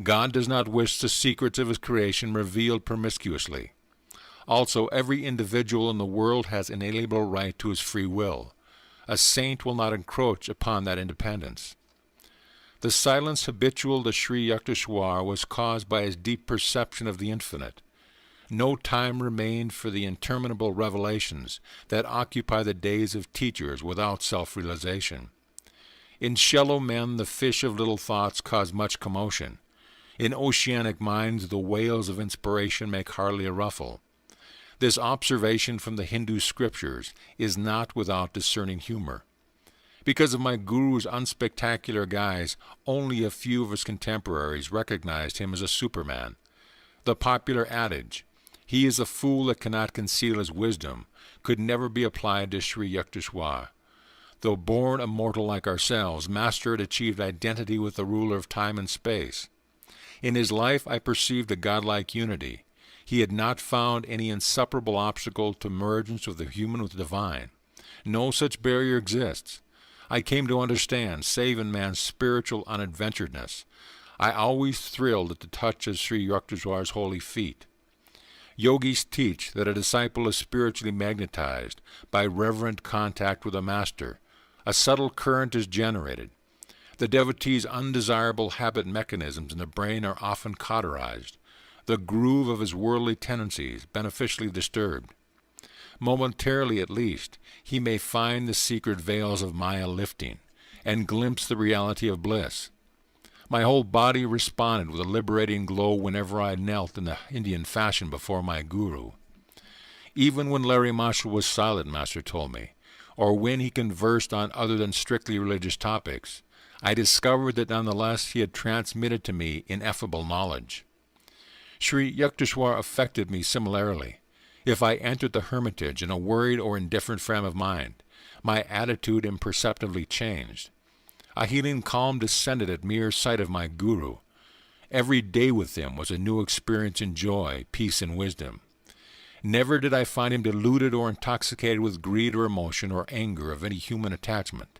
God does not wish the secrets of his creation revealed promiscuously. Also, every individual in the world has inalienable right to his free will. A saint will not encroach upon that independence. The silence habitual to Sri Yukteswar was caused by his deep perception of the infinite. No time remained for the interminable revelations that occupy the days of teachers without self-realization. In shallow men the fish of little thoughts cause much commotion. In oceanic minds the whales of inspiration make hardly a ruffle. This observation from the Hindu scriptures is not without discerning humor. Because of my Guru's unspectacular guise, only a few of his contemporaries recognized him as a superman. The popular adage, "He is a fool that cannot conceal his wisdom," could never be applied to Sri Yukteswar. Though born a mortal like ourselves, Master had achieved identity with the ruler of time and space. In his life I perceived a godlike unity. He had not found any insuperable obstacle to mergence of the human with the divine. No such barrier exists. I came to understand, save in man's spiritual unadventuredness. I always thrilled at the touch of Sri Yukteswar's holy feet. Yogis teach that a disciple is spiritually magnetized by reverent contact with a master. A subtle current is generated. The devotee's undesirable habit mechanisms in the brain are often cauterized, the groove of his worldly tendencies beneficially disturbed. Momentarily at least, he may find the secret veils of Maya lifting, and glimpse the reality of bliss. My whole body responded with a liberating glow whenever I knelt in the Indian fashion before my guru. Even when Larry Marshall was silent, Master told me, or when he conversed on other than strictly religious topics, I discovered that nonetheless he had transmitted to me ineffable knowledge. Sri Yukteswar affected me similarly. If I entered the hermitage in a worried or indifferent frame of mind, my attitude imperceptibly changed. A healing calm descended at mere sight of my guru. Every day with him was a new experience in joy, peace, and wisdom. Never did I find him deluded or intoxicated with greed or emotion or anger of any human attachment.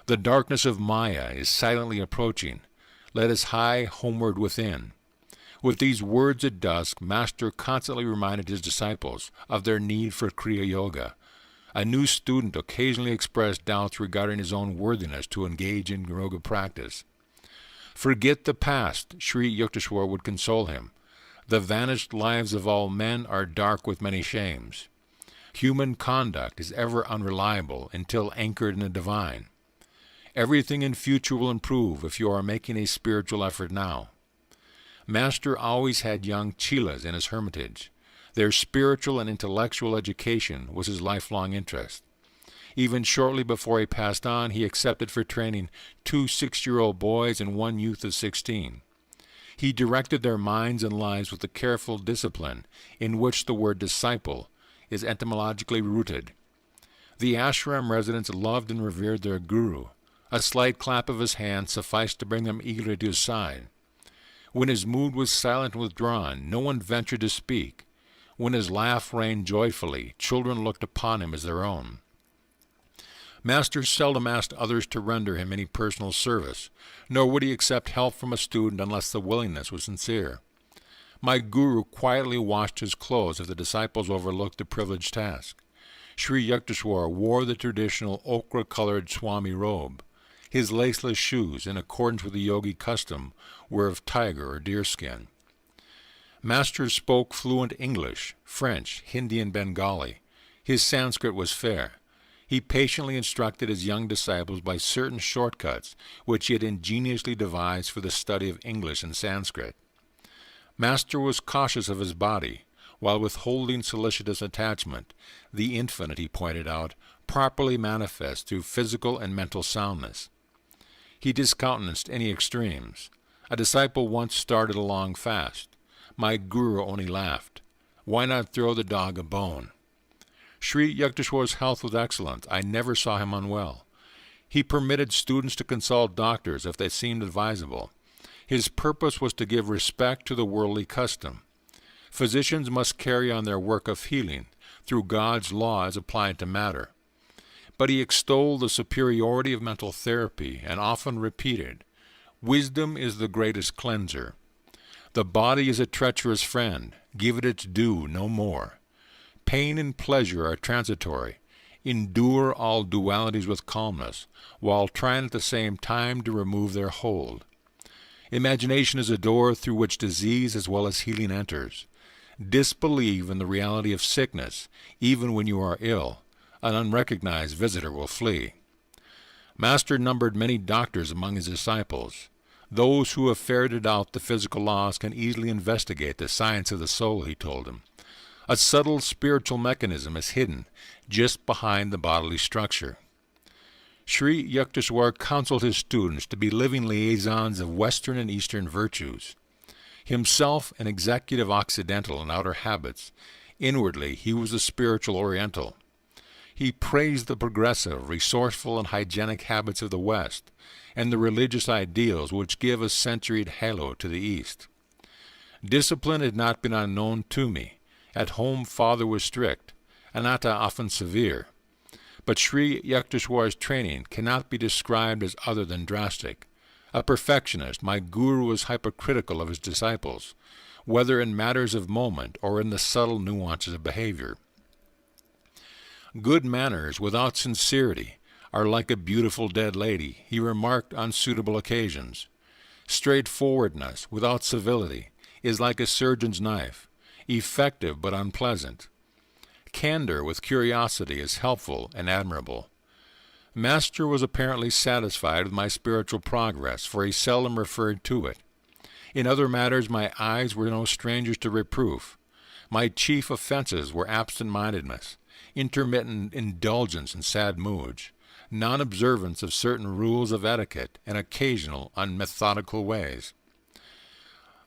The darkness of Maya is silently approaching. Let us hie homeward within. With these words at dusk, Master constantly reminded his disciples of their need for Kriya Yoga. A new student occasionally expressed doubts regarding his own worthiness to engage in yoga practice. Forget the past, Sri Yukteswar would console him. The vanished lives of all men are dark with many shames. Human conduct is ever unreliable until anchored in the divine. Everything in future will improve if you are making a spiritual effort now. Master always had young chelas in his hermitage. Their spiritual and intellectual education was his lifelong interest. Even shortly before he passed on, he accepted for training 2 6-year-old boys and 1 youth of 16. He directed their minds and lives with a careful discipline in which the word disciple is etymologically rooted. The ashram residents loved and revered their guru. A slight clap of his hand sufficed to bring them eagerly to his side. When his mood was silent and withdrawn, no one ventured to speak. When his laugh rang joyfully, children looked upon him as their own. Master seldom asked others to render him any personal service, nor would he accept help from a student unless the willingness was sincere. My guru quietly washed his clothes if the disciples overlooked the privileged task. Sri Yukteswar wore the traditional ochre-colored Swami robe. His laceless shoes, in accordance with the yogi custom, were of tiger or deerskin. Master spoke fluent English, French, Hindi, and Bengali. His Sanskrit was fair. He patiently instructed his young disciples by certain shortcuts which he had ingeniously devised for the study of English and Sanskrit. Master was cautious of his body, while withholding solicitous attachment. The infinite, he pointed out, properly manifests through physical and mental soundness. He discountenanced any extremes. A disciple once started along fast. My guru only laughed. Why not throw the dog a bone? Sri Yukteswar's health was excellent. I never saw him unwell. He permitted students to consult doctors if they seemed advisable. His purpose was to give respect to the worldly custom. Physicians must carry on their work of healing through God's law as applied to matter. But he extolled the superiority of mental therapy and often repeated, "Wisdom is the greatest cleanser. The body is a treacherous friend. Give it its due, no more. Pain and pleasure are transitory. Endure all dualities with calmness, while trying at the same time to remove their hold. Imagination is a door through which disease as well as healing enters. Disbelieve in the reality of sickness, even when you are ill. An unrecognized visitor will flee." Master numbered many doctors among his disciples. Those who have ferreted out the physical laws can easily investigate the science of the soul, he told them. A subtle spiritual mechanism is hidden just behind the bodily structure. Sri Yukteswar counseled his students to be living liaisons of Western and Eastern virtues. Himself an executive Occidental in outer habits, inwardly he was a spiritual Oriental. He praised the progressive, resourceful, and hygienic habits of the West, and the religious ideals which give a centuried halo to the East. Discipline had not been unknown to me. At home father was strict, anatta often severe. But Sri Yukteswar's training cannot be described as other than drastic. A perfectionist, my guru was hypercritical of his disciples, whether in matters of moment or in the subtle nuances of behavior. Good manners without sincerity are like a beautiful dead lady, he remarked on suitable occasions. Straightforwardness without civility is like a surgeon's knife, effective but unpleasant. Candor with curiosity is helpful and admirable. Master was apparently satisfied with my spiritual progress, for he seldom referred to it. In other matters my eyes were no strangers to reproof. My chief offenses were absent-mindedness, intermittent indulgence in sad moods, non-observance of certain rules of etiquette, and occasional unmethodical ways.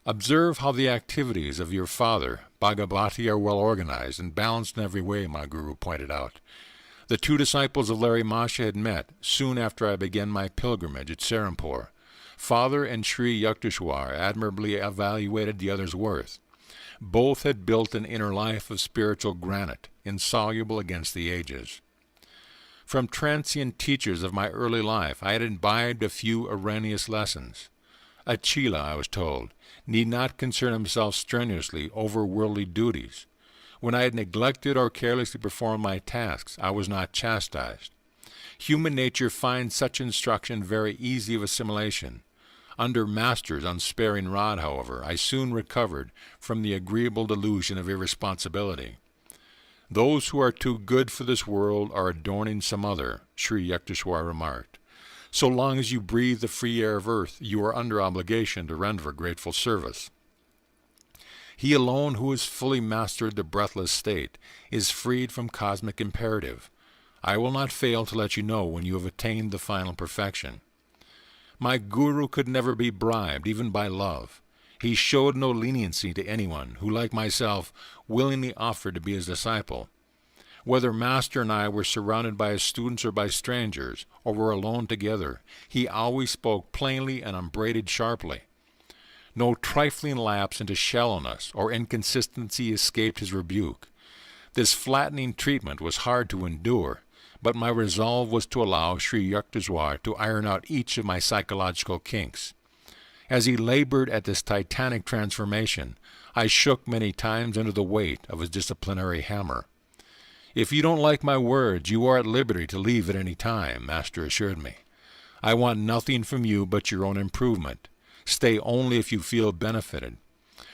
Observe how the activities of your father, Bhagavati, are well organized and balanced in every way, my guru pointed out. The two disciples of Larry Masha had met soon after I began my pilgrimage at Serampore. Father and Sri Yukteswar admirably evaluated the other's worth. Both had built an inner life of spiritual granite, insoluble against the ages. From transient teachers of my early life I had imbibed a few erroneous lessons. A Chela, I was told, need not concern himself strenuously over worldly duties. When I had neglected or carelessly performed my tasks, I was not chastised. Human nature finds such instruction very easy of assimilation. Under Master's unsparing rod, however, I soon recovered from the agreeable delusion of irresponsibility. Those who are too good for this world are adorning some other, Sri Yukteswar remarked. So long as you breathe the free air of earth, you are under obligation to render grateful service. He alone who has fully mastered the breathless state is freed from cosmic imperative. I will not fail to let you know when you have attained the final perfection. My guru could never be bribed, even by love. He showed no leniency to anyone who, like myself, willingly offered to be his disciple. Whether Master and I were surrounded by his students or by strangers, or were alone together, he always spoke plainly and upbraided sharply. No trifling lapse into shallowness or inconsistency escaped his rebuke. This flattening treatment was hard to endure, but my resolve was to allow Sri Yukteswar to iron out each of my psychological kinks. As he labored at this titanic transformation, I shook many times under the weight of his disciplinary hammer. If you don't like my words, you are at liberty to leave at any time, Master assured me. I want nothing from you but your own improvement. Stay only if you feel benefited.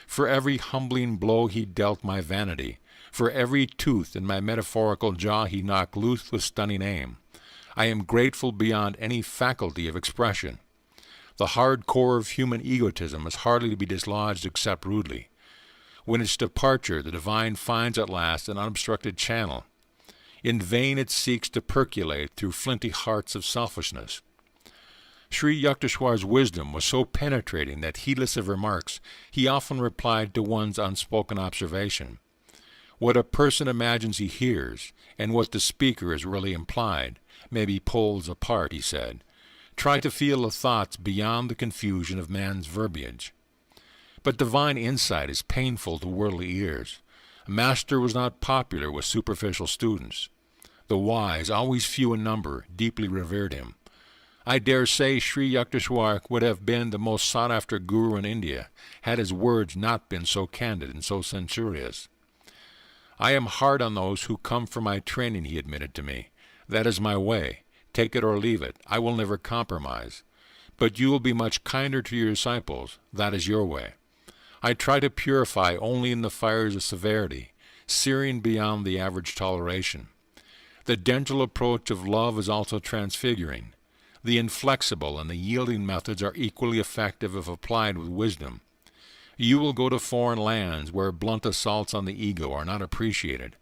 For every humbling blow he dealt my vanity, for every tooth in my metaphorical jaw he knocked loose with stunning aim, I am grateful beyond any faculty of expression. The hard core of human egotism is hardly to be dislodged except rudely. When its departure, the divine finds at last an unobstructed channel. In vain it seeks to percolate through flinty hearts of selfishness. Sri Yukteswar's wisdom was so penetrating that, heedless of remarks, he often replied to one's unspoken observation. What a person imagines he hears, and what the speaker has really implied, may be poles apart, he said. Try to feel the thoughts beyond the confusion of man's verbiage. But divine insight is painful to worldly ears. Master was not popular with superficial students. The wise, always few in number, deeply revered him. I dare say Sri Yukteswar would have been the most sought-after guru in India, had his words not been so candid and so censorious. I am hard on those who come for my training, he admitted to me. That is my way. Take it or leave it. I will never compromise. But you will be much kinder to your disciples. That is your way. I try to purify only in the fires of severity, searing beyond the average toleration. The gentle approach of love is also transfiguring. The inflexible and the yielding methods are equally effective if applied with wisdom. You will go to foreign lands where blunt assaults on the ego are not appreciated.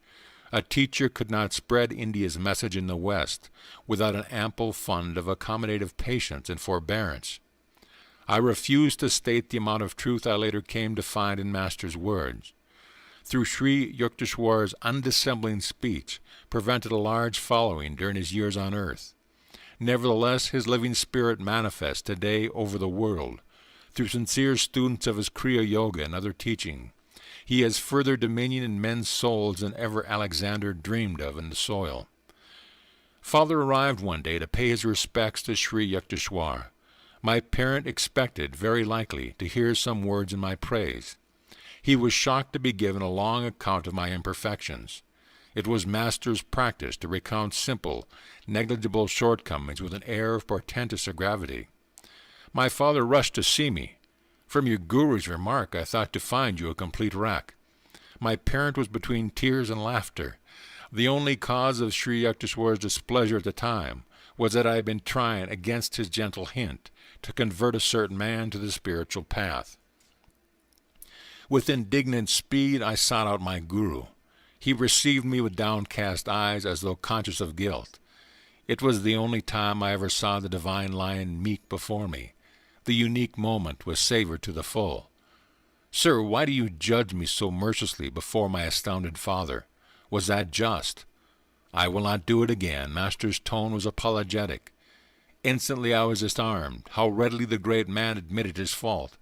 A teacher could not spread India's message in the West without an ample fund of accommodative patience and forbearance. I refuse to state the amount of truth I later came to find in Master's words. Through Sri Yukteswar's undissembling speech prevented a large following during his years on earth. Nevertheless, his living spirit manifests today over the world. Through sincere students of his Kriya Yoga and other teaching, he has further dominion in men's souls than ever Alexander dreamed of in the soil. Father arrived one day to pay his respects to Sri Yukteswar. My parent expected, very likely, to hear some words in my praise. He was shocked to be given a long account of my imperfections. It was Master's practice to recount simple, negligible shortcomings with an air of portentous gravity. My father rushed to see me. From your guru's remark, I thought to find you a complete wreck. My parent was between tears and laughter. The only cause of Sri Yukteswar's displeasure at the time was that I had been trying, against his gentle hint, to convert a certain man to the spiritual path. With indignant speed I sought out my guru. He received me with downcast eyes as though conscious of guilt. It was the only time I ever saw the divine lion meek before me. The unique moment was savored to the full. "Sir, why do you judge me so mercilessly before my astounded father? Was that just?" "I will not do it again." Master's tone was apologetic. Instantly I was disarmed. How readily the great man admitted his fault,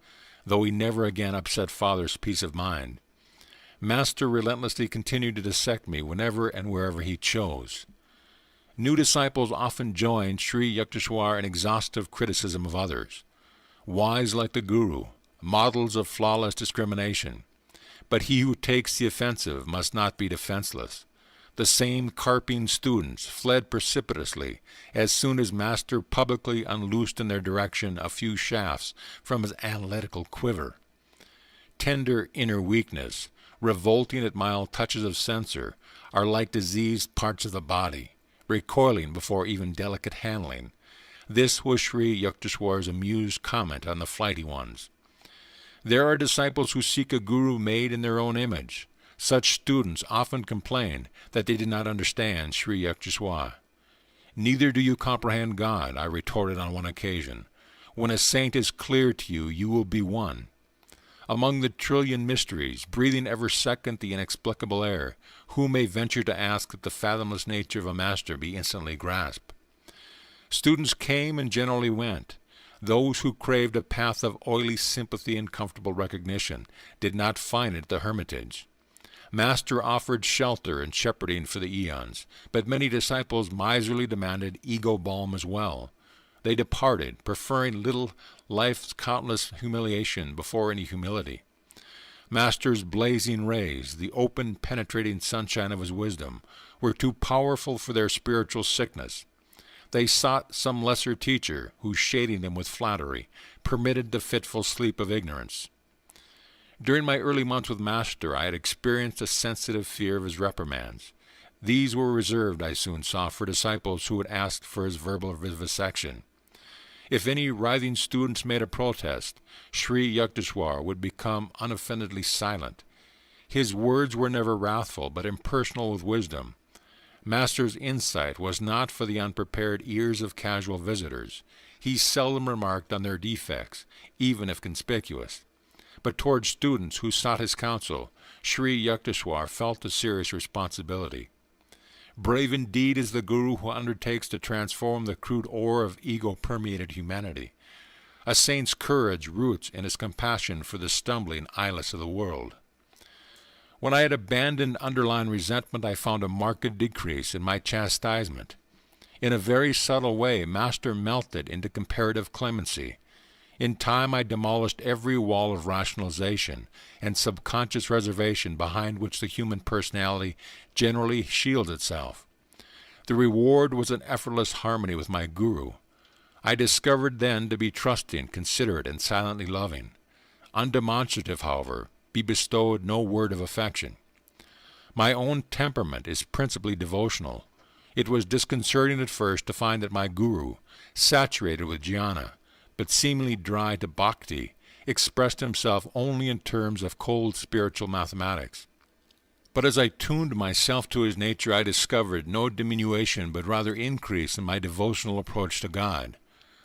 though he never again upset Father's peace of mind. Master relentlessly continued to dissect me whenever and wherever he chose. New disciples often joined Sri Yukteswar in exhaustive criticism of others. Wise like the Guru, models of flawless discrimination. But he who takes the offensive must not be defenseless. The same carping students fled precipitously as soon as Master publicly unloosed in their direction a few shafts from his analytical quiver. Tender inner weakness, revolting at mild touches of censor, are like diseased parts of the body, recoiling before even delicate handling. This was Sri Yukteswar's amused comment on the flighty ones. There are disciples who seek a guru made in their own image. Such students often complain that they did not understand Sri Yukteswar. "Neither do you comprehend God," I retorted on one occasion. "When a saint is clear to you, you will be one. Among the trillion mysteries, breathing ever second the inexplicable air, who may venture to ask that the fathomless nature of a master be instantly grasped?" Students came and generally went. Those who craved a path of oily sympathy and comfortable recognition did not find it at the Hermitage. Master offered shelter and shepherding for the eons, but many disciples miserly demanded ego balm as well. They departed, preferring little life's countless humiliation before any humility. Master's blazing rays, the open, penetrating sunshine of his wisdom, were too powerful for their spiritual sickness. They sought some lesser teacher who, shading them with flattery, permitted the fitful sleep of ignorance. During my early months with Master, I had experienced a sensitive fear of his reprimands. These were reserved, I soon saw, for disciples who had asked for his verbal vivisection. If any writhing students made a protest, Sri Yukteswar would become unoffendedly silent. His words were never wrathful, but impersonal with wisdom. Master's insight was not for the unprepared ears of casual visitors. He seldom remarked on their defects, even if conspicuous. But toward students who sought his counsel, Sri Yukteswar felt a serious responsibility. Brave indeed is the Guru who undertakes to transform the crude ore of ego-permeated humanity. A saint's courage roots in his compassion for the stumbling eyeless of the world. When I had abandoned underlying resentment, I found a marked decrease in my chastisement. In a very subtle way, Master melted into comparative clemency. In time I demolished every wall of rationalization and subconscious reservation behind which the human personality generally shields itself. The reward was an effortless harmony with my Guru. I discovered then to be trusting, considerate, and silently loving. Undemonstrative, however, be bestowed no word of affection. My own temperament is principally devotional. It was disconcerting at first to find that my Guru, saturated with jnana, but seemingly dry to bhakti, expressed himself only in terms of cold spiritual mathematics. But as I tuned myself to his nature, I discovered no diminution but rather increase in my devotional approach to God.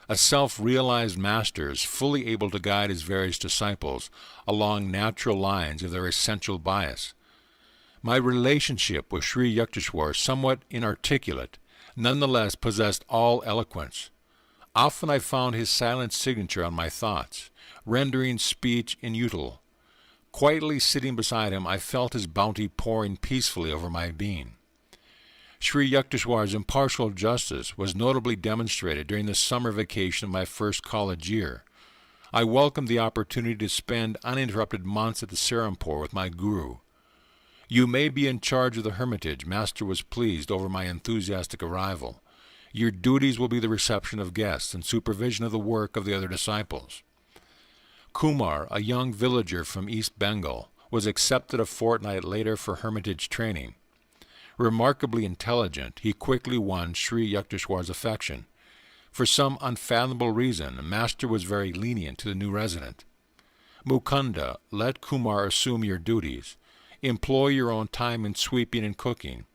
A self-realized master is fully able to guide his various disciples along natural lines of their essential bias. My relationship with Sri Yukteswar, somewhat inarticulate, nonetheless possessed all eloquence. Often I found his silent signature on my thoughts, rendering speech inutile. Quietly sitting beside him, I felt his bounty pouring peacefully over my being. Sri Yukteswar's impartial justice was notably demonstrated during the summer vacation of my first college year. I welcomed the opportunity to spend uninterrupted months at the Serampore with my Guru. "You may be in charge of the Hermitage." Master was pleased over my enthusiastic arrival. "Your duties will be the reception of guests and supervision of the work of the other disciples." Kumar, a young villager from East Bengal, was accepted a fortnight later for Hermitage training. Remarkably intelligent, he quickly won Sri Yukteswar's affection. For some unfathomable reason, the master was very lenient to the new resident. Mukunda, let Kumar assume your duties. Employ your own time in sweeping and cooking.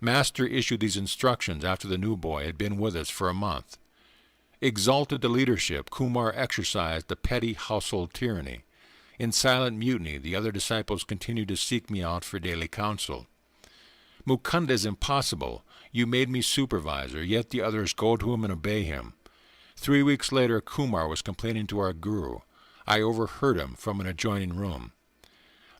Master issued these instructions after the new boy had been with us for a month. Exalted to leadership, Kumar exercised the petty household tyranny. In silent mutiny, the other disciples continued to seek me out for daily counsel. Mukunda is impossible. You made me supervisor, yet the others go to him and obey him. 3 weeks later, Kumar was complaining to our guru. I overheard him from an adjoining room.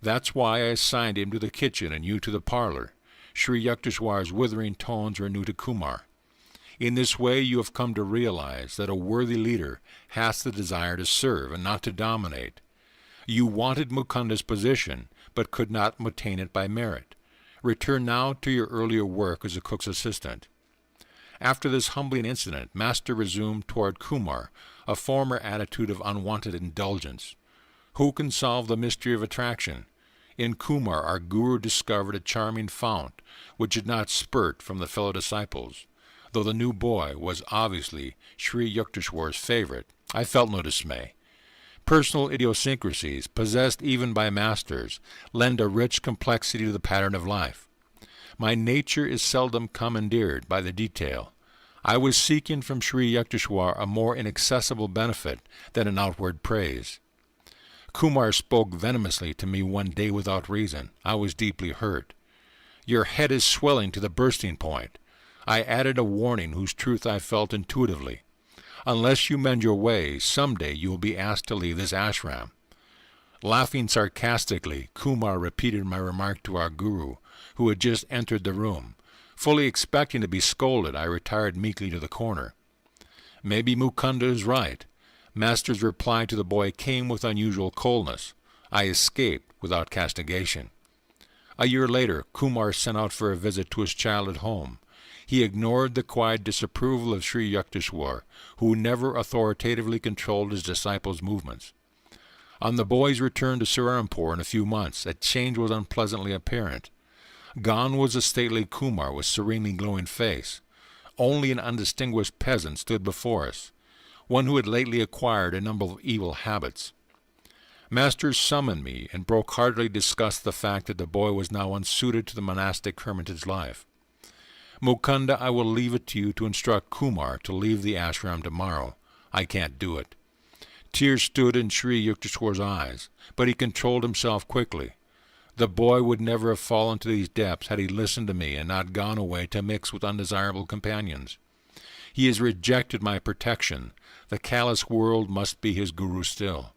That's why I assigned him to the kitchen and you to the parlor. Sri Yukteswar's withering tones were new to Kumar. In this way you have come to realize that a worthy leader has the desire to serve and not to dominate. You wanted Mukunda's position, but could not attain it by merit. Return now to your earlier work as a cook's assistant. After this humbling incident, Master resumed toward Kumar a former attitude of unwanted indulgence. Who can solve the mystery of attraction? In Kumar, our guru discovered a charming fount which did not spurt from the fellow disciples. Though the new boy was obviously Sri Yukteswar's favorite, I felt no dismay. Personal idiosyncrasies, possessed even by masters, lend a rich complexity to the pattern of life. My nature is seldom commandeered by the detail. I was seeking from Sri Yukteswar a more inaccessible benefit than an outward praise. Kumar spoke venomously to me one day without reason. I was deeply hurt. Your head is swelling to the bursting point. I added a warning whose truth I felt intuitively. Unless you mend your ways, someday you will be asked to leave this ashram. Laughing sarcastically, Kumar repeated my remark to our guru, who had just entered the room. Fully expecting to be scolded, I retired meekly to the corner. Maybe Mukunda is right. Master's reply to the boy came with unusual coldness. I escaped without castigation. A year later, Kumar sent out for a visit to his child at home. He ignored the quiet disapproval of Sri Yukteswar, who never authoritatively controlled his disciples' movements. On the boy's return to Serampore in a few months, a change was unpleasantly apparent. Gone was the stately Kumar with serenely glowing face. Only an undistinguished peasant stood before us, one who had lately acquired a number of evil habits. Master summoned me and broke-heartedly discussed the fact that the boy was now unsuited to the monastic hermitage life. Mukunda, I will leave it to you to instruct Kumar to leave the ashram tomorrow. I can't do it. Tears stood in Sri Yukteswar's eyes, but he controlled himself quickly. The boy would never have fallen to these depths had he listened to me and not gone away to mix with undesirable companions. He has rejected my protection. The callous world must be his guru still.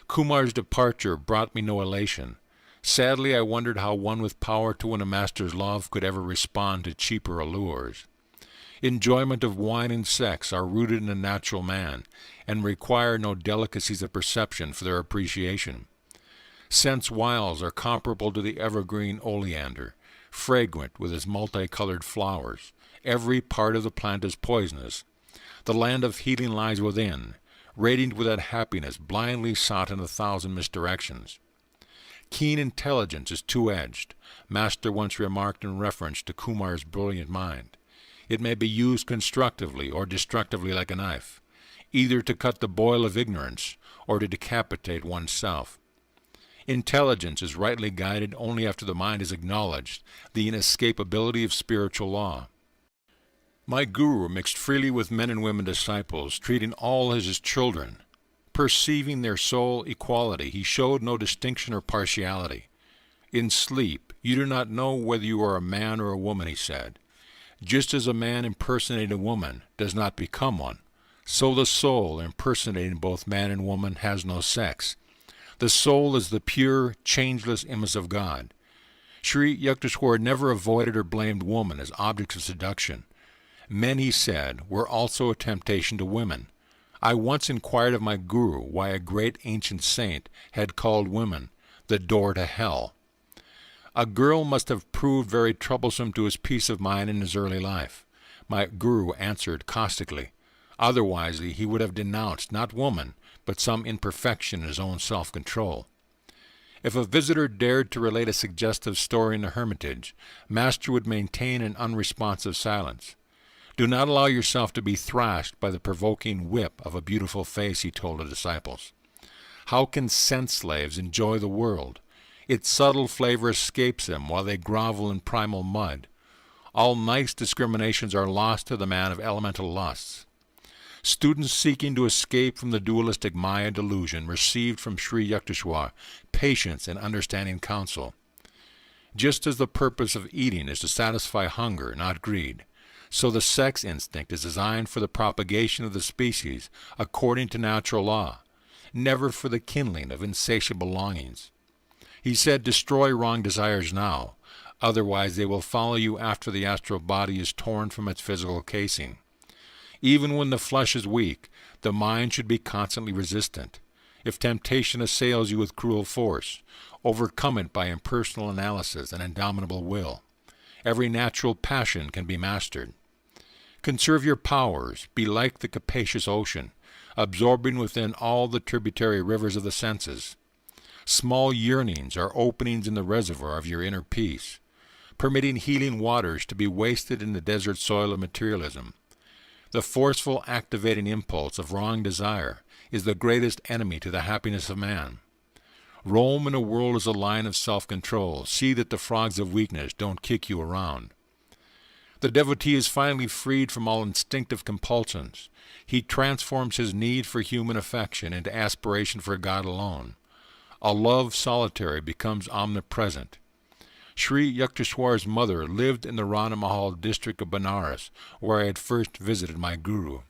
Kumar's departure brought me no elation. Sadly, I wondered how one with power to win a master's love could ever respond to cheaper allures. Enjoyment of wine and sex are rooted in a natural man, and require no delicacies of perception for their appreciation. Sense wiles are comparable to the evergreen oleander, fragrant with its multicolored flowers. Every part of the plant is poisonous. The land of healing lies within, radiant with that happiness blindly sought in 1,000 misdirections. Keen intelligence is two-edged, Master once remarked in reference to Kumar's brilliant mind. It may be used constructively or destructively like a knife, either to cut the boil of ignorance or to decapitate oneself. Intelligence is rightly guided only after the mind has acknowledged the inescapability of spiritual law. My guru mixed freely with men and women disciples, treating all as his children. Perceiving their sole equality, he showed no distinction or partiality. In sleep, you do not know whether you are a man or a woman, he said. Just as a man impersonating a woman does not become one, so the soul, impersonating both man and woman, has no sex. The soul is the pure, changeless image of God. Sri Yukteswar never avoided or blamed woman as objects of seduction. Men, he said, were also a temptation to women. I once inquired of my guru why a great ancient saint had called women the door to hell. A girl must have proved very troublesome to his peace of mind in his early life. My guru answered caustically. Otherwise he would have denounced not woman, but some imperfection in his own self-control. If a visitor dared to relate a suggestive story in the hermitage, Master would maintain an unresponsive silence. Do not allow yourself to be thrashed by the provoking whip of a beautiful face, he told the disciples. How can sense slaves enjoy the world? Its subtle flavor escapes them while they grovel in primal mud. All nice discriminations are lost to the man of elemental lusts. Students seeking to escape from the dualistic Maya delusion received from Sri Yukteswar patience and understanding counsel. Just as the purpose of eating is to satisfy hunger, not greed, so the sex instinct is designed for the propagation of the species according to natural law, never for the kindling of insatiable longings. He said, destroy wrong desires now, otherwise they will follow you after the astral body is torn from its physical casing. Even when the flesh is weak, the mind should be constantly resistant. If temptation assails you with cruel force, overcome it by impersonal analysis and indomitable will. Every natural passion can be mastered. Conserve your powers, be like the capacious ocean, absorbing within all the tributary rivers of the senses. Small yearnings are openings in the reservoir of your inner peace, permitting healing waters to be wasted in the desert soil of materialism. The forceful activating impulse of wrong desire is the greatest enemy to the happiness of man. Roam in a world as a lion of self-control. See that the frogs of weakness don't kick you around. The devotee is finally freed from all instinctive compulsions. He transforms his need for human affection into aspiration for God alone. A love solitary becomes omnipresent. Sri Yukteswar's mother lived in the Rana Mahal district of Benares, where I had first visited my guru.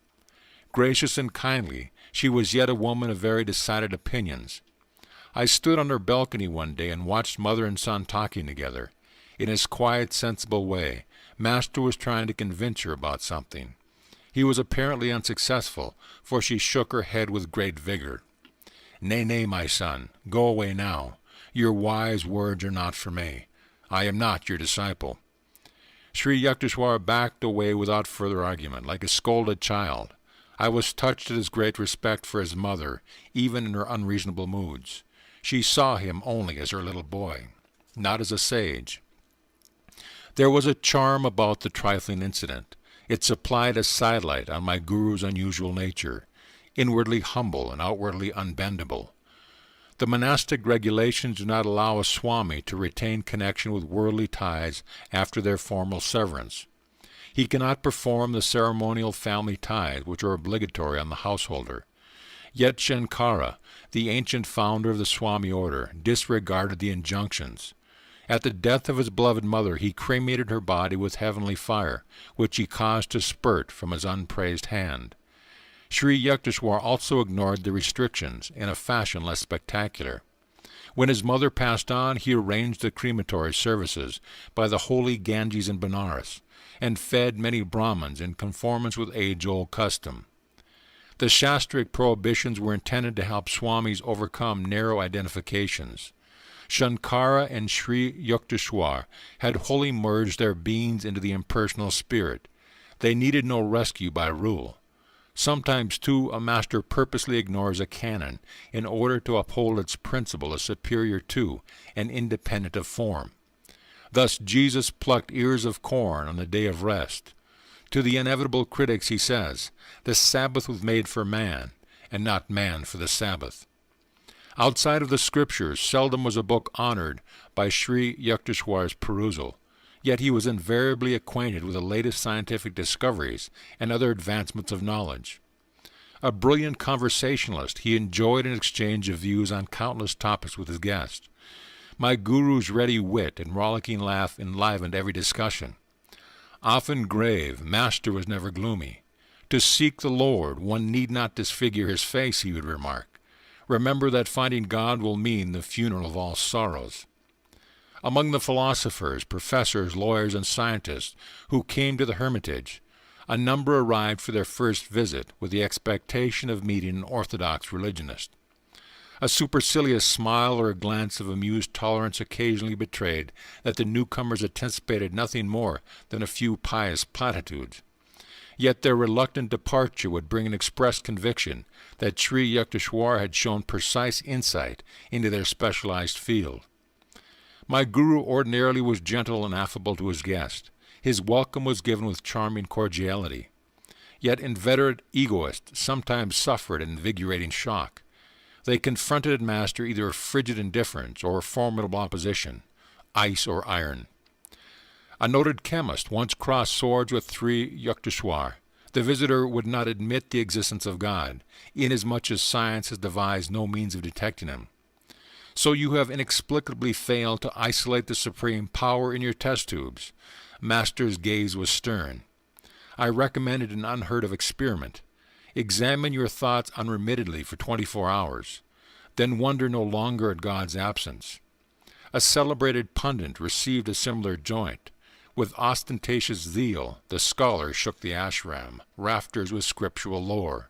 Gracious and kindly, she was yet a woman of very decided opinions. I stood on her balcony one day and watched mother and son talking together. In his quiet, sensible way, Master was trying to convince her about something. He was apparently unsuccessful, for she shook her head with great vigor. Nay, nay, my son, go away now. Your wise words are not for me. I am not your disciple. Sri Yukteswar backed away without further argument, like a scolded child. I was touched at his great respect for his mother, even in her unreasonable moods. She saw him only as her little boy, not as a sage. There was a charm about the trifling incident. It supplied a sidelight on my guru's unusual nature, inwardly humble and outwardly unbendable. The monastic regulations do not allow a Swami to retain connection with worldly ties after their formal severance. He cannot perform the ceremonial family ties which are obligatory on the householder. Yet Shankara, the ancient founder of the Swami order, disregarded the injunctions. At the death of his beloved mother, he cremated her body with heavenly fire, which he caused to spurt from his unpraised hand. Sri Yukteswar also ignored the restrictions in a fashion less spectacular. When his mother passed on, he arranged the crematory services by the holy Ganges in Benares, and fed many Brahmins in conformance with age-old custom. The Shastric prohibitions were intended to help Swamis overcome narrow identifications. Shankara and Sri Yukteswar had wholly merged their beings into the impersonal spirit. They needed no rescue by rule. Sometimes, too, a master purposely ignores a canon in order to uphold its principle as superior to and independent of form. Thus Jesus plucked ears of corn on the day of rest. To the inevitable critics he says, the Sabbath was made for man, and not man for the Sabbath. Outside of the scriptures, seldom was a book honored by Sri Yukteswar's perusal, yet he was invariably acquainted with the latest scientific discoveries and other advancements of knowledge. A brilliant conversationalist, he enjoyed an exchange of views on countless topics with his guests. My guru's ready wit and rollicking laugh enlivened every discussion. Often grave, Master was never gloomy. To seek the Lord, one need not disfigure his face, he would remark. Remember that finding God will mean the funeral of all sorrows. Among the philosophers, professors, lawyers, and scientists who came to the hermitage, a number arrived for their first visit with the expectation of meeting an orthodox religionist. A supercilious smile or a glance of amused tolerance occasionally betrayed that the newcomers anticipated nothing more than a few pious platitudes. Yet their reluctant departure would bring an express conviction that Sri Yukteswar had shown precise insight into their specialized field. My guru ordinarily was gentle and affable to his guest. His welcome was given with charming cordiality. Yet inveterate egoists sometimes suffered an invigorating shock. They confronted Master either with frigid indifference or formidable opposition, ice or iron. A noted chemist once crossed swords with Sri Yukteswar. The visitor would not admit the existence of God, inasmuch as science has devised no means of detecting him. So you have inexplicably failed to isolate the supreme power in your test tubes. Master's gaze was stern. I recommended an unheard-of experiment. Examine your thoughts unremittedly for 24 hours. Then wonder no longer at God's absence. A celebrated pundit received a similar joint. With ostentatious zeal, the scholar shook the ashram, rafters with scriptural lore.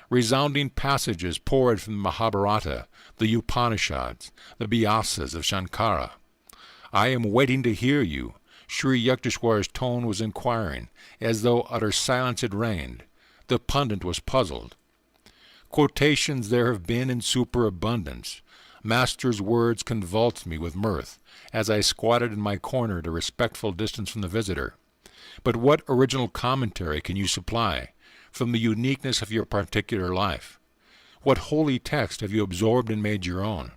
Resounding passages poured from the Mahabharata, the Upanishads, the Vyasas of Shankara. I am waiting to hear you. Sri Yukteswar's tone was inquiring, as though utter silence had reigned. The pundit was puzzled. Quotations there have been in superabundance. Master's words convulsed me with mirth, as I squatted in my corner at a respectful distance from the visitor. But what original commentary can you supply, from the uniqueness of your particular life? What holy text have you absorbed and made your own?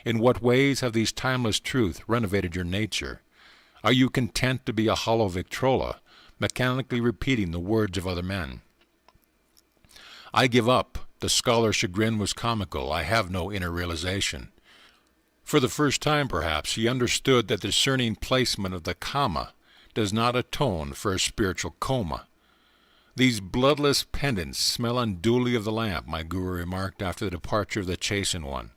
In what ways have these timeless truths renovated your nature? Are you content to be a hollow Victrola, mechanically repeating the words of other men? I give up. The scholar's chagrin was comical. I have no inner realization. For the first time, perhaps, he understood that the discerning placement of the comma does not atone for a spiritual coma. These bloodless pendants smell unduly of the lamp, my guru remarked after the departure of the chastened one.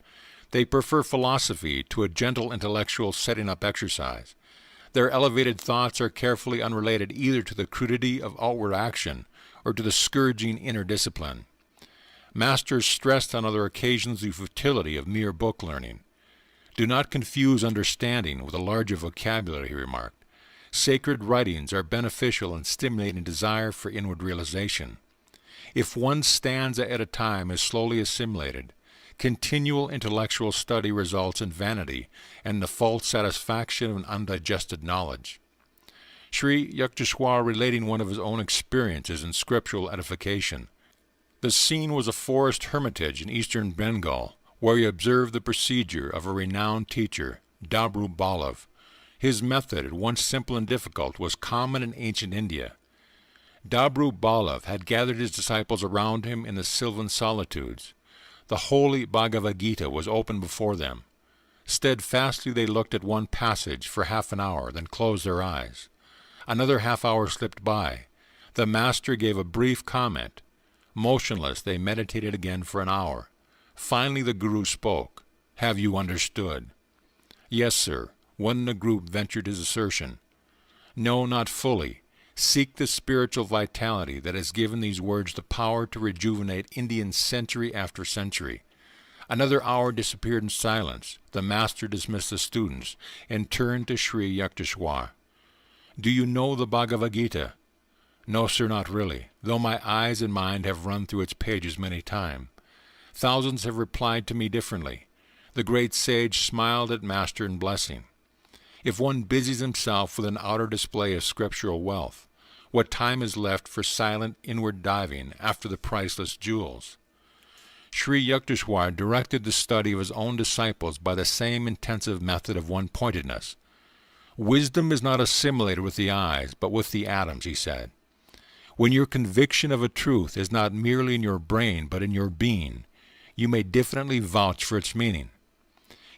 They prefer philosophy to a gentle intellectual setting-up exercise. Their elevated thoughts are carefully unrelated either to the crudity of outward action or to the scourging inner discipline. Masters stressed on other occasions the futility of mere book learning. Do not confuse understanding with a larger vocabulary, he remarked. Sacred writings are beneficial in stimulating desire for inward realization. If one stanza at a time is slowly assimilated, continual intellectual study results in vanity and the false satisfaction of an undigested knowledge. Sri Yukteswar relating one of his own experiences in scriptural edification. The scene was a forest hermitage in eastern Bengal, where he observed the procedure of a renowned teacher, Dabru Balav. His method, at once simple and difficult, was common in ancient India. Dabru Balav had gathered his disciples around him in the sylvan solitudes. The holy Bhagavad Gita was open before them. Steadfastly they looked at one passage for half an hour, then closed their eyes. Another half hour slipped by. The master gave a brief comment. Motionless, they meditated again for an hour. Finally the guru spoke. Have you understood? Yes, sir. One in the group ventured his assertion. No, not fully. Seek the spiritual vitality that has given these words the power to rejuvenate Indians century after century. Another hour disappeared in silence. The master dismissed the students and turned to Sri Yukteswar. Do you know the Bhagavad Gita? No, sir, not really, though my eyes and mind have run through its pages many times. Thousands have replied to me differently. The great sage smiled at master in blessing. If one busies himself with an outer display of scriptural wealth, what time is left for silent inward diving after the priceless jewels? Sri Yukteswar directed the study of his own disciples by the same intensive method of one-pointedness. Wisdom is not assimilated with the eyes, but with the atoms, he said. When your conviction of a truth is not merely in your brain, but in your being, you may definitely vouch for its meaning.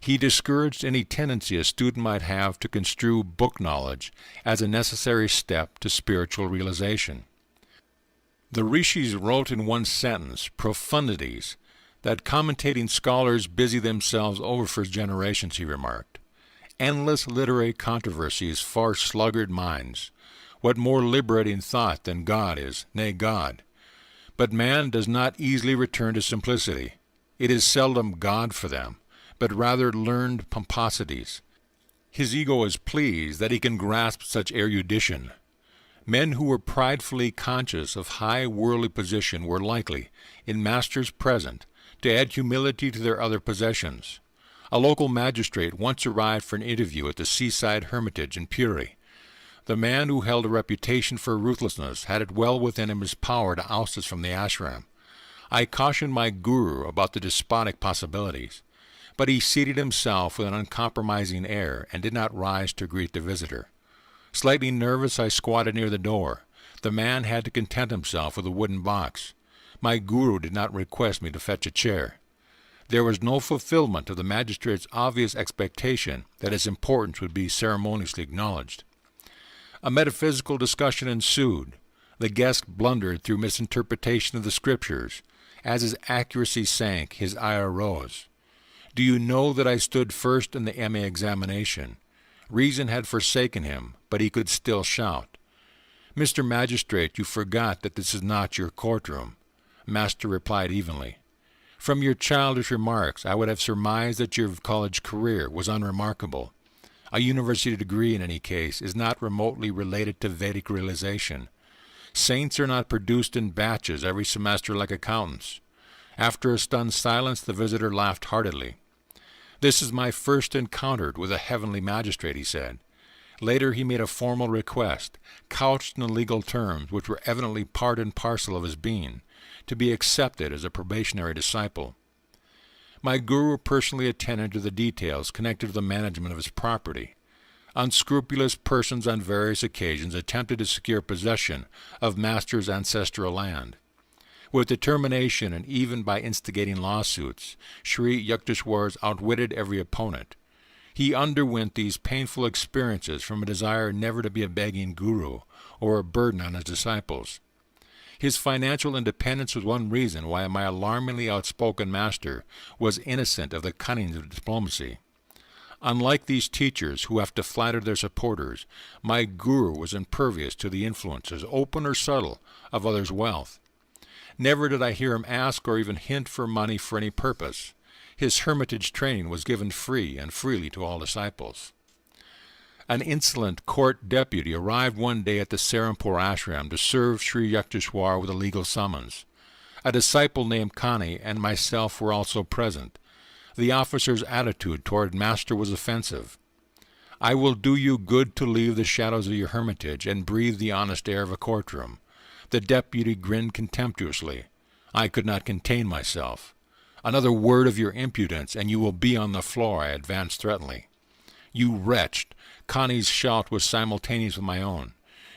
He discouraged any tendency a student might have to construe book knowledge as a necessary step to spiritual realization. The rishis wrote in one sentence, profundities, that commentating scholars busy themselves over for generations, he remarked. Endless literary controversies far sluggard minds. What more liberating thought than God is, nay, God. But man does not easily return to simplicity. It is seldom God for them, but rather learned pomposities. His ego is pleased that he can grasp such erudition. Men who were pridefully conscious of high worldly position were likely, in masters present, to add humility to their other possessions. A local magistrate once arrived for an interview at the seaside hermitage in Puri. The man who held a reputation for ruthlessness had it well within his power to oust us from the ashram. I cautioned my guru about the despotic possibilities, but he seated himself with an uncompromising air and did not rise to greet the visitor. Slightly nervous, I squatted near the door. The man had to content himself with a wooden box. My guru did not request me to fetch a chair. There was no fulfillment of the magistrate's obvious expectation that his importance would be ceremoniously acknowledged. A metaphysical discussion ensued. The guest blundered through misinterpretation of the scriptures. As his accuracy sank, his ire rose. Do you know that I stood first in the MA examination? Reason had forsaken him, but he could still shout. Mr. Magistrate, you forgot that this is not your courtroom. Master replied evenly. From your childish remarks, I would have surmised that your college career was unremarkable. A university degree, in any case, is not remotely related to Vedic realization. Saints are not produced in batches every semester like accountants. After a stunned silence, the visitor laughed heartily. This is my first encounter with a heavenly magistrate, he said. Later he made a formal request, couched in legal terms which were evidently part and parcel of his being, to be accepted as a probationary disciple. My guru personally attended to the details connected to the management of his property. Unscrupulous persons on various occasions attempted to secure possession of Master's ancestral land. With determination and even by instigating lawsuits, Sri Yukteswar's outwitted every opponent. He underwent these painful experiences from a desire never to be a begging guru or a burden on his disciples. His financial independence was one reason why my alarmingly outspoken master was innocent of the cunnings of diplomacy. Unlike these teachers who have to flatter their supporters, my guru was impervious to the influences, open or subtle, of others' wealth. Never did I hear him ask or even hint for money for any purpose. His hermitage training was given free and freely to all disciples. An insolent court deputy arrived one day at the Serampore ashram to serve Sri Yukteswar with a legal summons. A disciple named Kani and myself were also present. The officer's attitude toward Master was offensive. I will do you good to leave the shadows of your hermitage and breathe the honest air of a courtroom. The deputy grinned contemptuously. I could not contain myself. Another word of your impudence, and you will be on the floor, I advanced threateningly. You wretch! Connie's shout was simultaneous with my own.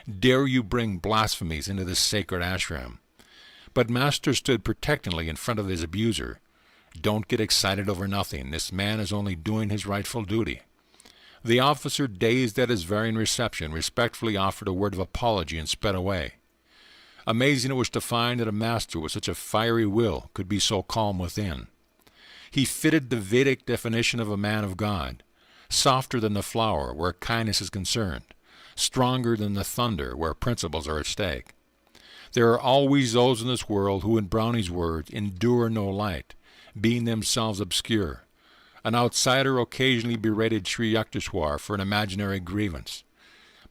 Dare you bring blasphemies into this sacred ashram? But Master stood protectingly in front of his abuser. Don't get excited over nothing. This man is only doing his rightful duty. The officer, dazed at his varying reception, respectfully offered a word of apology and sped away. Amazing it was to find that a master with such a fiery will could be so calm within. He fitted the Vedic definition of a man of God, softer than the flower where kindness is concerned, stronger than the thunder where principles are at stake. There are always those in this world who, in Brownie's words, endure no light, being themselves obscure. An outsider occasionally berated Sri Yukteswar for an imaginary grievance.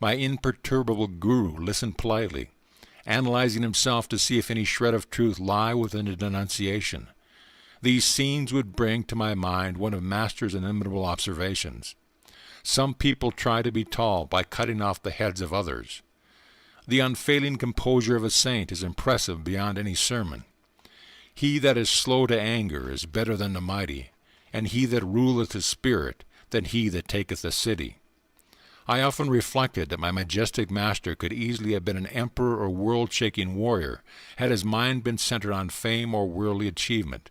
My imperturbable guru listened politely, analyzing himself to see if any shred of truth lie within the denunciation. These scenes would bring to my mind one of Master's inimitable observations. Some people try to be tall by cutting off the heads of others. The unfailing composure of a saint is impressive beyond any sermon. He that is slow to anger is better than the mighty, and he that ruleth his spirit than he that taketh a city. I often reflected that my majestic master could easily have been an emperor or world-shaking warrior had his mind been centered on fame or worldly achievement.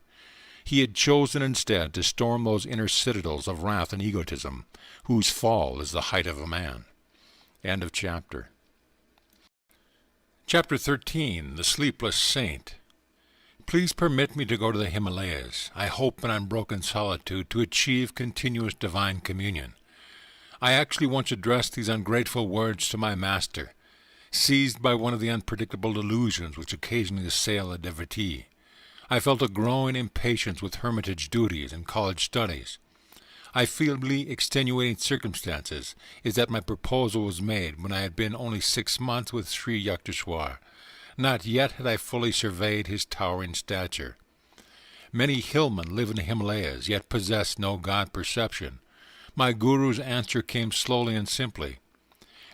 He had chosen instead to storm those inner citadels of wrath and egotism, whose fall is the height of a man. End of chapter. Chapter 13. The Sleepless Saint. Please permit me to go to the Himalayas. I hope in unbroken solitude to achieve continuous divine communion. I actually once addressed these ungrateful words to my master, seized by one of the unpredictable delusions which occasionally assail a devotee. I felt a growing impatience with hermitage duties and college studies. I feel the extenuating circumstances is that my proposal was made when I had been only 6 months with Sri Yukteswar. Not yet had I fully surveyed his towering stature. Many hillmen live in the Himalayas, yet possess no God-perception. My guru's answer came slowly and simply.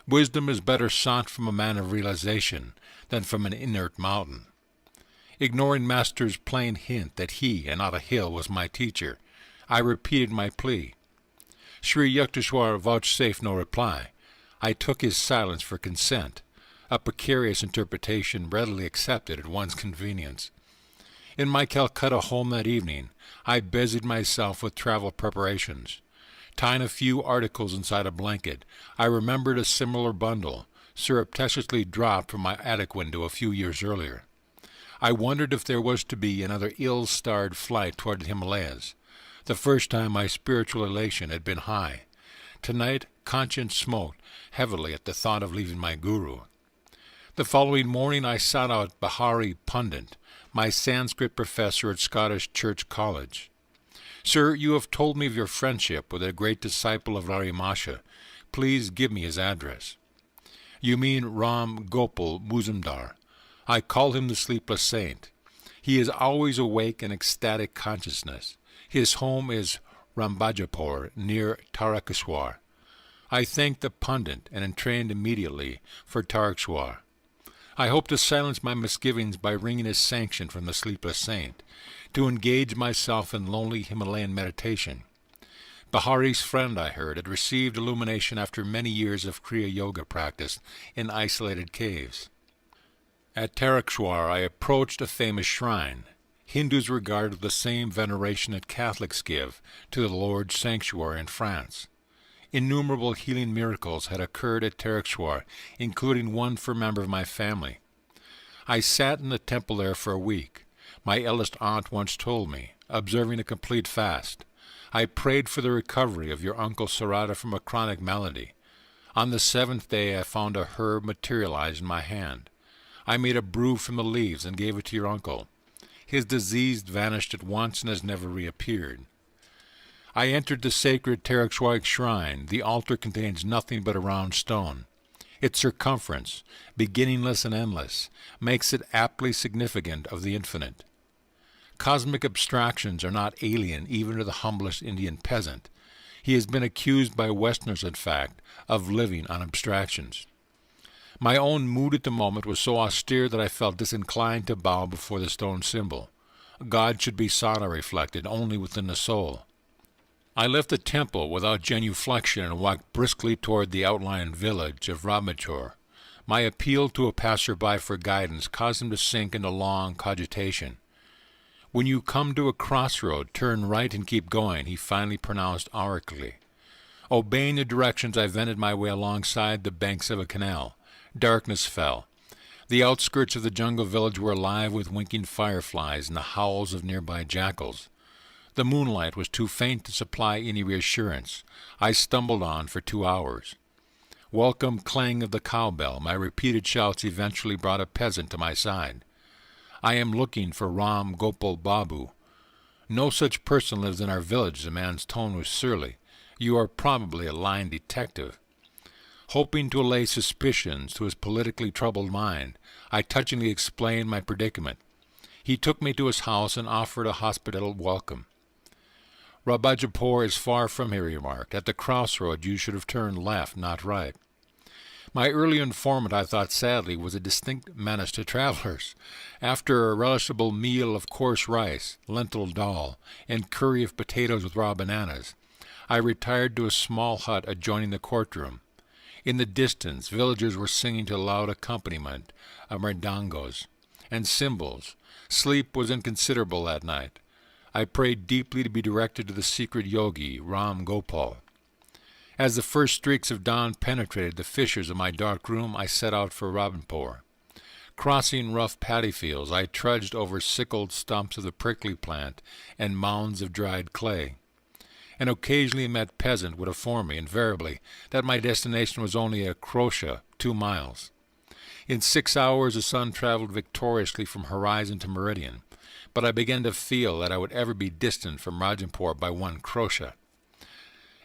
Wisdom is better sought from a man of realization than from an inert mountain. Ignoring Master's plain hint that he, and not a hill, was my teacher, I repeated my plea. Sri Yukteswar vouchsafed no reply. I took his silence for consent, a precarious interpretation readily accepted at one's convenience. In my Calcutta home that evening, I busied myself with travel preparations. Tying a few articles inside a blanket, I remembered a similar bundle, surreptitiously dropped from my attic window a few years earlier. I wondered if there was to be another ill-starred flight toward the Himalayas. The first time my spiritual elation had been high. Tonight, conscience smoked heavily at the thought of leaving my guru. The following morning I sought out Bihari Pundit, my Sanskrit professor at Scottish Church College. Sir, you have told me of your friendship with a great disciple of Larimasha. Please give me his address. You mean Ram Gopal Muzumdar. I call him the Sleepless Saint. He is always awake in ecstatic consciousness. His home is Rambajapur, near Tarakeswar. I thanked the pundit and entrained immediately for Tarakeswar. I hope to silence my misgivings by wringing his sanction from the Sleepless Saint, to engage myself in lonely Himalayan meditation. Bihari's friend, I heard, had received illumination after many years of Kriya Yoga practice in isolated caves. At Tarakeswar I approached a famous shrine. Hindus regard with the same veneration that Catholics give to the Lord's sanctuary in France. Innumerable healing miracles had occurred at Tarakeswar, including one for a member of my family. I sat in the temple there for a week. My eldest aunt once told me, observing a complete fast. I prayed for the recovery of your Uncle Sarada from a chronic malady. On the 7th day I found a herb materialize in my hand. I made a brew from the leaves and gave it to your uncle. His disease vanished at once and has never reappeared. I entered the sacred Tarakeswar shrine. The altar contains nothing but a round stone. Its circumference, beginningless and endless, makes it aptly significant of the infinite. Cosmic abstractions are not alien even to the humblest Indian peasant. He has been accused by Westerners, in fact, of living on abstractions. My own mood at the moment was so austere that I felt disinclined to bow before the stone symbol. God should be sought, I reflected, only within the soul. I left the temple without genuflection and walked briskly toward the outlying village of Ramachur. My appeal to a passer-by for guidance caused him to sink into long cogitation. When you come to a crossroad, turn right and keep going, he finally pronounced oracularly. Obeying the directions, I wended my way alongside the banks of a canal. Darkness fell. The outskirts of the jungle village were alive with winking fireflies and the howls of nearby jackals. The moonlight was too faint to supply any reassurance. I stumbled on for 2 hours. Welcome clang of the cowbell, my repeated shouts eventually brought a peasant to my side. I am looking for Ram Gopal Babu. No such person lives in our village, the man's tone was surly. You are probably a lying detective. Hoping to allay suspicions to his politically troubled mind, I touchingly explained my predicament. He took me to his house and offered a hospitable welcome. Rabajapur is far from here, he remarked. At the crossroad you should have turned left, not right. My early informant, I thought sadly, was a distinct menace to travelers. After a relishable meal of coarse rice, lentil dal, and curry of potatoes with raw bananas, I retired to a small hut adjoining the courtroom. In the distance, villagers were singing to a loud accompaniment of mridangos and cymbals. Sleep was inconsiderable that night. I prayed deeply to be directed to the secret yogi, Ram Gopal. As the first streaks of dawn penetrated the fissures of my dark room, I set out for Rabanpur. Crossing rough paddy fields, I trudged over sickled stumps of the prickly plant and mounds of dried clay. An occasionally met peasant would inform me, invariably, that my destination was only a crochet 2 miles. In 6 hours the sun traveled victoriously from horizon to meridian, but I began to feel that I would ever be distant from Rajampur by 1 crochet.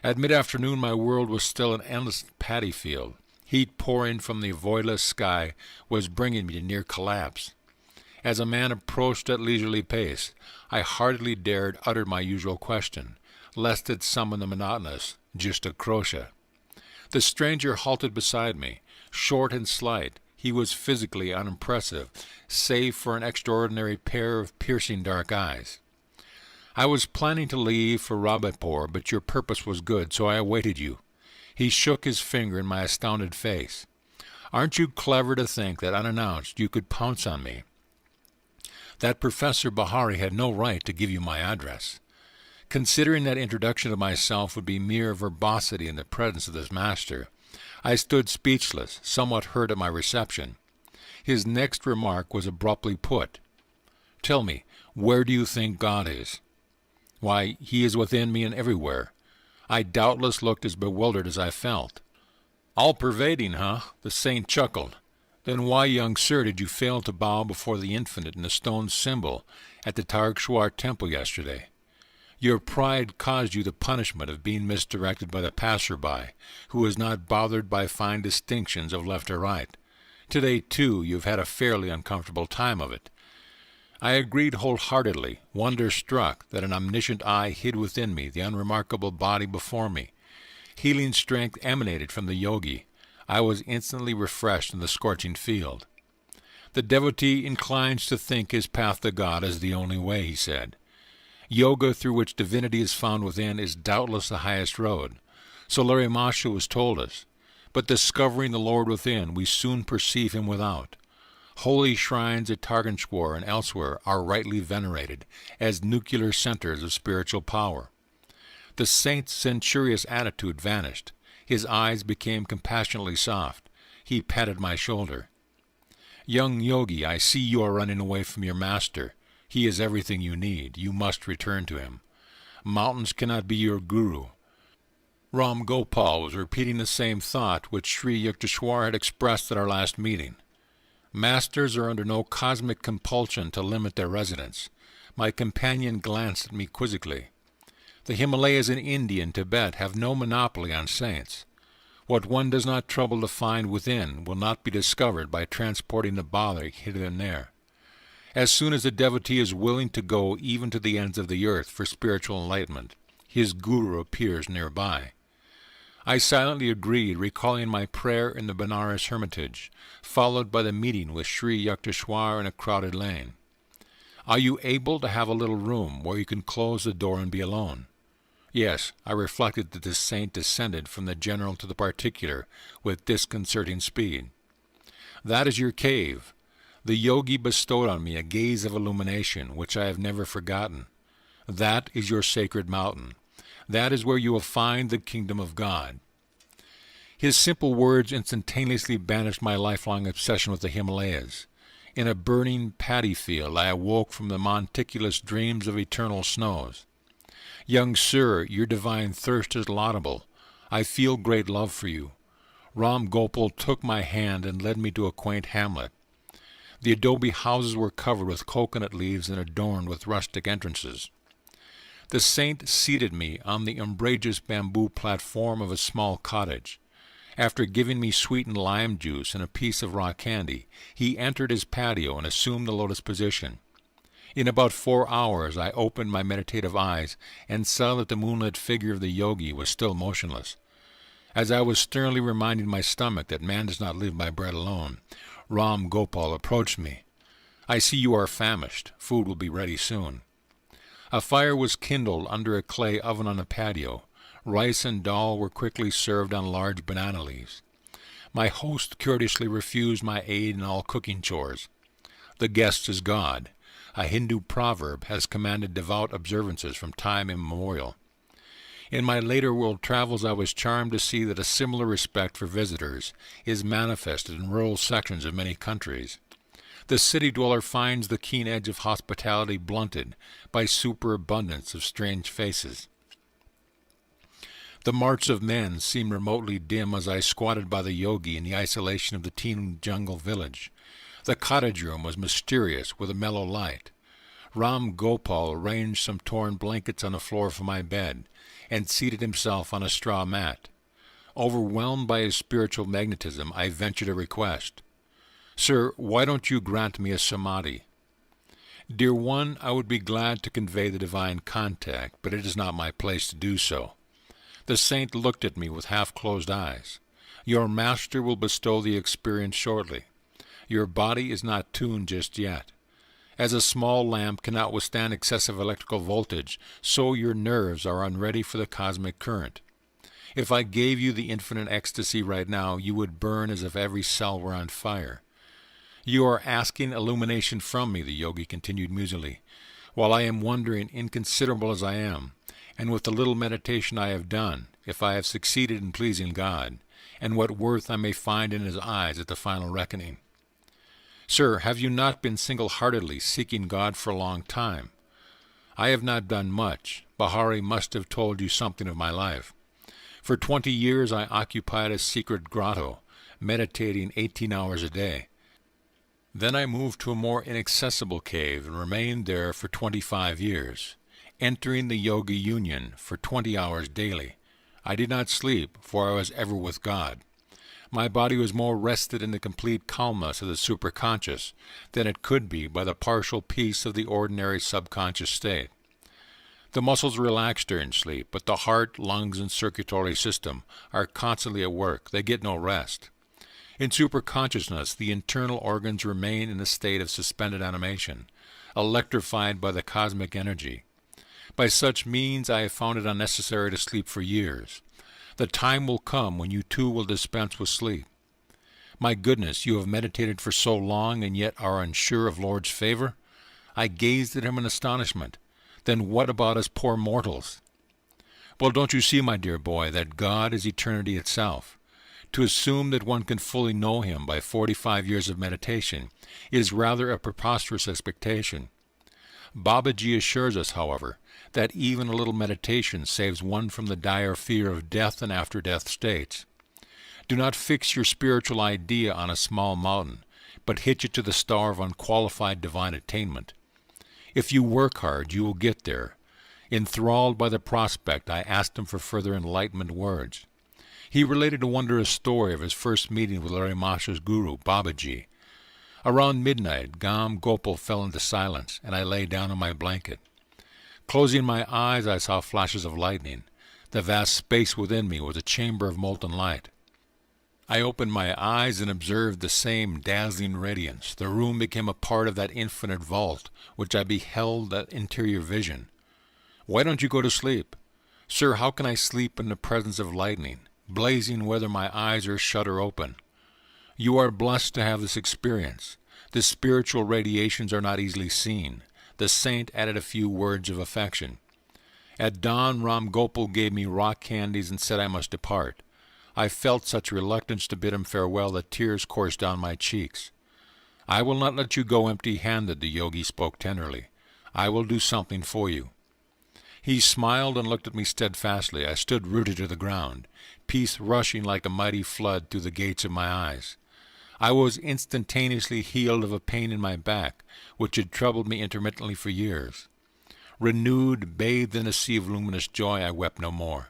At mid-afternoon my world was still an endless paddy field. Heat pouring from the voidless sky was bringing me to near collapse. As a man approached at leisurely pace, I hardly dared utter my usual question, lest it summon the monotonous, "Just a crochet." The stranger halted beside me. Short and slight, he was physically unimpressive, save for an extraordinary pair of piercing dark eyes. "I was planning to leave for Rabipur, but your purpose was good, so I awaited you." He shook his finger in my astounded face. "Aren't you clever to think that unannounced you could pounce on me? That Professor Bahari had no right to give you my address." Considering that introduction of myself would be mere verbosity in the presence of this master, I stood speechless, somewhat hurt at my reception. His next remark was abruptly put. "Tell me, where do you think God is?" "Why, he is within me and everywhere." I doubtless looked as bewildered as I felt. "All-pervading, huh?" The saint chuckled. "Then why, young sir, did you fail to bow before the infinite in the stone symbol at the Targshwar temple yesterday? Your pride caused you the punishment of being misdirected by the passer-by, who is not bothered by fine distinctions of left or right. Today, too, you have had a fairly uncomfortable time of it." I agreed wholeheartedly, wonder-struck that an omniscient eye hid within me the unremarkable body before me. Healing strength emanated from the yogi. I was instantly refreshed in the scorching field. "The devotee inclines to think his path to God is the only way," he said. "Yoga, through which divinity is found within, is doubtless the highest road. So Larry Masha was told us. But discovering the Lord within, we soon perceive him without. Holy shrines at Targshwar and elsewhere are rightly venerated as nuclear centers of spiritual power." The saint's censorious attitude vanished. His eyes became compassionately soft. He patted my shoulder. "Young yogi, I see you are running away from your master. He is everything you need. You must return to him. Mountains cannot be your guru." Ram Gopal was repeating the same thought which Sri Yukteswar had expressed at our last meeting. "Masters are under no cosmic compulsion to limit their residence." My companion glanced at me quizzically. "The Himalayas in India and Tibet have no monopoly on saints. What one does not trouble to find within will not be discovered by transporting the bother hither and there. As soon as the devotee is willing to go even to the ends of the earth for spiritual enlightenment, his guru appears nearby." I silently agreed, recalling my prayer in the Benares hermitage, followed by the meeting with Sri Yukteswar in a crowded lane. "Are you able to have a little room where you can close the door and be alone?" Yes, I reflected that this saint descended from the general to the particular with disconcerting speed. "That is your cave." The yogi bestowed on me a gaze of illumination which I have never forgotten. "That is your sacred mountain. That is where you will find the kingdom of God." His simple words instantaneously banished my lifelong obsession with the Himalayas. In a burning paddy field I awoke from the monticulous dreams of eternal snows. "Young sir, your divine thirst is laudable. I feel great love for you." Ram Gopal took my hand and led me to a quaint hamlet. The adobe houses were covered with coconut leaves and adorned with rustic entrances. The saint seated me on the umbrageous bamboo platform of a small cottage. After giving me sweetened lime juice and a piece of raw candy, he entered his patio and assumed the lotus position. In about 4 hours I opened my meditative eyes and saw that the moonlit figure of the yogi was still motionless. As I was sternly reminding my stomach that man does not live by bread alone, Ram Gopal approached me. "I see you are famished. Food will be ready soon." A fire was kindled under a clay oven on the patio. Rice and dal were quickly served on large banana leaves. My host courteously refused my aid in all cooking chores. "The guest is God." A Hindu proverb has commanded devout observances from time immemorial. In my later world travels I was charmed to see that a similar respect for visitors is manifested in rural sections of many countries. The city dweller finds the keen edge of hospitality blunted by superabundance of strange faces. The march of men seemed remotely dim as I squatted by the yogi in the isolation of the teeming jungle village. The cottage room was mysterious with a mellow light. Ram Gopal arranged some torn blankets on the floor of my bed and seated himself on a straw mat. Overwhelmed by his spiritual magnetism, I ventured a request. "Sir, why don't you grant me a samadhi?" "Dear one, I would be glad to convey the divine contact, but it is not my place to do so." The saint looked at me with half-closed eyes. "Your master will bestow the experience shortly. Your body is not tuned just yet. As a small lamp cannot withstand excessive electrical voltage, so your nerves are unready for the cosmic current. If I gave you the infinite ecstasy right now, you would burn as if every cell were on fire. You are asking illumination from me," the yogi continued musingly, "while I am wondering, inconsiderable as I am, and with the little meditation I have done, if I have succeeded in pleasing God, and what worth I may find in his eyes at the final reckoning." "Sir, have you not been single-heartedly seeking God for a long time?" "I have not done much. Bahari must have told you something of my life. For 20 years I occupied a secret grotto, meditating 18 hours a day. Then I moved to a more inaccessible cave and remained there for 25 years, entering the Yogi Union for 20 hours daily. I did not sleep, for I was ever with God. My body was more rested in the complete calmness of the superconscious than it could be by the partial peace of the ordinary subconscious state. The muscles relax during sleep, but the heart, lungs, and circulatory system are constantly at work. They get no rest. In superconsciousness, the internal organs remain in a state of suspended animation, electrified by the cosmic energy. By such means I have found it unnecessary to sleep for years. The time will come when you too will dispense with sleep. My goodness, you have meditated for so long and yet are unsure of Lord's favor? I gazed at him in astonishment. Then what about us poor mortals? Well, don't you see, my dear boy, that God is eternity itself? To assume that one can fully know him by 45 years of meditation is rather a preposterous expectation. Babaji assures us, however, that even a little meditation saves one from the dire fear of death and after-death states. Do not fix your spiritual idea on a small mountain, but hitch it to the star of unqualified divine attainment. If you work hard, you will get there. Enthralled by the prospect, I asked him for further enlightenment words. He related a wondrous story of his first meeting with Larry Masha's guru, Babaji. Around midnight, Ram Gopal fell into silence, and I lay down on my blanket. Closing my eyes, I saw flashes of lightning. The vast space within me was a chamber of molten light. I opened my eyes and observed the same dazzling radiance. The room became a part of that infinite vault, which I beheld that interior vision. Why don't you go to sleep? Sir, how can I sleep in the presence of lightning, blazing whether my eyes are shut or open? You are blessed to have this experience. The spiritual radiations are not easily seen. The saint added a few words of affection. At dawn, Ram Gopal gave me rock candies and said I must depart. I felt such reluctance to bid him farewell that tears coursed down my cheeks. I will not let you go empty-handed, the yogi spoke tenderly. I will do something for you. He smiled and looked at me steadfastly. I stood rooted to the ground, peace rushing like a mighty flood through the gates of my eyes. I was instantaneously healed of a pain in my back, which had troubled me intermittently for years. Renewed, bathed in a sea of luminous joy, I wept no more.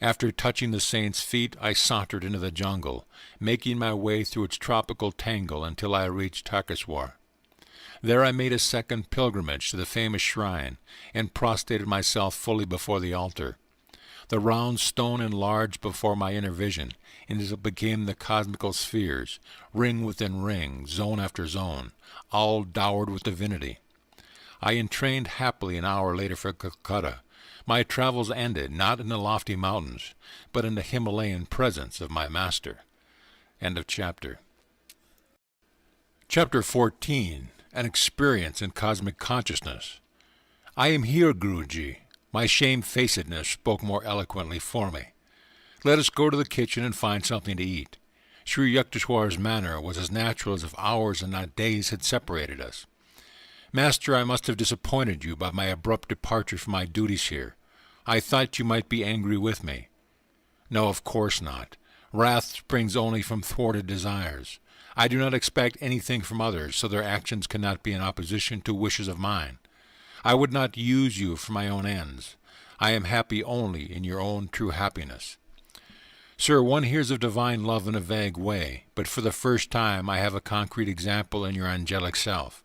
After touching the saint's feet, I sauntered into the jungle, making my way through its tropical tangle until I reached Takeswar. There I made a second pilgrimage to the famous shrine, and prostrated myself fully before the altar. The round stone enlarged before my inner vision, and it became the cosmical spheres, ring within ring, zone after zone, all dowered with divinity. I entrained happily an hour later for Calcutta. My travels ended not in the lofty mountains, but in the Himalayan presence of my master. End of chapter. Chapter 14. An Experience in Cosmic Consciousness. I am here, Guruji. My shamefacedness spoke more eloquently for me. Let us go to the kitchen and find something to eat. Sri Yukteswar's manner was as natural as if hours and not days had separated us. Master, I must have disappointed you by my abrupt departure from my duties here. I thought you might be angry with me. No, of course not. Wrath springs only from thwarted desires. I do not expect anything from others, so their actions cannot be in opposition to wishes of mine. I would not use you for my own ends. I am happy only in your own true happiness. Sir, one hears of divine love in a vague way, but for the first time I have a concrete example in your angelic self.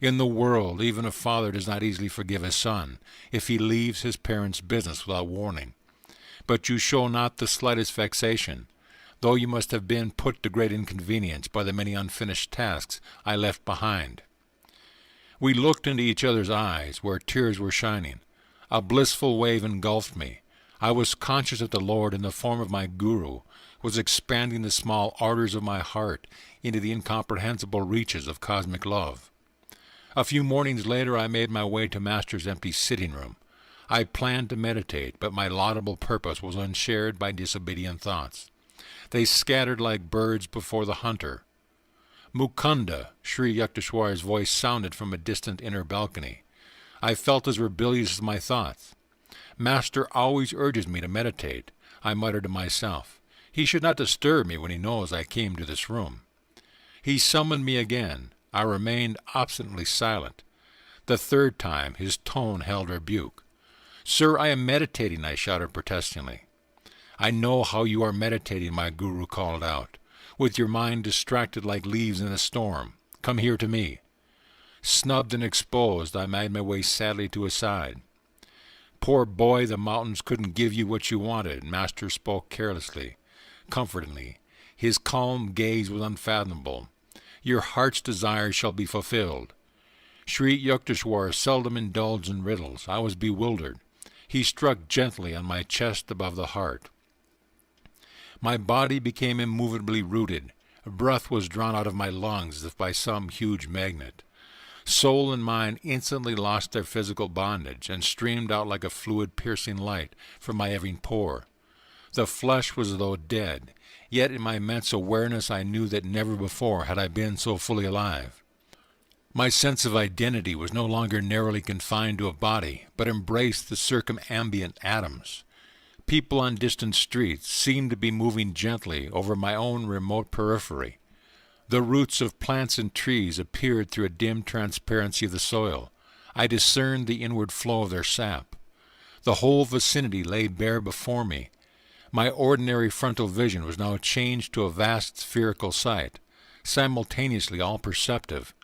In the world, even a father does not easily forgive a son if he leaves his parents' business without warning. But you show not the slightest vexation, though you must have been put to great inconvenience by the many unfinished tasks I left behind. We looked into each other's eyes, where tears were shining. A blissful wave engulfed me. I was conscious that the Lord, in the form of my Guru, was expanding the small ardors of my heart into the incomprehensible reaches of cosmic love. A few mornings later I made my way to Master's empty sitting room. I planned to meditate, but my laudable purpose was unshared by disobedient thoughts. They scattered like birds before the hunter. Mukunda, Sri Yukteswar's voice sounded from a distant inner balcony. I felt as rebellious as my thoughts. Master always urges me to meditate, I muttered to myself. He should not disturb me when he knows I came to this room. He summoned me again. I remained obstinately silent. The third time his tone held rebuke. Sir, I am meditating, I shouted protestingly. I know how you are meditating, my Guru called out, with your mind distracted like leaves in a storm. Come here to me. Snubbed and exposed, I made my way sadly to his side. Poor boy, the mountains couldn't give you what you wanted, Master spoke carelessly, comfortingly. His calm gaze was unfathomable. Your heart's desires shall be fulfilled. Sri Yukteswar seldom indulged in riddles. I was bewildered. He struck gently on my chest above the heart. My body became immovably rooted. Breath was drawn out of my lungs as if by some huge magnet. Soul and mind instantly lost their physical bondage and streamed out like a fluid piercing light from my every pore. The flesh was as though dead, yet in my immense awareness I knew that never before had I been so fully alive. My sense of identity was no longer narrowly confined to a body, but embraced the circumambient atoms. People on distant streets seemed to be moving gently over my own remote periphery. The roots of plants and trees appeared through a dim transparency of the soil. I discerned the inward flow of their sap. The whole vicinity lay bare before me. My ordinary frontal vision was now changed to a vast spherical sight, simultaneously all perceptive.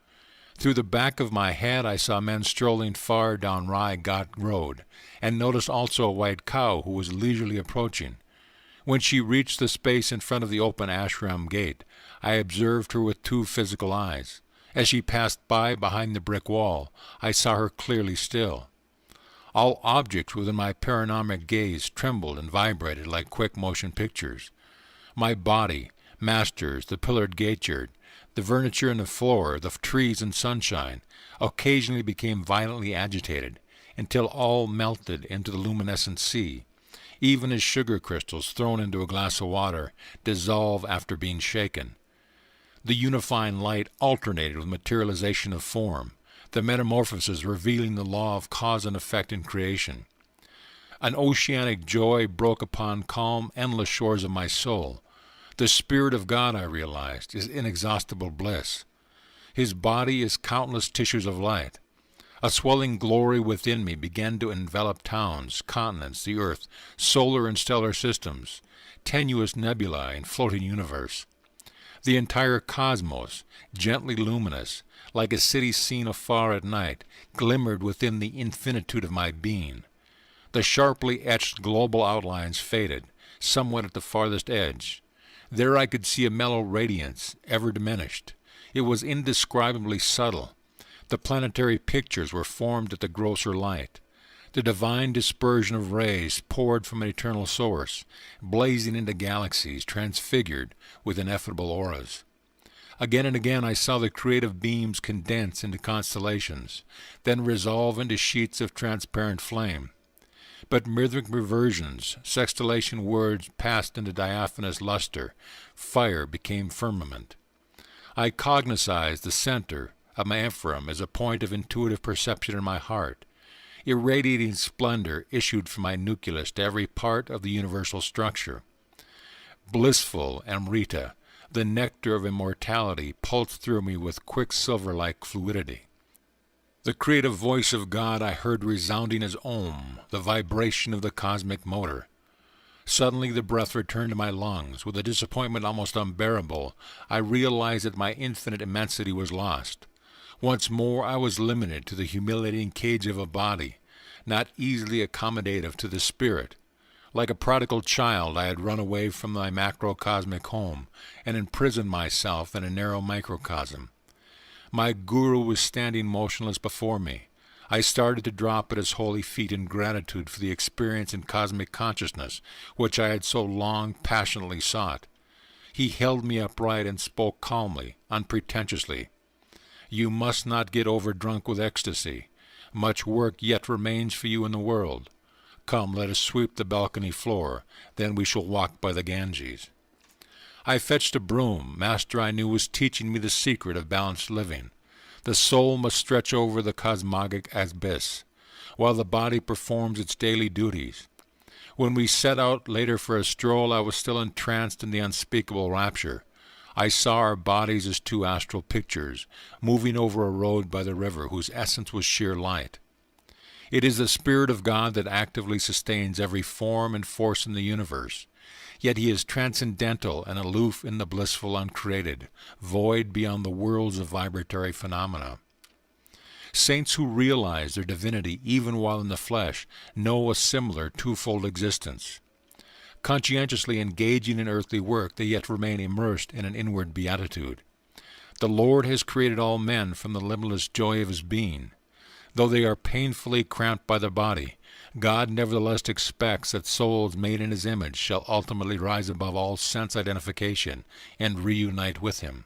Through the back of my head I saw men strolling far down Rai Ghat Road, and noticed also a white cow who was leisurely approaching. When she reached the space in front of the open ashram gate, I observed her with two physical eyes. As she passed by behind the brick wall, I saw her clearly still. All objects within my paranomic gaze trembled and vibrated like quick motion pictures. My body, Master's, the pillared gateyard, the furniture and the floor, the trees and sunshine, occasionally became violently agitated, until all melted into the luminescent sea, even as sugar crystals thrown into a glass of water dissolve after being shaken. The unifying light alternated with materialization of form, the metamorphosis revealing the law of cause and effect in creation. An oceanic joy broke upon calm, endless shores of my soul. The Spirit of God, I realized, is inexhaustible bliss. His body is countless tissues of light. A swelling glory within me began to envelop towns, continents, the earth, solar and stellar systems, tenuous nebulae and floating universe. The entire cosmos, gently luminous, like a city seen afar at night, glimmered within the infinitude of my being. The sharply etched global outlines faded, somewhat at the farthest edge. There I could see a mellow radiance, ever diminished. It was indescribably subtle. The planetary pictures were formed at the grosser light. The divine dispersion of rays poured from an eternal source, blazing into galaxies, transfigured with ineffable auras. Again and again I saw the creative beams condense into constellations, then resolve into sheets of transparent flame. But rhythmic reversions, sextillation words passed into diaphanous luster, fire became firmament. I cognized the center of my Ephraim as a point of intuitive perception in my heart. Irradiating splendor issued from my nucleus to every part of the universal structure. Blissful Amrita, the nectar of immortality, pulsed through me with quicksilver-like fluidity. The creative voice of God I heard resounding as Om, the vibration of the cosmic motor. Suddenly the breath returned to my lungs. With a disappointment almost unbearable, I realized that my infinite immensity was lost. Once more I was limited to the humiliating cage of a body, not easily accommodative to the spirit. Like a prodigal child, I had run away from my macrocosmic home and imprisoned myself in a narrow microcosm. My guru was standing motionless before me. I started to drop at his holy feet in gratitude for the experience in cosmic consciousness which I had so long passionately sought. He held me upright and spoke calmly, unpretentiously. "You must not get overdrunk with ecstasy. Much work yet remains for you in the world. Come, let us sweep the balcony floor, then we shall walk by the Ganges." I fetched a broom. Master I knew was teaching me the secret of balanced living. The soul must stretch over the cosmogonic abyss, while the body performs its daily duties. When we set out later for a stroll, I was still entranced in the unspeakable rapture. I saw our bodies as two astral pictures, moving over a road by the river, whose essence was sheer light. It is the Spirit of God that actively sustains every form and force in the universe. Yet he is transcendental and aloof in the blissful uncreated, void beyond the worlds of vibratory phenomena. Saints who realize their divinity even while in the flesh know a similar twofold existence. Conscientiously engaging in earthly work, they yet remain immersed in an inward beatitude. The Lord has created all men from the limitless joy of his being. Though they are painfully cramped by the body, God nevertheless expects that souls made in his image shall ultimately rise above all sense identification and reunite with him.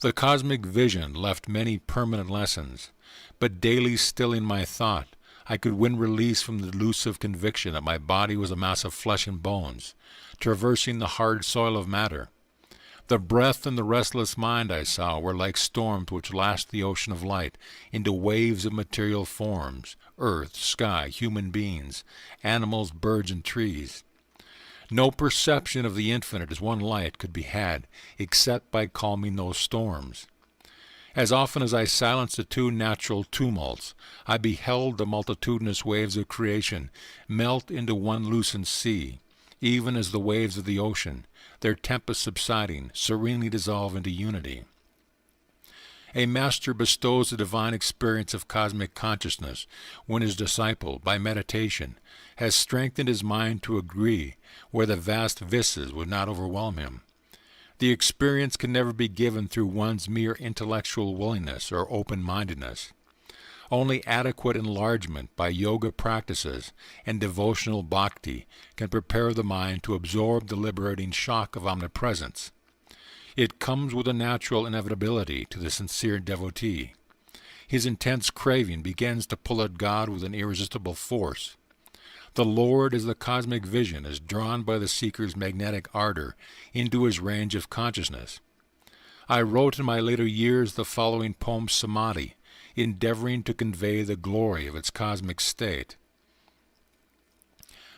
The cosmic vision left many permanent lessons, but daily stilling my thought, I could win release from the elusive conviction that my body was a mass of flesh and bones, traversing the hard soil of matter. The breath and the restless mind I saw were like storms which lashed the ocean of light into waves of material forms, earth, sky, human beings, animals, birds, and trees. No perception of the infinite as one light could be had except by calming those storms. As often as I silenced the two natural tumults, I beheld the multitudinous waves of creation melt into one loosened sea, even as the waves of the ocean, their tempest subsiding, serenely dissolve into unity. A master bestows the divine experience of cosmic consciousness when his disciple, by meditation, has strengthened his mind to agree where the vast vistas would not overwhelm him. The experience can never be given through one's mere intellectual willingness or open-mindedness. Only adequate enlargement by yoga practices and devotional bhakti can prepare the mind to absorb the liberating shock of omnipresence. It comes with a natural inevitability to the sincere devotee. His intense craving begins to pull at God with an irresistible force. The Lord, as the cosmic vision, is drawn by the seeker's magnetic ardor into his range of consciousness. I wrote in my later years the following poem Samadhi, endeavoring to convey the glory of its cosmic state.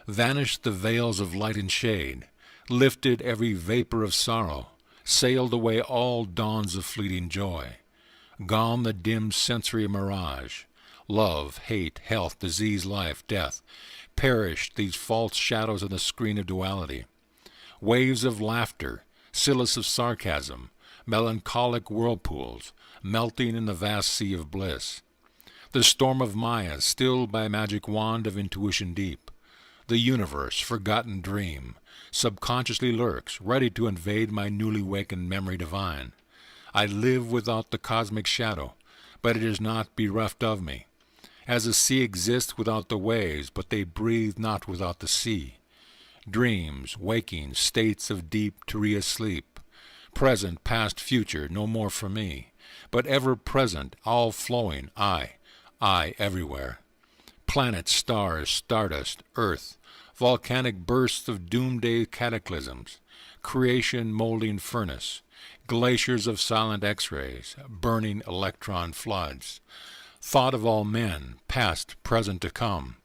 Vanished the veils of light and shade, lifted every vapor of sorrow, sailed away all dawns of fleeting joy. Gone the dim sensory mirage, love, hate, health, disease, life, death, perished these false shadows on the screen of duality. Waves of laughter, silice of sarcasm, melancholic whirlpools, melting in the vast sea of bliss. The storm of Maya, stilled by a magic wand of intuition deep. The universe, forgotten dream, subconsciously lurks, ready to invade my newly wakened memory divine. I live without the cosmic shadow, but it is not bereft of me. As the sea exists without the waves, but they breathe not without the sea. Dreams, waking, states of deep, Turiya sleep. Present, past, future, no more for me, but ever present, all flowing, I everywhere. Planets, stars, stardust, earth, volcanic bursts of doomsday cataclysms, creation molding furnace, glaciers of silent X-rays, burning electron floods, thought of all men, past, present, to come,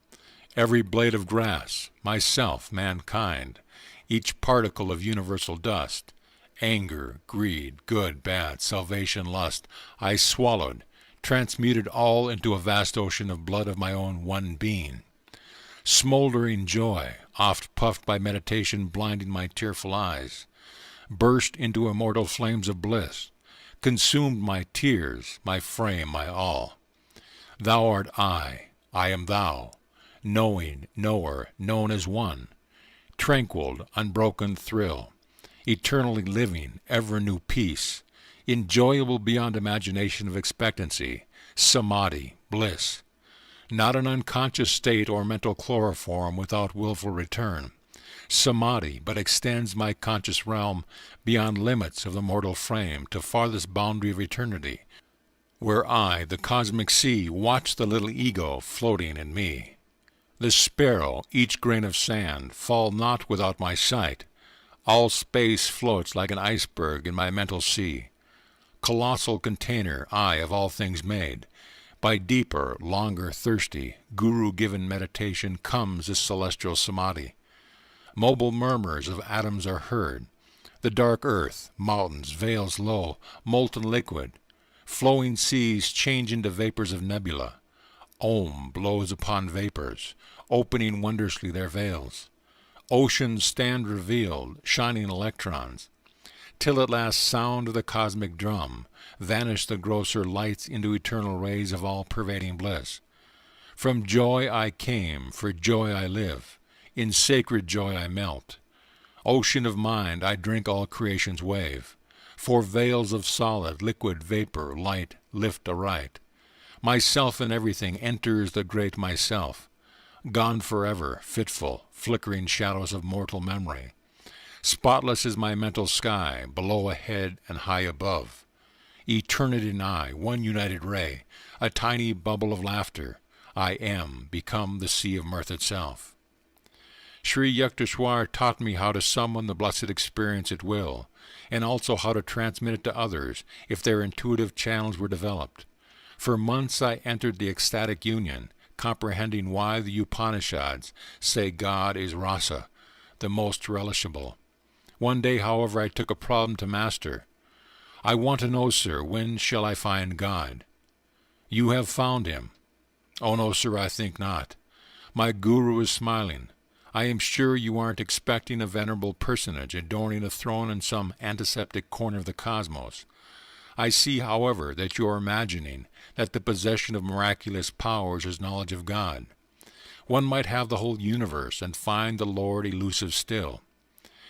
every blade of grass, myself, mankind, each particle of universal dust, anger, greed, good, bad, salvation, lust, I swallowed, transmuted all into a vast ocean of blood of my own one being. Smoldering joy, oft puffed by meditation blinding my tearful eyes, burst into immortal flames of bliss, consumed my tears, my frame, my all. Thou art I am thou, knowing, knower, known as one, tranquil, unbroken thrill, eternally living, ever new peace, enjoyable beyond imagination of expectancy, samadhi, bliss, not an unconscious state or mental chloroform without willful return, samadhi, but extends my conscious realm beyond limits of the mortal frame to farthest boundary of eternity, where I, the cosmic sea, watch the little ego floating in me. The sparrow, each grain of sand, fall not without my sight. All space floats like an iceberg in my mental sea. Colossal container, I, of all things made. By deeper, longer, thirsty, guru-given meditation comes this celestial samadhi. Mobile murmurs of atoms are heard. The dark earth, mountains, vales low, molten liquid. Flowing seas change into vapors of nebula. Om blows upon vapors, opening wondrously their veils. Oceans stand revealed, shining electrons, till at last sound of the cosmic drum, vanish the grosser lights into eternal rays of all-pervading bliss. From joy I came, for joy I live, in sacred joy I melt. Ocean of mind, I drink all creation's wave, for veils of solid, liquid, vapor, light, lift aright. Myself in everything enters the great myself, gone forever, fitful, flickering shadows of mortal memory. Spotless is my mental sky, below ahead and high above. Eternity and I, one united ray, a tiny bubble of laughter. I am, become the sea of mirth itself. Sri Yukteswar taught me how to summon the blessed experience at will, and also how to transmit it to others if their intuitive channels were developed. For months I entered the ecstatic union, comprehending why the Upanishads say God is rasa, the most relishable. One day, however, I took a problem to master. I want to know, sir, when shall I find God? You have found him. Oh, no, sir, I think not. My guru is smiling. I am sure you aren't expecting a venerable personage adorning a throne in some antiseptic corner of the cosmos. I see, however, that you are imagining that the possession of miraculous powers is knowledge of God. One might have the whole universe and find the Lord elusive still.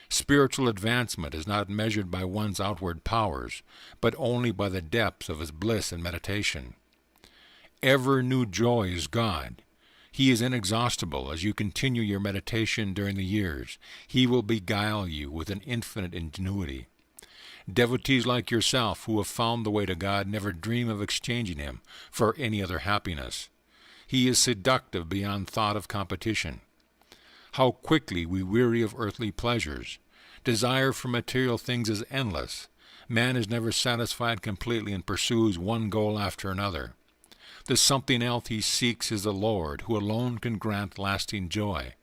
Spiritual advancement is not measured by one's outward powers, but only by the depths of his bliss and meditation. Ever new joy is God. He is inexhaustible. As you continue your meditation during the years, he will beguile you with an infinite ingenuity. Devotees like yourself who have found the way to God never dream of exchanging him for any other happiness. He is seductive beyond thought of competition. How quickly we weary of earthly pleasures. Desire for material things is endless. Man is never satisfied completely and pursues one goal after another. The something else he seeks is the Lord, who alone can grant lasting joy.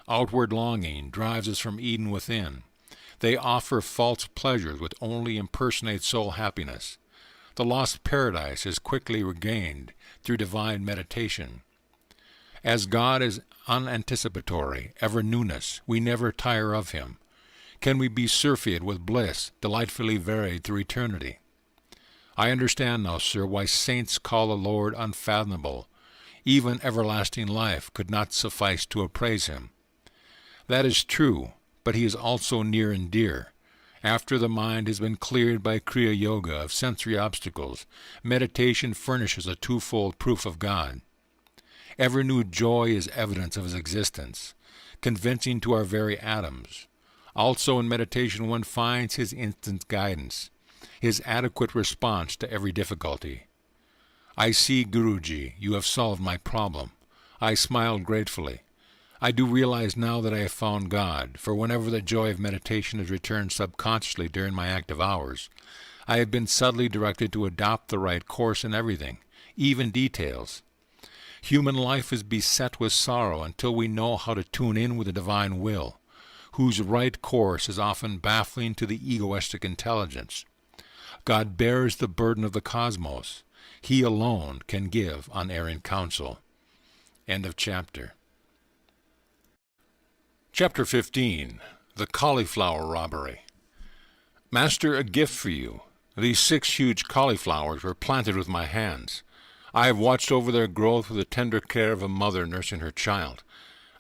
Outward longing drives us from Eden within. They offer false pleasures which only impersonate soul happiness. The lost paradise is quickly regained through divine meditation. As God is unanticipatory, ever newness, we never tire of him. Can we be surfeited with bliss, delightfully varied through eternity? I understand now, sir, why saints call the Lord unfathomable. Even everlasting life could not suffice to appraise him. That is true, but he is also near and dear. After the mind has been cleared by Kriya Yoga of sensory obstacles, meditation furnishes a twofold proof of God. Ever new joy is evidence of his existence, convincing to our very atoms. Also in meditation one finds his instant guidance, his adequate response to every difficulty. I see, Guruji, you have solved my problem. I smiled gratefully. I do realize now that I have found God, for whenever the joy of meditation has returned subconsciously during my active hours, I have been subtly directed to adopt the right course in everything, even details. Human life is beset with sorrow until we know how to tune in with the divine will, whose right course is often baffling to the egoistic intelligence. God bears the burden of the cosmos. He alone can give unerring counsel. End of chapter. Chapter 15. The Cauliflower Robbery. Master, a gift for you. These 6 huge cauliflowers were planted with my hands. I have watched over their growth with the tender care of a mother nursing her child.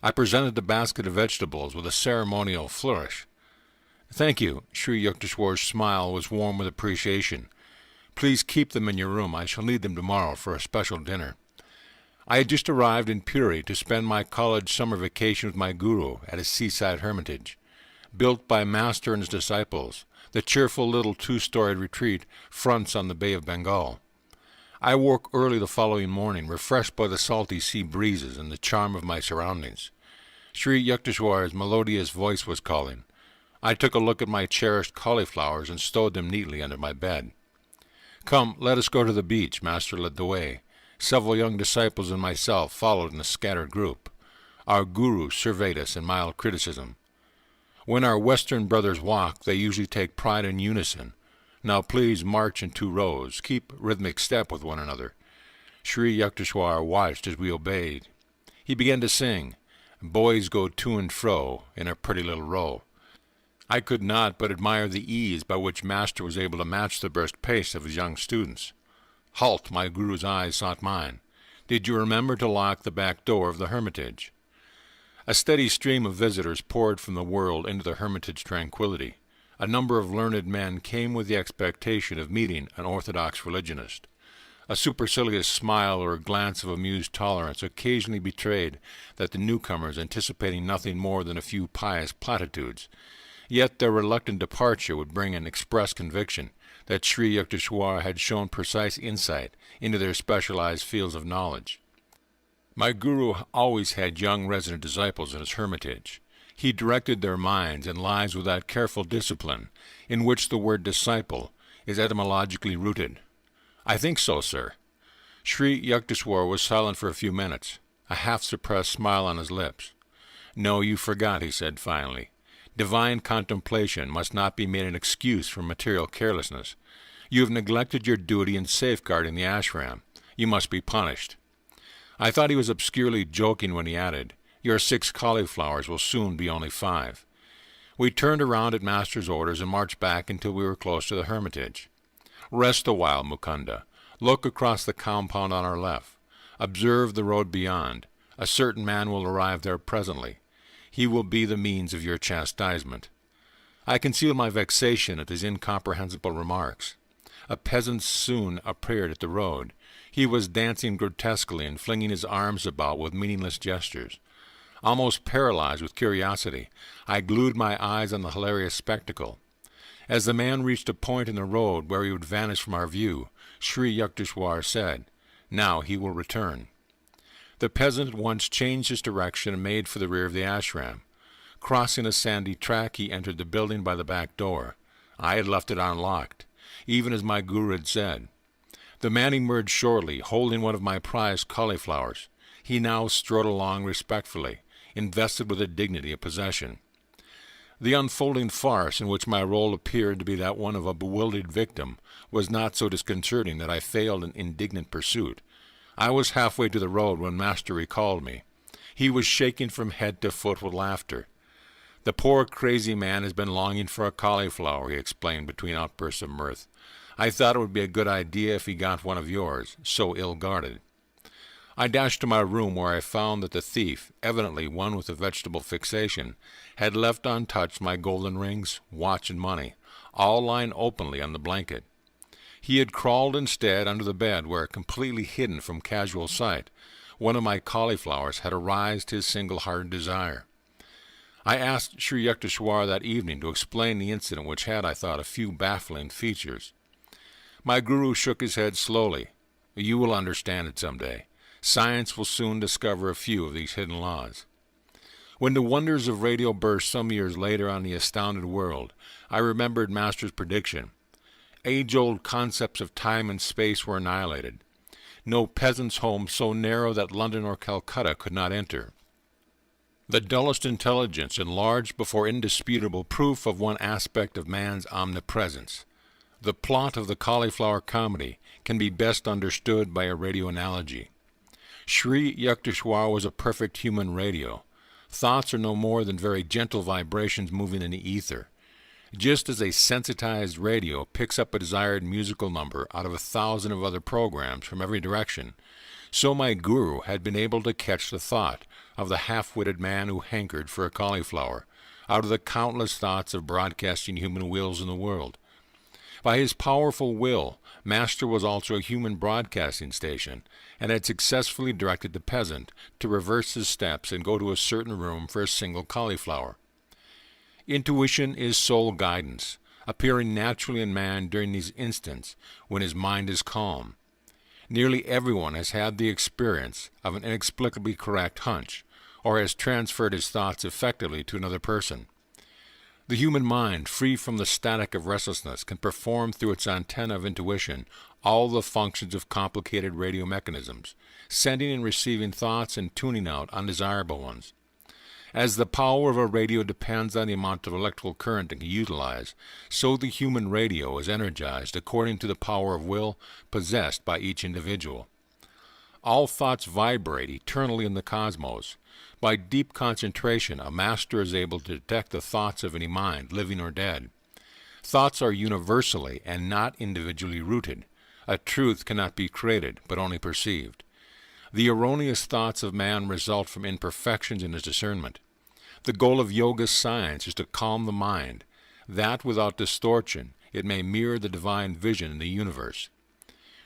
I presented the basket of vegetables with a ceremonial flourish. Thank you. Sri Yukteswar's smile was warm with appreciation. Please keep them in your room. I shall need them tomorrow for a special dinner. I had just arrived in Puri to spend my college summer vacation with my guru at a seaside hermitage. Built by Master and his disciples, the cheerful little 2-storied retreat fronts on the Bay of Bengal. I woke early the following morning, refreshed by the salty sea breezes and the charm of my surroundings. Sri Yukteswar's melodious voice was calling. I took a look at my cherished cauliflowers and stowed them neatly under my bed. Come, let us go to the beach. Master led the way. Several young disciples and myself followed in a scattered group. Our guru surveyed us in mild criticism. When our Western brothers walk, they usually take pride in unison. Now please march in 2 rows. Keep rhythmic step with one another. Sri Yukteswar watched as we obeyed. He began to sing, Boys go to and fro in a pretty little row. I could not but admire the ease by which Master was able to match the brisk pace of his young students. Halt! My guru's eyes sought mine. Did you remember to lock the back door of the hermitage? A steady stream of visitors poured from the world into the hermitage tranquility. A number of learned men came with the expectation of meeting an orthodox religionist. A supercilious smile or a glance of amused tolerance occasionally betrayed that the newcomers anticipating nothing more than a few pious platitudes. Yet their reluctant departure would bring an express conviction that Sri Yukteswar had shown precise insight into their specialized fields of knowledge. My guru always had young resident disciples in his hermitage. He directed their minds and lives with that careful discipline in which the word disciple is etymologically rooted. I think so, sir. Sri Yukteswar was silent for a few minutes, a half-suppressed smile on his lips. No, you forgot, he said finally. Divine contemplation must not be made an excuse for material carelessness. You have neglected your duty in safeguarding the ashram. You must be punished. I thought he was obscurely joking when he added, Your 6 cauliflowers will soon be only 5. We turned around at Master's orders and marched back until we were close to the hermitage. Rest a while, Mukunda. Look across the compound on our left. Observe the road beyond. A certain man will arrive there presently. He will be the means of your chastisement. I concealed my vexation at his incomprehensible remarks. A peasant soon appeared at the road. He was dancing grotesquely and flinging his arms about with meaningless gestures. Almost paralyzed with curiosity, I glued my eyes on the hilarious spectacle. As the man reached a point in the road where he would vanish from our view, Sri Yukteswar said, Now he will return. The peasant at once changed his direction and made for the rear of the ashram. Crossing a sandy track, he entered the building by the back door. I had left it unlocked, even as my guru had said. The man emerged shortly, holding one of my prized cauliflowers. He now strode along respectfully, invested with the dignity of possession. The unfolding farce in which my role appeared to be that one of a bewildered victim was not so disconcerting that I failed in indignant pursuit. I was halfway to the road when Master recalled me. He was shaking from head to foot with laughter. The poor crazy man has been longing for a cauliflower, he explained between outbursts of mirth. I thought it would be a good idea if he got one of yours, so ill-guarded. I dashed to my room where I found that the thief, evidently one with a vegetable fixation, had left untouched my golden rings, watch, and money, all lying openly on the blanket. He had crawled instead under the bed where, completely hidden from casual sight, one of my cauliflowers had aroused his single-hearted desire. I asked Sri Yukteswar that evening to explain the incident which had, I thought, a few baffling features. My guru shook his head slowly. You will understand it some day. Science will soon discover a few of these hidden laws. When the wonders of radio burst some years later on the astounded world, I remembered Master's prediction. Age-old concepts of time and space were annihilated. No peasant's home so narrow that London or Calcutta could not enter. The dullest intelligence enlarged before indisputable proof of one aspect of man's omnipresence. The plot of the cauliflower comedy can be best understood by a radio analogy. Sri Yukteswar was a perfect human radio. Thoughts are no more than very gentle vibrations moving in the ether. Just as a sensitized radio picks up a desired musical number out of 1,000 of other programs from every direction, so my guru had been able to catch the thought of the half-witted man who hankered for a cauliflower out of the countless thoughts of broadcasting human wills in the world. By his powerful will, Master was also a human broadcasting station, and had successfully directed the peasant to reverse his steps and go to a certain room for a single cauliflower. Intuition is soul guidance, appearing naturally in man during these instants when his mind is calm. Nearly everyone has had the experience of an inexplicably correct hunch, or has transferred his thoughts effectively to another person. The human mind, free from the static of restlessness, can perform through its antenna of intuition all the functions of complicated radio mechanisms, sending and receiving thoughts and tuning out undesirable ones. As the power of a radio depends on the amount of electrical current it can utilize, so the human radio is energized according to the power of will possessed by each individual. All thoughts vibrate eternally in the cosmos. By deep concentration, a master is able to detect the thoughts of any mind, living or dead. Thoughts are universally and not individually rooted. A truth cannot be created, but only perceived. The erroneous thoughts of man result from imperfections in his discernment. The goal of yoga science is to calm the mind, that without distortion it may mirror the divine vision in the universe.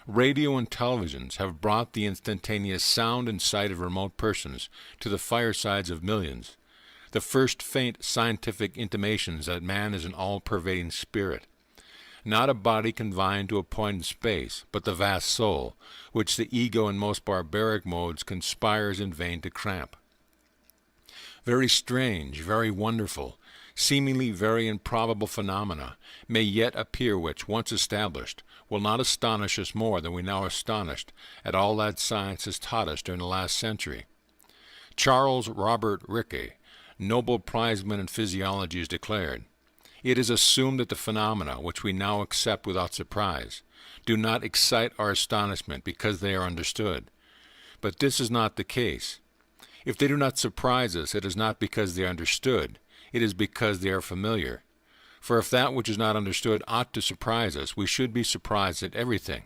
Radio and televisions have brought the instantaneous sound and sight of remote persons to the firesides of millions, the first faint scientific intimations that man is an all-pervading spirit. Not a body confined to a point in space, but the vast soul, which the ego in most barbaric modes conspires in vain to cramp. Very strange, very wonderful, seemingly very improbable phenomena may yet appear which, once established, will not astonish us more than we now are astonished at all that science has taught us during the last century. Charles Robert Rickey, Nobel Prizeman in physiology, has declared, "It is assumed that the phenomena, which we now accept without surprise, do not excite our astonishment because they are understood. But this is not the case. If they do not surprise us, it is not because they are understood, it is because they are familiar. For if that which is not understood ought to surprise us, we should be surprised at everything: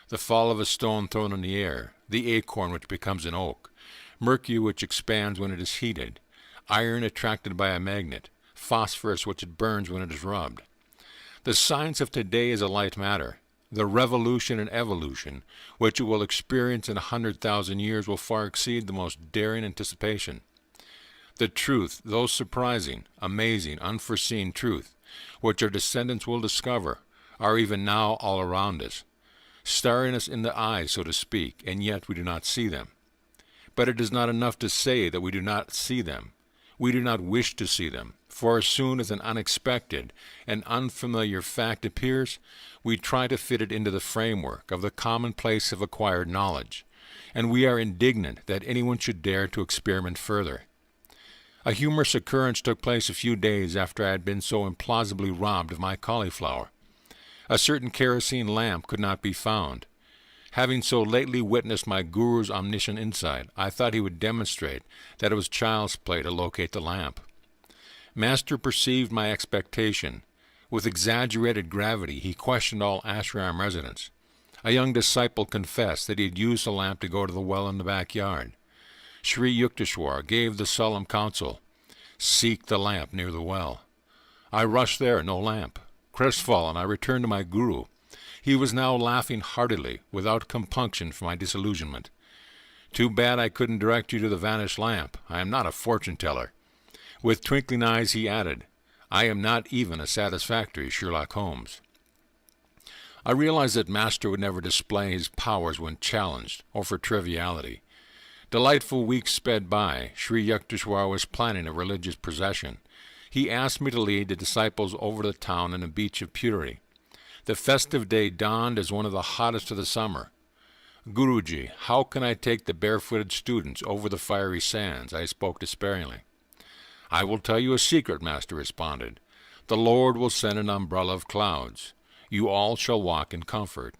the fall of a stone thrown in the air, the acorn which becomes an oak, mercury which expands when it is heated, iron attracted by a magnet, phosphorus which it burns when it is rubbed. The science of today is a light matter. The revolution and evolution, which it will experience in 100,000 years, will far exceed the most daring anticipation. The truth, though surprising, amazing, unforeseen truth, which our descendants will discover, are even now all around us, staring us in the eyes, so to speak, and yet we do not see them. But it is not enough to say that we do not see them. We do not wish to see them, for as soon as an unexpected and unfamiliar fact appears, we try to fit it into the framework of the commonplace of acquired knowledge, and we are indignant that anyone should dare to experiment further. A humorous occurrence took place a few days after I had been so implausibly robbed of my cauliflower. A certain kerosene lamp could not be found. Having so lately witnessed my guru's omniscient insight, I thought he would demonstrate that it was child's play to locate the lamp. Master perceived my expectation. With exaggerated gravity, he questioned all ashram residents. A young disciple confessed that he had used the lamp to go to the well in the backyard. Sri Yukteswar gave the solemn counsel, "Seek the lamp near the well." I rushed there, no lamp. Crestfallen, I returned to my guru. He was now laughing heartily, without compunction for my disillusionment. "Too bad I couldn't direct you to the vanished lamp. I am not a fortune-teller." With twinkling eyes he added, "I am not even a satisfactory Sherlock Holmes." I realized that Master would never display his powers when challenged, or for triviality. Delightful weeks sped by. Sri Yukteswar was planning a religious procession. He asked me to lead the disciples over the town and the beach of Puri. The festive day dawned as one of the hottest of the summer. "Guruji, how can I take the barefooted students over the fiery sands?" I spoke despairingly. "I will tell you a secret," Master responded. "The Lord will send an umbrella of clouds. You all shall walk in comfort.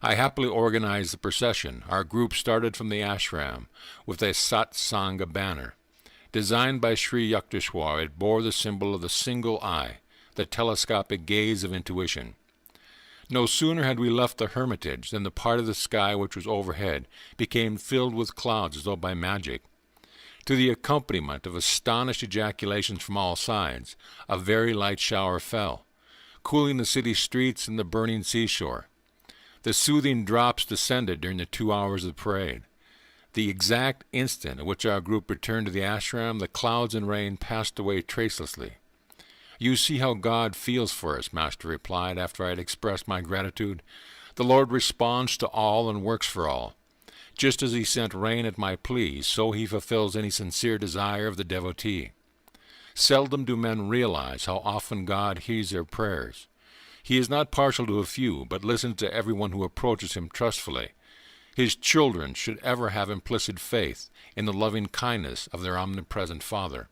I happily organized the procession. Our group started from the ashram with a Satsanga banner. Designed by Sri Yukteswar, it bore the symbol of the single eye, the telescopic gaze of intuition. No sooner had we left the hermitage than the part of the sky which was overhead became filled with clouds as though by magic. To the accompaniment of astonished ejaculations from all sides, a very light shower fell, cooling the city streets and the burning seashore. The soothing drops descended during the 2 hours of the parade. The exact instant at which our group returned to the ashram, the clouds and rain passed away tracelessly. You see how God feels for us, Master replied after I had expressed my gratitude. The Lord responds to all and works for all. Just as he sent rain at my plea, so he fulfills any sincere desire of the devotee. Seldom do men realize how often God hears their prayers. He is not partial to a few, but listens to everyone who approaches him trustfully. His children should ever have implicit faith in the loving kindness of their omnipresent Father.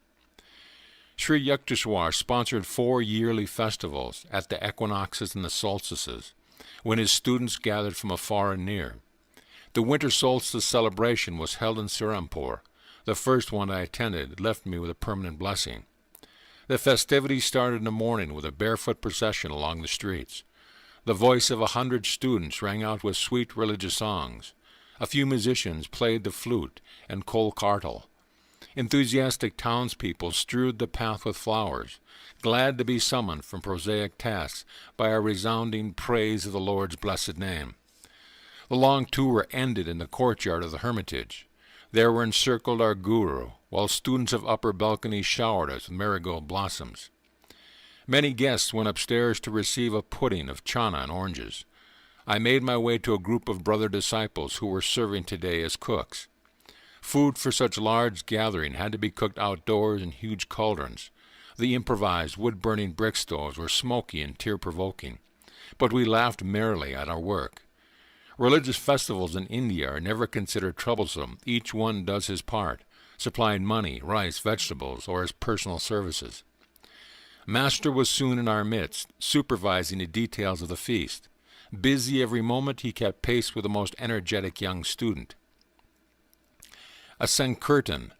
Sri Yukteswar sponsored 4 yearly festivals at the equinoxes and the solstices, when his students gathered from afar and near. The winter solstice celebration was held in Serampore. The first one I attended left me with a permanent blessing. The festivities started in the morning with a barefoot procession along the streets. The voice of 100 students rang out with sweet religious songs. A few musicians played the flute and kolkartal. Enthusiastic townspeople strewed the path with flowers, glad to be summoned from prosaic tasks by a resounding praise of the Lord's blessed name. The long tour ended in the courtyard of the hermitage. There were encircled our guru, while students of upper balconies showered us with marigold blossoms. Many guests went upstairs to receive a pudding of chana and oranges. I made my way to a group of brother disciples who were serving today as cooks. Food for such large gathering had to be cooked outdoors in huge cauldrons. The improvised wood-burning brick stoves were smoky and tear-provoking, but we laughed merrily at our work. Religious festivals in India are never considered troublesome. Each one does his part, supplying money, rice, vegetables, or his personal services. Master was soon in our midst, supervising the details of the feast. Busy every moment, he kept pace with the most energetic young student. A Sankirtan,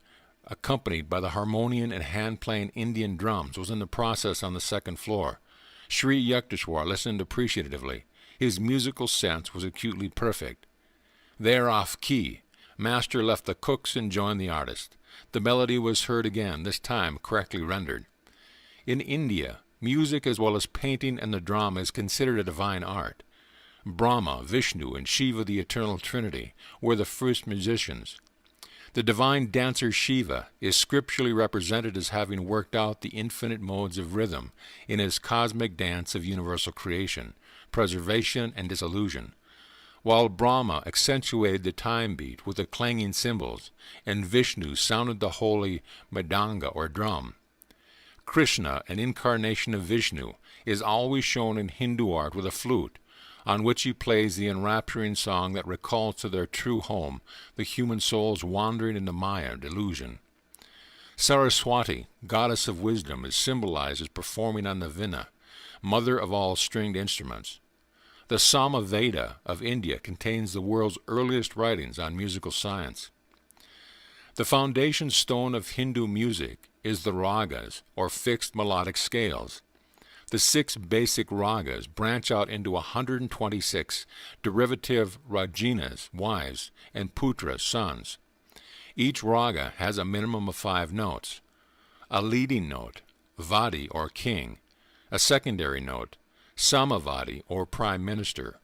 accompanied by the harmonium and hand-playing Indian drums, was in the process on the second floor. Sri Yukteswar listened appreciatively. His musical sense was acutely perfect. There off key, Master left the cooks and joined the artist. The melody was heard again, this time correctly rendered. In India, music as well as painting and the drama is considered a divine art. Brahma, Vishnu, and Shiva, the Eternal Trinity, were the first musicians. The divine dancer Shiva is scripturally represented as having worked out the infinite modes of rhythm in his cosmic dance of universal creation, preservation, and dissolution, while Brahma accentuated the time beat with the clanging cymbals, and Vishnu sounded the holy mridanga or drum. Krishna, an incarnation of Vishnu, is always shown in Hindu art with a flute, on which he plays the enrapturing song that recalls to their true home the human souls wandering into Maya delusion. Saraswati, goddess of wisdom, is symbolized as performing on the Veena, mother of all stringed instruments. The Samaveda of India contains the world's earliest writings on musical science. The foundation stone of Hindu music is the ragas, or fixed melodic scales. The 6 basic ragas branch out into 126 derivative rajinas, wives, and putras, sons. Each raga has a minimum of 5 notes. A leading note, vadi or king, a secondary note, samavadi or prime minister,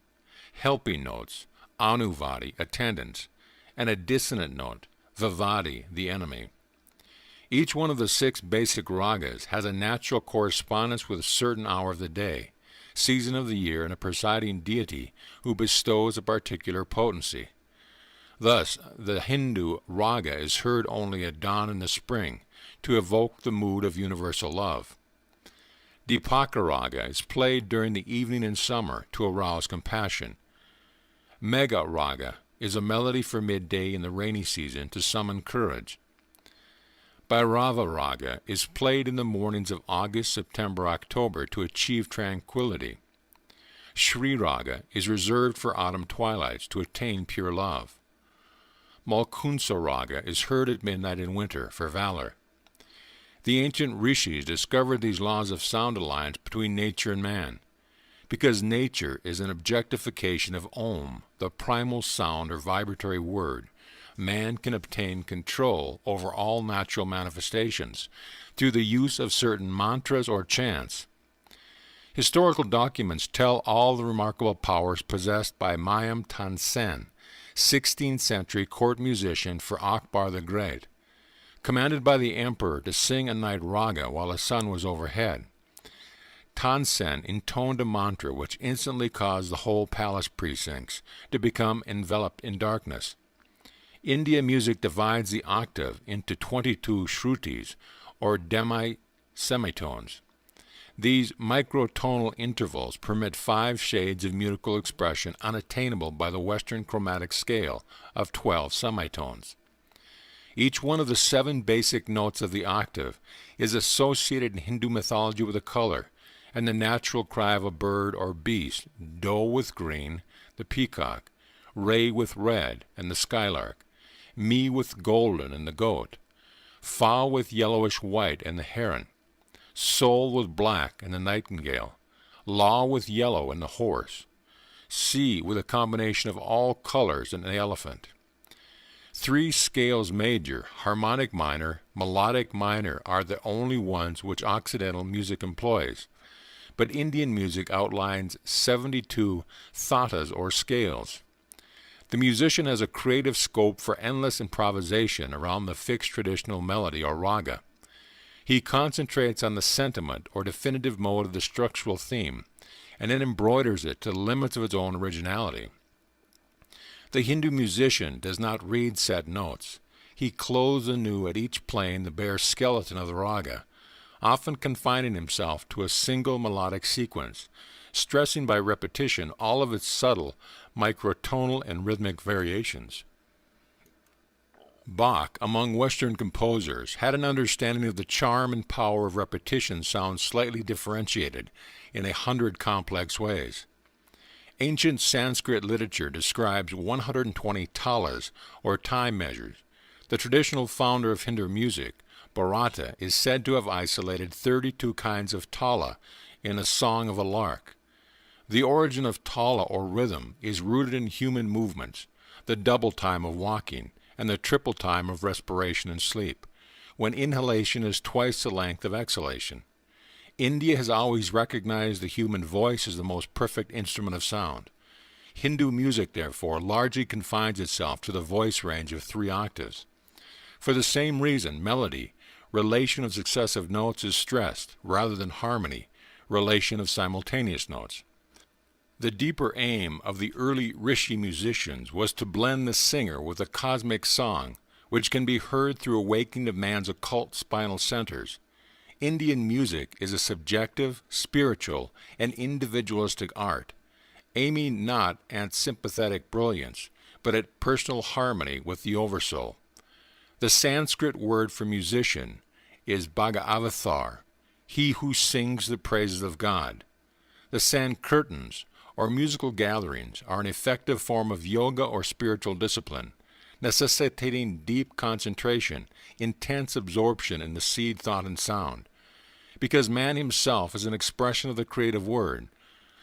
helping notes, anuvadi, attendants, and a dissonant note, vivadi, the enemy. Each one of the 6 basic ragas has a natural correspondence with a certain hour of the day, season of the year, and a presiding deity who bestows a particular potency. Thus, the Hindu raga is heard only at dawn in the spring to evoke the mood of universal love. Dipaka raga is played during the evening in summer to arouse compassion. Megha raga is a melody for midday in the rainy season to summon courage. Bhairava raga is played in the mornings of August, September, October to achieve tranquility. Shri Raga is reserved for autumn twilights to attain pure love. Malkunsa Raga is heard at midnight in winter for valor. The ancient rishis discovered these laws of sound alliance between nature and man, because nature is an objectification of Om, the primal sound or vibratory word. Man can obtain control over all natural manifestations through the use of certain mantras or chants. Historical documents tell all the remarkable powers possessed by Mayam Tansen, 16th century court musician for Akbar the Great, commanded by the emperor to sing a night raga while the sun was overhead. Tansen intoned a mantra which instantly caused the whole palace precincts to become enveloped in darkness. India music divides the octave into 22 shrutis, or demi-semitones. These microtonal intervals permit 5 shades of musical expression unattainable by the Western chromatic scale of 12 semitones. Each one of the 7 basic notes of the octave is associated in Hindu mythology with a color, and the natural cry of a bird or beast, doe with green, the peacock, ray with red, and the skylark, me with golden, and the goat, fa with yellowish white, and the heron, sol with black, and the nightingale, la with yellow, and the horse, si with a combination of all colors, and the elephant. 3 scales major, harmonic minor, melodic minor are the only ones which Occidental music employs, but Indian music outlines 72 thatas or scales. The musician has a creative scope for endless improvisation around the fixed traditional melody or raga. He concentrates on the sentiment or definitive mode of the structural theme, and then embroiders it to the limits of its own originality. The Hindu musician does not read set notes. He clothes anew at each plane the bare skeleton of the raga, often confining himself to a single melodic sequence, stressing by repetition all of its subtle, microtonal and rhythmic variations. Bach, among Western composers, had an understanding of the charm and power of repetition sounds slightly differentiated in 100 complex ways. Ancient Sanskrit literature describes 120 talas, or time measures. The traditional founder of Hindu music, Bharata, is said to have isolated 32 kinds of tala in a Song of a Lark. The origin of tala or rhythm is rooted in human movements, the double time of walking, and the triple time of respiration and sleep, when inhalation is twice the length of exhalation. India has always recognized the human voice as the most perfect instrument of sound. Hindu music, therefore, largely confines itself to the voice range of 3 octaves. For the same reason, melody, relation of successive notes, is stressed, rather than harmony, relation of simultaneous notes. The deeper aim of the early rishi musicians was to blend the singer with a cosmic song, which can be heard through awakening of man's occult spinal centers. Indian music is a subjective, spiritual, and individualistic art, aiming not at sympathetic brilliance, but at personal harmony with the oversoul. The Sanskrit word for musician is Bhagavatar, he who sings the praises of God. The Sankirtans, or musical gatherings, are an effective form of yoga or spiritual discipline, necessitating deep concentration, intense absorption in the seed, thought, and sound. Because man himself is an expression of the creative word,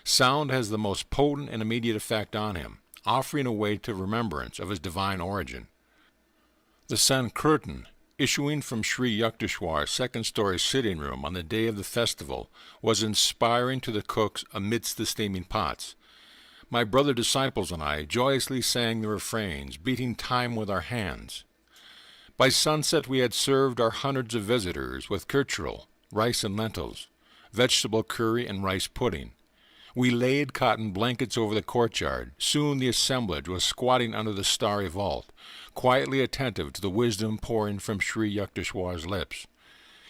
sound has the most potent and immediate effect on him, offering a way to remembrance of his divine origin. The Sankirtan, issuing from Sri Yukteswar's second-story sitting room on the day of the festival, was inspiring to the cooks amidst the steaming pots. My brother disciples and I joyously sang the refrains, beating time with our hands. By sunset we had served our hundreds of visitors with kirchurl, rice and lentils, vegetable curry and rice pudding. We laid cotton blankets over the courtyard. Soon the assemblage was squatting under the starry vault, quietly attentive to the wisdom pouring from Sri Yukteswar's lips.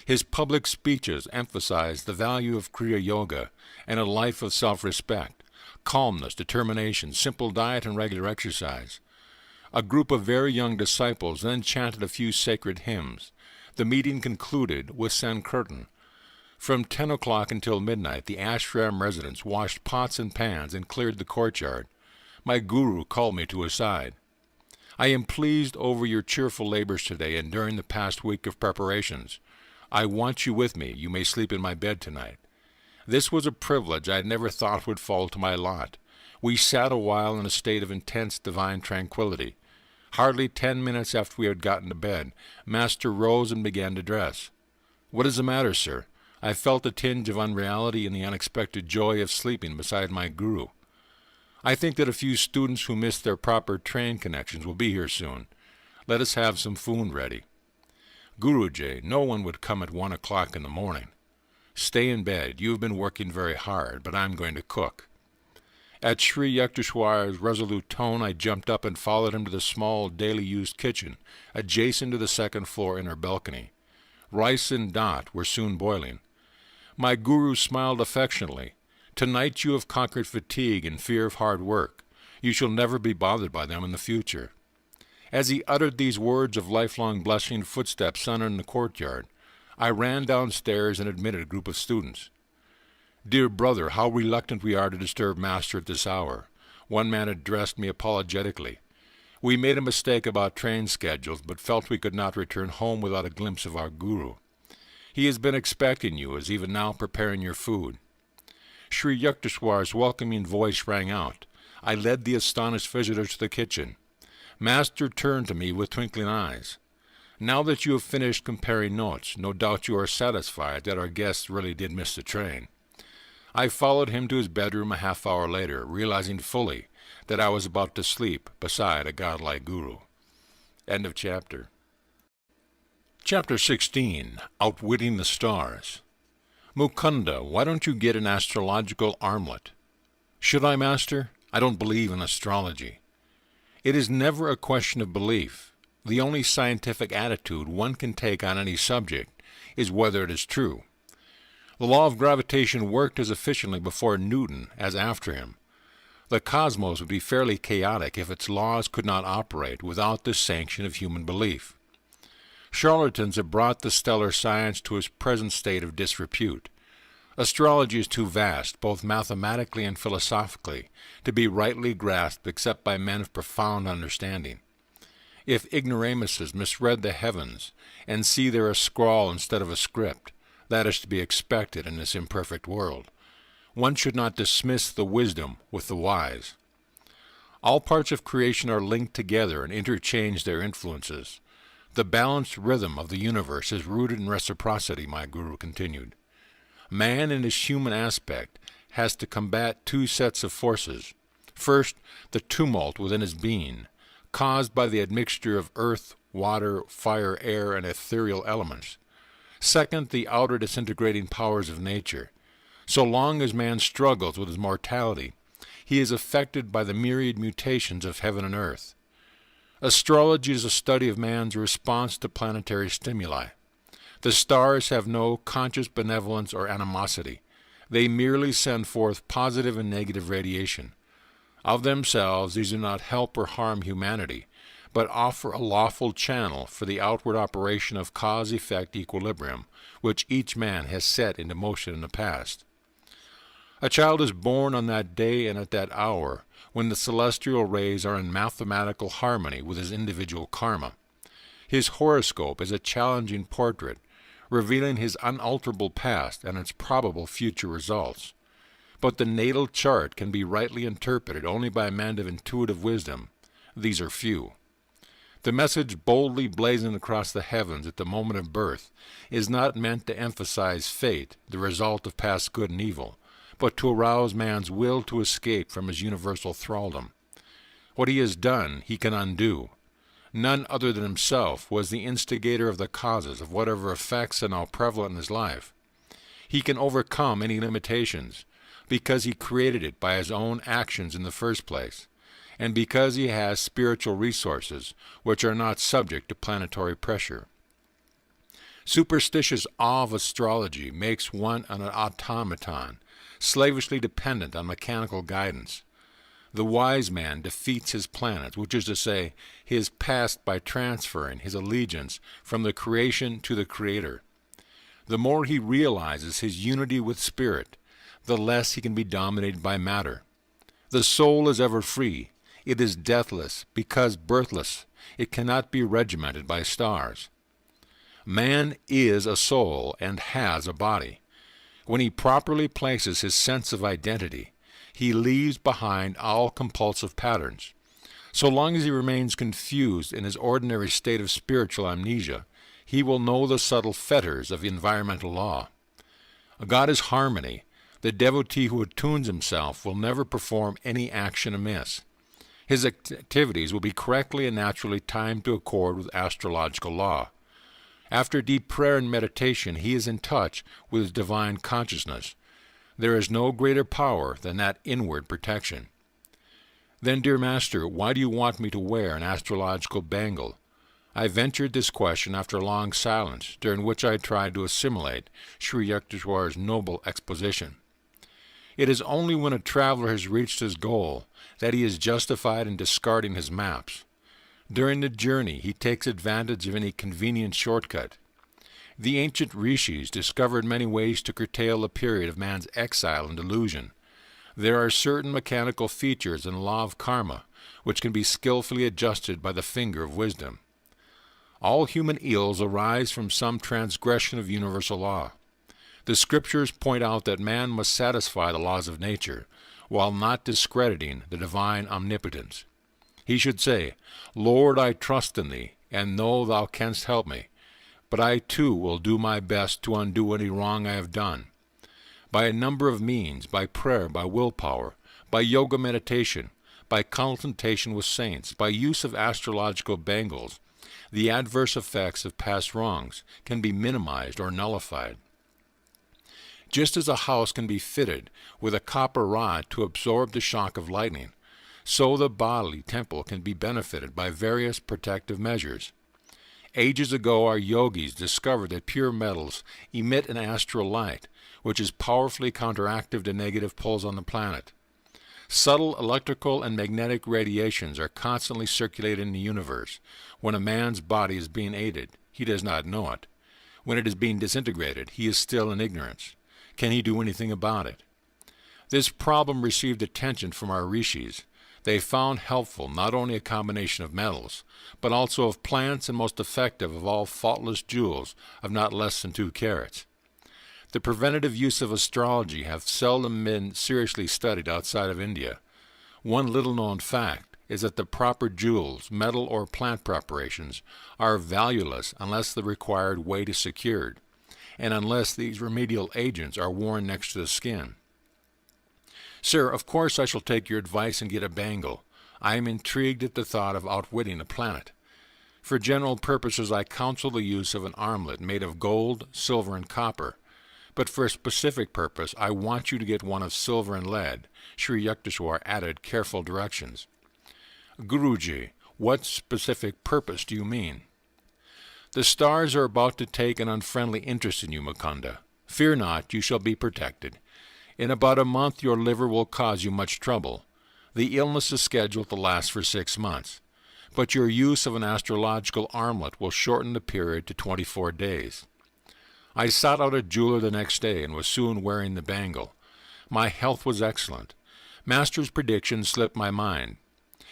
His public speeches emphasized the value of Kriya Yoga and a life of self-respect, calmness, determination, simple diet, and regular exercise. A group of very young disciples then chanted a few sacred hymns. The meeting concluded with Sankirtan. From 10 o'clock until midnight, the ashram residents washed pots and pans and cleared the courtyard. My guru called me to his side. I am pleased over your cheerful labors today and during the past week of preparations. I want you with me. You may sleep in my bed tonight. This was a privilege I had never thought would fall to my lot. We sat a while in a state of intense divine tranquility. Hardly 10 minutes after we had gotten to bed, Master rose and began to dress. "What is the matter, sir?" I felt a tinge of unreality in the unexpected joy of sleeping beside my guru. "I think that a few students who missed their proper train connections will be here soon. Let us have some food ready." "Guruji, no one would come at 1 o'clock in the morning." "Stay in bed. You have been working very hard, but I'm going to cook." At Sri Yukteswar's resolute tone, I jumped up and followed him to the small, daily-used kitchen, adjacent to the second-floor inner balcony. Rice and dot were soon boiling. My guru smiled affectionately. "Tonight you have conquered fatigue and fear of hard work. You shall never be bothered by them in the future." As he uttered these words of lifelong blessing, footsteps sounded in the courtyard. I ran downstairs and admitted a group of students. "Dear brother, how reluctant we are to disturb Master at this hour." One man addressed me apologetically. "We made a mistake about train schedules, but felt we could not return home without a glimpse of our guru. He has been expecting you, is even now preparing your food." Sri Yukteswar's welcoming voice rang out. I led the astonished visitors to the kitchen. Master turned to me with twinkling eyes. "Now that you have finished comparing notes, no doubt you are satisfied that our guests really did miss the train." I followed him to his bedroom a half-hour later, realizing fully that I was about to sleep beside a godlike guru. End of chapter. Chapter 16. Outwitting the Stars. "Mukunda, why don't you get an astrological armlet?" "Should I, Master? I don't believe in astrology." It is never a question of belief. The only scientific attitude one can take on any subject is whether it is true. The law of gravitation worked as efficiently before Newton as after him. The cosmos would be fairly chaotic if its laws could not operate without the sanction of human belief. Charlatans have brought the stellar science to its present state of disrepute. Astrology is too vast, both mathematically and philosophically, to be rightly grasped except by men of profound understanding. If ignoramuses misread the heavens and see there a scrawl instead of a script, that is to be expected in this imperfect world. One should not dismiss the wisdom with the wise. All parts of creation are linked together and interchange their influences. The balanced rhythm of the universe is rooted in reciprocity, my guru continued. Man in his human aspect has to combat two sets of forces. First, the tumult within his being, caused by the admixture of earth, water, fire, air, and ethereal elements. Second, the outer disintegrating powers of nature. So long as man struggles with his mortality, he is affected by the myriad mutations of heaven and earth. Astrology is a study of man's response to planetary stimuli. The stars have no conscious benevolence or animosity. They merely send forth positive and negative radiation. Of themselves, these do not help or harm humanity, but offer a lawful channel for the outward operation of cause-effect equilibrium, which each man has set into motion in the past. A child is born on that day and at that hour, when the celestial rays are in mathematical harmony with his individual karma. His horoscope is a challenging portrait, revealing his unalterable past and its probable future results. But the natal chart can be rightly interpreted only by men of intuitive wisdom. These are few. The message boldly blazoned across the heavens at the moment of birth is not meant to emphasize fate, the result of past good and evil, but to arouse man's will to escape from his universal thraldom. What he has done, he can undo. None other than himself was the instigator of the causes of whatever effects are now prevalent in his life. He can overcome any limitations, because he created it by his own actions in the first place, and because he has spiritual resources which are not subject to planetary pressure. Superstitious awe of astrology makes one an automaton, slavishly dependent on mechanical guidance. The wise man defeats his planets, which is to say, his past, by transferring his allegiance from the creation to the Creator. The more he realizes his unity with spirit, the less he can be dominated by matter. The soul is ever free. It is deathless, because birthless. It cannot be regimented by stars. Man is a soul and has a body. When he properly places his sense of identity, he leaves behind all compulsive patterns. So long as he remains confused in his ordinary state of spiritual amnesia, he will know the subtle fetters of environmental law. God is harmony. The devotee who attunes himself will never perform any action amiss. His activities will be correctly and naturally timed to accord with astrological law. After deep prayer and meditation, he is in touch with his divine consciousness. There is no greater power than that inward protection. Then, dear Master, why do you want me to wear an astrological bangle? I ventured this question after a long silence, during which I tried to assimilate Sri Yukteswar's noble exposition. It is only when a traveler has reached his goal that he is justified in discarding his maps. During the journey, he takes advantage of any convenient shortcut. The ancient rishis discovered many ways to curtail the period of man's exile and delusion. There are certain mechanical features in the law of karma which can be skillfully adjusted by the finger of wisdom. All human ills arise from some transgression of universal law. The scriptures point out that man must satisfy the laws of nature, while not discrediting the divine omnipotence. He should say, Lord, I trust in thee, and know thou canst help me, but I too will do my best to undo any wrong I have done. By a number of means, by prayer, by willpower, by yoga meditation, by consultation with saints, by use of astrological bangles, the adverse effects of past wrongs can be minimized or nullified. Just as a house can be fitted with a copper rod to absorb the shock of lightning, so the bodily temple can be benefited by various protective measures. Ages ago, our yogis discovered that pure metals emit an astral light, which is powerfully counteractive to negative pulls on the planet. Subtle electrical and magnetic radiations are constantly circulated in the universe. When a man's body is being aided, he does not know it. When it is being disintegrated, he is still in ignorance. Can he do anything about it? This problem received attention from our rishis. They found helpful not only a combination of metals, but also of plants, and most effective of all faultless jewels of not less than 2 carats. The preventative use of astrology have seldom been seriously studied outside of India. One little-known fact is that the proper jewels, metal or plant preparations, are valueless unless the required weight is secured, and unless these remedial agents are worn next to the skin. Sir, of course I shall take your advice and get a bangle. I am intrigued at the thought of outwitting the planet. For general purposes I counsel the use of an armlet made of gold, silver, and copper. But for a specific purpose, I want you to get one of silver and lead. Sri Yukteswar added careful directions. Guruji, what specific purpose do you mean? The stars are about to take an unfriendly interest in you, Mukunda. Fear not, you shall be protected. In about a month your liver will cause you much trouble. The illness is scheduled to last for 6 months. But your use of an astrological armlet will shorten the period to 24 days. I sought out a jeweler the next day and was soon wearing the bangle. My health was excellent. Master's prediction slipped my mind.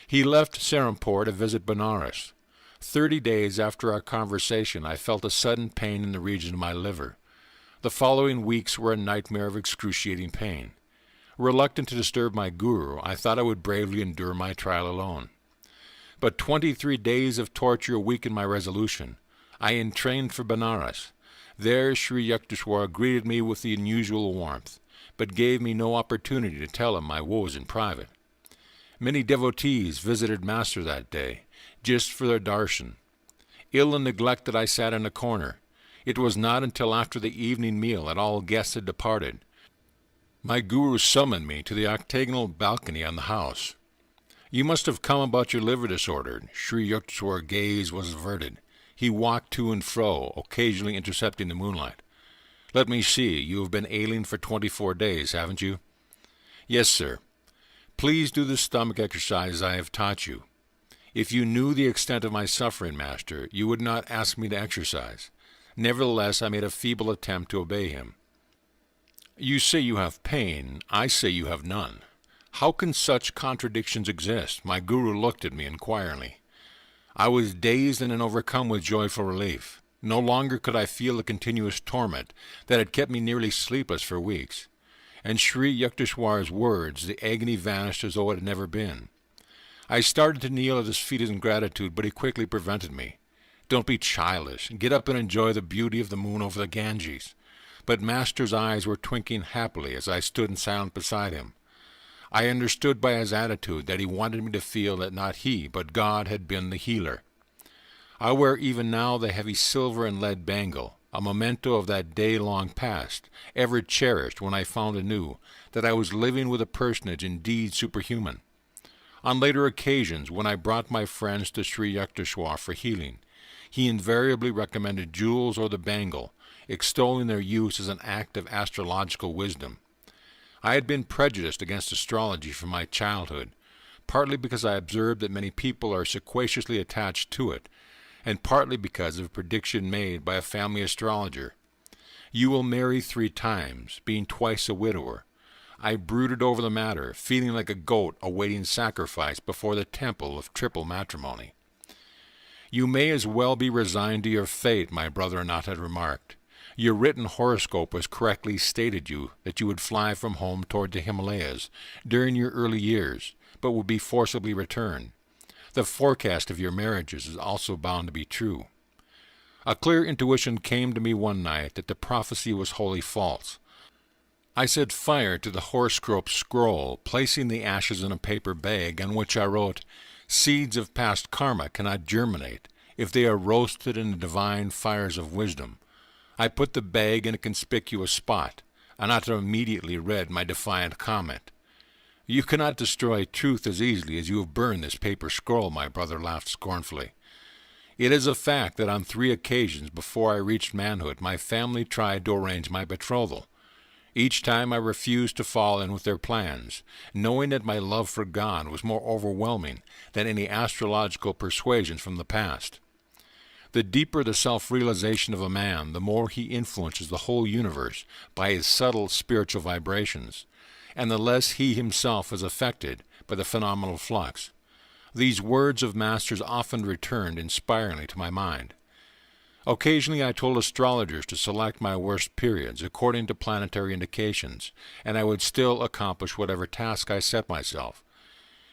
He left Serampore to visit Benares. 30 days after our conversation, I felt a sudden pain in the region of my liver. The following weeks were a nightmare of excruciating pain. Reluctant to disturb my guru, I thought I would bravely endure my trial alone. But 23 days of torture weakened my resolution. I entrained for Benares. There Sri Yukteswar greeted me with the unusual warmth, but gave me no opportunity to tell him my woes in private. Many devotees visited Master that day, just for their darshan. Ill and neglected I sat in a corner. It was not until after the evening meal that all guests had departed. My guru summoned me to the octagonal balcony on the house. You must have come about your liver disorder. Sri Yukteswar's gaze was averted. He walked to and fro, occasionally intercepting the moonlight. Let me see, you have been ailing for 24 days, haven't you? Yes, sir. Please do the stomach exercise I have taught you. If you knew the extent of my suffering, Master, you would not ask me to exercise. Nevertheless, I made a feeble attempt to obey him. "You say you have pain, I say you have none. How can such contradictions exist?" My guru looked at me inquiringly. I was dazed and then overcome with joyful relief. No longer could I feel the continuous torment that had kept me nearly sleepless for weeks. And Sri Yukteswar's words, the agony vanished as though it had never been. I started to kneel at his feet in gratitude, but he quickly prevented me. "Don't be childish. Get up and enjoy the beauty of the moon over the Ganges." But Master's eyes were twinkling happily as I stood in silence beside him. I understood by his attitude that he wanted me to feel that not he, but God had been the healer. I wear even now the heavy silver and lead bangle, a memento of that day long past, ever cherished when I found anew that I was living with a personage indeed superhuman. On later occasions, when I brought my friends to Sri Yukteswar for healing, he invariably recommended jewels or the bangle, extolling their use as an act of astrological wisdom. I had been prejudiced against astrology from my childhood, partly because I observed that many people are sequaciously attached to it, and partly because of a prediction made by a family astrologer. "You will marry 3 times, being twice a widower." I brooded over the matter, feeling like a goat awaiting sacrifice before the temple of triple matrimony. "You may as well be resigned to your fate," my brother-in-law had remarked. "Your written horoscope has correctly stated that you would fly from home toward the Himalayas during your early years, but would be forcibly returned. The forecast of your marriages is also bound to be true." A clear intuition came to me one night that the prophecy was wholly false. I set fire to the horoscope scroll, placing the ashes in a paper bag on which I wrote, "Seeds of past karma cannot germinate if they are roasted in the divine fires of wisdom." I put the bag in a conspicuous spot, and Atta immediately read my defiant comment. "You cannot destroy truth as easily as you have burned this paper scroll," my brother laughed scornfully. "It is a fact that on 3 occasions before I reached manhood my family tried to arrange my betrothal. Each time I refused to fall in with their plans, knowing that my love for God was more overwhelming than any astrological persuasions from the past. The deeper the self-realization of a man, the more he influences the whole universe by his subtle spiritual vibrations, and the less he himself is affected by the phenomenal flux. These words of Masters often returned inspiringly to my mind. Occasionally I told astrologers to select my worst periods according to planetary indications, and I would still accomplish whatever task I set myself.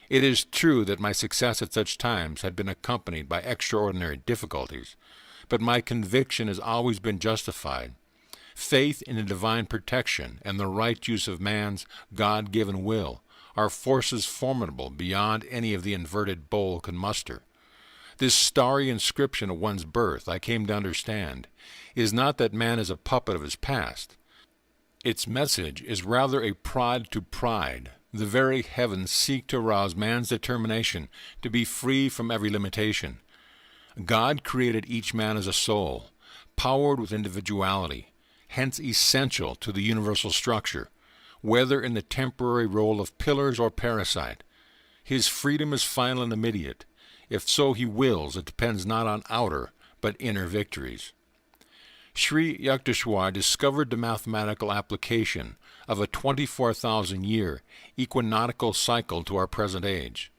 It is true that my success at such times had been accompanied by extraordinary difficulties, but my conviction has always been justified. Faith in the divine protection and the right use of man's God-given will are forces formidable beyond any of the inverted bowl can muster. This starry inscription of one's birth, I came to understand, is not that man is a puppet of his past. Its message is rather a prod to pride. The very heavens seek to arouse man's determination to be free from every limitation. God created each man as a soul, powered with individuality, hence essential to the universal structure, whether in the temporary role of pillars or parasite. His freedom is final and immediate. If so he wills, it depends not on outer, but inner victories. Sri Yukteswar discovered the mathematical application of a 24,000-year equinoctial cycle to our present age.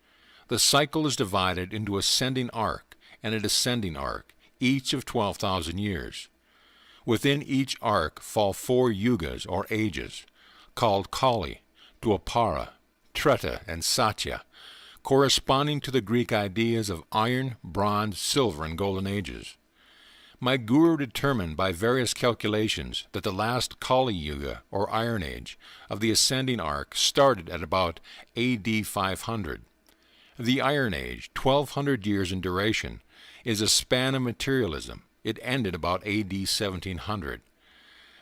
The cycle is divided into ascending arc and a descending arc, each of 12,000 years. Within each arc fall 4 yugas or ages, called Kali, Dwapara, Treta, and Satya, corresponding to the Greek ideas of iron, bronze, silver, and golden ages. My guru determined by various calculations that the last Kali Yuga, or Iron Age, of the ascending arc started at about AD 500. The Iron Age, 1,200 years in duration, is a span of materialism. It ended about AD 1700.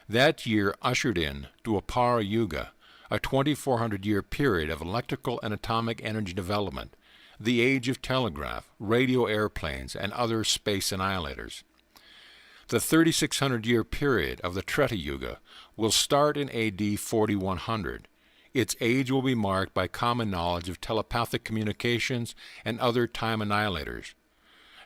That year ushered in Dwapara Yuga, a 2,400-year period of electrical and atomic energy development, the age of telegraph, radio airplanes, and other space annihilators. The 3,600-year period of the Treta Yuga will start in AD 4100. Its age will be marked by common knowledge of telepathic communications and other time annihilators.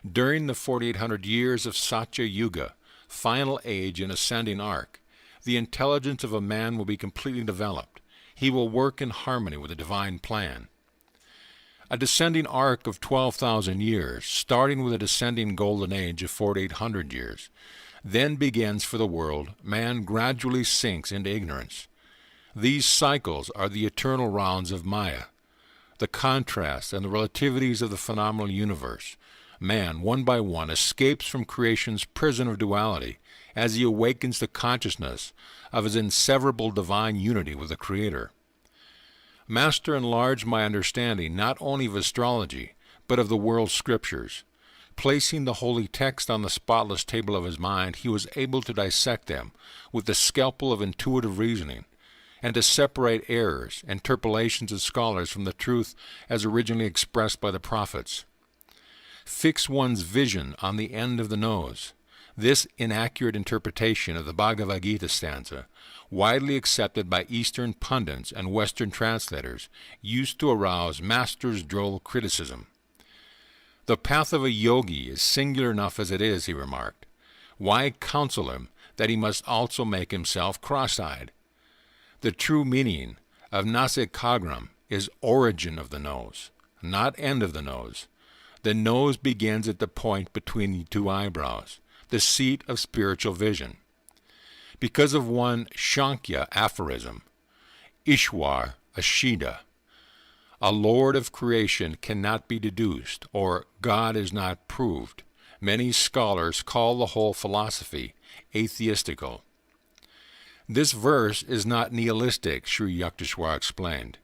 During the 4,800 years of Satya Yuga, final age and ascending arc, the intelligence of a man will be completely developed. He will work in harmony with the divine plan. A descending arc of 12,000 years, starting with a descending golden age of 4,800 years, then begins for the world. Man gradually sinks into ignorance. These cycles are the eternal rounds of Maya, the contrasts and the relativities of the phenomenal universe. Man, one by one, escapes from creation's prison of duality as he awakens to consciousness of his inseverable divine unity with the Creator. Master enlarged my understanding not only of astrology, but of the world's scriptures. Placing the holy text on the spotless table of his mind, he was able to dissect them with the scalpel of intuitive reasoning, and to separate errors, interpolations of scholars from the truth as originally expressed by the prophets. Fix one's vision on the end of the nose. This inaccurate interpretation of the Bhagavad Gita stanza, widely accepted by Eastern pundits and Western translators, used to arouse Master's droll criticism. The path of a yogi is singular enough as it is, he remarked. Why counsel him that he must also make himself cross-eyed? The true meaning of nasikagram is origin of the nose, not end of the nose. The nose begins at the point between the two eyebrows, the seat of spiritual vision. Because of one Shankya aphorism, Ishwar Ashida, a lord of creation cannot be deduced, or God is not proved. Many scholars call the whole philosophy atheistical. This verse is not nihilistic, Sri Yukteswar explained.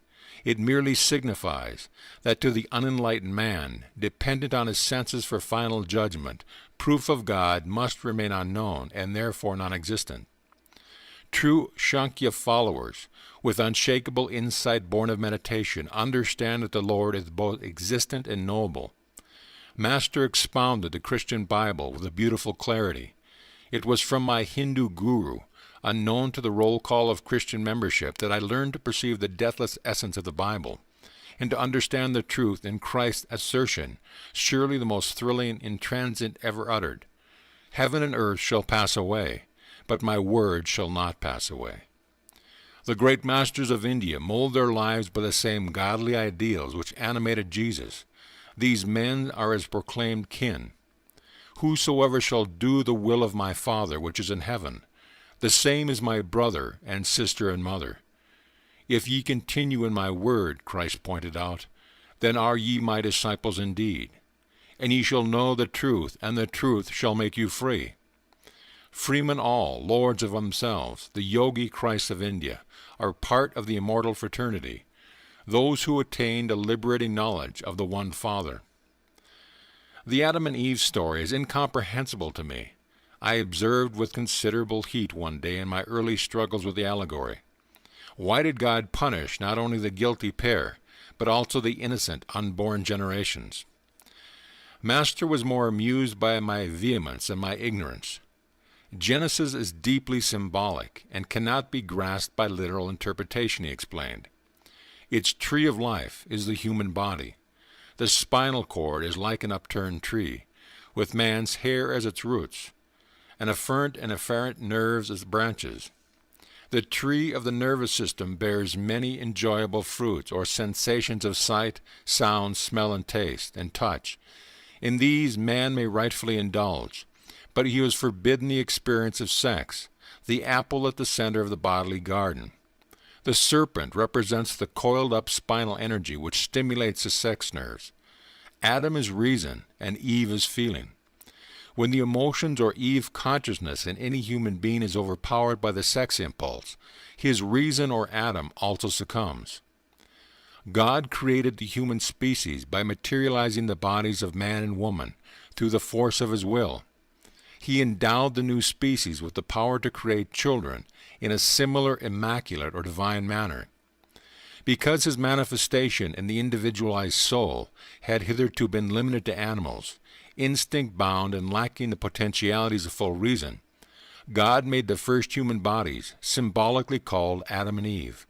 It merely signifies that to the unenlightened man, dependent on his senses for final judgment, proof of God must remain unknown and therefore non-existent. True Shankya followers, with unshakable insight born of meditation, understand that the Lord is both existent and knowable. Master expounded the Christian Bible with a beautiful clarity. It was from my Hindu guru, unknown to the roll call of Christian membership, that I learned to perceive the deathless essence of the Bible, and to understand the truth in Christ's assertion, surely the most thrilling intransient ever uttered. Heaven and earth shall pass away, but my word shall not pass away. The great masters of India mold their lives by the same godly ideals which animated Jesus. These men are his proclaimed kin. Whosoever shall do the will of my Father which is in heaven, the same is my brother and sister and mother. If ye continue in my word, Christ pointed out, then are ye my disciples indeed. And ye shall know the truth, and the truth shall make you free. Freemen all, lords of themselves, the Yogi Christs of India, are part of the immortal fraternity, those who attained a liberating knowledge of the one Father. The Adam and Eve story is incomprehensible to me. I observed with considerable heat one day in my early struggles with the allegory. Why did God punish not only the guilty pair, but also the innocent, unborn generations? Master was more amused by my vehemence than my ignorance. Genesis is deeply symbolic and cannot be grasped by literal interpretation, he explained. Its tree of life is the human body. The spinal cord is like an upturned tree, with man's hair as its roots, and afferent and afferent nerves as branches. The tree of the nervous system bears many enjoyable fruits or sensations of sight, sound, smell, and taste, and touch. In these man may rightfully indulge, but he was forbidden the experience of sex, the apple at the center of the bodily garden. The serpent represents the coiled-up spinal energy which stimulates the sex nerves. Adam is reason, and Eve is feeling. When the emotions or Eve consciousness in any human being is overpowered by the sex impulse, his reason or Adam also succumbs. God created the human species by materializing the bodies of man and woman through the force of his will. He endowed the new species with the power to create children in a similar immaculate or divine manner. Because his manifestation in the individualized soul had hitherto been limited to animals, instinct-bound and lacking the potentialities of full reason, God made the first human bodies, symbolically called Adam and Eve.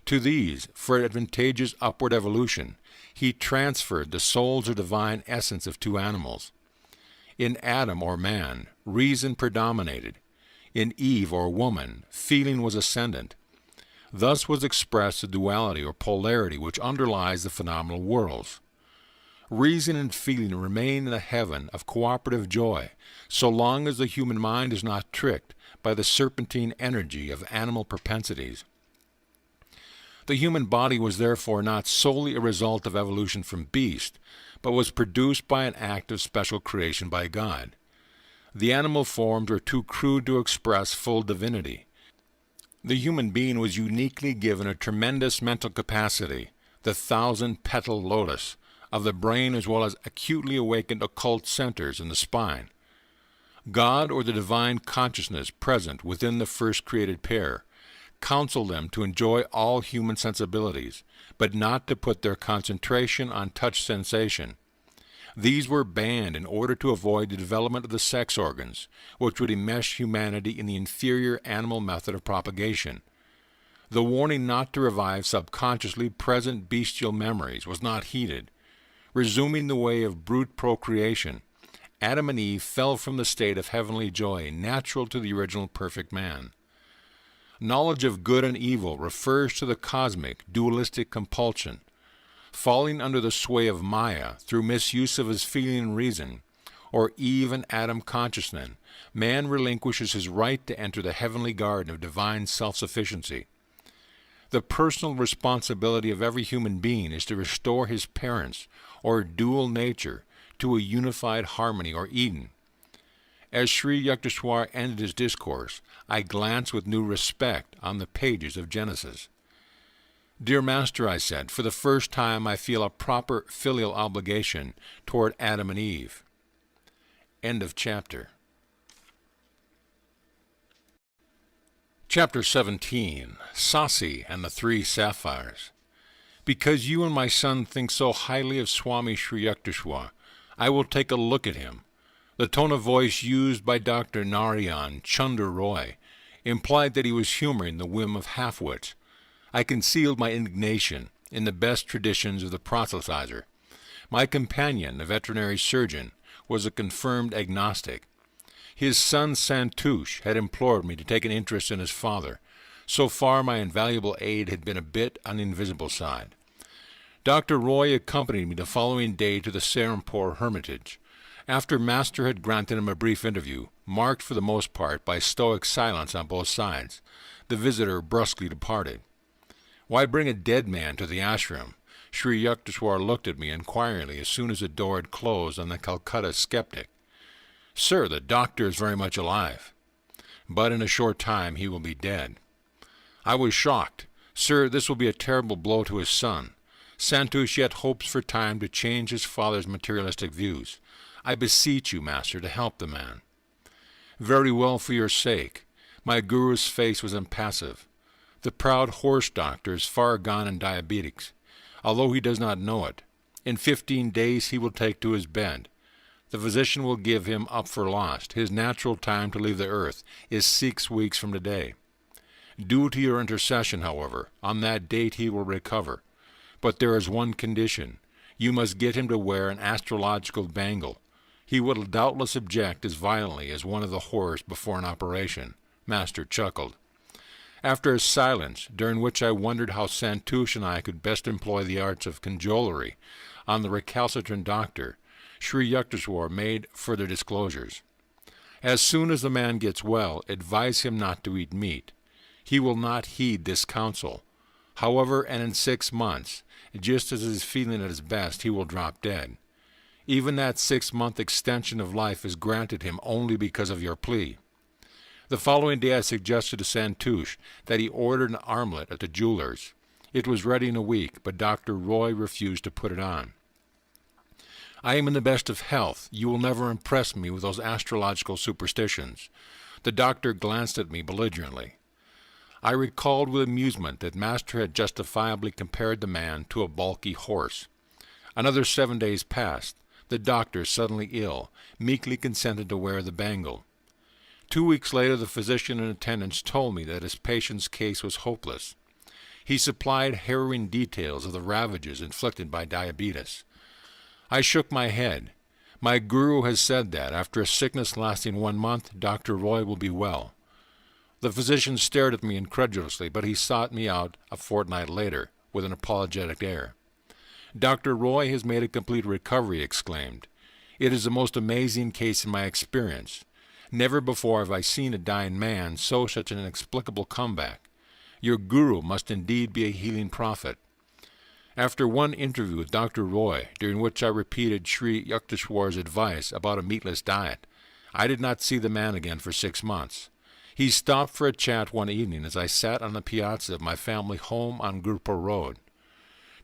To these, for advantageous upward evolution, he transferred the souls or divine essence of two animals. In Adam, or man, reason predominated. In Eve, or woman, feeling was ascendant. Thus was expressed the duality or polarity which underlies the phenomenal worlds. Reason and feeling remain in the heaven of cooperative joy, so long as the human mind is not tricked by the serpentine energy of animal propensities. The human body was therefore not solely a result of evolution from beast, but was produced by an act of special creation by God. The animal forms were too crude to express full divinity. The human being was uniquely given a tremendous mental capacity, the 1,000-petal lotus, of the brain, as well as acutely awakened occult centers in the spine. God, or the divine consciousness present within the first created pair, counseled them to enjoy all human sensibilities, but not to put their concentration on touch sensation. These were banned in order to avoid the development of the sex organs, which would enmesh humanity in the inferior animal method of propagation. The warning not to revive subconsciously present bestial memories was not heeded. Resuming the way of brute procreation, Adam and Eve fell from the state of heavenly joy natural to the original perfect man. Knowledge of good and evil refers to the cosmic, dualistic compulsion. Falling under the sway of Maya through misuse of his feeling and reason, or Eve and Adam consciousness, man relinquishes his right to enter the heavenly garden of divine self-sufficiency. The personal responsibility of every human being is to restore his parents, or dual nature, to a unified harmony, or Eden. As Sri Yukteswar ended his discourse, I glanced with new respect on the pages of Genesis. "Dear Master," I said, "for the first time I feel a proper filial obligation toward Adam and Eve." End of chapter. Chapter 17, Sasi and the Three Sapphires. Because you and my son think so highly of Swami Sri Yukteswar, I will take a look at him. The tone of voice used by Dr. Narayan Chunder Roy implied that he was humoring the whim of half-wits. I concealed my indignation in the best traditions of the proselytizer. My companion, the veterinary surgeon, was a confirmed agnostic. His son Santouche had implored me to take an interest in his father. So far my invaluable aid had been a bit on the invisible side. Dr. Roy accompanied me the following day to the Serampore Hermitage. After Master had granted him a brief interview, marked for the most part by stoic silence on both sides, the visitor brusquely departed. "Why bring a dead man to the ashram?" Sri Yukteswar looked at me inquiringly as soon as the door had closed on the Calcutta skeptic. "Sir, the doctor is very much alive, but in a short time he will be dead." I was shocked. "Sir, this will be a terrible blow to his son. Santouche yet hopes for time to change his father's materialistic views. I beseech you, Master, to help the man." "Very well, for your sake." My guru's face was impassive. "The proud horse doctor is far gone in diabetics, although he does not know it. In 15 days he will take to his bed. The physician will give him up for lost. His natural time to leave the earth is 6 weeks from today. Due to your intercession, however, on that date he will recover. But there is one condition. You must get him to wear an astrological bangle. He will doubtless object as violently as one of the horse before an operation." Master chuckled. After a silence, during which I wondered how Santouche and I could best employ the arts of cajolery on the recalcitrant doctor, Sri Yukteswar made further disclosures. "As soon as the man gets well, advise him not to eat meat. He will not heed this counsel. However, and in 6 months, just as he is feeling at his best, he will drop dead. Even that 6-month extension of life is granted him only because of your plea." The following day I suggested to Santouche that he order an armlet at the jeweler's. It was ready in a week, but Dr. Roy refused to put it on. "I am in the best of health. You will never impress me with those astrological superstitions." The doctor glanced at me belligerently. I recalled with amusement that Master had justifiably compared the man to a bulky horse. Another 7 days passed. The doctor, suddenly ill, meekly consented to wear the bangle. 2 weeks later the physician in attendance told me that his patient's case was hopeless. He supplied harrowing details of the ravages inflicted by diabetes. I shook my head. My guru has said that, after a sickness lasting 1 month, Dr. Roy will be well. The physician stared at me incredulously, but he sought me out a fortnight later, with an apologetic air. "Dr. Roy has made a complete recovery," he exclaimed. "It is the most amazing case in my experience. Never before have I seen a dying man show such an inexplicable comeback. Your guru must indeed be a healing prophet." After one interview with Dr. Roy, during which I repeated Sri Yukteswar's advice about a meatless diet, I did not see the man again for 6 months. He stopped for a chat one evening as I sat on the piazza of my family home on Gurpur Road.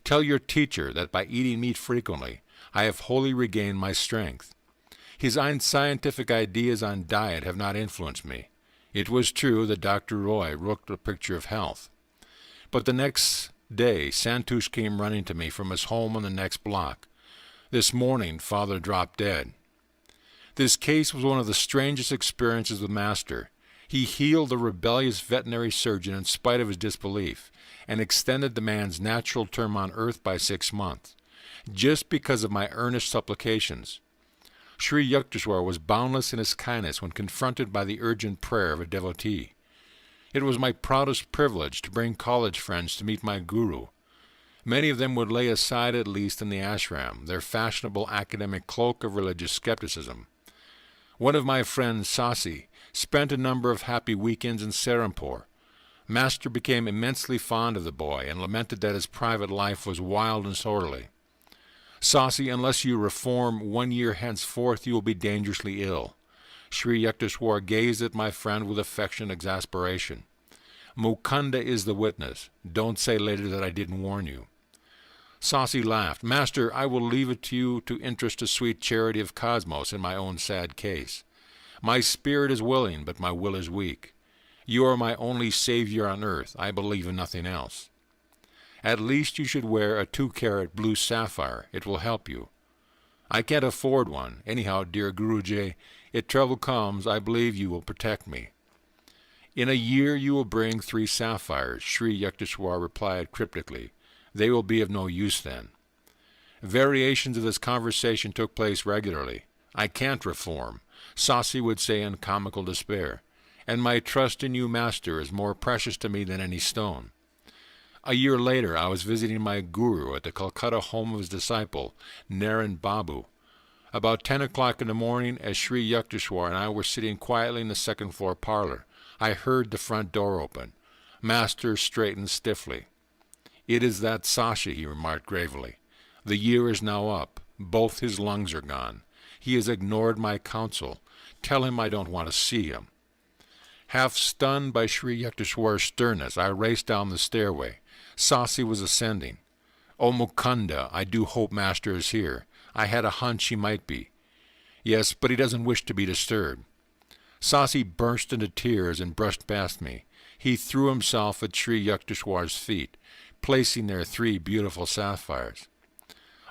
"Tell your teacher that by eating meat frequently, I have wholly regained my strength." His unscientific ideas on diet have not influenced me. It was true that Dr. Roy looked a picture of health. But the next day, Santosh came running to me from his home on the next block. "This morning, Father dropped dead." This case was one of the strangest experiences with Master. He healed the rebellious veterinary surgeon in spite of his disbelief, and extended the man's natural term on earth by 6 months, just because of my earnest supplications. Sri Yukteswar was boundless in his kindness when confronted by the urgent prayer of a devotee. It was my proudest privilege to bring college friends to meet my guru. Many of them would lay aside, at least in the ashram, their fashionable academic cloak of religious skepticism. One of my friends, Sasi, spent a number of happy weekends in Serampore. Master became immensely fond of the boy and lamented that his private life was wild and disorderly. "Sasi, unless you reform 1 year henceforth, you will be dangerously ill." Sri Yukteswar gazed at my friend with affectionate exasperation. "Mukunda is the witness. Don't say later that I didn't warn you." Sasi laughed. "Master, I will leave it to you to interest the sweet charity of Cosmos in my own sad case. My spirit is willing, but my will is weak. You are my only savior on earth. I believe in nothing else. At least you should wear a 2-carat blue sapphire. It will help you." "I can't afford one. Anyhow, dear Guruji, if trouble comes, I believe you will protect me." "In a year you will bring 3 sapphires," Sri Yukteswar replied cryptically. "They will be of no use then." Variations of this conversation took place regularly. "I can't reform," Sasi would say in comical despair, "and my trust in you, Master, is more precious to me than any stone." A year later, I was visiting my guru at the Calcutta home of his disciple, Naren Babu. About 10 o'clock in the morning, as Sri Yukteswar and I were sitting quietly in the second-floor parlor, I heard the front door open. Master straightened stiffly. "It is that Sasha," he remarked gravely. "The year is now up. Both his lungs are gone. He has ignored my counsel. Tell him I don't want to see him." Half stunned by Sri Yukteswar's sternness, I raced down the stairway. Sasi was ascending. "Oh, Mukunda, I do hope Master is here. I had a hunch he might be." "Yes, but he doesn't wish to be disturbed." Sasi burst into tears and brushed past me. He threw himself at Sri Yukteswar's feet, placing there 3 beautiful sapphires.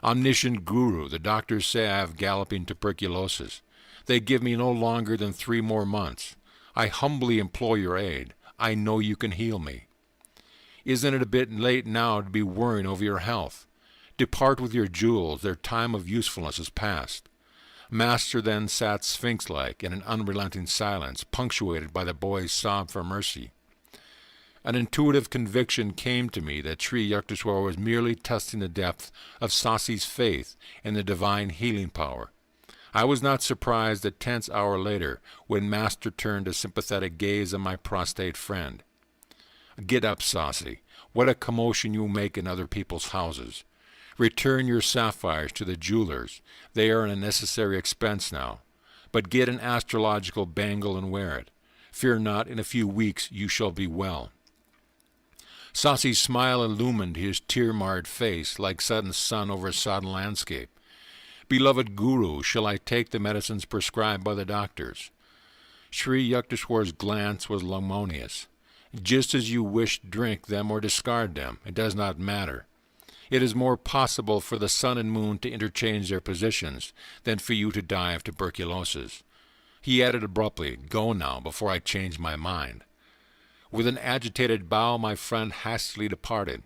"Omniscient Guru, the doctors say I have galloping tuberculosis. They give me no longer than 3 more months. I humbly implore your aid. I know you can heal me." "Isn't it a bit late now to be worrying over your health? Depart with your jewels. Their time of usefulness is past." Master then sat sphinx-like in an unrelenting silence, punctuated by the boy's sob for mercy. An intuitive conviction came to me that Sri Yukteswar was merely testing the depth of Sasi's faith in the divine healing power. I was not surprised a tense hour later when Master turned a sympathetic gaze on my prostrate friend. "Get up, Sasi. What a commotion you make in other people's houses. Return your sapphires to the jewelers. They are an unnecessary expense now. But get an astrological bangle and wear it. Fear not, in a few weeks you shall be well." Sasi's smile illumined his tear-marred face like sudden sun over a sodden landscape. "Beloved Guru, shall I take the medicines prescribed by the doctors?" Sri Yukteswar's glance was lumonious. "Just as you wish, drink them or discard them. It does not matter. It is more possible for the sun and moon to interchange their positions than for you to die of tuberculosis." He added abruptly, "Go now, before I change my mind." With an agitated bow, my friend hastily departed.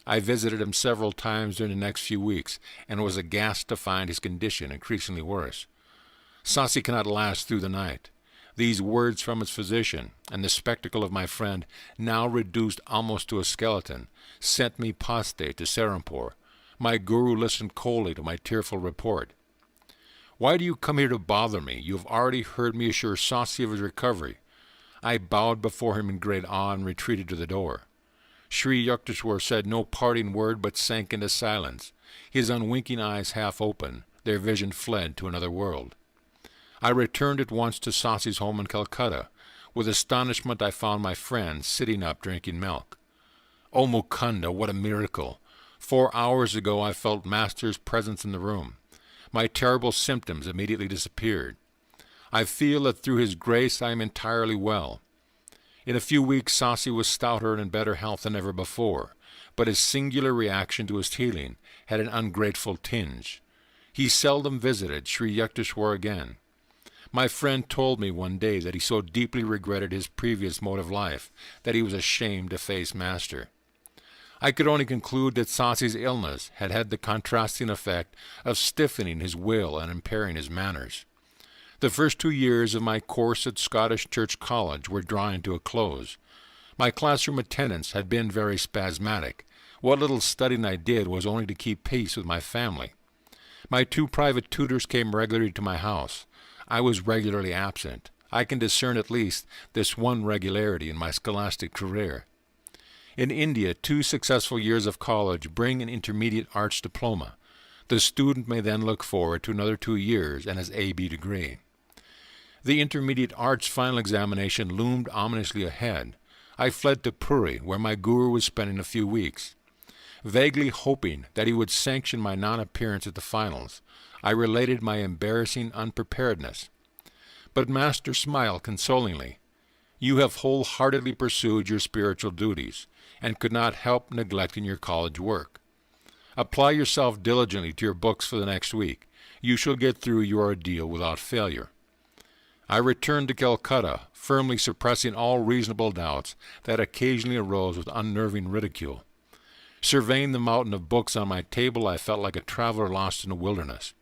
I visited him several times during the next few weeks, and was aghast to find his condition increasingly worse. Sasi cannot last through the night. These words from his physician, and the spectacle of my friend, now reduced almost to a skeleton, sent me poste to Serampore. My guru listened coldly to my tearful report. "Why do you come here to bother me? You have already heard me assure Sasi of his recovery." I bowed before him in great awe and retreated to the door. Sri Yukteswar said no parting word, but sank into silence, his unwinking eyes half open, their vision fled to another world. I returned at once to Sasi's home in Calcutta. With astonishment I found my friend sitting up drinking milk. "O Mukunda, what a miracle! 4 hours ago I felt Master's presence in the room. My terrible symptoms immediately disappeared. I feel that through his grace I am entirely well." In a few weeks Sasi was stouter and in better health than ever before, but his singular reaction to his healing had an ungrateful tinge. He seldom visited Sri Yukteswar again. My friend told me one day that he so deeply regretted his previous mode of life that he was ashamed to face Master. I could only conclude that Sasi's illness had had the contrasting effect of stiffening his will and impairing his manners. The first 2 years of my course at Scottish Church College were drawing to a close. My classroom attendance had been very spasmodic. What little studying I did was only to keep pace with my family. My 2 private tutors came regularly to my house. I was regularly absent. I can discern at least this one regularity in my scholastic career. In India, 2 successful years of college bring an intermediate arts diploma. The student may then look forward to another 2 years and his A.B. degree. The intermediate arts final examination loomed ominously ahead. I fled to Puri, where my guru was spending a few weeks. Vaguely hoping that he would sanction my non-appearance at the finals, I related my embarrassing unpreparedness. But Master smiled consolingly. "You have wholeheartedly pursued your spiritual duties, and could not help neglecting your college work. Apply yourself diligently to your books for the next week. You shall get through your ordeal without failure." I returned to Calcutta, firmly suppressing all reasonable doubts that occasionally arose with unnerving ridicule. Surveying the mountain of books on my table, I felt like a traveler lost in a wilderness.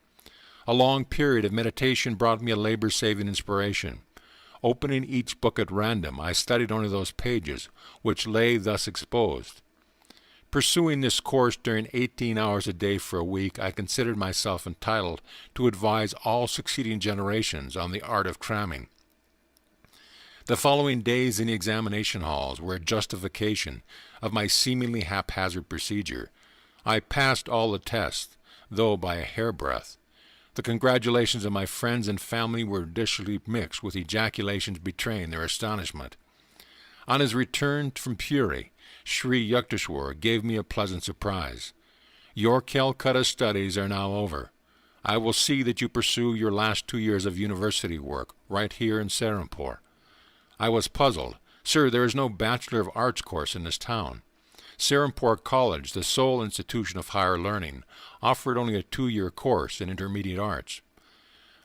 A long period of meditation brought me a labor-saving inspiration. Opening each book at random, I studied only those pages which lay thus exposed. Pursuing this course during 18 hours a day for a week, I considered myself entitled to advise all succeeding generations on the art of cramming. The following days in the examination halls were a justification of my seemingly haphazard procedure. I passed all the tests, though by a hairbreadth. The congratulations of my friends and family were additionally mixed with ejaculations betraying their astonishment. On his return from Puri, Sri Yukteswar gave me a pleasant surprise. "Your Calcutta studies are now over. I will see that you pursue your last 2 years of university work right here in Serampore." I was puzzled. "Sir, there is no Bachelor of Arts course in this town." Serampore College, the sole institution of higher learning, offered only a 2-year course in intermediate arts.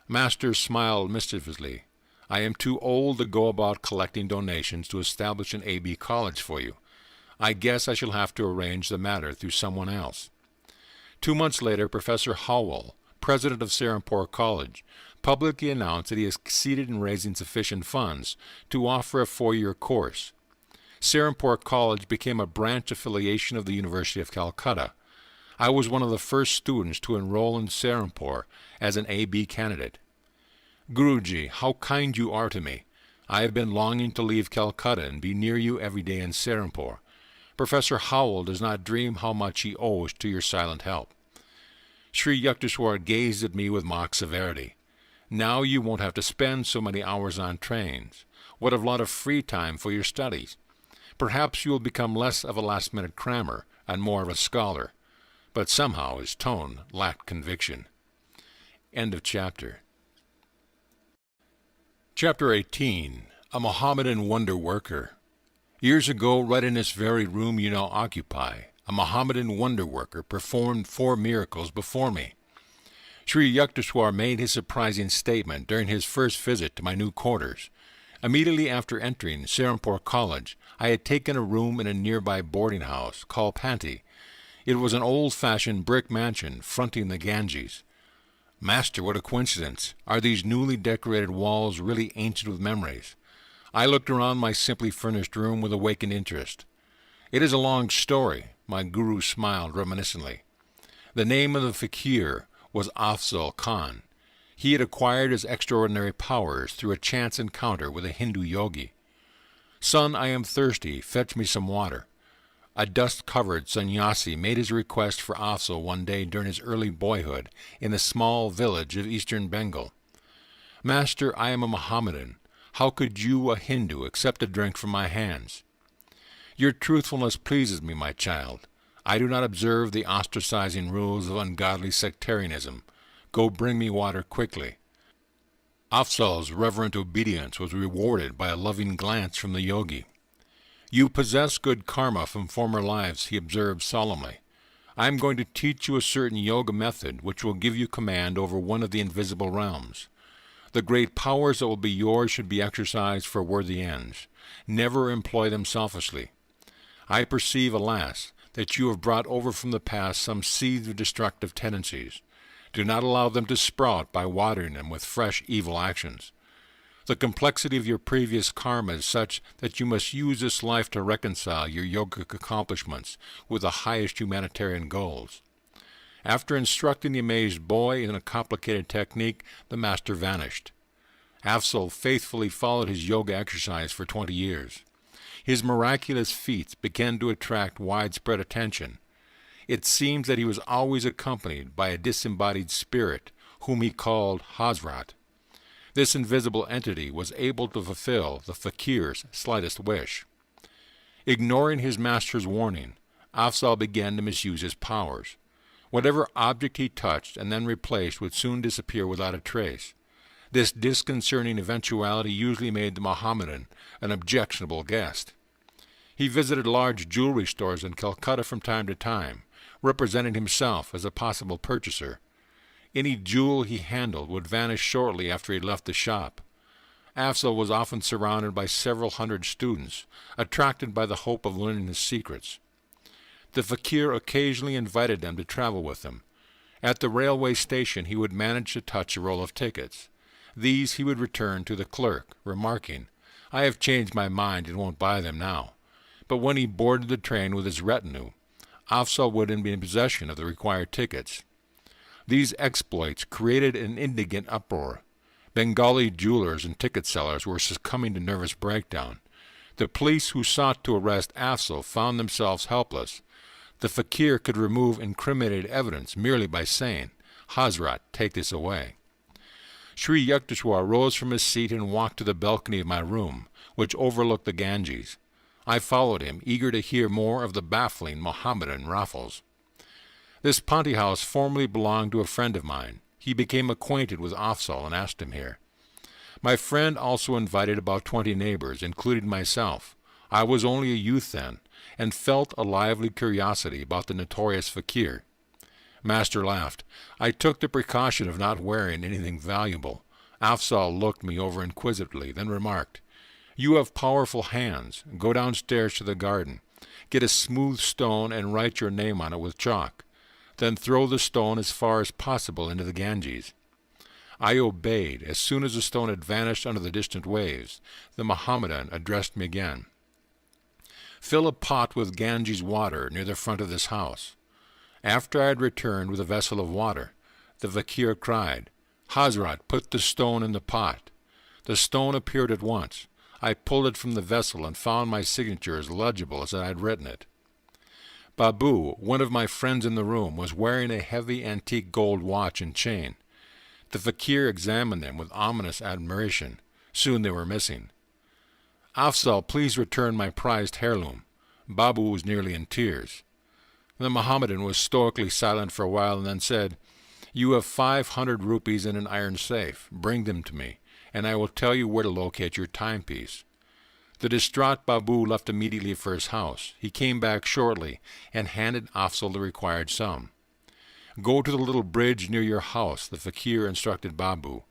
Master smiled mischievously. "I am too old to go about collecting donations to establish an A.B. college for you. I guess I shall have to arrange the matter through someone else." 2 months later, Professor Howell, president of Serampore College, publicly announced that he has succeeded in raising sufficient funds to offer a 4-year course. Serampore College became a branch affiliation of the University of Calcutta. I was one of the first students to enroll in Serampore as an A.B. candidate. "Guruji, how kind you are to me. I have been longing to leave Calcutta and be near you every day in Serampore. Professor Howell does not dream how much he owes to your silent help." Sri Yukteswar gazed at me with mock severity. "Now you won't have to spend so many hours on trains. What a lot of free time for your studies. Perhaps you will become less of a last-minute crammer and more of a scholar." But somehow his tone lacked conviction. End of chapter. Chapter 18. A Mohammedan Wonder Worker. Years ago, right in this very room you now occupy, a Mohammedan wonder worker performed 4 miracles before me. Sri Yukteswar made his surprising statement during his first visit to my new quarters. Immediately after entering Serampore College, I had taken a room in a nearby boarding house called Panti. It was an old-fashioned brick mansion fronting the Ganges. Master, what a coincidence! Are these newly decorated walls really ancient with memories? I looked around my simply furnished room with awakened interest. It is a long story, my guru smiled reminiscently. The name of the fakir was Afzal Khan. He had acquired his extraordinary powers through a chance encounter with a Hindu yogi. Son, I am thirsty, fetch me some water. A dust-covered sannyasi made his request for Afzal one day during his early boyhood in a small village of eastern Bengal. Master, I am a Mohammedan. How could you, a Hindu, accept a drink from my hands? Your truthfulness pleases me, my child. I do not observe the ostracizing rules of ungodly sectarianism. Go bring me water quickly. Afzal's reverent obedience was rewarded by a loving glance from the yogi. You possess good karma from former lives, he observed solemnly. I am going to teach you a certain yoga method which will give you command over one of the invisible realms. The great powers that will be yours should be exercised for worthy ends. Never employ them selfishly. I perceive, alas, that you have brought over from the past some seeds of destructive tendencies. Do not allow them to sprout by watering them with fresh evil actions. The complexity of your previous karma is such that you must use this life to reconcile your yogic accomplishments with the highest humanitarian goals. After instructing the amazed boy in a complicated technique, the master vanished. Afzal faithfully followed his yoga exercise for 20 years. His miraculous feats began to attract widespread attention. It seems that he was always accompanied by a disembodied spirit, whom he called Hazrat. This invisible entity was able to fulfill the fakir's slightest wish. Ignoring his master's warning, Afzal began to misuse his powers. Whatever object he touched and then replaced would soon disappear without a trace. This disconcerting eventuality usually made the Mohammedan an objectionable guest. He visited large jewelry stores in Calcutta from time to time, representing himself as a possible purchaser. Any jewel he handled would vanish shortly after he left the shop. Afzal was often surrounded by several hundred students, attracted by the hope of learning his secrets. The fakir occasionally invited them to travel with him. At the railway station he would manage to touch a roll of tickets. These he would return to the clerk, remarking, "I have changed my mind and won't buy them now." But when he boarded the train with his retinue, Afzal would be in possession of the required tickets. These exploits created an indignant uproar. Bengali jewelers and ticket sellers were succumbing to nervous breakdown. The police who sought to arrest Afzal found themselves helpless. The fakir could remove incriminated evidence merely by saying, "Hazrat, take this away." Sri Yukteswar rose from his seat and walked to the balcony of my room, which overlooked the Ganges. I followed him, eager to hear more of the baffling Mohammedan raffles. This Ponty house formerly belonged to a friend of mine. He became acquainted with Afzal and asked him here. My friend also invited about 20 neighbors, including myself. I was only a youth then, and felt a lively curiosity about the notorious fakir. Master laughed. I took the precaution of not wearing anything valuable. Afzal looked me over inquisitively, then remarked, "You have powerful hands. Go downstairs to the garden. Get a smooth stone and write your name on it with chalk. Then throw the stone as far as possible into the Ganges." I obeyed. As soon as the stone had vanished under the distant waves, the Mohammedan addressed me again. "Fill a pot with Ganges water near the front of this house." After I had returned with a vessel of water, the fakir cried, "Hazrat, put the stone in the pot." The stone appeared at once. I pulled it from the vessel and found my signature as legible as I had written it. Babu, one of my friends in the room, was wearing a heavy antique gold watch and chain. The fakir examined them with ominous admiration. Soon they were missing. "Afzal, please return my prized heirloom." Babu was nearly in tears. The Mohammedan was stoically silent for a while and then said, "You have 500 rupees in an iron safe. Bring them to me, and I will tell you where to locate your timepiece." The distraught Babu left immediately for his house. He came back shortly and handed Afzal the required sum. "Go to the little bridge near your house," the fakir instructed Babu.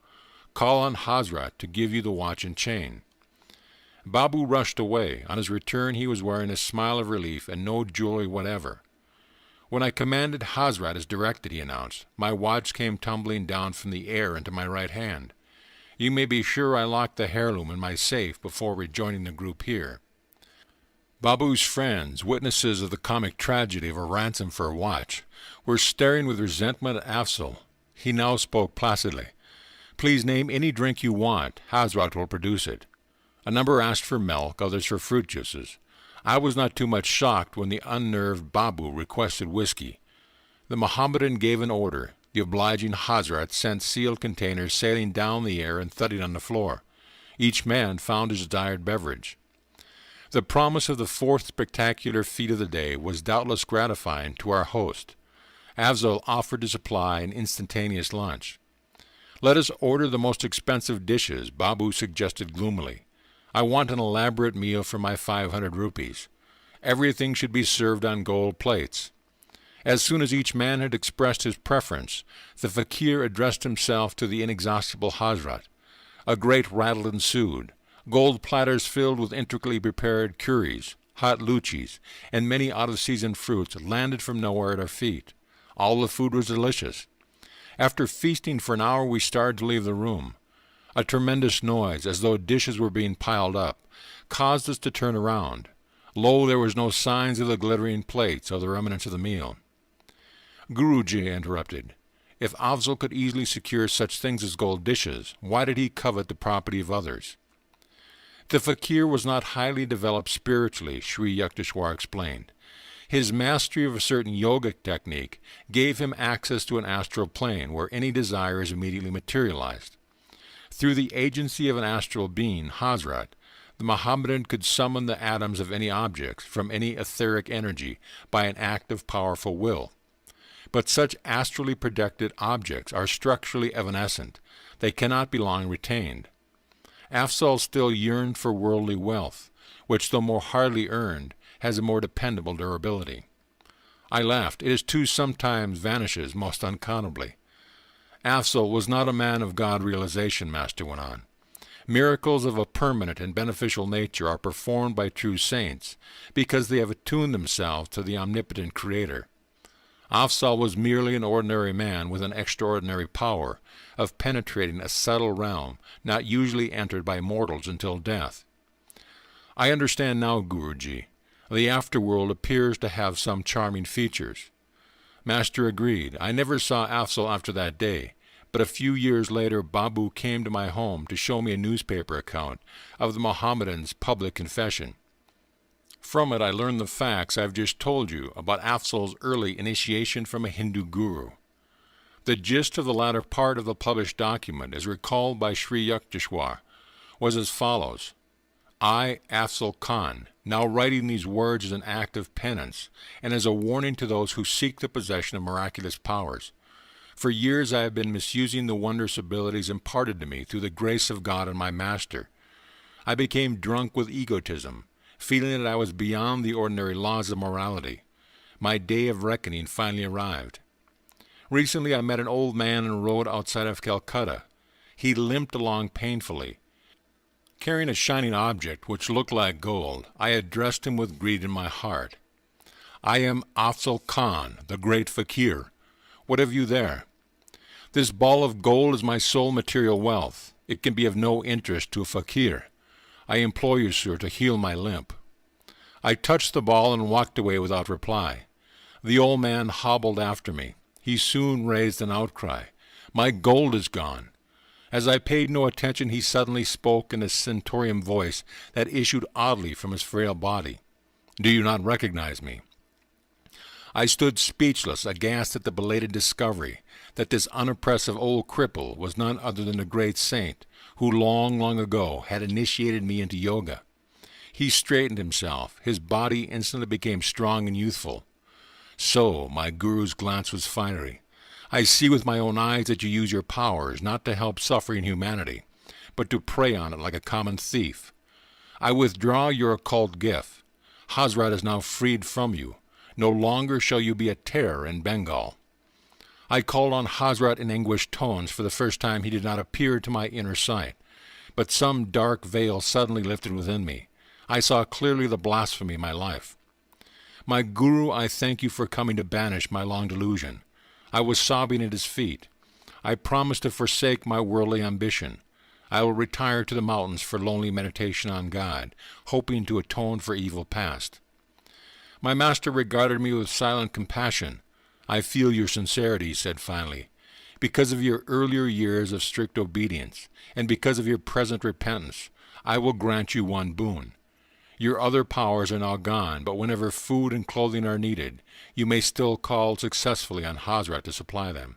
"Call on Hazrat to give you the watch and chain." Babu rushed away. On his return he was wearing a smile of relief and no jewelry whatever. When I commanded Hazrat as directed, he announced, my watch came tumbling down from the air into my right hand. You may be sure I locked the heirloom in my safe before rejoining the group here. Babu's friends, witnesses of the comic tragedy of a ransom for a watch, were staring with resentment at Afzal. He now spoke placidly. Please name any drink you want. Hazrat will produce it. A number asked for milk, others for fruit juices. I was not too much shocked when the unnerved Babu requested whiskey. The Mohammedan gave an order. The obliging Hazrat sent sealed containers sailing down the air and thudding on the floor. Each man found his desired beverage. The promise of the fourth spectacular feat of the day was doubtless gratifying to our host. Afzal offered to supply an instantaneous lunch. Let us order the most expensive dishes, Babu suggested gloomily. I want an elaborate meal for my 500 rupees. Everything should be served on gold plates. As soon as each man had expressed his preference, the fakir addressed himself to the inexhaustible Hazrat. A great rattle ensued. Gold platters filled with intricately prepared curries, hot luchis, and many out-of-season fruits landed from nowhere at our feet. All the food was delicious. After feasting for an hour, we started to leave the room. A tremendous noise, as though dishes were being piled up, caused us to turn around. Lo, there was no signs of the glittering plates or the remnants of the meal. Guruji interrupted. If Afzal could easily secure such things as gold dishes, why did he covet the property of others? The fakir was not highly developed spiritually, Sri Yukteswar explained. His mastery of a certain yogic technique gave him access to an astral plane where any desire is immediately materialized. Through the agency of an astral being, Hazrat, the Mohammedan could summon the atoms of any objects from any etheric energy by an act of powerful will. But such astrally projected objects are structurally evanescent. They cannot be long retained. Afzal still yearned for worldly wealth, which, though more hardly earned, has a more dependable durability. I laughed. It is too sometimes vanishes most unaccountably. Afzal was not a man of God realization, Master went on. Miracles of a permanent and beneficial nature are performed by true saints because they have attuned themselves to the omnipotent Creator. Afzal was merely an ordinary man with an extraordinary power of penetrating a subtle realm not usually entered by mortals until death. I understand now, Guruji. The afterworld appears to have some charming features. Master agreed. I never saw Afzal after that day, but a few years later Babu came to my home to show me a newspaper account of the Mohammedan's public confession. From it I learned the facts I've just told you about Afzal's early initiation from a Hindu guru. The gist of the latter part of the published document, as recalled by Sri Yukteswar, was as follows. I, Afzal Khan, now writing these words as an act of penance and as a warning to those who seek the possession of miraculous powers. For years I have been misusing the wondrous abilities imparted to me through the grace of God and my Master. I became drunk with egotism, feeling that I was beyond the ordinary laws of morality. My day of reckoning finally arrived. Recently I met an old man on a road outside of Calcutta. He limped along painfully. Carrying a shining object which looked like gold, I addressed him with greed in my heart. I am Afzal Khan, the great fakir. What have you there? This ball of gold is my sole material wealth. It can be of no interest to a fakir. I implore you, sir, to heal my limp. I touched the ball and walked away without reply. The old man hobbled after me. He soon raised an outcry. My gold is gone. As I paid no attention, he suddenly spoke in a stentorian voice that issued oddly from his frail body. Do you not recognize me? I stood speechless, aghast at the belated discovery that this unimpressive old cripple was none other than the great saint who long, long ago had initiated me into yoga. He straightened himself. His body instantly became strong and youthful. So, my guru's glance was fiery. I see with my own eyes that you use your powers not to help suffering humanity, but to prey on it like a common thief. I withdraw your occult gift. Hazrat is now freed from you. No longer shall you be a terror in Bengal. I called on Hazrat in anguished tones. For the first time he did not appear to my inner sight, but some dark veil suddenly lifted within me. I saw clearly the blasphemy of my life. My Guru, I thank you for coming to banish my long delusion. I was sobbing at his feet. I promise to forsake my worldly ambition. I will retire to the mountains for lonely meditation on God, hoping to atone for evil past. My master regarded me with silent compassion. I feel your sincerity, he said finally. Because of your earlier years of strict obedience, and because of your present repentance, I will grant you one boon. Your other powers are now gone, but whenever food and clothing are needed, you may still call successfully on Hazrat to supply them.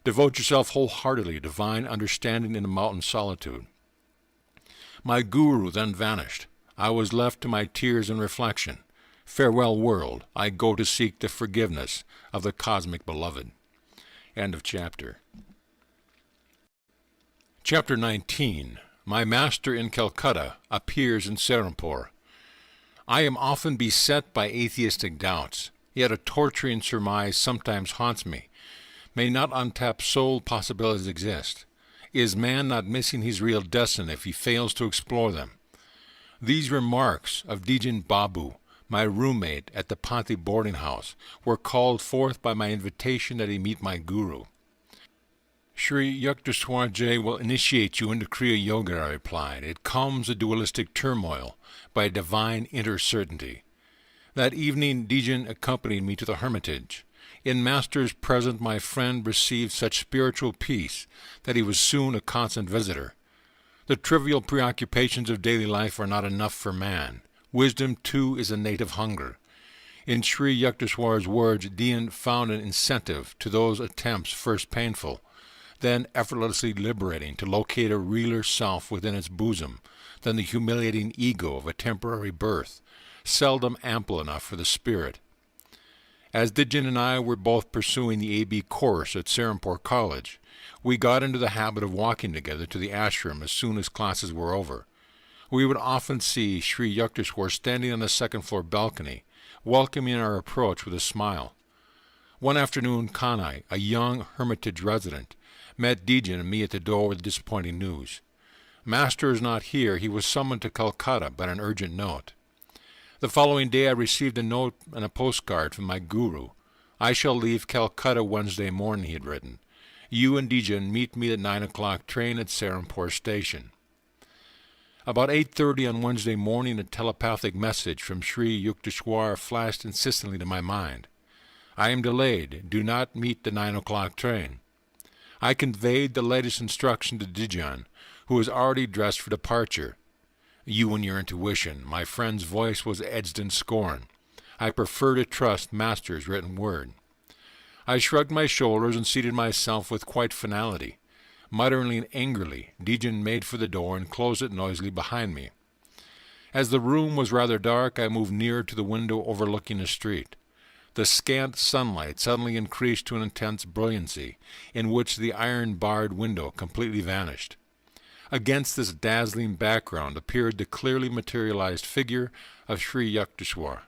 Devote yourself wholeheartedly to divine understanding in the mountain solitude. My Guru then vanished. I was left to my tears and reflection. Farewell, world. I go to seek the forgiveness of the cosmic beloved. End of chapter. Chapter 19. My Master in Calcutta appears in Serampore. I am often beset by atheistic doubts, yet a torturing surmise sometimes haunts me. May not untapped soul possibilities exist? Is man not missing his real destiny if he fails to explore them? These remarks of Dijin Babu, my roommate at the Panti boarding house, were called forth by my invitation that he meet my Guru. Sri Yukteswarji will initiate you into Kriya Yoga, I replied. It calms the dualistic turmoil by a divine inner certainty. That evening Dijin accompanied me to the hermitage. In Master's presence my friend received such spiritual peace that he was soon a constant visitor. The trivial preoccupations of daily life are not enough for man. Wisdom, too, is a native hunger. In Sri Yukteswar's words, Dian found an incentive to those attempts first painful, then effortlessly liberating to locate a realer self within its bosom than the humiliating ego of a temporary birth, seldom ample enough for the spirit. As Dijin and I were both pursuing the A.B. course at Serampore College, we got into the habit of walking together to the ashram as soon as classes were over. We would often see Sri Yukteswar standing on the second-floor balcony, welcoming our approach with a smile. One afternoon, Kanai, a young hermitage resident, met Dijin and me at the door with disappointing news. Master is not here. He was summoned to Calcutta by an urgent note. The following day I received a note and a postcard from my Guru. I shall leave Calcutta Wednesday morning, he had written. You and Dijin meet me at 9 o'clock train at Serampore Station. About 8:30 on Wednesday morning, a telepathic message from Sri Yukteswar flashed insistently to my mind. I am delayed. Do not meet the 9 o'clock train. I conveyed the latest instruction to Dijin, who was already dressed for departure. You and your intuition. My friend's voice was edged in scorn. I prefer to trust Master's written word. I shrugged my shoulders and seated myself with quite finality. Muttering angrily, Dijin made for the door and closed it noisily behind me. As the room was rather dark, I moved nearer to the window overlooking the street. The scant sunlight suddenly increased to an intense brilliancy, in which the iron-barred window completely vanished. Against this dazzling background appeared the clearly materialized figure of Sri Yukteswar.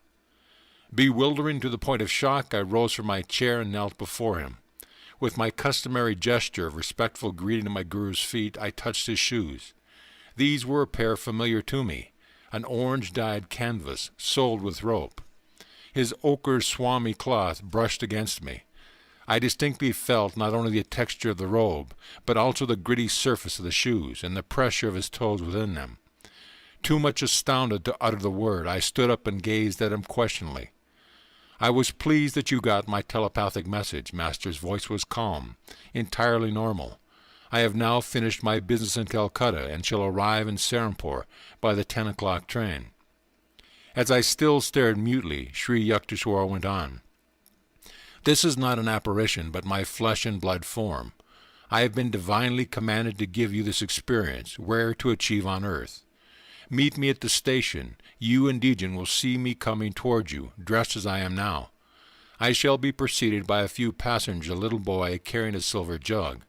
Bewildering to the point of shock, I rose from my chair and knelt before him. With my customary gesture of respectful greeting to my Guru's feet, I touched his shoes. These were a pair familiar to me, an orange-dyed canvas, soled with rope. His ochre swami cloth brushed against me. I distinctly felt not only the texture of the robe, but also the gritty surface of the shoes and the pressure of his toes within them. Too much astounded to utter the word, I stood up and gazed at him questioningly. I was pleased that you got my telepathic message. Master's voice was calm, entirely normal. I have now finished my business in Calcutta and shall arrive in Serampore by the 10 o'clock train. As I still stared mutely, Sri Yukteswar went on. This is not an apparition, but my flesh and blood form. I have been divinely commanded to give you this experience, rare to achieve on earth. Meet me at the station. You and Dijin will see me coming toward you, dressed as I am now. I shall be preceded by a few passengers, a little boy carrying a silver jug.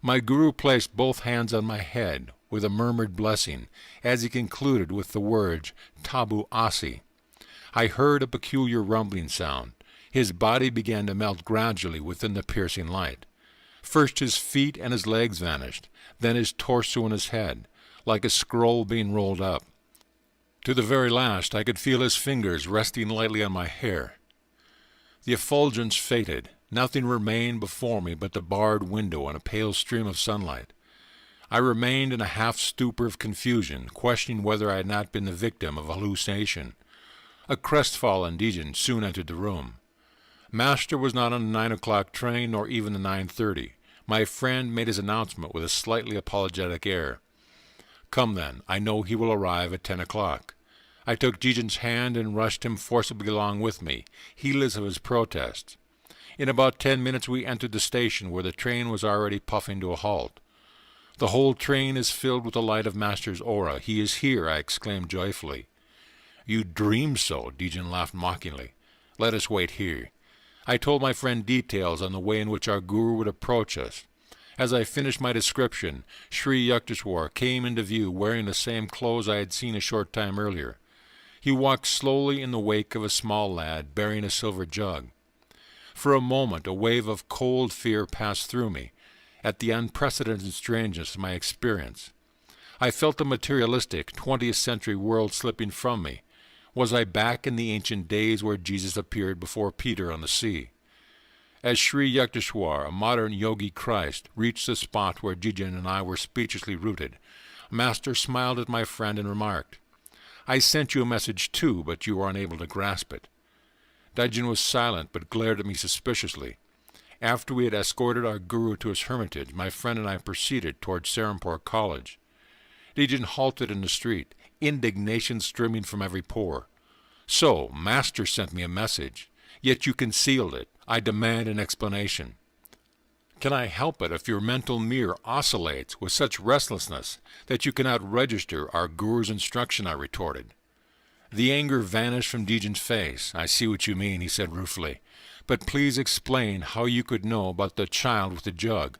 My Guru placed both hands on my head with a murmured blessing, as he concluded with the words, Tabu Asi. I heard a peculiar rumbling sound. His body began to melt gradually within the piercing light. First his feet and his legs vanished, then his torso and his head, like a scroll being rolled up. To the very last, I could feel his fingers resting lightly on my hair. The effulgence faded. Nothing remained before me but the barred window and a pale stream of sunlight. I remained in a half-stupor of confusion, questioning whether I had not been the victim of a hallucination. A crestfallen Dejan soon entered the room. Master was not on the 9 o'clock train, nor even the 9:30. My friend made his announcement with a slightly apologetic air. "Come then, I know he will arrive at 10 o'clock. I took Dejan's hand and rushed him forcibly along with me, heedless of his protests. In about 10 minutes we entered the station, where the train was already puffing to a halt. The whole train is filled with the light of Master's aura. He is here," I exclaimed joyfully. "You dreamed so," Dejan laughed mockingly. "Let us wait here." I told my friend details on the way in which our guru would approach us. As I finished my description, Sri Yukteswar came into view wearing the same clothes I had seen a short time earlier. He walked slowly in the wake of a small lad bearing a silver jug. For a moment a wave of cold fear passed through me, at the unprecedented strangeness of my experience. I felt the materialistic 20th century world slipping from me. Was I back in the ancient days where Jesus appeared before Peter on the sea? As Sri Yukteswar, a modern Yogi Christ, reached the spot where Dejan and I were speechlessly rooted, Master smiled at my friend and remarked, "I sent you a message too, but you were unable to grasp it." Dejan was silent, but glared at me suspiciously. After we had escorted our guru to his hermitage, my friend and I proceeded towards Serampore College. Dejan halted in the street, indignation streaming from every pore. "So, Master sent me a message, yet you concealed it. I demand an explanation." "Can I help it if your mental mirror oscillates with such restlessness that you cannot register our guru's instruction?" I retorted. The anger vanished from Dejan's face. "I see what you mean," he said ruefully. "But please explain how you could know about the child with the jug."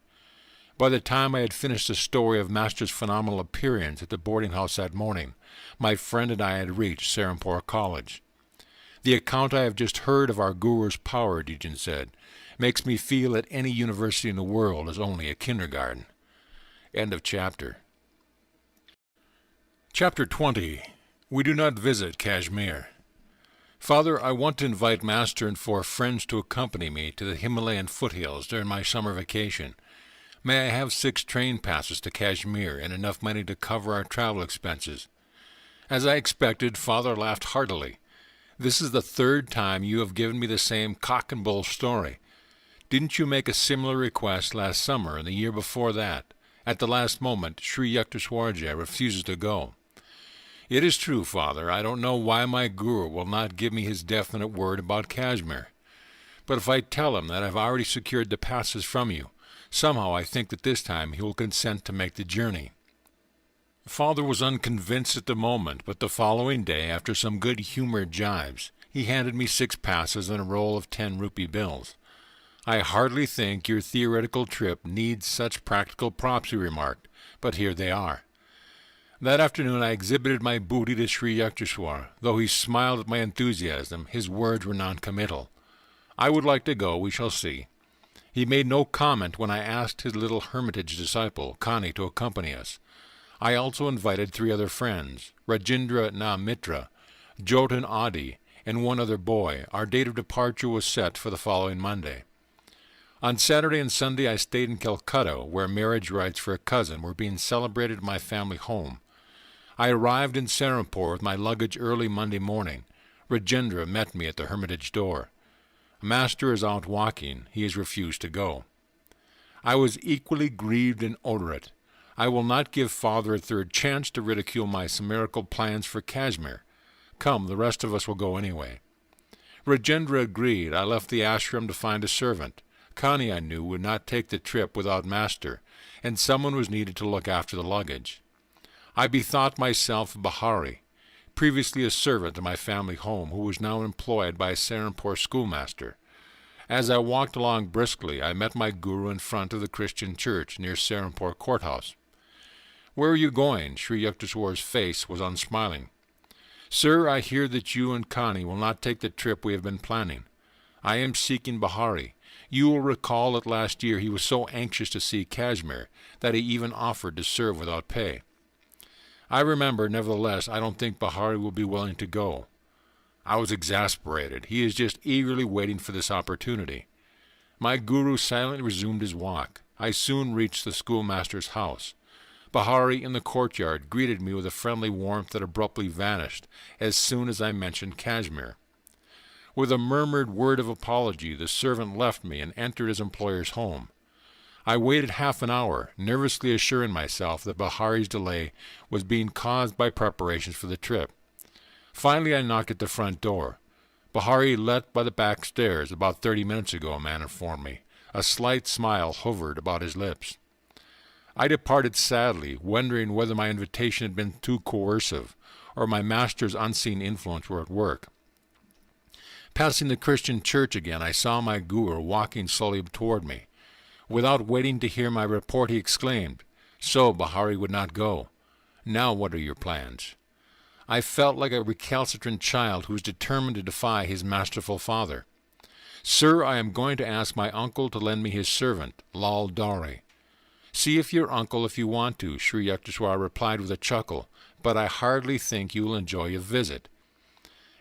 By the time I had finished the story of Master's phenomenal appearance at the boarding house that morning, my friend and I had reached Serampore College. "The account I have just heard of our guru's power," Dejan said, "makes me feel that any university in the world is only a kindergarten." End of chapter. Chapter 20. We do not visit Kashmir. Father, I want to invite Master and 4 friends to accompany me to the Himalayan foothills during my summer vacation. May I have 6 train passes to Kashmir and enough money to cover our travel expenses? As I expected, Father laughed heartily. "This is the 3rd time you have given me the same cock-and-bull story. Didn't you make a similar request last summer and the year before that? At the last moment, Sri Yukteswarji refuses to go." "It is true, Father. I don't know why my guru will not give me his definite word about Kashmir. But if I tell him that I've already secured the passes from you, somehow I think that this time he will consent to make the journey." Father was unconvinced at the moment, but the following day, after some good-humored jibes, he handed me 6 passes and a roll of 10-rupee bills. "I hardly think your theoretical trip needs such practical props," he remarked, "but here they are." That afternoon I exhibited my booty to Sri Yukteswar. Though he smiled at my enthusiasm, his words were non-committal. "I would like to go, we shall see." He made no comment when I asked his little hermitage disciple, Kani, to accompany us. I also invited 3 other friends, Rajendra Na Mitra, Jotan Adi, and 1 other boy. Our date of departure was set for the following Monday. On Saturday and Sunday I stayed in Calcutta, where marriage rites for a cousin were being celebrated at my family home. I arrived in Serampore with my luggage early Monday morning. Rajendra met me at the hermitage door. "Master is out walking. He has refused to go." I was equally grieved and odorate. I will not give Father a 3rd chance to ridicule my chimerical plans for Kashmir. Come, the rest of us will go anyway. Rajendra agreed. I left the ashram to find a servant. Kani, I knew, would not take the trip without Master, and someone was needed to look after the luggage. I bethought myself of Bahari, previously a servant at my family home, who was now employed by a Serampore schoolmaster. As I walked along briskly, I met my guru in front of the Christian church near Serampore courthouse. "Where are you going?" Sri Yukteswar's face was unsmiling. "Sir, I hear that you and Kani will not take the trip we have been planning. I am seeking Bahari. You will recall that last year he was so anxious to see Kashmir that he even offered to serve without pay." I remember, nevertheless, I don't think Bahari will be willing to go. I was exasperated. He is just eagerly waiting for this opportunity. My guru silently resumed his walk. I soon reached the schoolmaster's house. Bahari in the courtyard greeted me with a friendly warmth that abruptly vanished as soon as I mentioned Kashmir. With a murmured word of apology, the servant left me and entered his employer's home. I waited half an hour, nervously assuring myself that Bahari's delay was being caused by preparations for the trip. Finally, I knocked at the front door. Bahari left by the back stairs about 30 minutes ago, a man informed me. A slight smile hovered about his lips. I departed sadly, wondering whether my invitation had been too coercive, or my master's unseen influence were at work. Passing the Christian church again, I saw my guru walking slowly toward me. Without waiting to hear my report, he exclaimed, "So Bahari would not go. Now what are your plans?" I felt like a recalcitrant child who is determined to defy his masterful father. "Sir, I am going to ask my uncle to lend me his servant, Lal Dari." "See if your uncle if you want to," Sri Yukteswar replied with a chuckle, "but I hardly think you will enjoy a visit."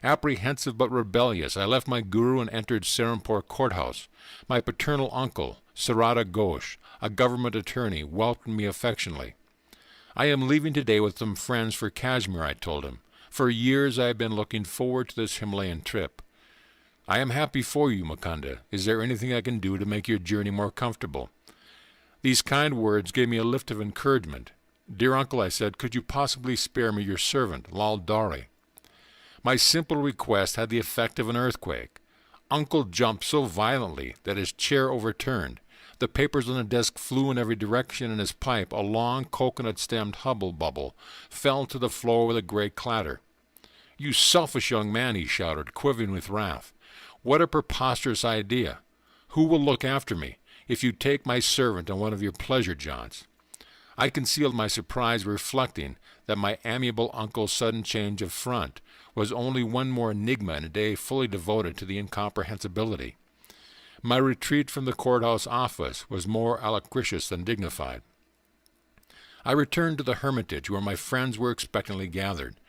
Apprehensive but rebellious, I left my guru and entered Serampore courthouse. My paternal uncle, Sarada Ghosh, a government attorney, welcomed me affectionately. "I am leaving today with some friends for Kashmir," I told him. "For years I have been looking forward to this Himalayan trip." "I am happy for you, Mukunda. Is there anything I can do to make your journey more comfortable?" These kind words gave me a lift of encouragement. "Dear uncle," I said, "could you possibly spare me your servant, Lal Dari?" My simple request had the effect of an earthquake. Uncle jumped so violently that his chair overturned. The papers on the desk flew in every direction, and his pipe, a long coconut-stemmed hubble-bubble, fell to the floor with a great clatter. "You selfish young man," he shouted, quivering with wrath. "What a preposterous idea! Who will look after me if you take my servant on one of your pleasure jaunts?" I concealed my surprise, reflecting that my amiable uncle's sudden change of front was only one more enigma in a day fully devoted to the incomprehensibility. My retreat from the courthouse office was more allocucious than dignified. I returned to the hermitage where my friends were expectantly gathered.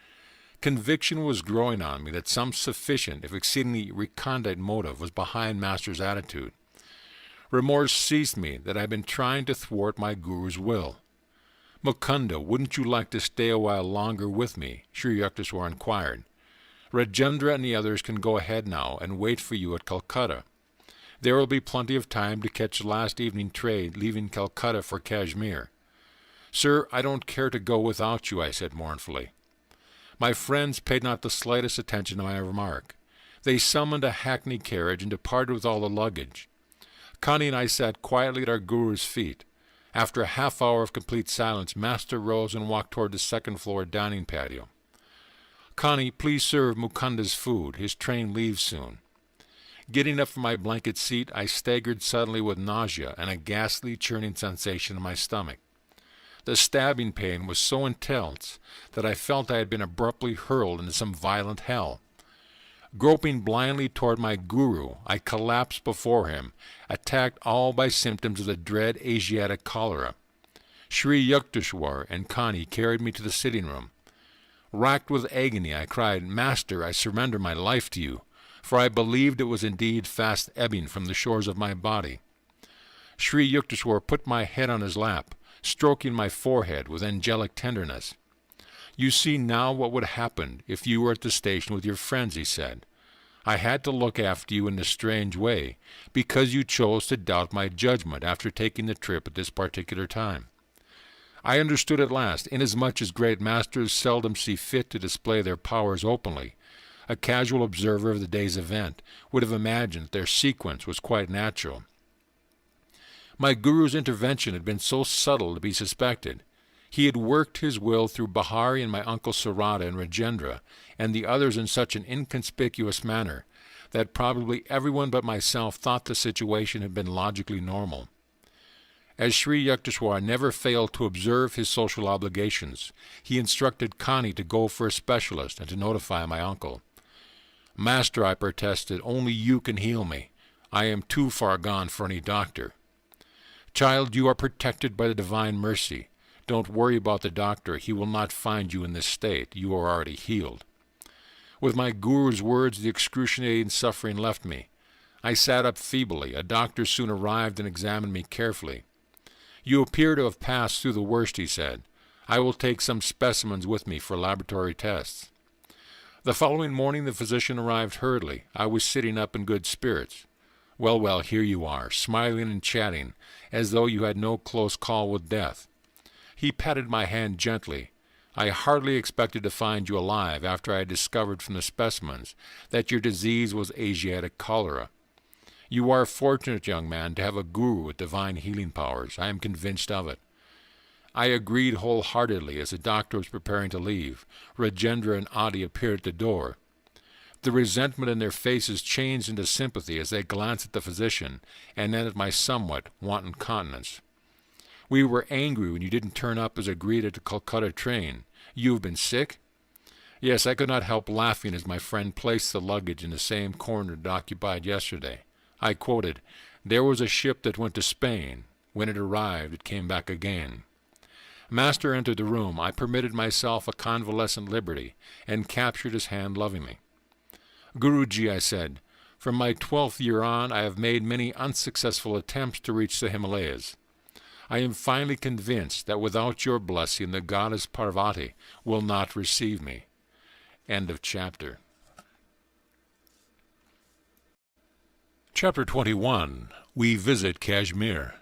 Conviction was growing on me that some sufficient, if exceedingly recondite motive was behind Master's attitude. Remorse seized me that I had been trying to thwart my guru's will. "Mukunda, wouldn't you like to stay a while longer with me?" Sri Yukteswar inquired. "Rajendra and the others can go ahead now and wait for you at Calcutta. There will be plenty of time to catch the last evening train leaving Calcutta for Kashmir." "Sir, I don't care to go without you," I said mournfully. My friends paid not the slightest attention to my remark. They summoned a hackney carriage and departed with all the luggage. Connie and I sat quietly at our guru's feet. After a half-hour of complete silence, Master rose and walked toward the second-floor dining patio. "Connie, please serve Mukunda's food. His train leaves soon." Getting up from my blanket seat, I staggered suddenly with nausea and a ghastly churning sensation in my stomach. The stabbing pain was so intense that I felt I had been abruptly hurled into some violent hell. Groping blindly toward my guru, I collapsed before him, attacked all by symptoms of the dread Asiatic cholera. Sri Yukteswar and Connie carried me to the sitting-room. Racked with agony, I cried, "Master, I surrender my life to you," for I believed it was indeed fast ebbing from the shores of my body. Sri Yukteswar put my head on his lap, stroking my forehead with angelic tenderness. "You see now what would happen if you were at the station with your friends," he said. "I had to look after you in a strange way, because you chose to doubt my judgment after taking the trip at this particular time. I understood at last, inasmuch as great masters seldom see fit to display their powers openly. A casual observer of the day's event would have imagined that their sequence was quite natural. My guru's intervention had been so subtle to be suspected. He had worked his will through Bahari and my uncle Sarada and Rajendra, and the others in such an inconspicuous manner that probably everyone but myself thought the situation had been logically normal. As Sri Yukteswar never failed to observe his social obligations, he instructed Connie to go for a specialist and to notify my uncle. "Master," I protested, "only you can heal me. I am too far gone for any doctor." "Child, you are protected by the divine mercy. Don't worry about the doctor. He will not find you in this state. You are already healed." With my guru's words, the excruciating suffering left me. I sat up feebly. A doctor soon arrived and examined me carefully. "You appear to have passed through the worst," he said. "I will take some specimens with me for laboratory tests." The following morning the physician arrived hurriedly. I was sitting up in good spirits. "Well, well, here you are, smiling and chatting, as though you had no close call with death." He patted my hand gently. "I hardly expected to find you alive after I had discovered from the specimens that your disease was Asiatic cholera. You are fortunate, young man, to have a guru with divine healing powers. I am convinced of it." I agreed wholeheartedly as the doctor was preparing to leave. Rajendra and Adi appeared at the door. The resentment in their faces changed into sympathy as they glanced at the physician and then at my somewhat wanton countenance. "We were angry when you didn't turn up as agreed at the Calcutta train. You have been sick?" Yes, I could not help laughing as my friend placed the luggage in the same corner it occupied yesterday. I quoted, "There was a ship that went to Spain. When it arrived, it came back again." Master entered the room. I permitted myself a convalescent liberty and captured his hand lovingly. "Guruji," I said, "from my 12th year on, I have made many unsuccessful attempts to reach the Himalayas. I am finally convinced that without your blessing, the goddess Parvati will not receive me." End of chapter. Chapter 21. We visit Kashmir.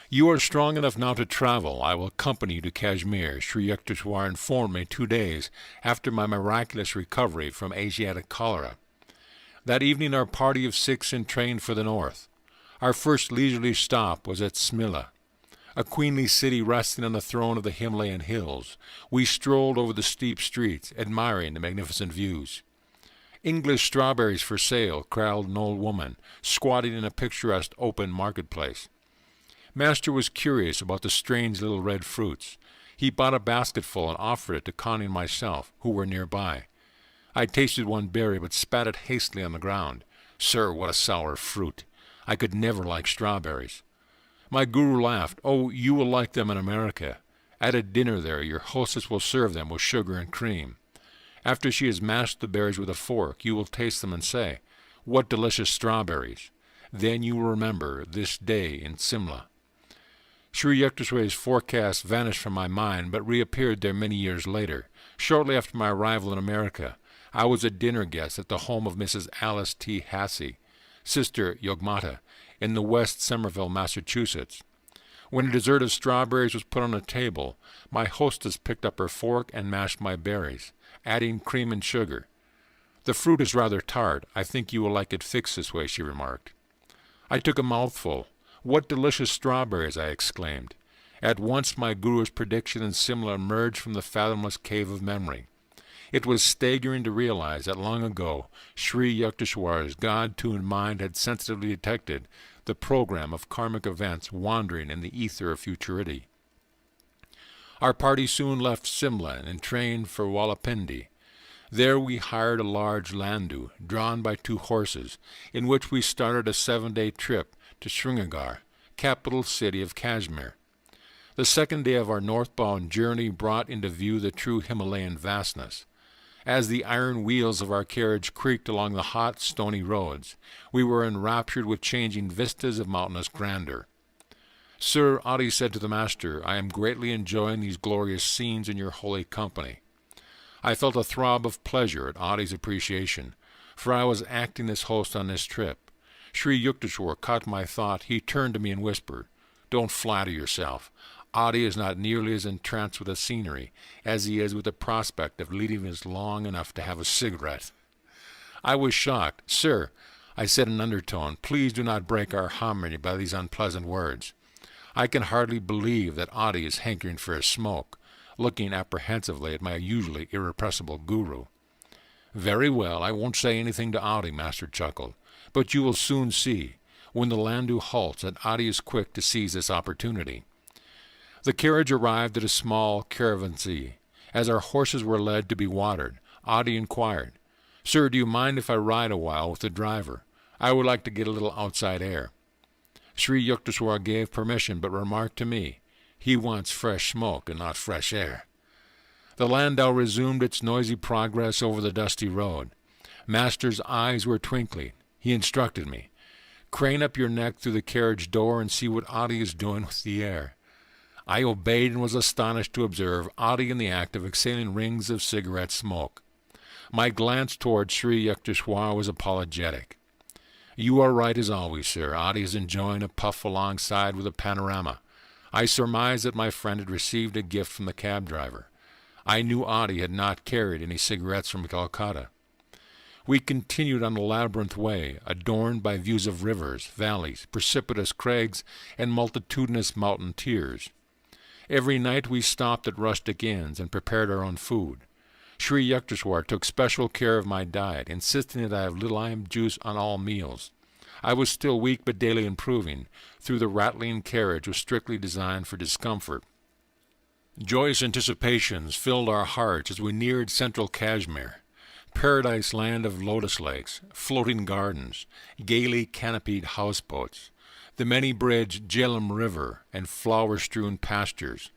"You are strong enough now to travel. I will accompany you to Kashmir," Sri Yukteswar informed me 2 days after my miraculous recovery from Asiatic cholera. That evening our party of 6 entrained for the north. Our first leisurely stop was at Smilla, a queenly city resting on the throne of the Himalayan hills. We strolled over the steep streets, admiring the magnificent views. "English strawberries for sale," growled an old woman, squatting in a picturesque open marketplace. Master was curious about the strange little red fruits. He bought a basketful and offered it to Connie and myself, who were nearby. I tasted one berry, but spat it hastily on the ground. "Sir, what a sour fruit! I could never like strawberries." My guru laughed. "Oh, you will like them in America. At a dinner there, your hostess will serve them with sugar and cream. After she has mashed the berries with a fork, you will taste them and say, 'What delicious strawberries!' Then you will remember this day in Simla." Sri Yukteswar's forecast vanished from my mind, but reappeared there many years later. Shortly after my arrival in America, I was a dinner guest at the home of Mrs. Alice T. Hassey, Sister Yogananda, in the West Somerville, Massachusetts. When a dessert of strawberries was put on the table, my hostess picked up her fork and mashed my berries, adding cream and sugar. "The fruit is rather tart. I think you will like it fixed this way," she remarked. I took a mouthful. "What delicious strawberries!" I exclaimed. At once my guru's prediction and Simla emerged from the fathomless cave of memory. It was staggering to realize that long ago Sri Yukteswar's God-tuned mind had sensitively detected the program of karmic events wandering in the ether of futurity. Our party soon left Simla and trained for Walapindi. There we hired a large landau, drawn by 2 horses, in which we started a 7-day trip to Srinagar, capital city of Kashmir. The second day of our northbound journey brought into view the true Himalayan vastness. As the iron wheels of our carriage creaked along the hot, stony roads, we were enraptured with changing vistas of mountainous grandeur. "Sir," Adi said to the master, "I am greatly enjoying these glorious scenes in your holy company." I felt a throb of pleasure at Adi's appreciation, for I was acting as host on this trip. Sri Yukteswar caught my thought. He turned to me and whispered, "Don't flatter yourself. Adi is not nearly as entranced with the scenery as he is with the prospect of leading us long enough to have a cigarette." I was shocked. "Sir," I said in undertone, "please do not break our harmony by these unpleasant words. I can hardly believe that Adi is hankering for a smoke," looking apprehensively at my usually irrepressible guru. "Very well, I won't say anything to Adi," Master chuckled. "But you will soon see, when the landau halts, that Adi is quick to seize this opportunity." The carriage arrived at a small caravanserai. As our horses were led to be watered, Adi inquired, "Sir, do you mind if I ride a while with the driver? I would like to get a little outside air." Sri Yukteswar gave permission, but remarked to me, He wants fresh smoke and not fresh air. The landau resumed its noisy progress over the dusty road. Master's eyes were twinkling. He instructed me. Crane up your neck through the carriage door and see what Adi is doing with the air. I obeyed and was astonished to observe Adi in the act of exhaling rings of cigarette smoke. My glance toward Sri Yukteswar was apologetic. You are right as always, sir. Adi is enjoying a puff alongside with a panorama. I surmised that my friend had received a gift from the cab driver. I knew Adi had not carried any cigarettes from Calcutta. We continued on the labyrinth way, adorned by views of rivers, valleys, precipitous crags, and multitudinous mountain tiers. Every night we stopped at rustic inns and prepared our own food. Sri Yukteswar took special care of my diet, insisting that I have lime juice on all meals. I was still weak but daily improving, though the rattling carriage was strictly designed for discomfort. Joyous anticipations filled our hearts as we neared central Kashmir, paradise land of lotus lakes, floating gardens, gaily canopied houseboats, the many-bridged Jhelum River, and flower-strewn pastures,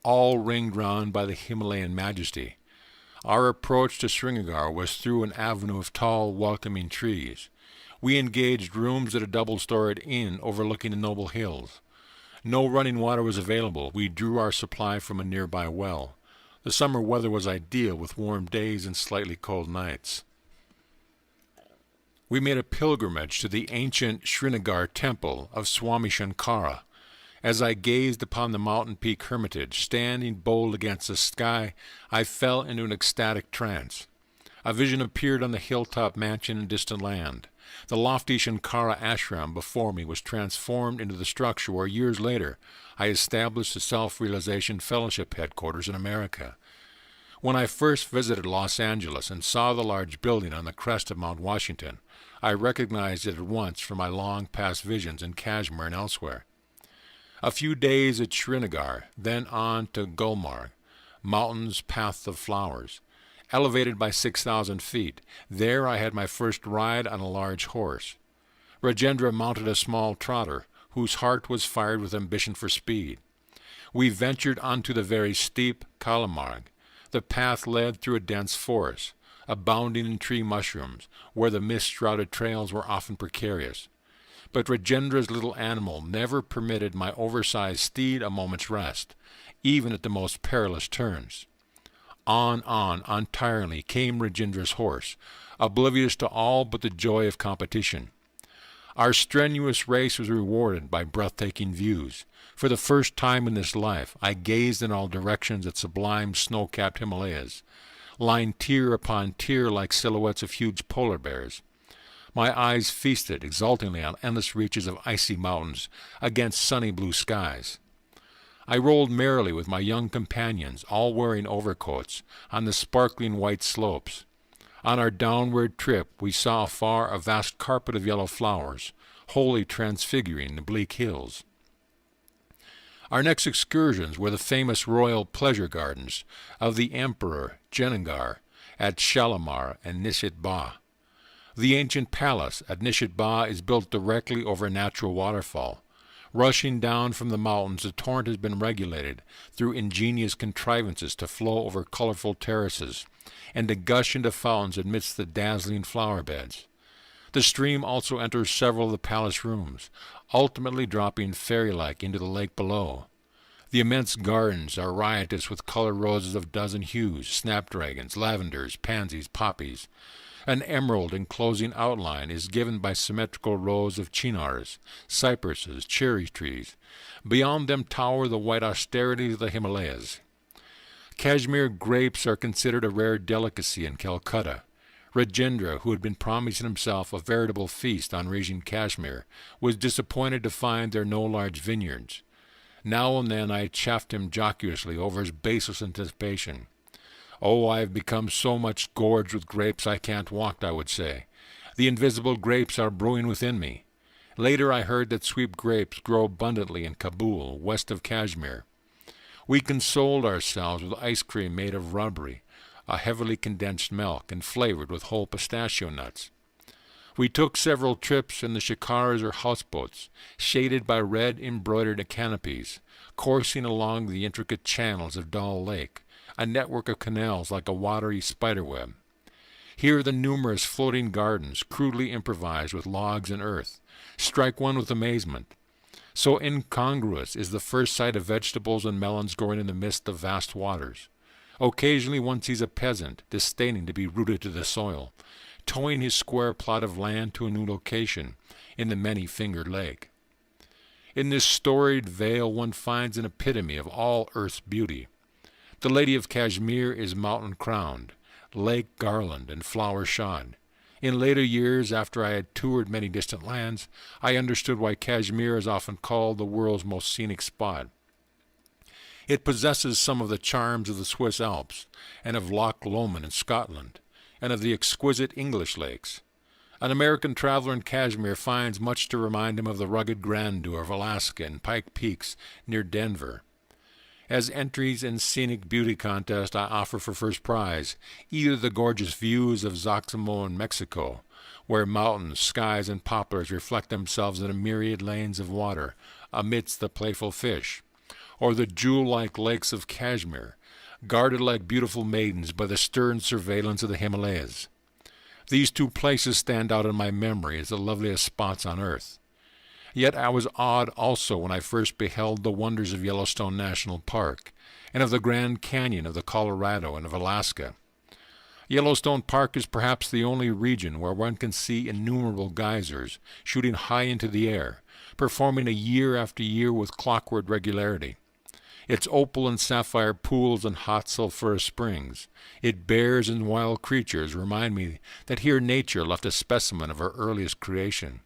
all ringed round by the Himalayan majesty. Our approach to Srinagar was through an avenue of tall, welcoming trees. We engaged rooms at a double-storied inn overlooking the noble hills. No running water was available. We drew our supply from a nearby well. The summer weather was ideal, with warm days and slightly cold nights. We made a pilgrimage to the ancient Srinagar temple of Swami Shankara. As I gazed upon the mountain peak hermitage, standing bold against the sky, I fell into an ecstatic trance. A vision appeared on the hilltop mansion in distant land. The lofty Shankara ashram before me was transformed into the structure where years later I established the Self-Realization Fellowship headquarters in America. When I first visited Los Angeles and saw the large building on the crest of Mount Washington, I recognized it at once from my long-past visions in Kashmir and elsewhere. A few days at Srinagar, then on to Gulmarg, mountains path of flowers. Elevated by 6,000 feet, there I had my first ride on a large horse. Rajendra mounted a small trotter, whose heart was fired with ambition for speed. We ventured onto the very steep Kalamarg. The path led through a dense forest, abounding in tree mushrooms, where the mist-shrouded trails were often precarious. But Rajendra's little animal never permitted my oversized steed a moment's rest, even at the most perilous turns. On, untiringly came Rajendra's horse, oblivious to all but the joy of competition. Our strenuous race was rewarded by breathtaking views. For the first time in this life, I gazed in all directions at sublime snow-capped Himalayas, lying tier upon tier like silhouettes of huge polar bears. My eyes feasted exultingly on endless reaches of icy mountains against sunny blue skies. I rolled merrily with my young companions, all wearing overcoats, on the sparkling white slopes. On our downward trip we saw afar a vast carpet of yellow flowers, wholly transfiguring the bleak hills. Our next excursions were the famous royal pleasure gardens of the Emperor Jenagar at Shalimar and Nishit Ba. The ancient palace at Nishit Ba is built directly over a natural waterfall. Rushing down from the mountains, the torrent has been regulated through ingenious contrivances to flow over colorful terraces and to gush into fountains amidst the dazzling flower beds. The stream also enters several of the palace rooms, ultimately dropping fairy-like into the lake below. The immense gardens are riotous with colored roses of dozen hues, snapdragons, lavenders, pansies, poppies. An emerald enclosing outline is given by symmetrical rows of chinars, cypresses, cherry trees. Beyond them tower the white austerities of the Himalayas. Kashmir grapes are considered a rare delicacy in Calcutta. Rajendra, who had been promising himself a veritable feast on reaching Kashmir, was disappointed to find there no large vineyards. Now and then I chaffed him jocosely over his baseless anticipation. "Oh, I have become so much gorged with grapes I can't walk," I would say. "The invisible grapes are brewing within me." Later I heard that sweet grapes grow abundantly in Kabul, west of Kashmir. We consoled ourselves with ice cream made of rubbery, a heavily condensed milk, and flavored with whole pistachio nuts. We took several trips in the shikaras or houseboats, shaded by red embroidered canopies, coursing along the intricate channels of Dal Lake, a network of canals like a watery spiderweb. Here the numerous floating gardens, crudely improvised with logs and earth, strike one with amazement. So incongruous is the first sight of vegetables and melons growing in the midst of vast waters. Occasionally one sees a peasant, disdaining to be rooted to the soil, towing his square plot of land to a new location in the many-fingered lake. In this storied vale one finds an epitome of all earth's beauty. The Lady of Kashmir is mountain-crowned, lake-garlanded, and flower-shod. In later years, after I had toured many distant lands, I understood why Kashmir is often called the world's most scenic spot. It possesses some of the charms of the Swiss Alps, and of Loch Lomond in Scotland, and of the exquisite English lakes. An American traveler in Kashmir finds much to remind him of the rugged grandeur of Alaska and Pike Peaks near Denver. As entries in Scenic Beauty Contest, I offer for first prize either the gorgeous views of Zaxamo in Mexico, where mountains, skies, and poplars reflect themselves in a myriad lanes of water amidst the playful fish, or the jewel-like lakes of Kashmir, guarded like beautiful maidens by the stern surveillance of the Himalayas. These two places stand out in my memory as the loveliest spots on earth. Yet I was awed also when I first beheld the wonders of Yellowstone National Park, and of the Grand Canyon of the Colorado and of Alaska. Yellowstone Park is perhaps the only region where one can see innumerable geysers shooting high into the air, performing a year after year with clockwork regularity. Its opal and sapphire pools and hot sulphurous springs, its bears and wild creatures remind me that here nature left a specimen of her earliest creation.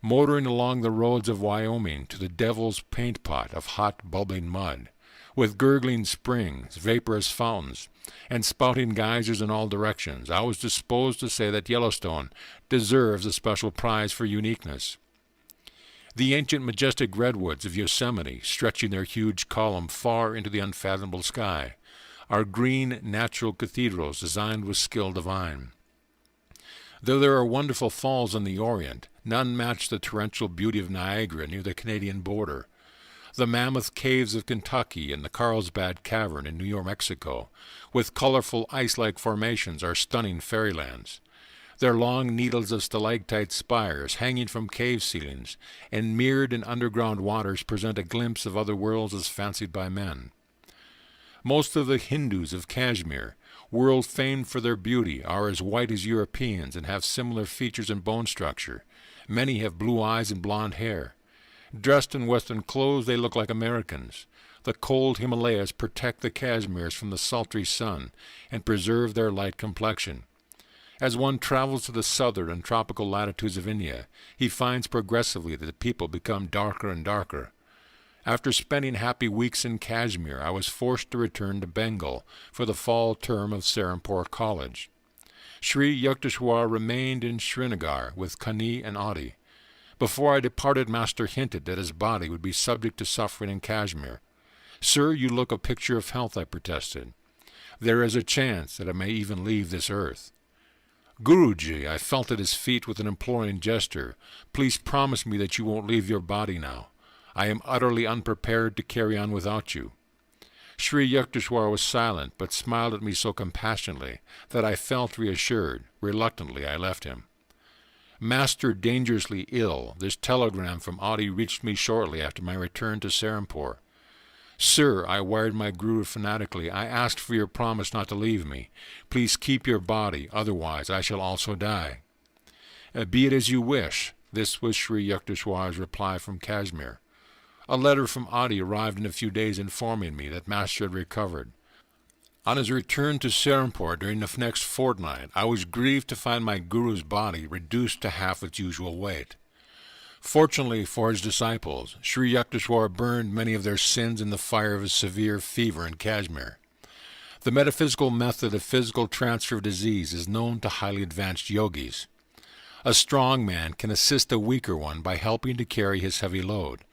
Motoring along the roads of Wyoming to the devil's paint pot of hot bubbling mud, with gurgling springs, vaporous fountains, and spouting geysers in all directions, I was disposed to say that Yellowstone deserves a special prize for uniqueness. The ancient majestic redwoods of Yosemite, stretching their huge column far into the unfathomable sky, are green natural cathedrals designed with skill divine. Though there are wonderful falls in the Orient, none match the torrential beauty of Niagara near the Canadian border. The mammoth caves of Kentucky and the Carlsbad Cavern in New York, Mexico, with colorful ice-like formations, are stunning fairylands. Their long needles of stalactite spires hanging from cave ceilings and mirrored in underground waters present a glimpse of other worlds as fancied by men. Most of the Hindus of Kashmir, world famed for their beauty, are as white as Europeans and have similar features and bone structure. Many have blue eyes and blonde hair. Dressed in Western clothes, they look like Americans. The cold Himalayas protect the Kashmirs from the sultry sun and preserve their light complexion. As one travels to the southern and tropical latitudes of India, he finds progressively that the people become darker and darker. After spending happy weeks in Kashmir, I was forced to return to Bengal for the fall term of Serampore College. Sri Yukteswar remained in Srinagar with Kani and Adi. Before I departed, Master hinted that his body would be subject to suffering in Kashmir. "Sir, you look a picture of health," I protested. "There is a chance that I may even leave this earth." "Guruji," I felt at his feet with an imploring gesture, "please promise me that you won't leave your body now. I am utterly unprepared to carry on without you." Sri Yukteswar was silent, but smiled at me so compassionately that I felt reassured. Reluctantly, I left him. "Master dangerously ill. This telegram from Adi reached me shortly after my return to Serampore. Sir," I wired my guru fanatically, "I asked for your promise not to leave me. Please keep your body, otherwise I shall also die." "Be it as you wish." This was Sri Yukteswar's reply from Kashmir. A letter from Adi arrived in a few days informing me that Master had recovered. On his return to Serampore during the next fortnight, I was grieved to find my guru's body reduced to half its usual weight. Fortunately for his disciples, Sri Yukteswar burned many of their sins in the fire of a severe fever in Kashmir. The metaphysical method of physical transfer of disease is known to highly advanced yogis. A strong man can assist a weaker one by helping to carry his heavy load.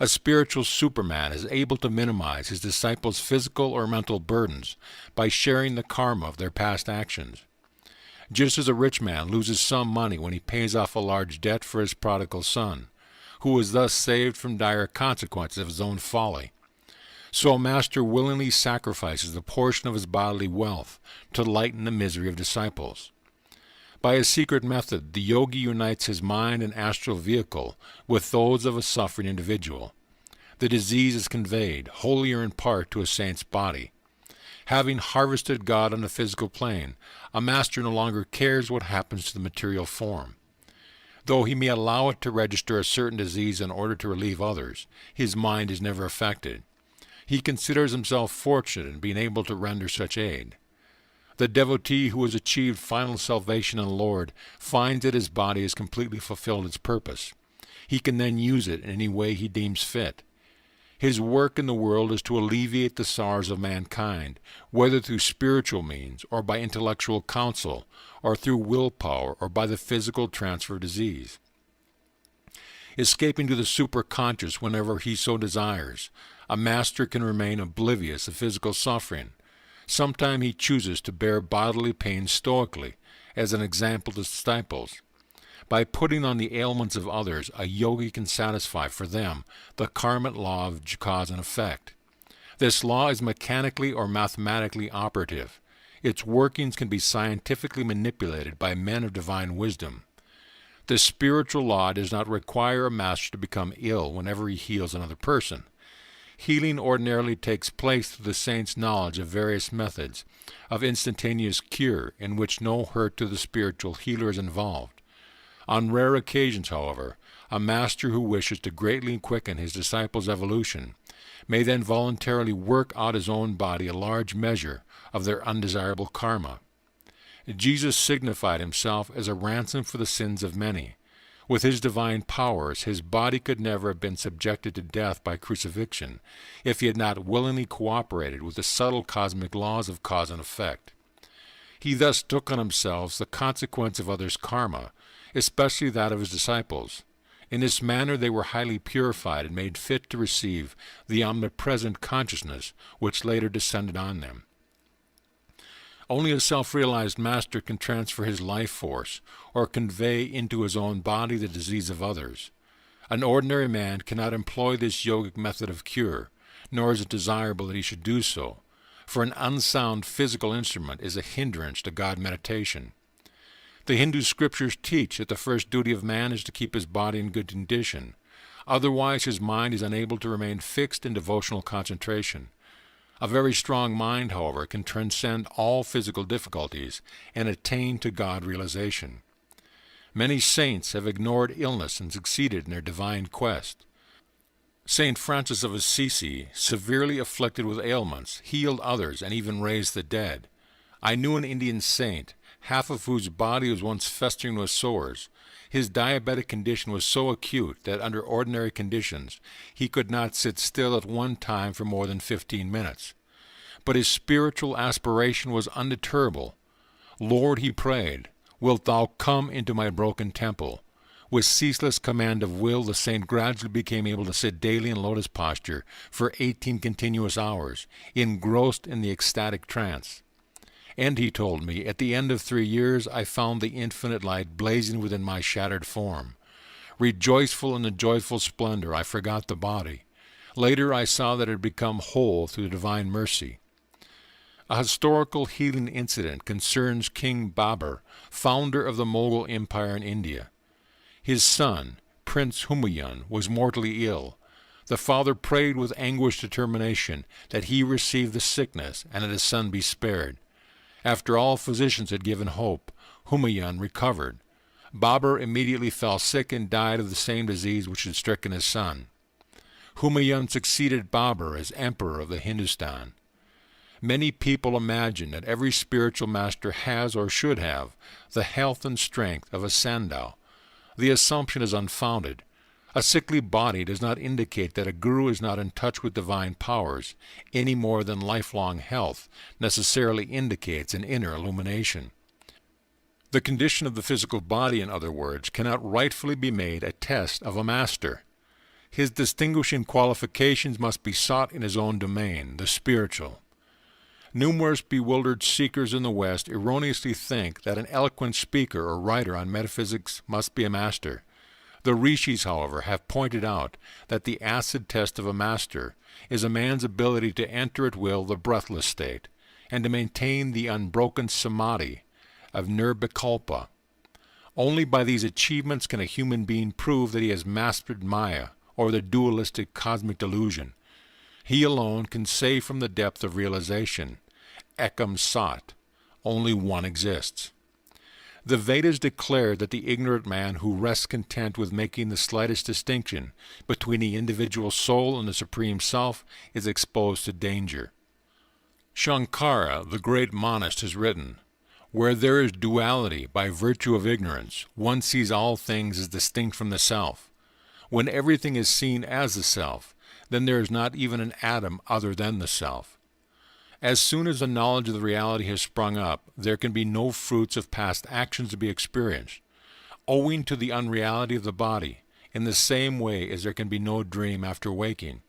A spiritual superman is able to minimize his disciples' physical or mental burdens by sharing the karma of their past actions. Just as a rich man loses some money when he pays off a large debt for his prodigal son, who was thus saved from dire consequences of his own folly. So a master willingly sacrifices a portion of his bodily wealth to lighten the misery of disciples. By a secret method, the yogi unites his mind and astral vehicle with those of a suffering individual. The disease is conveyed, wholly or in part, to a saint's body. Having harvested God on the physical plane, a master no longer cares what happens to the material form. Though he may allow it to register a certain disease in order to relieve others, his mind is never affected. He considers himself fortunate in being able to render such aid. The devotee who has achieved final salvation in the Lord finds that his body has completely fulfilled its purpose. He can then use it in any way he deems fit. His work in the world is to alleviate the sorrows of mankind, whether through spiritual means, or by intellectual counsel, or through willpower, or by the physical transfer of disease. Escaping to the superconscious whenever he so desires, a master can remain oblivious of physical suffering. Sometimes he chooses to bear bodily pain stoically, as an example to disciples. By putting on the ailments of others, a yogi can satisfy for them the karmic law of cause and effect. This law is mechanically or mathematically operative. Its workings can be scientifically manipulated by men of divine wisdom. The spiritual law does not require a master to become ill whenever he heals another person. Healing ordinarily takes place through the saint's knowledge of various methods of instantaneous cure in which no hurt to the spiritual healer is involved. On rare occasions, however, a master who wishes to greatly quicken his disciples' evolution may then voluntarily work out his own body a large measure of their undesirable karma. Jesus signified himself as a ransom for the sins of many. With his divine powers, his body could never have been subjected to death by crucifixion if he had not willingly cooperated with the subtle cosmic laws of cause and effect. He thus took on himself the consequence of others' karma, especially that of his disciples. In this manner they were highly purified and made fit to receive the omnipresent consciousness which later descended on them. Only a self-realized master can transfer his life force or convey into his own body the disease of others. An ordinary man cannot employ this yogic method of cure, nor is it desirable that he should do so, for an unsound physical instrument is a hindrance to God meditation. The Hindu scriptures teach that the first duty of man is to keep his body in good condition. Otherwise his mind is unable to remain fixed in devotional concentration. A very strong mind, however, can transcend all physical difficulties and attain to God realization. Many saints have ignored illness and succeeded in their divine quest. St. Francis of Assisi, severely afflicted with ailments, healed others and even raised the dead. I knew an Indian saint, half of whose body was once festering with sores. His diabetic condition was so acute that under ordinary conditions he could not sit still at one time for more than 15 minutes. But his spiritual aspiration was undeterrable. Lord, he prayed, wilt thou come into my broken temple? With ceaseless command of will, the saint gradually became able to sit daily in lotus posture for 18 continuous hours, engrossed in the ecstatic trance. And he told me, at the end of 3 years I found the infinite light blazing within my shattered form. Rejoiceful in the joyful splendor, I forgot the body. Later I saw that it had become whole through divine mercy. A historical healing incident concerns King Babur, founder of the Mughal Empire in India. His son, Prince Humayun, was mortally ill. The father prayed with anguished determination that he receive the sickness and that his son be spared. After all physicians had given hope, Humayun recovered. Babur immediately fell sick and died of the same disease which had stricken his son. Humayun succeeded Babur as emperor of the Hindustan. Many people imagine that every spiritual master has or should have the health and strength of a Sandow. The assumption is unfounded. A sickly body does not indicate that a guru is not in touch with divine powers, any more than lifelong health necessarily indicates an inner illumination. The condition of the physical body, in other words, cannot rightfully be made a test of a master. His distinguishing qualifications must be sought in his own domain, the spiritual. Numerous bewildered seekers in the West erroneously think that an eloquent speaker or writer on metaphysics must be a master. The rishis, however, have pointed out that the acid test of a master is a man's ability to enter at will the breathless state, and to maintain the unbroken samadhi of nirvikalpa. Only by these achievements can a human being prove that he has mastered Maya, or the dualistic cosmic delusion. He alone can say from the depth of realization, Ekam Sat, only one exists. The Vedas declare that the ignorant man who rests content with making the slightest distinction between the individual soul and the Supreme Self is exposed to danger. Shankara, the great monist, has written, "Where there is duality by virtue of ignorance, one sees all things as distinct from the self. When everything is seen as the self, then there is not even an atom other than the self. As soon as the knowledge of the reality has sprung up, there can be no fruits of past actions to be experienced, owing to the unreality of the body, in the same way as there can be no dream after waking.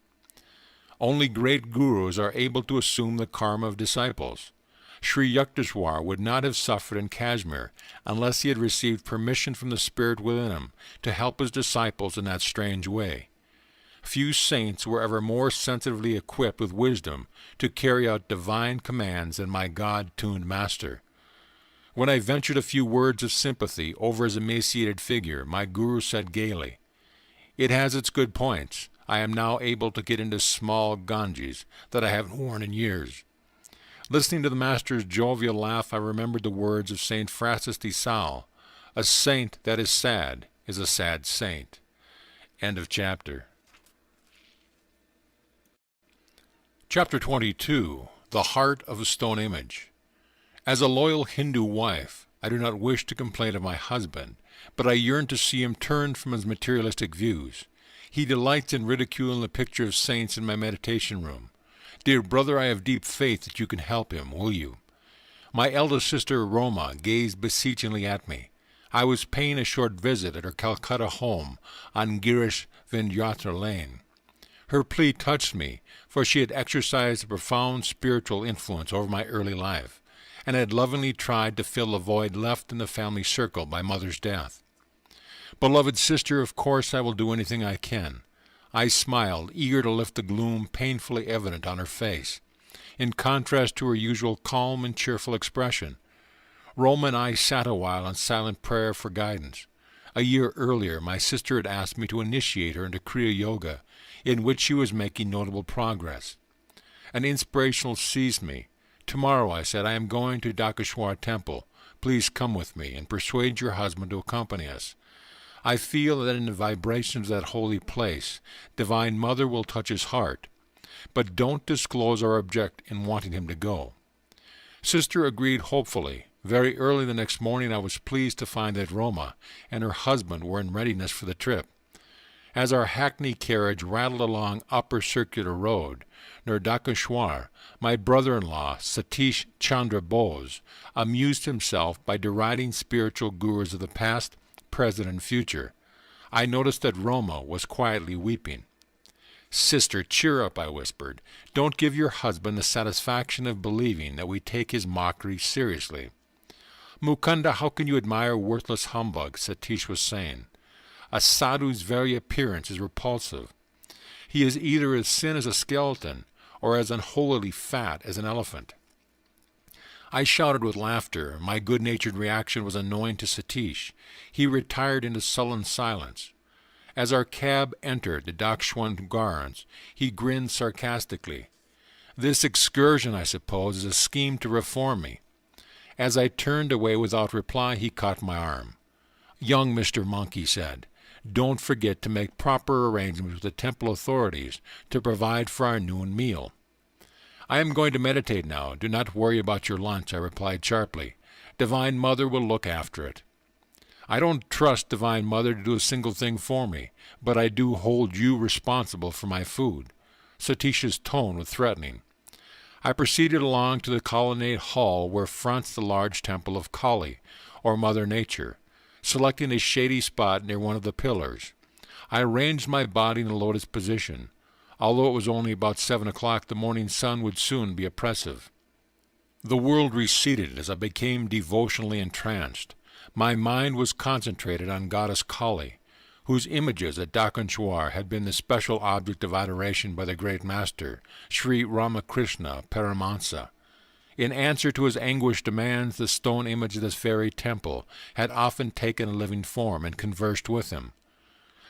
Only great gurus are able to assume the karma of disciples. Sri Yukteswar would not have suffered in Kashmir unless he had received permission from the spirit within him to help his disciples in that strange way. Few saints were ever more sensitively equipped with wisdom to carry out divine commands than my God-tuned master. When I ventured a few words of sympathy over his emaciated figure, my guru said gaily, "It has its good points. I am now able to get into small ganges that I haven't worn in years." Listening to the master's jovial laugh, I remembered the words of St. Francis de Sales, "A saint that is sad is a sad saint." End of chapter. Chapter 22. The Heart of a Stone Image. As a loyal Hindu wife, I do not wish to complain of my husband, but I yearn to see him turned from his materialistic views. He delights in ridiculing the picture of saints in my meditation room. Dear brother, I have deep faith that you can help him, will you? My eldest sister, Roma, gazed beseechingly at me. I was paying a short visit at her Calcutta home on Girish Vindyatra Lane. Her plea touched me, for she had exercised a profound spiritual influence over my early life, and had lovingly tried to fill the void left in the family circle by mother's death. "Beloved sister, of course I will do anything I can." I smiled, eager to lift the gloom painfully evident on her face, in contrast to her usual calm and cheerful expression. Roma and I sat a while in silent prayer for guidance. A year earlier, my sister had asked me to initiate her into Kriya Yoga, in which she was making notable progress. An inspiration seized me. "Tomorrow," I said, "I am going to Dakeshwar Temple. Please come with me, and persuade your husband to accompany us. I feel that in the vibrations of that holy place, Divine Mother will touch his heart. But don't disclose our object in wanting him to go." Sister agreed hopefully. Very early the next morning I was pleased to find that Roma and her husband were in readiness for the trip. As our hackney carriage rattled along Upper Circular Road, near Dakeshwar, my brother-in-law, Satish Chandra Bose, amused himself by deriding spiritual gurus of the past, present, and future. I noticed that Roma was quietly weeping. "Sister, cheer up," I whispered. "Don't give your husband the satisfaction of believing that we take his mockery seriously." "Mukunda, how can you admire worthless humbug?" Satish was saying. "A sadhu's very appearance is repulsive. He is either as thin as a skeleton or as unholily fat as an elephant." I shouted with laughter. My good-natured reaction was annoying to Satish. He retired into sullen silence. As our cab entered the Dakeshwar Gardens, he grinned sarcastically. "This excursion, I suppose, is a scheme to reform me." As I turned away without reply, he caught my arm. "Young Mr. Monk," he said, "don't forget to make proper arrangements with the temple authorities to provide for our noon meal." "I am going to meditate now. Do not worry about your lunch," I replied sharply. "Divine Mother will look after it." "I don't trust Divine Mother to do a single thing for me, but I do hold you responsible for my food." Satish's tone was threatening. I proceeded along to the colonnade hall where fronts the large temple of Kali, or Mother Nature, selecting a shady spot near one of the pillars. I arranged my body in a lotus position. Although it was only about 7 o'clock, the morning sun would soon be oppressive. The world receded as I became devotionally entranced. My mind was concentrated on Goddess Kali, whose images at Dakanchwar had been the special object of adoration by the great master, Sri Ramakrishna Paramhansa. In answer to his anguished demands, the stone image of this fairy temple had often taken a living form and conversed with him.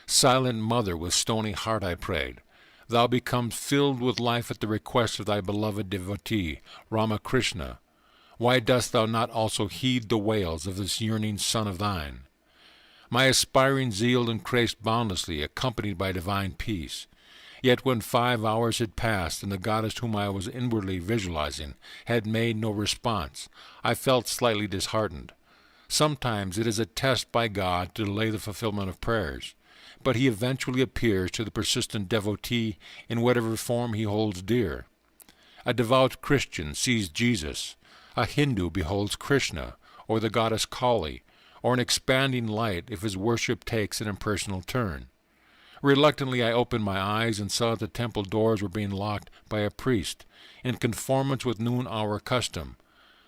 Silent Mother with stony heart, I prayed, thou become filled with life at the request of thy beloved devotee, Ramakrishna. Why dost thou not also heed the wails of this yearning son of thine? My aspiring zeal increased boundlessly, accompanied by divine peace. Yet when 5 hours had passed and the goddess whom I was inwardly visualizing had made no response, I felt slightly disheartened. Sometimes it is a test by God to delay the fulfillment of prayers, but he eventually appears to the persistent devotee in whatever form he holds dear. A devout Christian sees Jesus, a Hindu beholds Krishna, or the goddess Kali, or an expanding light if his worship takes an impersonal turn. Reluctantly I opened my eyes and saw that the temple doors were being locked by a priest, in conformance with noon-hour custom.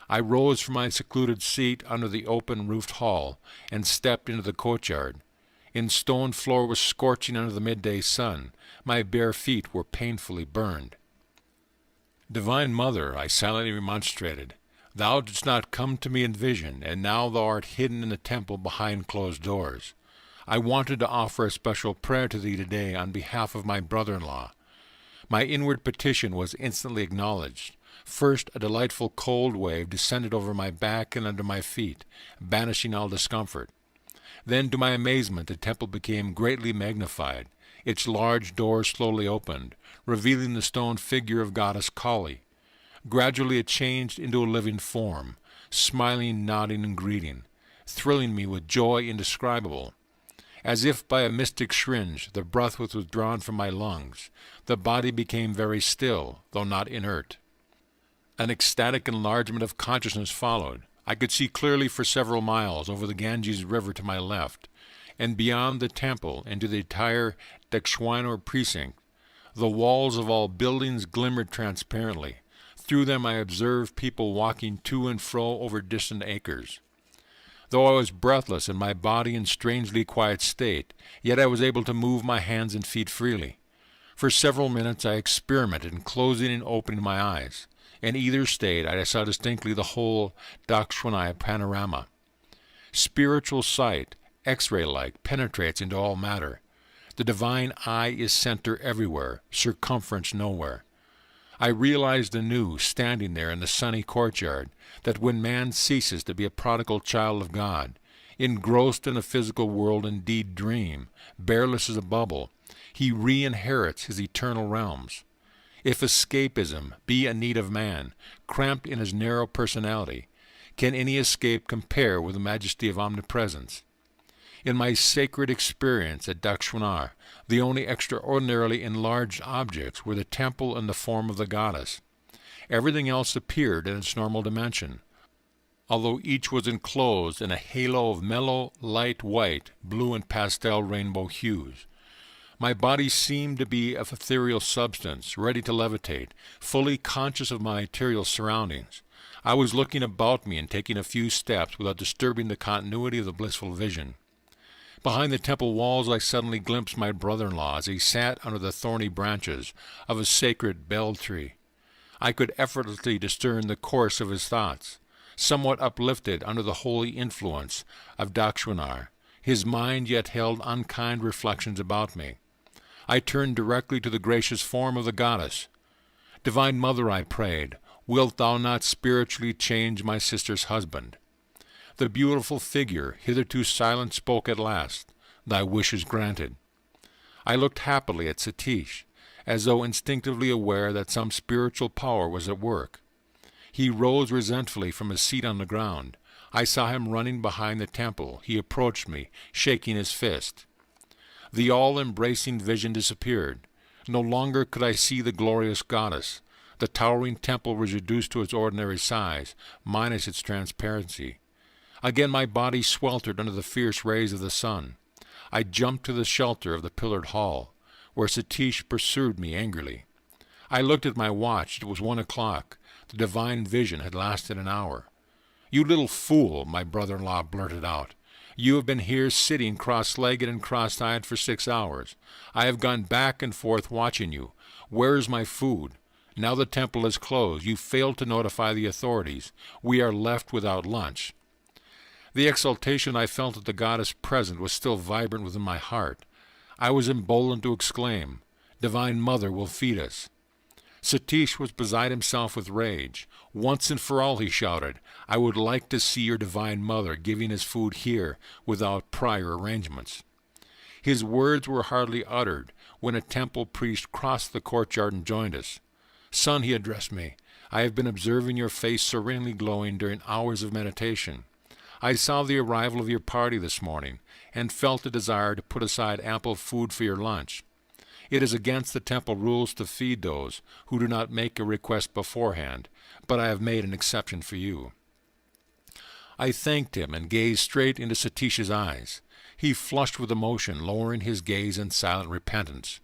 I rose from my secluded seat under the open-roofed hall and stepped into the courtyard. In stone floor was scorching under the midday sun. My bare feet were painfully burned. Divine Mother, I silently remonstrated, thou didst not come to me in vision, and now thou art hidden in the temple behind closed doors. I wanted to offer a special prayer to thee today on behalf of my brother-in-law. My inward petition was instantly acknowledged. First, a delightful cold wave descended over my back and under my feet, banishing all discomfort. Then, to my amazement, the temple became greatly magnified. Its large doors slowly opened, revealing the stone figure of goddess Kali. Gradually it changed into a living form, smiling, nodding, and greeting, thrilling me with joy indescribable. As if by a mystic syringe, the breath was withdrawn from my lungs. The body became very still, though not inert. An ecstatic enlargement of consciousness followed. I could see clearly for several miles over the Ganges River to my left, and beyond the temple into the entire Dakshwanur precinct. The walls of all buildings glimmered transparently. Through them I observed people walking to and fro over distant acres. Though I was breathless and my body in strangely quiet state, yet I was able to move my hands and feet freely. For several minutes I experimented in closing and opening my eyes. In either state I saw distinctly the whole Dakshwanaya panorama. Spiritual sight, X-ray-like, penetrates into all matter. The divine eye is center everywhere, circumference nowhere. I realized anew, standing there in the sunny courtyard, that when man ceases to be a prodigal child of God, engrossed in a physical world indeed dream, bearless as a bubble, he re-inherits his eternal realms. If escapism be a need of man, cramped in his narrow personality, can any escape compare with the majesty of omnipresence? In my sacred experience at Dakshwanar, the only extraordinarily enlarged objects were the temple and the form of the goddess. Everything else appeared in its normal dimension, although each was enclosed in a halo of mellow, light white, blue, and pastel rainbow hues. My body seemed to be of ethereal substance, ready to levitate, fully conscious of my material surroundings. I was looking about me and taking a few steps without disturbing the continuity of the blissful vision. Behind the temple walls I suddenly glimpsed my brother-in-law as he sat under the thorny branches of a sacred bel tree. I could effortlessly discern the course of his thoughts. Somewhat uplifted under the holy influence of Dakshwanar, his mind yet held unkind reflections about me. I turned directly to the gracious form of the goddess. Divine Mother, I prayed, wilt thou not spiritually change my sister's husband? The beautiful figure, hitherto silent, spoke at last. Thy wish is granted. I looked happily at Satish, as though instinctively aware that some spiritual power was at work. He rose resentfully from his seat on the ground. I saw him running behind the temple. He approached me, shaking his fist. The all-embracing vision disappeared. No longer could I see the glorious goddess. The towering temple was reduced to its ordinary size, minus its transparency. Again my body sweltered under the fierce rays of the sun. I jumped to the shelter of the pillared hall, where Satish pursued me angrily. I looked at my watch. It was 1 o'clock. The divine vision had lasted an hour. "You little fool," my brother-in-law blurted out. You have been here sitting cross-legged and cross-eyed for 6 hours. I have gone back and forth watching you. Where is my food? Now the temple is closed. You failed to notify the authorities. We are left without lunch." The exultation I felt at the goddess present was still vibrant within my heart. I was emboldened to exclaim, "Divine Mother will feed us." Satish was beside himself with rage. "Once and for all," he shouted, "I would like to see your Divine Mother giving us food here without prior arrangements." His words were hardly uttered when a temple priest crossed the courtyard and joined us. "Son," he addressed me, "I have been observing your face serenely glowing during hours of meditation. I saw the arrival of your party this morning, and felt a desire to put aside ample food for your lunch. It is against the temple rules to feed those who do not make a request beforehand, but I have made an exception for you." I thanked him and gazed straight into Satish's eyes. He flushed with emotion, lowering his gaze in silent repentance.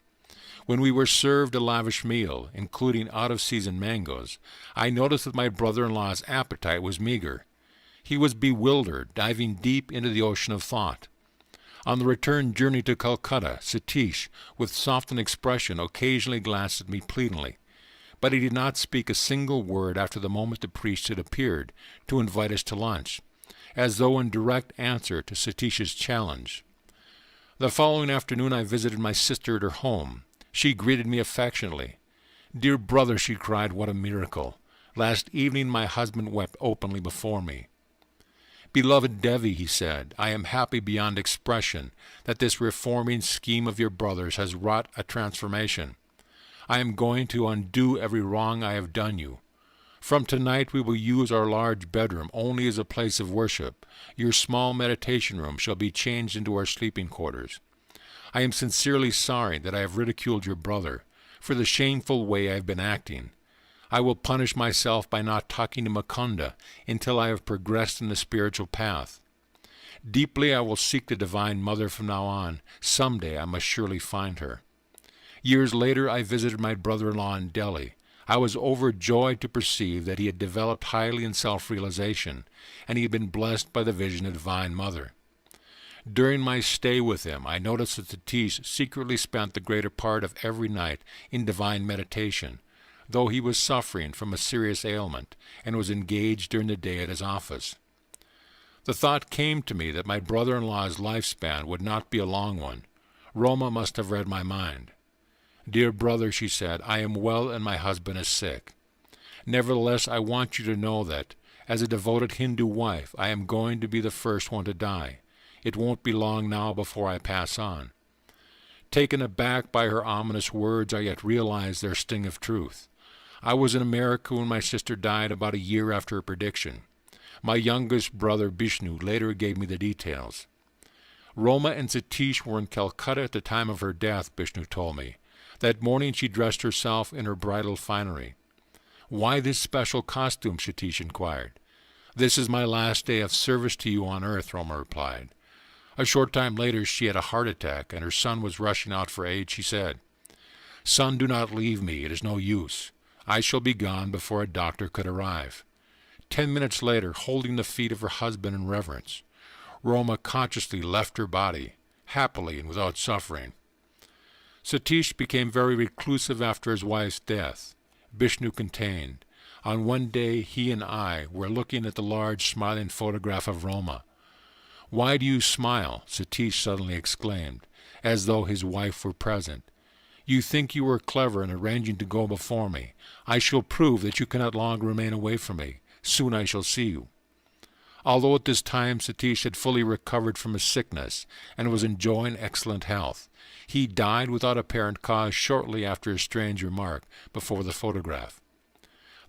When we were served a lavish meal, including out-of-season mangoes, I noticed that my brother-in-law's appetite was meager. He was bewildered, diving deep into the ocean of thought. On the return journey to Calcutta, Satish, with softened expression, occasionally glanced at me pleadingly, but he did not speak a single word after the moment the priest had appeared to invite us to lunch, as though in direct answer to Satish's challenge. The following afternoon I visited my sister at her home. She greeted me affectionately. "Dear brother," she cried, "what a miracle! Last evening my husband wept openly before me." "Beloved Devi," he said, "I am happy beyond expression that this reforming scheme of your brother's has wrought a transformation. I am going to undo every wrong I have done you. From tonight we will use our large bedroom only as a place of worship. Your small meditation room shall be changed into our sleeping quarters. I am sincerely sorry that I have ridiculed your brother for the shameful way I have been acting. I will punish myself by not talking to Mukunda until I have progressed in the spiritual path. Deeply I will seek the Divine Mother from now on. Someday I must surely find her." Years later I visited my brother-in-law in Delhi. I was overjoyed to perceive that he had developed highly in self-realization, and he had been blessed by the vision of Divine Mother. During my stay with him, I noticed that Satish secretly spent the greater part of every night in divine meditation, though he was suffering from a serious ailment and was engaged during the day at his office. The thought came to me that my brother-in-law's lifespan would not be a long one. Roma must have read my mind. "Dear brother," she said, "I am well and my husband is sick. Nevertheless, I want you to know that, as a devoted Hindu wife, I am going to be the first one to die. It won't be long now before I pass on." Taken aback by her ominous words, I yet realized their sting of truth. I was in America when my sister died about a year after her prediction. My youngest brother, Bishnu, later gave me the details. Roma and Satish were in Calcutta at the time of her death, Bishnu told me. That morning she dressed herself in her bridal finery. "Why this special costume?" Satish inquired. "This is my last day of service to you on earth," Roma replied. A short time later she had a heart attack, and her son was rushing out for aid. She said, "Son, do not leave me. It is no use. I shall be gone before a doctor could arrive." 10 minutes later, holding the feet of her husband in reverence, Roma consciously left her body, happily and without suffering. Satish became very reclusive after his wife's death. Bishnu contained. On one day he and I were looking at the large smiling photograph of Roma. "Why do you smile?" Satish suddenly exclaimed, as though his wife were present. "You think you were clever in arranging to go before me. I shall prove that you cannot longer remain away from me. Soon I shall see you." Although at this time Satish had fully recovered from his sickness and was enjoying excellent health, he died without apparent cause shortly after a strange remark before the photograph.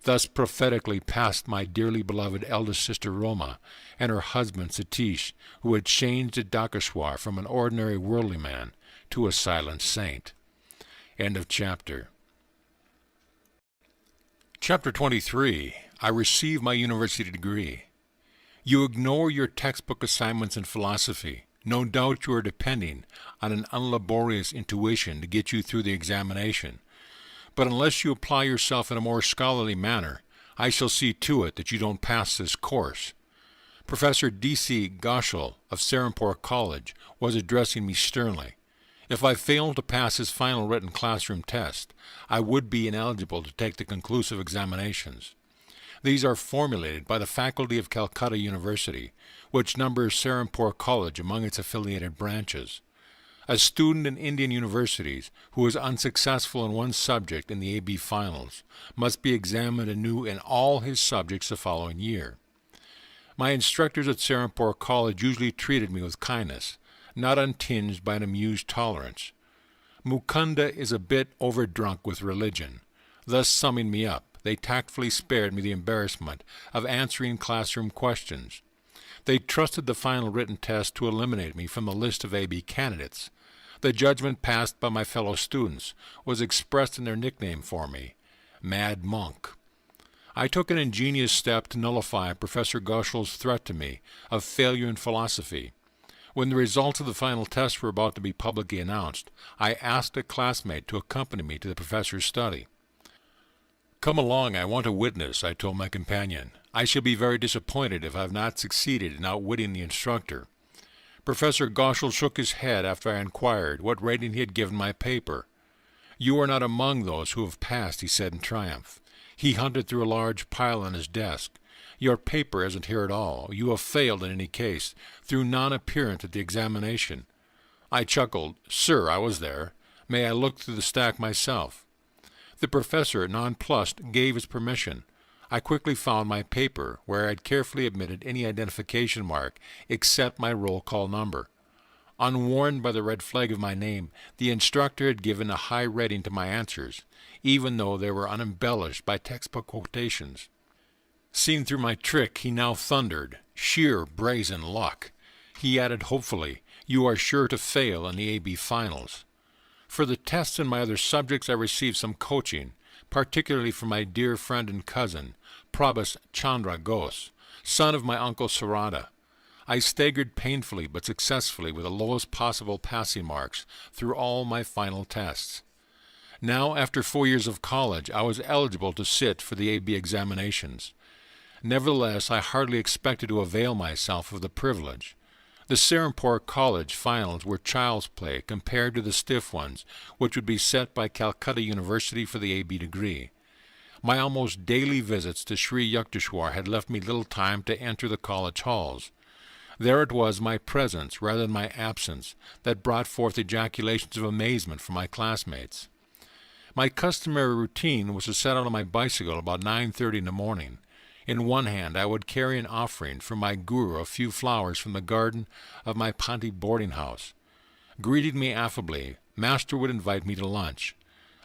Thus prophetically passed my dearly beloved eldest sister Roma and her husband Satish, who had changed at Dakeshwar from an ordinary worldly man to a silent saint. End of chapter. Chapter 23. I receive my university degree. You ignore your textbook assignments in philosophy. No doubt you are depending on an unlaborious intuition to get you through the examination. But unless you apply yourself in a more scholarly manner, I shall see to it that you don't pass this course. Professor D.C. Goschel of Serampore College was addressing me sternly. If I failed to pass his final written classroom test, I would be ineligible to take the conclusive examinations. These are formulated by the faculty of Calcutta University, which numbers Serampore College among its affiliated branches. A student in Indian universities who is unsuccessful in one subject in the AB finals must be examined anew in all his subjects the following year. My instructors at Serampore College usually treated me with kindness, not untinged by an amused tolerance. Mukunda is a bit overdrunk with religion. Thus summing me up, they tactfully spared me the embarrassment of answering classroom questions. They trusted the final written test to eliminate me from the list of AB candidates. The judgment passed by my fellow students was expressed in their nickname for me, Mad Monk. I took an ingenious step to nullify Professor Goschel's threat to me of failure in philosophy. When the results of the final test were about to be publicly announced, I asked a classmate to accompany me to the professor's study. "Come along, I want a witness," I told my companion. "I shall be very disappointed if I have not succeeded in outwitting the instructor." Professor Goschel shook his head after I inquired what rating he had given my paper. "You are not among those who have passed," he said in triumph. He hunted through a large pile on his desk. "Your paper isn't here at all. You have failed in any case, through non-appearance at the examination." I chuckled. "Sir, I was there. May I look through the stack myself?" The professor, nonplussed, gave his permission. I quickly found my paper, where I had carefully omitted any identification mark except my roll call number. Unwarned by the red flag of my name, the instructor had given a high rating to my answers, even though they were unembellished by textbook quotations. Seeing through my trick, he now thundered, "Sheer brazen luck." He added hopefully, "You are sure to fail in the AB finals." For the tests in my other subjects I received some coaching, particularly from my dear friend and cousin, Prabhas Chandra Ghose, son of my uncle Sarada. I staggered painfully but successfully with the lowest possible passing marks through all my final tests. Now, after 4 years of college, I was eligible to sit for the AB examinations. Nevertheless, I hardly expected to avail myself of the privilege. The Serampore College finals were child's play compared to the stiff ones, which would be set by Calcutta University for the AB degree. My almost daily visits to Sri Yukteswar had left me little time to enter the college halls. There it was my presence, rather than my absence, that brought forth ejaculations of amazement from my classmates. My customary routine was to set out on my bicycle about 9:30 in the morning. In one hand I would carry an offering from my guru, a few flowers from the garden of my Panti boarding house. Greeting me affably, master would invite me to lunch.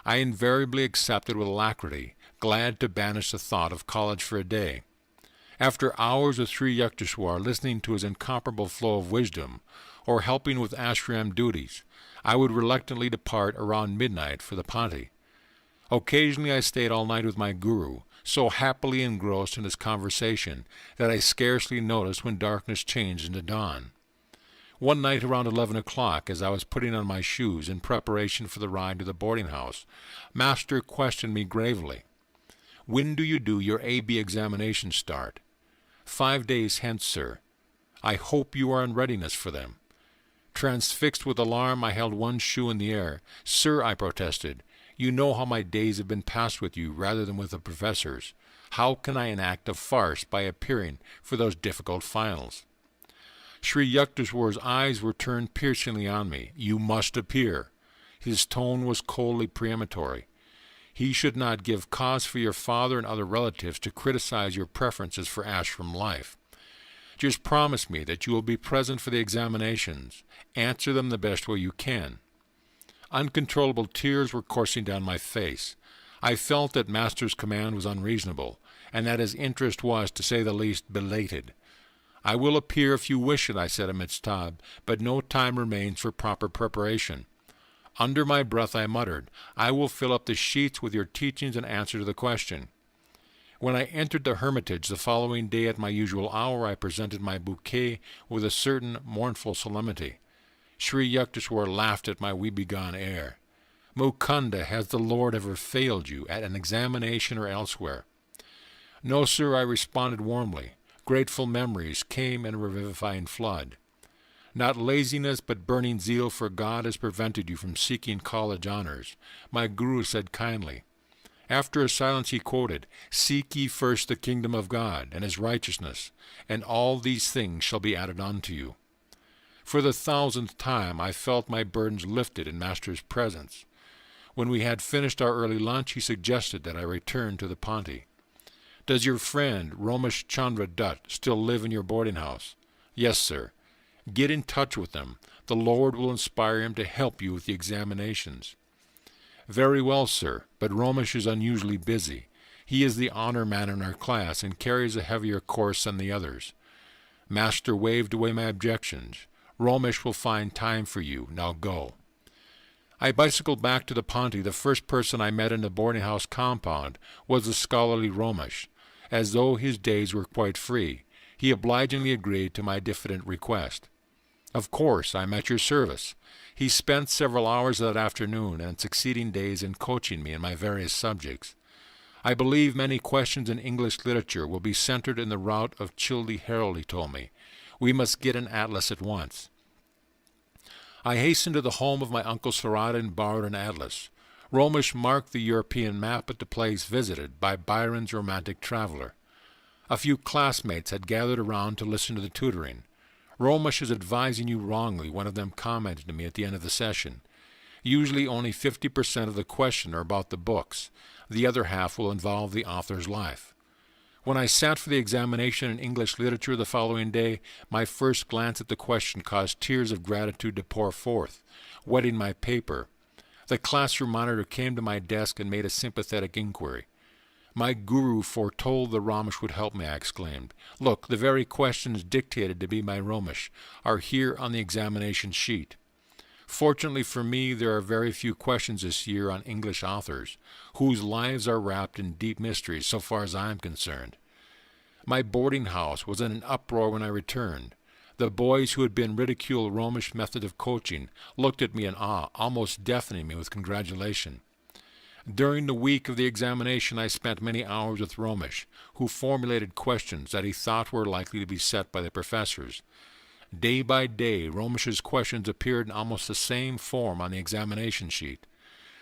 I invariably accepted with alacrity, glad to banish the thought of college for a day. After hours with Sri Yukteswar listening to his incomparable flow of wisdom, or helping with ashram duties, I would reluctantly depart around midnight for the Panti. Occasionally I stayed all night with my guru, so happily engrossed in his conversation that I scarcely noticed when darkness changed into dawn. One night around 11 o'clock, as I was putting on my shoes in preparation for the ride to the boarding house, master questioned me gravely. "When do you do your AB examinations start?" 5 days hence, sir." "I hope you are in readiness for them." Transfixed with alarm, I held one shoe in the air. "Sir," I protested, "you know how my days have been passed with you rather than with the professors. How can I enact a farce by appearing for those difficult finals?" Sri Yukteswar's eyes were turned piercingly on me. "You must appear." His tone was coldly peremptory. "He should not give cause for your father and other relatives to criticize your preferences for ashram life. Just promise me that you will be present for the examinations. Answer them the best way you can." Uncontrollable tears were coursing down my face. I felt that master's command was unreasonable, and that his interest was, to say the least, belated. "I will appear if you wish it," I said amidst sobs, "but no time remains for proper preparation." Under my breath I muttered, "I will fill up the sheets with your teachings and answer to the question." When I entered the hermitage the following day at my usual hour, I presented my bouquet with a certain mournful solemnity. Sri Yukteswar laughed at my woebegone air. "Mukunda, has the Lord ever failed you at an examination or elsewhere?" "No, sir," I responded warmly. Grateful memories came in a revivifying flood. Not laziness but burning zeal for God has prevented you from seeking college honors, my guru said kindly. After a silence he quoted, "Seek ye first the kingdom of God and his righteousness, and all these things shall be added unto you." For the 1000th time I felt my burdens lifted in Master's presence. When we had finished our early lunch, he suggested that I return to the Ponte. "Does your friend, Romesh Chandra Dutt, still live in your boarding house?" "Yes, sir." "Get in touch with him. The Lord will inspire him to help you with the examinations." "Very well, sir, but Romesh is unusually busy. He is the honor man in our class and carries a heavier course than the others." Master waved away my objections. "Romesh will find time for you. Now go." I bicycled back to the Ponte. The first person I met in the boarding house compound was the scholarly Romesh. As though his days were quite free, he obligingly agreed to my diffident request. "Of course, I'm at your service." He spent several hours that afternoon and succeeding days in coaching me in my various subjects. "I believe many questions in English literature will be centered in the route of Childe Harold," he told me. "We must get an atlas at once." I hastened to the home of my Uncle Sarada and borrowed an atlas. Romesh marked the European map at the place visited by Byron's romantic traveler. A few classmates had gathered around to listen to the tutoring. "Romesh is advising you wrongly," one of them commented to me at the end of the session. "Usually only 50% of the question are about the books. The other half will involve the author's life." When I sat for the examination in English literature the following day, my first glance at the question caused tears of gratitude to pour forth, wetting my paper. The classroom monitor came to my desk and made a sympathetic inquiry. "My guru foretold the Romesh would help me," I exclaimed. "Look, the very questions dictated to be by Romesh are here on the examination sheet." Fortunately for me, there are very few questions this year on English authors, whose lives are wrapped in deep mysteries so far as I am concerned. My boarding house was in an uproar when I returned. The boys who had been ridiculed Romesh method of coaching looked at me in awe, almost deafening me with congratulation. During the week of the examination, I spent many hours with Romesh, who formulated questions that he thought were likely to be set by the professors. Day by day, Romesh's questions appeared in almost the same form on the examination sheet.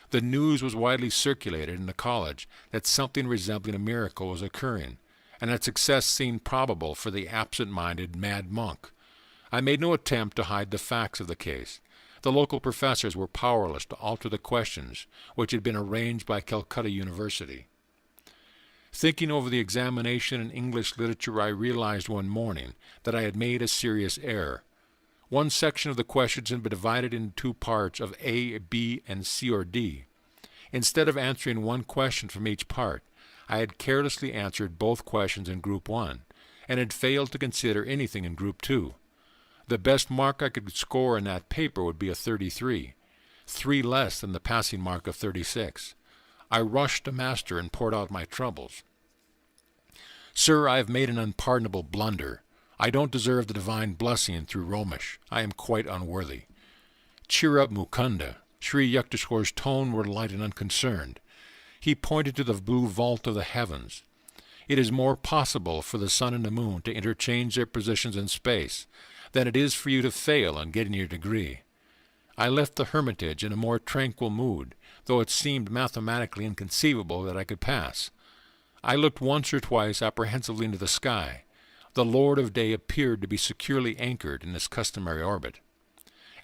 The news was widely circulated in the college that something resembling a miracle was occurring, and that success seemed probable for the absent-minded mad monk. I made no attempt to hide the facts of the case. The local professors were powerless to alter the questions, which had been arranged by Calcutta University. Thinking over the examination in English literature, I realized one morning that I had made a serious error. One section of the questions had been divided into two parts of A, B, and C or D. Instead of answering one question from each part, I had carelessly answered both questions in Group 1, and had failed to consider anything in Group 2. The best mark I could score in that paper would be a 33, 3 less than the passing mark of 36. I rushed to Master and poured out my troubles. "Sir, I have made an unpardonable blunder. I don't deserve the divine blessing through Romesh. I am quite unworthy." "Cheer up, Mukunda." Sri Yukteswar's tone were light and unconcerned. He pointed to the blue vault of the heavens. "It is more possible for the sun and the moon to interchange their positions in space than it is for you to fail in getting your degree." I left the hermitage in a more tranquil mood, though it seemed mathematically inconceivable that I could pass. I looked once or twice apprehensively into the sky. The Lord of Day appeared to be securely anchored in his customary orbit.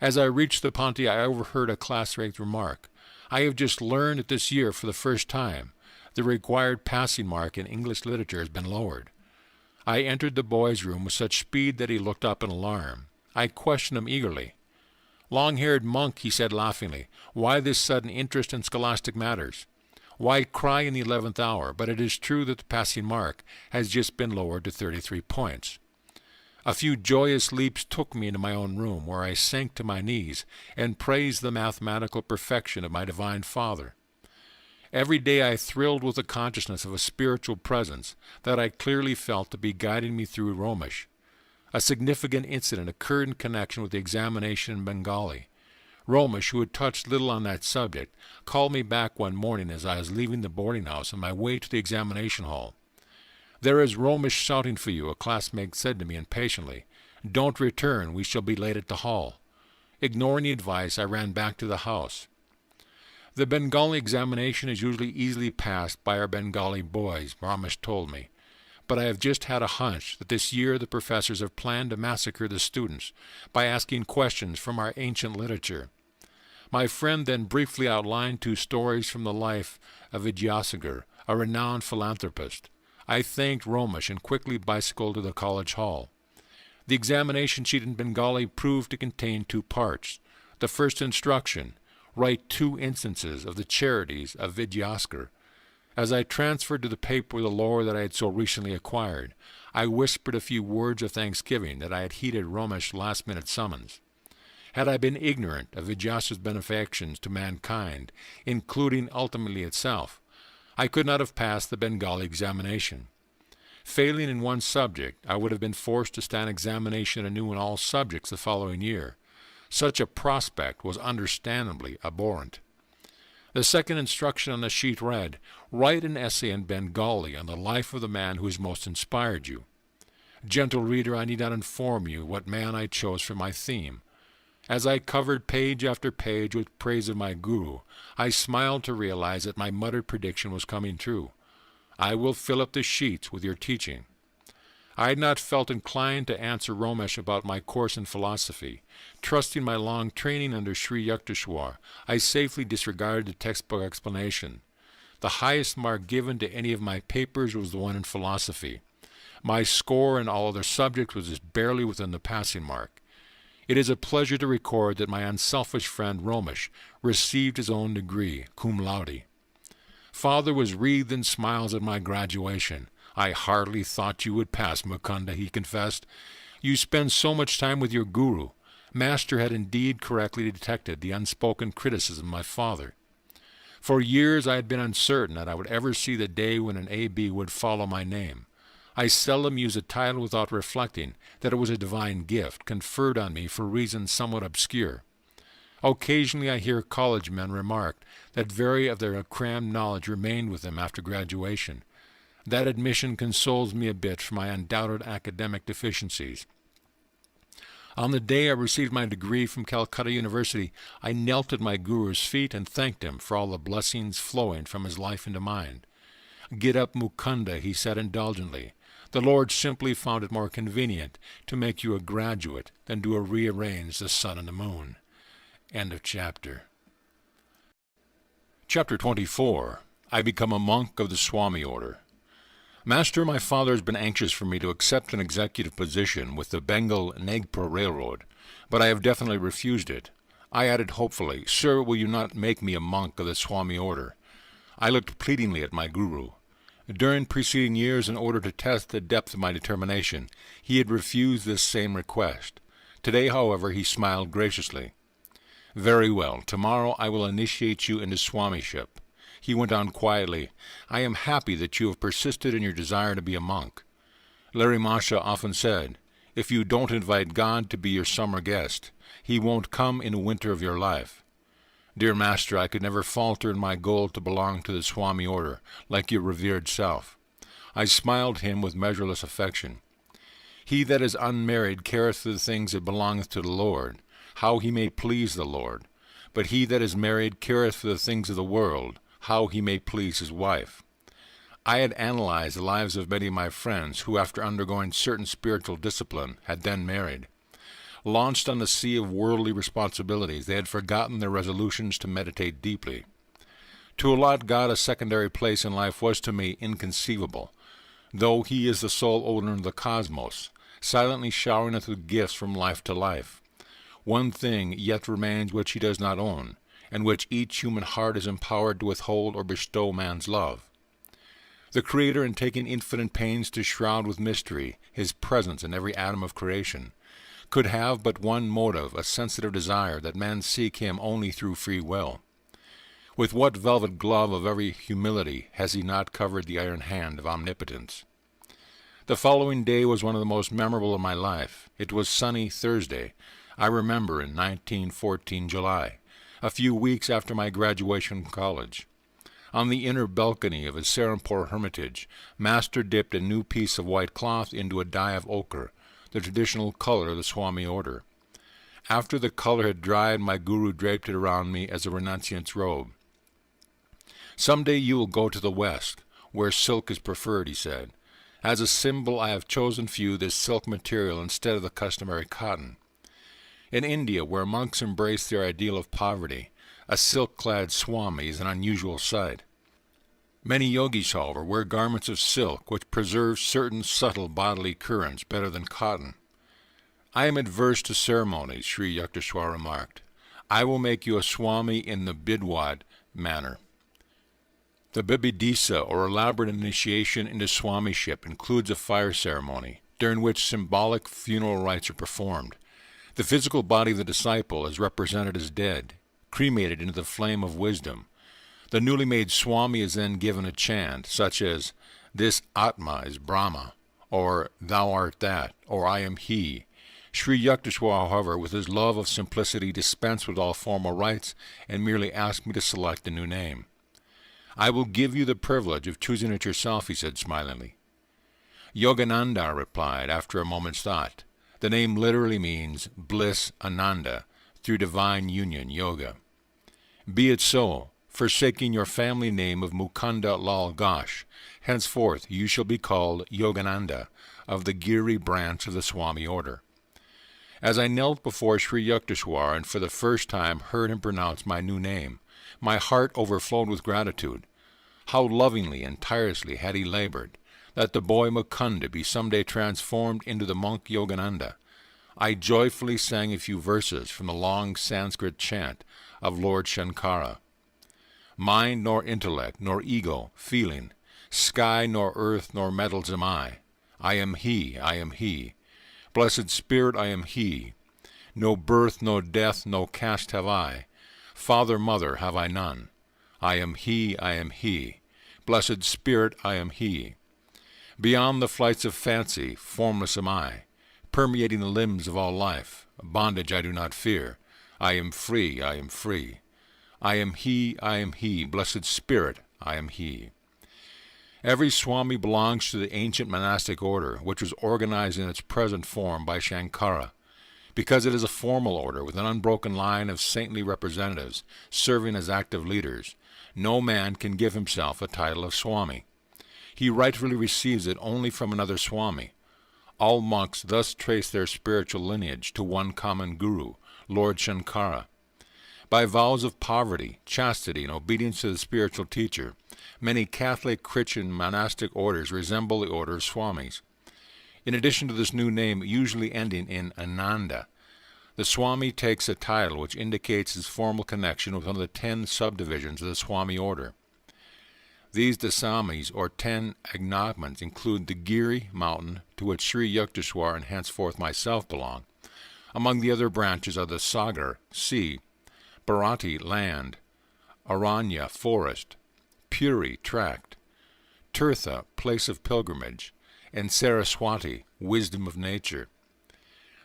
As I reached the Ponte, I overheard a classmate remark, "I have just learned that this year, for the first time, the required passing mark in English literature has been lowered." I entered the boy's room with such speed that he looked up in alarm. I questioned him eagerly. "Long-haired monk," he said laughingly, "why this sudden interest in scholastic matters? Why cry in the 11th hour? But it is true that the passing mark has just been lowered to 33 points. A few joyous leaps took me into my own room, where I sank to my knees and praised the mathematical perfection of my Divine Father. Every day I thrilled with the consciousness of a spiritual presence that I clearly felt to be guiding me through Romesh. A significant incident occurred in connection with the examination in Bengali. Romesh, who had touched little on that subject, called me back one morning as I was leaving the boarding house on my way to the examination hall. "There is Romish shouting for you," a classmate said to me impatiently. "Don't return, we shall be late at the hall." Ignoring the advice, I ran back to the house. The Bengali examination is usually easily passed by our Bengali boys, Ramesh told me. But I have just had a hunch that this year the professors have planned to massacre the students by asking questions from our ancient literature. My friend then briefly outlined 2 stories from the life of Vidyasagar, a renowned philanthropist. I thanked Romesh and quickly bicycled to the college hall. The examination sheet in Bengali proved to contain 2 parts. The first instruction: write 2 instances of the charities of Vidyasagar. As I transferred to the paper the lore that I had so recently acquired, I whispered a few words of thanksgiving that I had heeded Romesh's last-minute summons. Had I been ignorant of Vidyasagar's benefactions to mankind, including ultimately itself, I could not have passed the Bengali examination. Failing in one subject, I would have been forced to stand examination anew in all subjects the following year. Such a prospect was understandably abhorrent. The second instruction on the sheet read, "Write an essay in Bengali on the life of the man who has most inspired you." Gentle reader, I need not inform you what man I chose for my theme. As I covered page after page with praise of my guru, I smiled to realize that my muttered prediction was coming true. I will fill up the sheets with your teaching. I had not felt inclined to answer Romesh about my course in philosophy. Trusting my long training under Sri Yukteswar, I safely disregarded the textbook explanation. The highest mark given to any of my papers was the one in philosophy. My score in all other subjects was just barely within the passing mark. It is a pleasure to record that my unselfish friend Romesh received his own degree, cum laude. Father was wreathed in smiles at my graduation. "I hardly thought you would pass, Mukunda," he confessed. "You spend so much time with your guru." Master had indeed correctly detected the unspoken criticism of my father. For years I had been uncertain that I would ever see the day when an A.B. would follow my name. I seldom used a title without reflecting that it was a divine gift, conferred on me for reasons somewhat obscure. Occasionally I hear college men remark that very of their crammed knowledge remained with them after graduation. That admission consoles me a bit for my undoubted academic deficiencies. On the day I received my degree from Calcutta University, I knelt at my guru's feet and thanked him for all the blessings flowing from his life into mine. "Get up, Mukunda," he said indulgently. "The Lord simply found it more convenient to make you a graduate than to rearrange the sun and the moon." End of chapter. Chapter 24. I become a monk of the Swami order. Master, my father has been anxious for me to accept an executive position with the Bengal-Nagpur Railroad, but I have definitely refused it. I added hopefully, "Sir, will you not make me a monk of the Swami order?" I looked pleadingly at my guru. During preceding years, in order to test the depth of my determination, he had refused this same request. Today, however, he smiled graciously. "Very well. Tomorrow I will initiate you into Swamiship." He went on quietly, "I am happy that you have persisted in your desire to be a monk. Larry Masha often said, if you don't invite God to be your summer guest, he won't come in the winter of your life. Dear Master, I could never falter in my goal to belong to the Swami order, like your revered self." I smiled him with measureless affection. "He that is unmarried careth for the things that belongeth to the Lord, how he may please the Lord. But he that is married careth for the things of the world, how he may please his wife." I had analyzed the lives of many of my friends who, after undergoing certain spiritual discipline, had then married. Launched on the sea of worldly responsibilities, they had forgotten their resolutions to meditate deeply. To allot God a secondary place in life was to me inconceivable, though he is the sole owner of the cosmos, silently showering us with gifts from life to life. One thing yet remains which he does not own, and which each human heart is empowered to withhold or bestow man's love. The Creator, in taking infinite pains to shroud with mystery his presence in every atom of creation, could have but one motive, a sensitive desire that men seek him only through free will. With what velvet glove of every humility has he not covered the iron hand of omnipotence? The following day was one of the most memorable of my life. It was sunny Thursday, I remember, in 1914 July, a few weeks after my graduation from college. On the inner balcony of his Serampore hermitage, Master dipped a new piece of white cloth into a dye of ochre, the traditional color of the Swami order. After the color had dried, my guru draped it around me as a renunciant's robe. "Some day you will go to the West, where silk is preferred," he said. "As a symbol I have chosen for you this silk material instead of the customary cotton. In India, where monks embrace their ideal of poverty, a silk-clad Swami is an unusual sight. Many yogis, however, wear garments of silk which preserve certain subtle bodily currents better than cotton. I am adverse to ceremonies," Sri Yukteswar remarked. "I will make you a Swami in the Bidwad manner." The Bibidisa, or elaborate initiation into Swamiship, includes a fire ceremony, during which symbolic funeral rites are performed. The physical body of the disciple is represented as dead, cremated into the flame of wisdom. The newly made Swami is then given a chant, such as, "This Atma is Brahma," or "Thou art that," or "I am he." Sri Yukteswar, however, with his love of simplicity, dispensed with all formal rites and merely asked me to select a new name. "I will give you the privilege of choosing it yourself," he said smilingly. Yogananda, I replied, after a moment's thought. The name literally means bliss Ananda, through divine union, yoga. "Be it so, forsaking your family name of Mukunda Lal Ghosh. Henceforth you shall be called Yogananda, of the Giri branch of the Swami order." As I knelt before Sri Yukteswar and for the first time heard him pronounce my new name, my heart overflowed with gratitude. How lovingly and tirelessly had he labored, that the boy Mukunda be someday transformed into the monk Yogananda. I joyfully sang a few verses from the long Sanskrit chant of Lord Shankara. "Mind nor intellect, nor ego, feeling, sky nor earth nor metals am I. I am he, I am he. Blessed Spirit, I am he. No birth, no death, no caste have I. Father, mother have I none. I am he, I am he. Blessed Spirit, I am he. Beyond the flights of fancy, formless am I, permeating the limbs of all life. Bondage I do not fear. I am free, I am free. I am he, blessed Spirit, I am he." Every Swami belongs to the ancient monastic order, which was organized in its present form by Shankara. Because it is a formal order with an unbroken line of saintly representatives serving as active leaders, no man can give himself a title of Swami. He rightfully receives it only from another Swami. All monks thus trace their spiritual lineage to one common guru, Lord Shankara. By vows of poverty, chastity, and obedience to the spiritual teacher, many Catholic, Christian, monastic orders resemble the order of Swamis. In addition to this new name, usually ending in Ananda, the Swami takes a title which indicates his formal connection with one of the 10 subdivisions of the Swami order. These Dasamis, or 10 agnagments, include the Giri mountain, to which Sri Yukteswar and henceforth myself belong. Among the other branches are the Sagar, sea, Bharati, land, Aranya, forest, Puri, tract, Tirtha, place of pilgrimage, and Saraswati, wisdom of nature.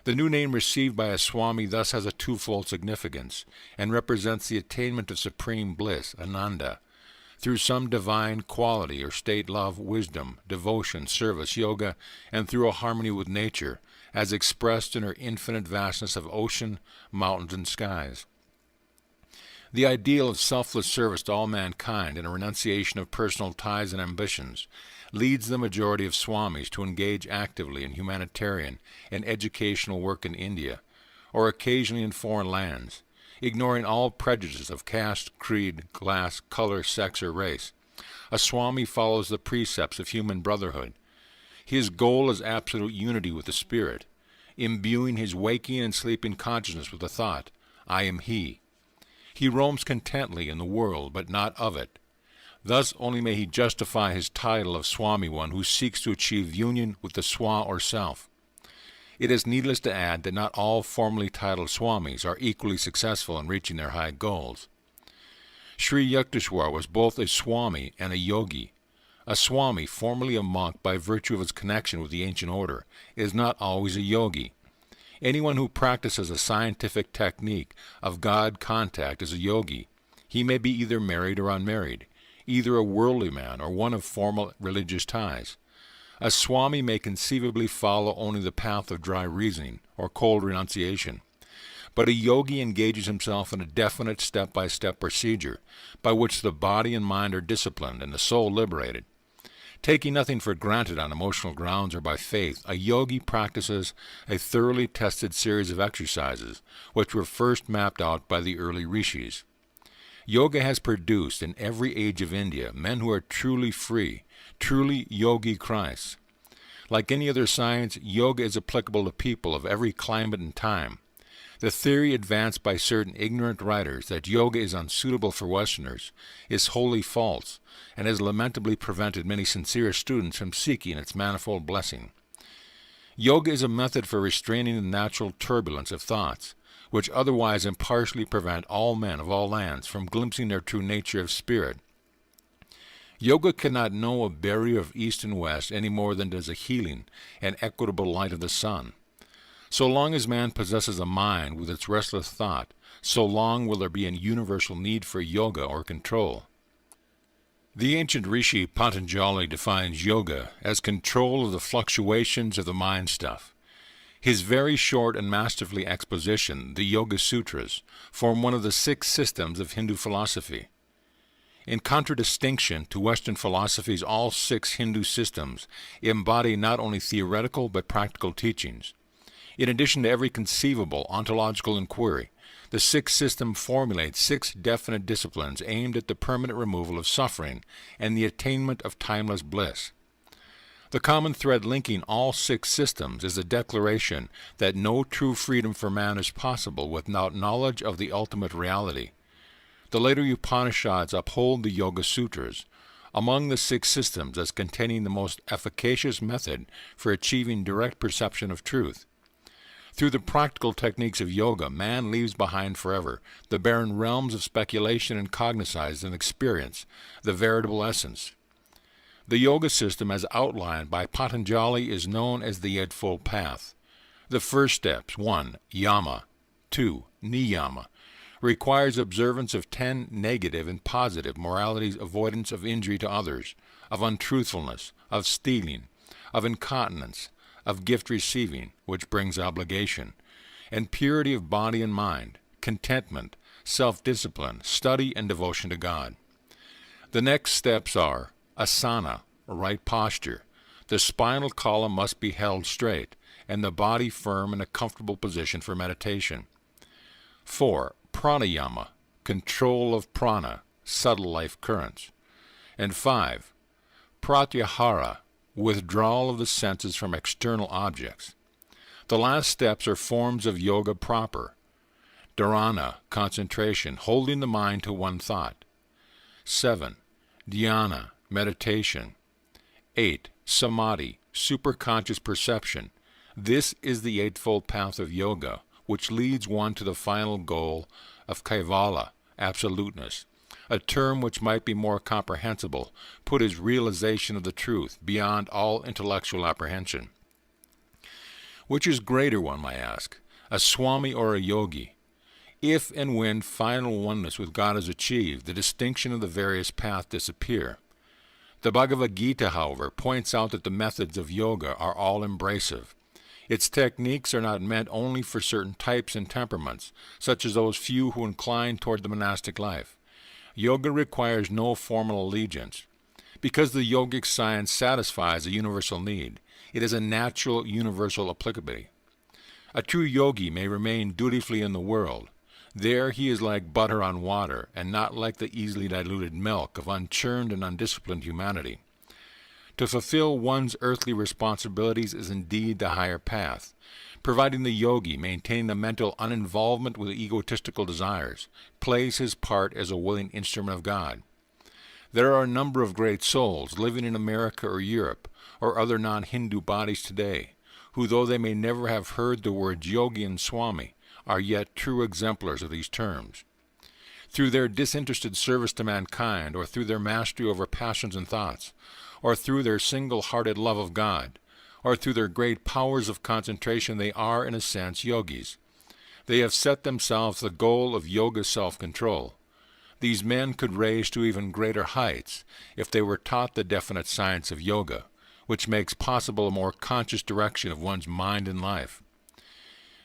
The new name received by a Swami thus has a twofold significance, and represents the attainment of supreme bliss, Ananda, through some divine quality or state love, wisdom, devotion, service, yoga, and through a harmony with nature, as expressed in her infinite vastness of ocean, mountains, and skies. The ideal of selfless service to all mankind and a renunciation of personal ties and ambitions leads the majority of Swamis to engage actively in humanitarian and educational work in India, or occasionally in foreign lands, ignoring all prejudices of caste, creed, class, color, sex, or race. A Swami follows the precepts of human brotherhood. His goal is absolute unity with the Spirit, imbuing his waking and sleeping consciousness with the thought, "I am he." He roams contently in the world, but not of it. Thus only may he justify his title of Swami, one who seeks to achieve union with the Swa or self. It is needless to add that not all formally titled Swamis are equally successful in reaching their high goals. Sri Yukteswar was both a Swami and a Yogi. A Swami, formerly a monk by virtue of his connection with the ancient order, is not always a Yogi. Anyone who practices a scientific technique of God contact is a Yogi. He may be either married or unmarried, either a worldly man or one of formal religious ties. A Swami may conceivably follow only the path of dry reasoning or cold renunciation. But a yogi engages himself in a definite step-by-step procedure by which the body and mind are disciplined and the soul liberated. Taking nothing for granted on emotional grounds or by faith, a yogi practices a thoroughly tested series of exercises which were first mapped out by the early rishis. Yoga has produced in every age of India men who are truly free, truly yogi Christs. Like any other science, yoga is applicable to people of every climate and time. The theory advanced by certain ignorant writers that yoga is unsuitable for Westerners is wholly false and has lamentably prevented many sincere students from seeking its manifold blessing. Yoga is a method for restraining the natural turbulence of thoughts, which otherwise impartially prevent all men of all lands from glimpsing their true nature of spirit. Yoga cannot know a barrier of east and west any more than does a healing and equitable light of the sun. So long as man possesses a mind with its restless thought, so long will there be a universal need for yoga or control. The ancient rishi Patanjali defines yoga as control of the fluctuations of the mind stuff. His very short and masterfully exposition, the Yoga Sutras, form one of the 6 systems of Hindu philosophy. In contradistinction to Western philosophies, all 6 Hindu systems embody not only theoretical but practical teachings. In addition to every conceivable ontological inquiry, the 6th system formulates 6 definite disciplines aimed at the permanent removal of suffering and the attainment of timeless bliss. The common thread linking all 6 systems is the declaration that no true freedom for man is possible without knowledge of the ultimate reality. The later Upanishads uphold the Yoga Sutras, among the 6 systems, as containing the most efficacious method for achieving direct perception of truth. Through the practical techniques of yoga, man leaves behind forever the barren realms of speculation and cognizance and experience, the veritable essence. The yoga system as outlined by Patanjali is known as the Eightfold Path. The first steps, 1. Yama, 2. Niyama, requires observance of 10 negative and positive moralities, avoidance of injury to others, of untruthfulness, of stealing, of incontinence, of gift receiving, which brings obligation, and purity of body and mind, contentment, self-discipline, study, and devotion to God. The next steps are asana, right posture. The spinal column must be held straight, and the body firm in a comfortable position for meditation. 4. Pranayama, control of prana, subtle life currents. And 5. Pratyahara, withdrawal of the senses from external objects. The last steps are forms of yoga proper. Dharana, concentration, holding the mind to one thought. 7. Dhyana, meditation. 8. Samadhi, superconscious perception. This is the Eightfold Path of yoga, which leads one to the final goal of Kaivala, absoluteness. A term which might be more comprehensible, put as realization of the truth beyond all intellectual apprehension. Which is greater, one might ask, a Swami or a yogi? If and when final oneness with God is achieved, the distinction of the various paths disappear. The Bhagavad Gita, however, points out that the methods of yoga are all-embracive. Its techniques are not meant only for certain types and temperaments, such as those few who incline toward the monastic life. Yoga requires no formal allegiance. Because the yogic science satisfies a universal need, it is a natural universal applicability. A true yogi may remain dutifully in the world. There he is like butter on water, and not like the easily diluted milk of unchurned and undisciplined humanity. To fulfill one's earthly responsibilities is indeed the higher path, providing the yogi, maintaining a mental uninvolvement with egotistical desires, plays his part as a willing instrument of God. There are a number of great souls living in America or Europe or other non-Hindu bodies today, who, though they may never have heard the words yogi and swami, are yet true exemplars of these terms. Through their disinterested service to mankind, or through their mastery over passions and thoughts, or through their single-hearted love of God, or through their great powers of concentration, they are, in a sense, yogis. They have set themselves the goal of yoga self-control. These men could raise to even greater heights if they were taught the definite science of yoga, which makes possible a more conscious direction of one's mind and life.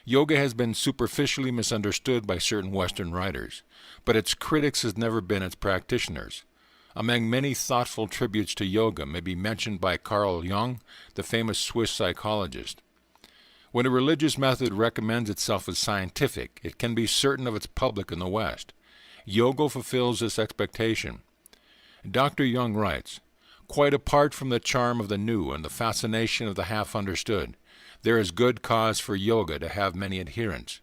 Yoga has been superficially misunderstood by certain Western writers, but its critics has never been its practitioners. Among many thoughtful tributes to yoga may be mentioned by Carl Jung, the famous Swiss psychologist. When a religious method recommends itself as scientific, it can be certain of its public in the West. Yoga fulfills this expectation. Dr. Jung writes, "Quite apart from the charm of the new and the fascination of the half-understood, there is good cause for yoga to have many adherents.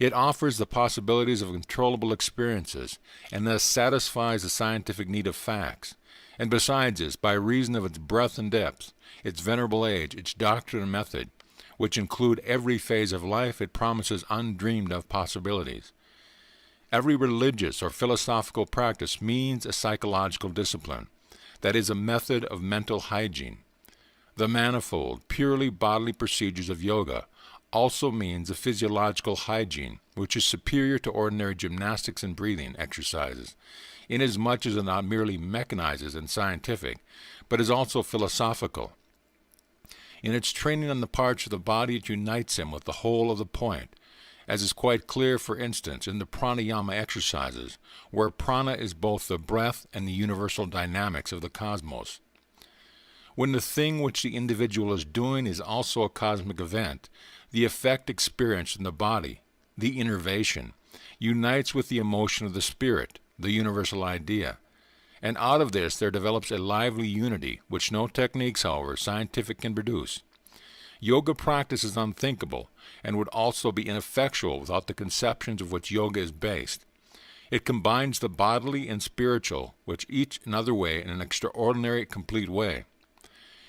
It offers the possibilities of controllable experiences and thus satisfies the scientific need of facts. And besides this, by reason of its breadth and depth, its venerable age, its doctrine and method, which include every phase of life, it promises undreamed-of possibilities. Every religious or philosophical practice means a psychological discipline, that is, a method of mental hygiene. The manifold, purely bodily procedures of yoga also means a physiological hygiene, which is superior to ordinary gymnastics and breathing exercises, inasmuch as it not merely mechanizes and scientific, but is also philosophical. In its training on the parts of the body, it unites them with the whole of the point, as is quite clear, for instance, in the pranayama exercises, where prana is both the breath and the universal dynamics of the cosmos. When the thing which the individual is doing is also a cosmic event, the effect experienced in the body, the innervation, unites with the emotion of the spirit, the universal idea. And out of this there develops a lively unity, which no techniques, however, scientific can produce. Yoga practice is unthinkable, and would also be ineffectual without the conceptions of which yoga is based. It combines the bodily and spiritual, which each another way in an extraordinary, complete way.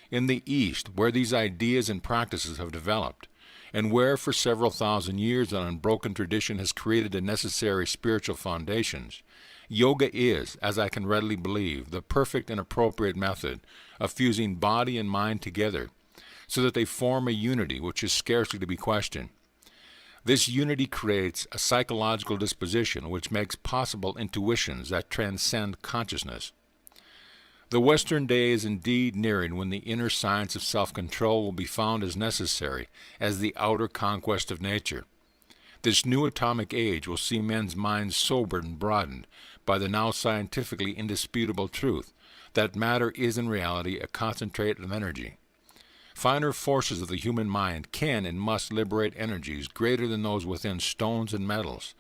In the East, where these ideas and practices have developed, and where for several thousand years an unbroken tradition has created the necessary spiritual foundations, yoga is, as I can readily believe, the perfect and appropriate method of fusing body and mind together, so that they form a unity which is scarcely to be questioned. This unity creates a psychological disposition which makes possible intuitions that transcend consciousness. The Western day is indeed nearing when the inner science of self-control will be found as necessary as the outer conquest of nature. This new atomic age will see men's minds sobered and broadened by the now scientifically indisputable truth that matter is in reality a concentrate of energy. Finer forces of the human mind can and must liberate energies greater than those within stones and metals,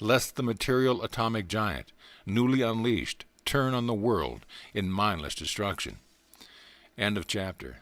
lest the material atomic giant, newly unleashed, turn on the world in mindless destruction. End of chapter.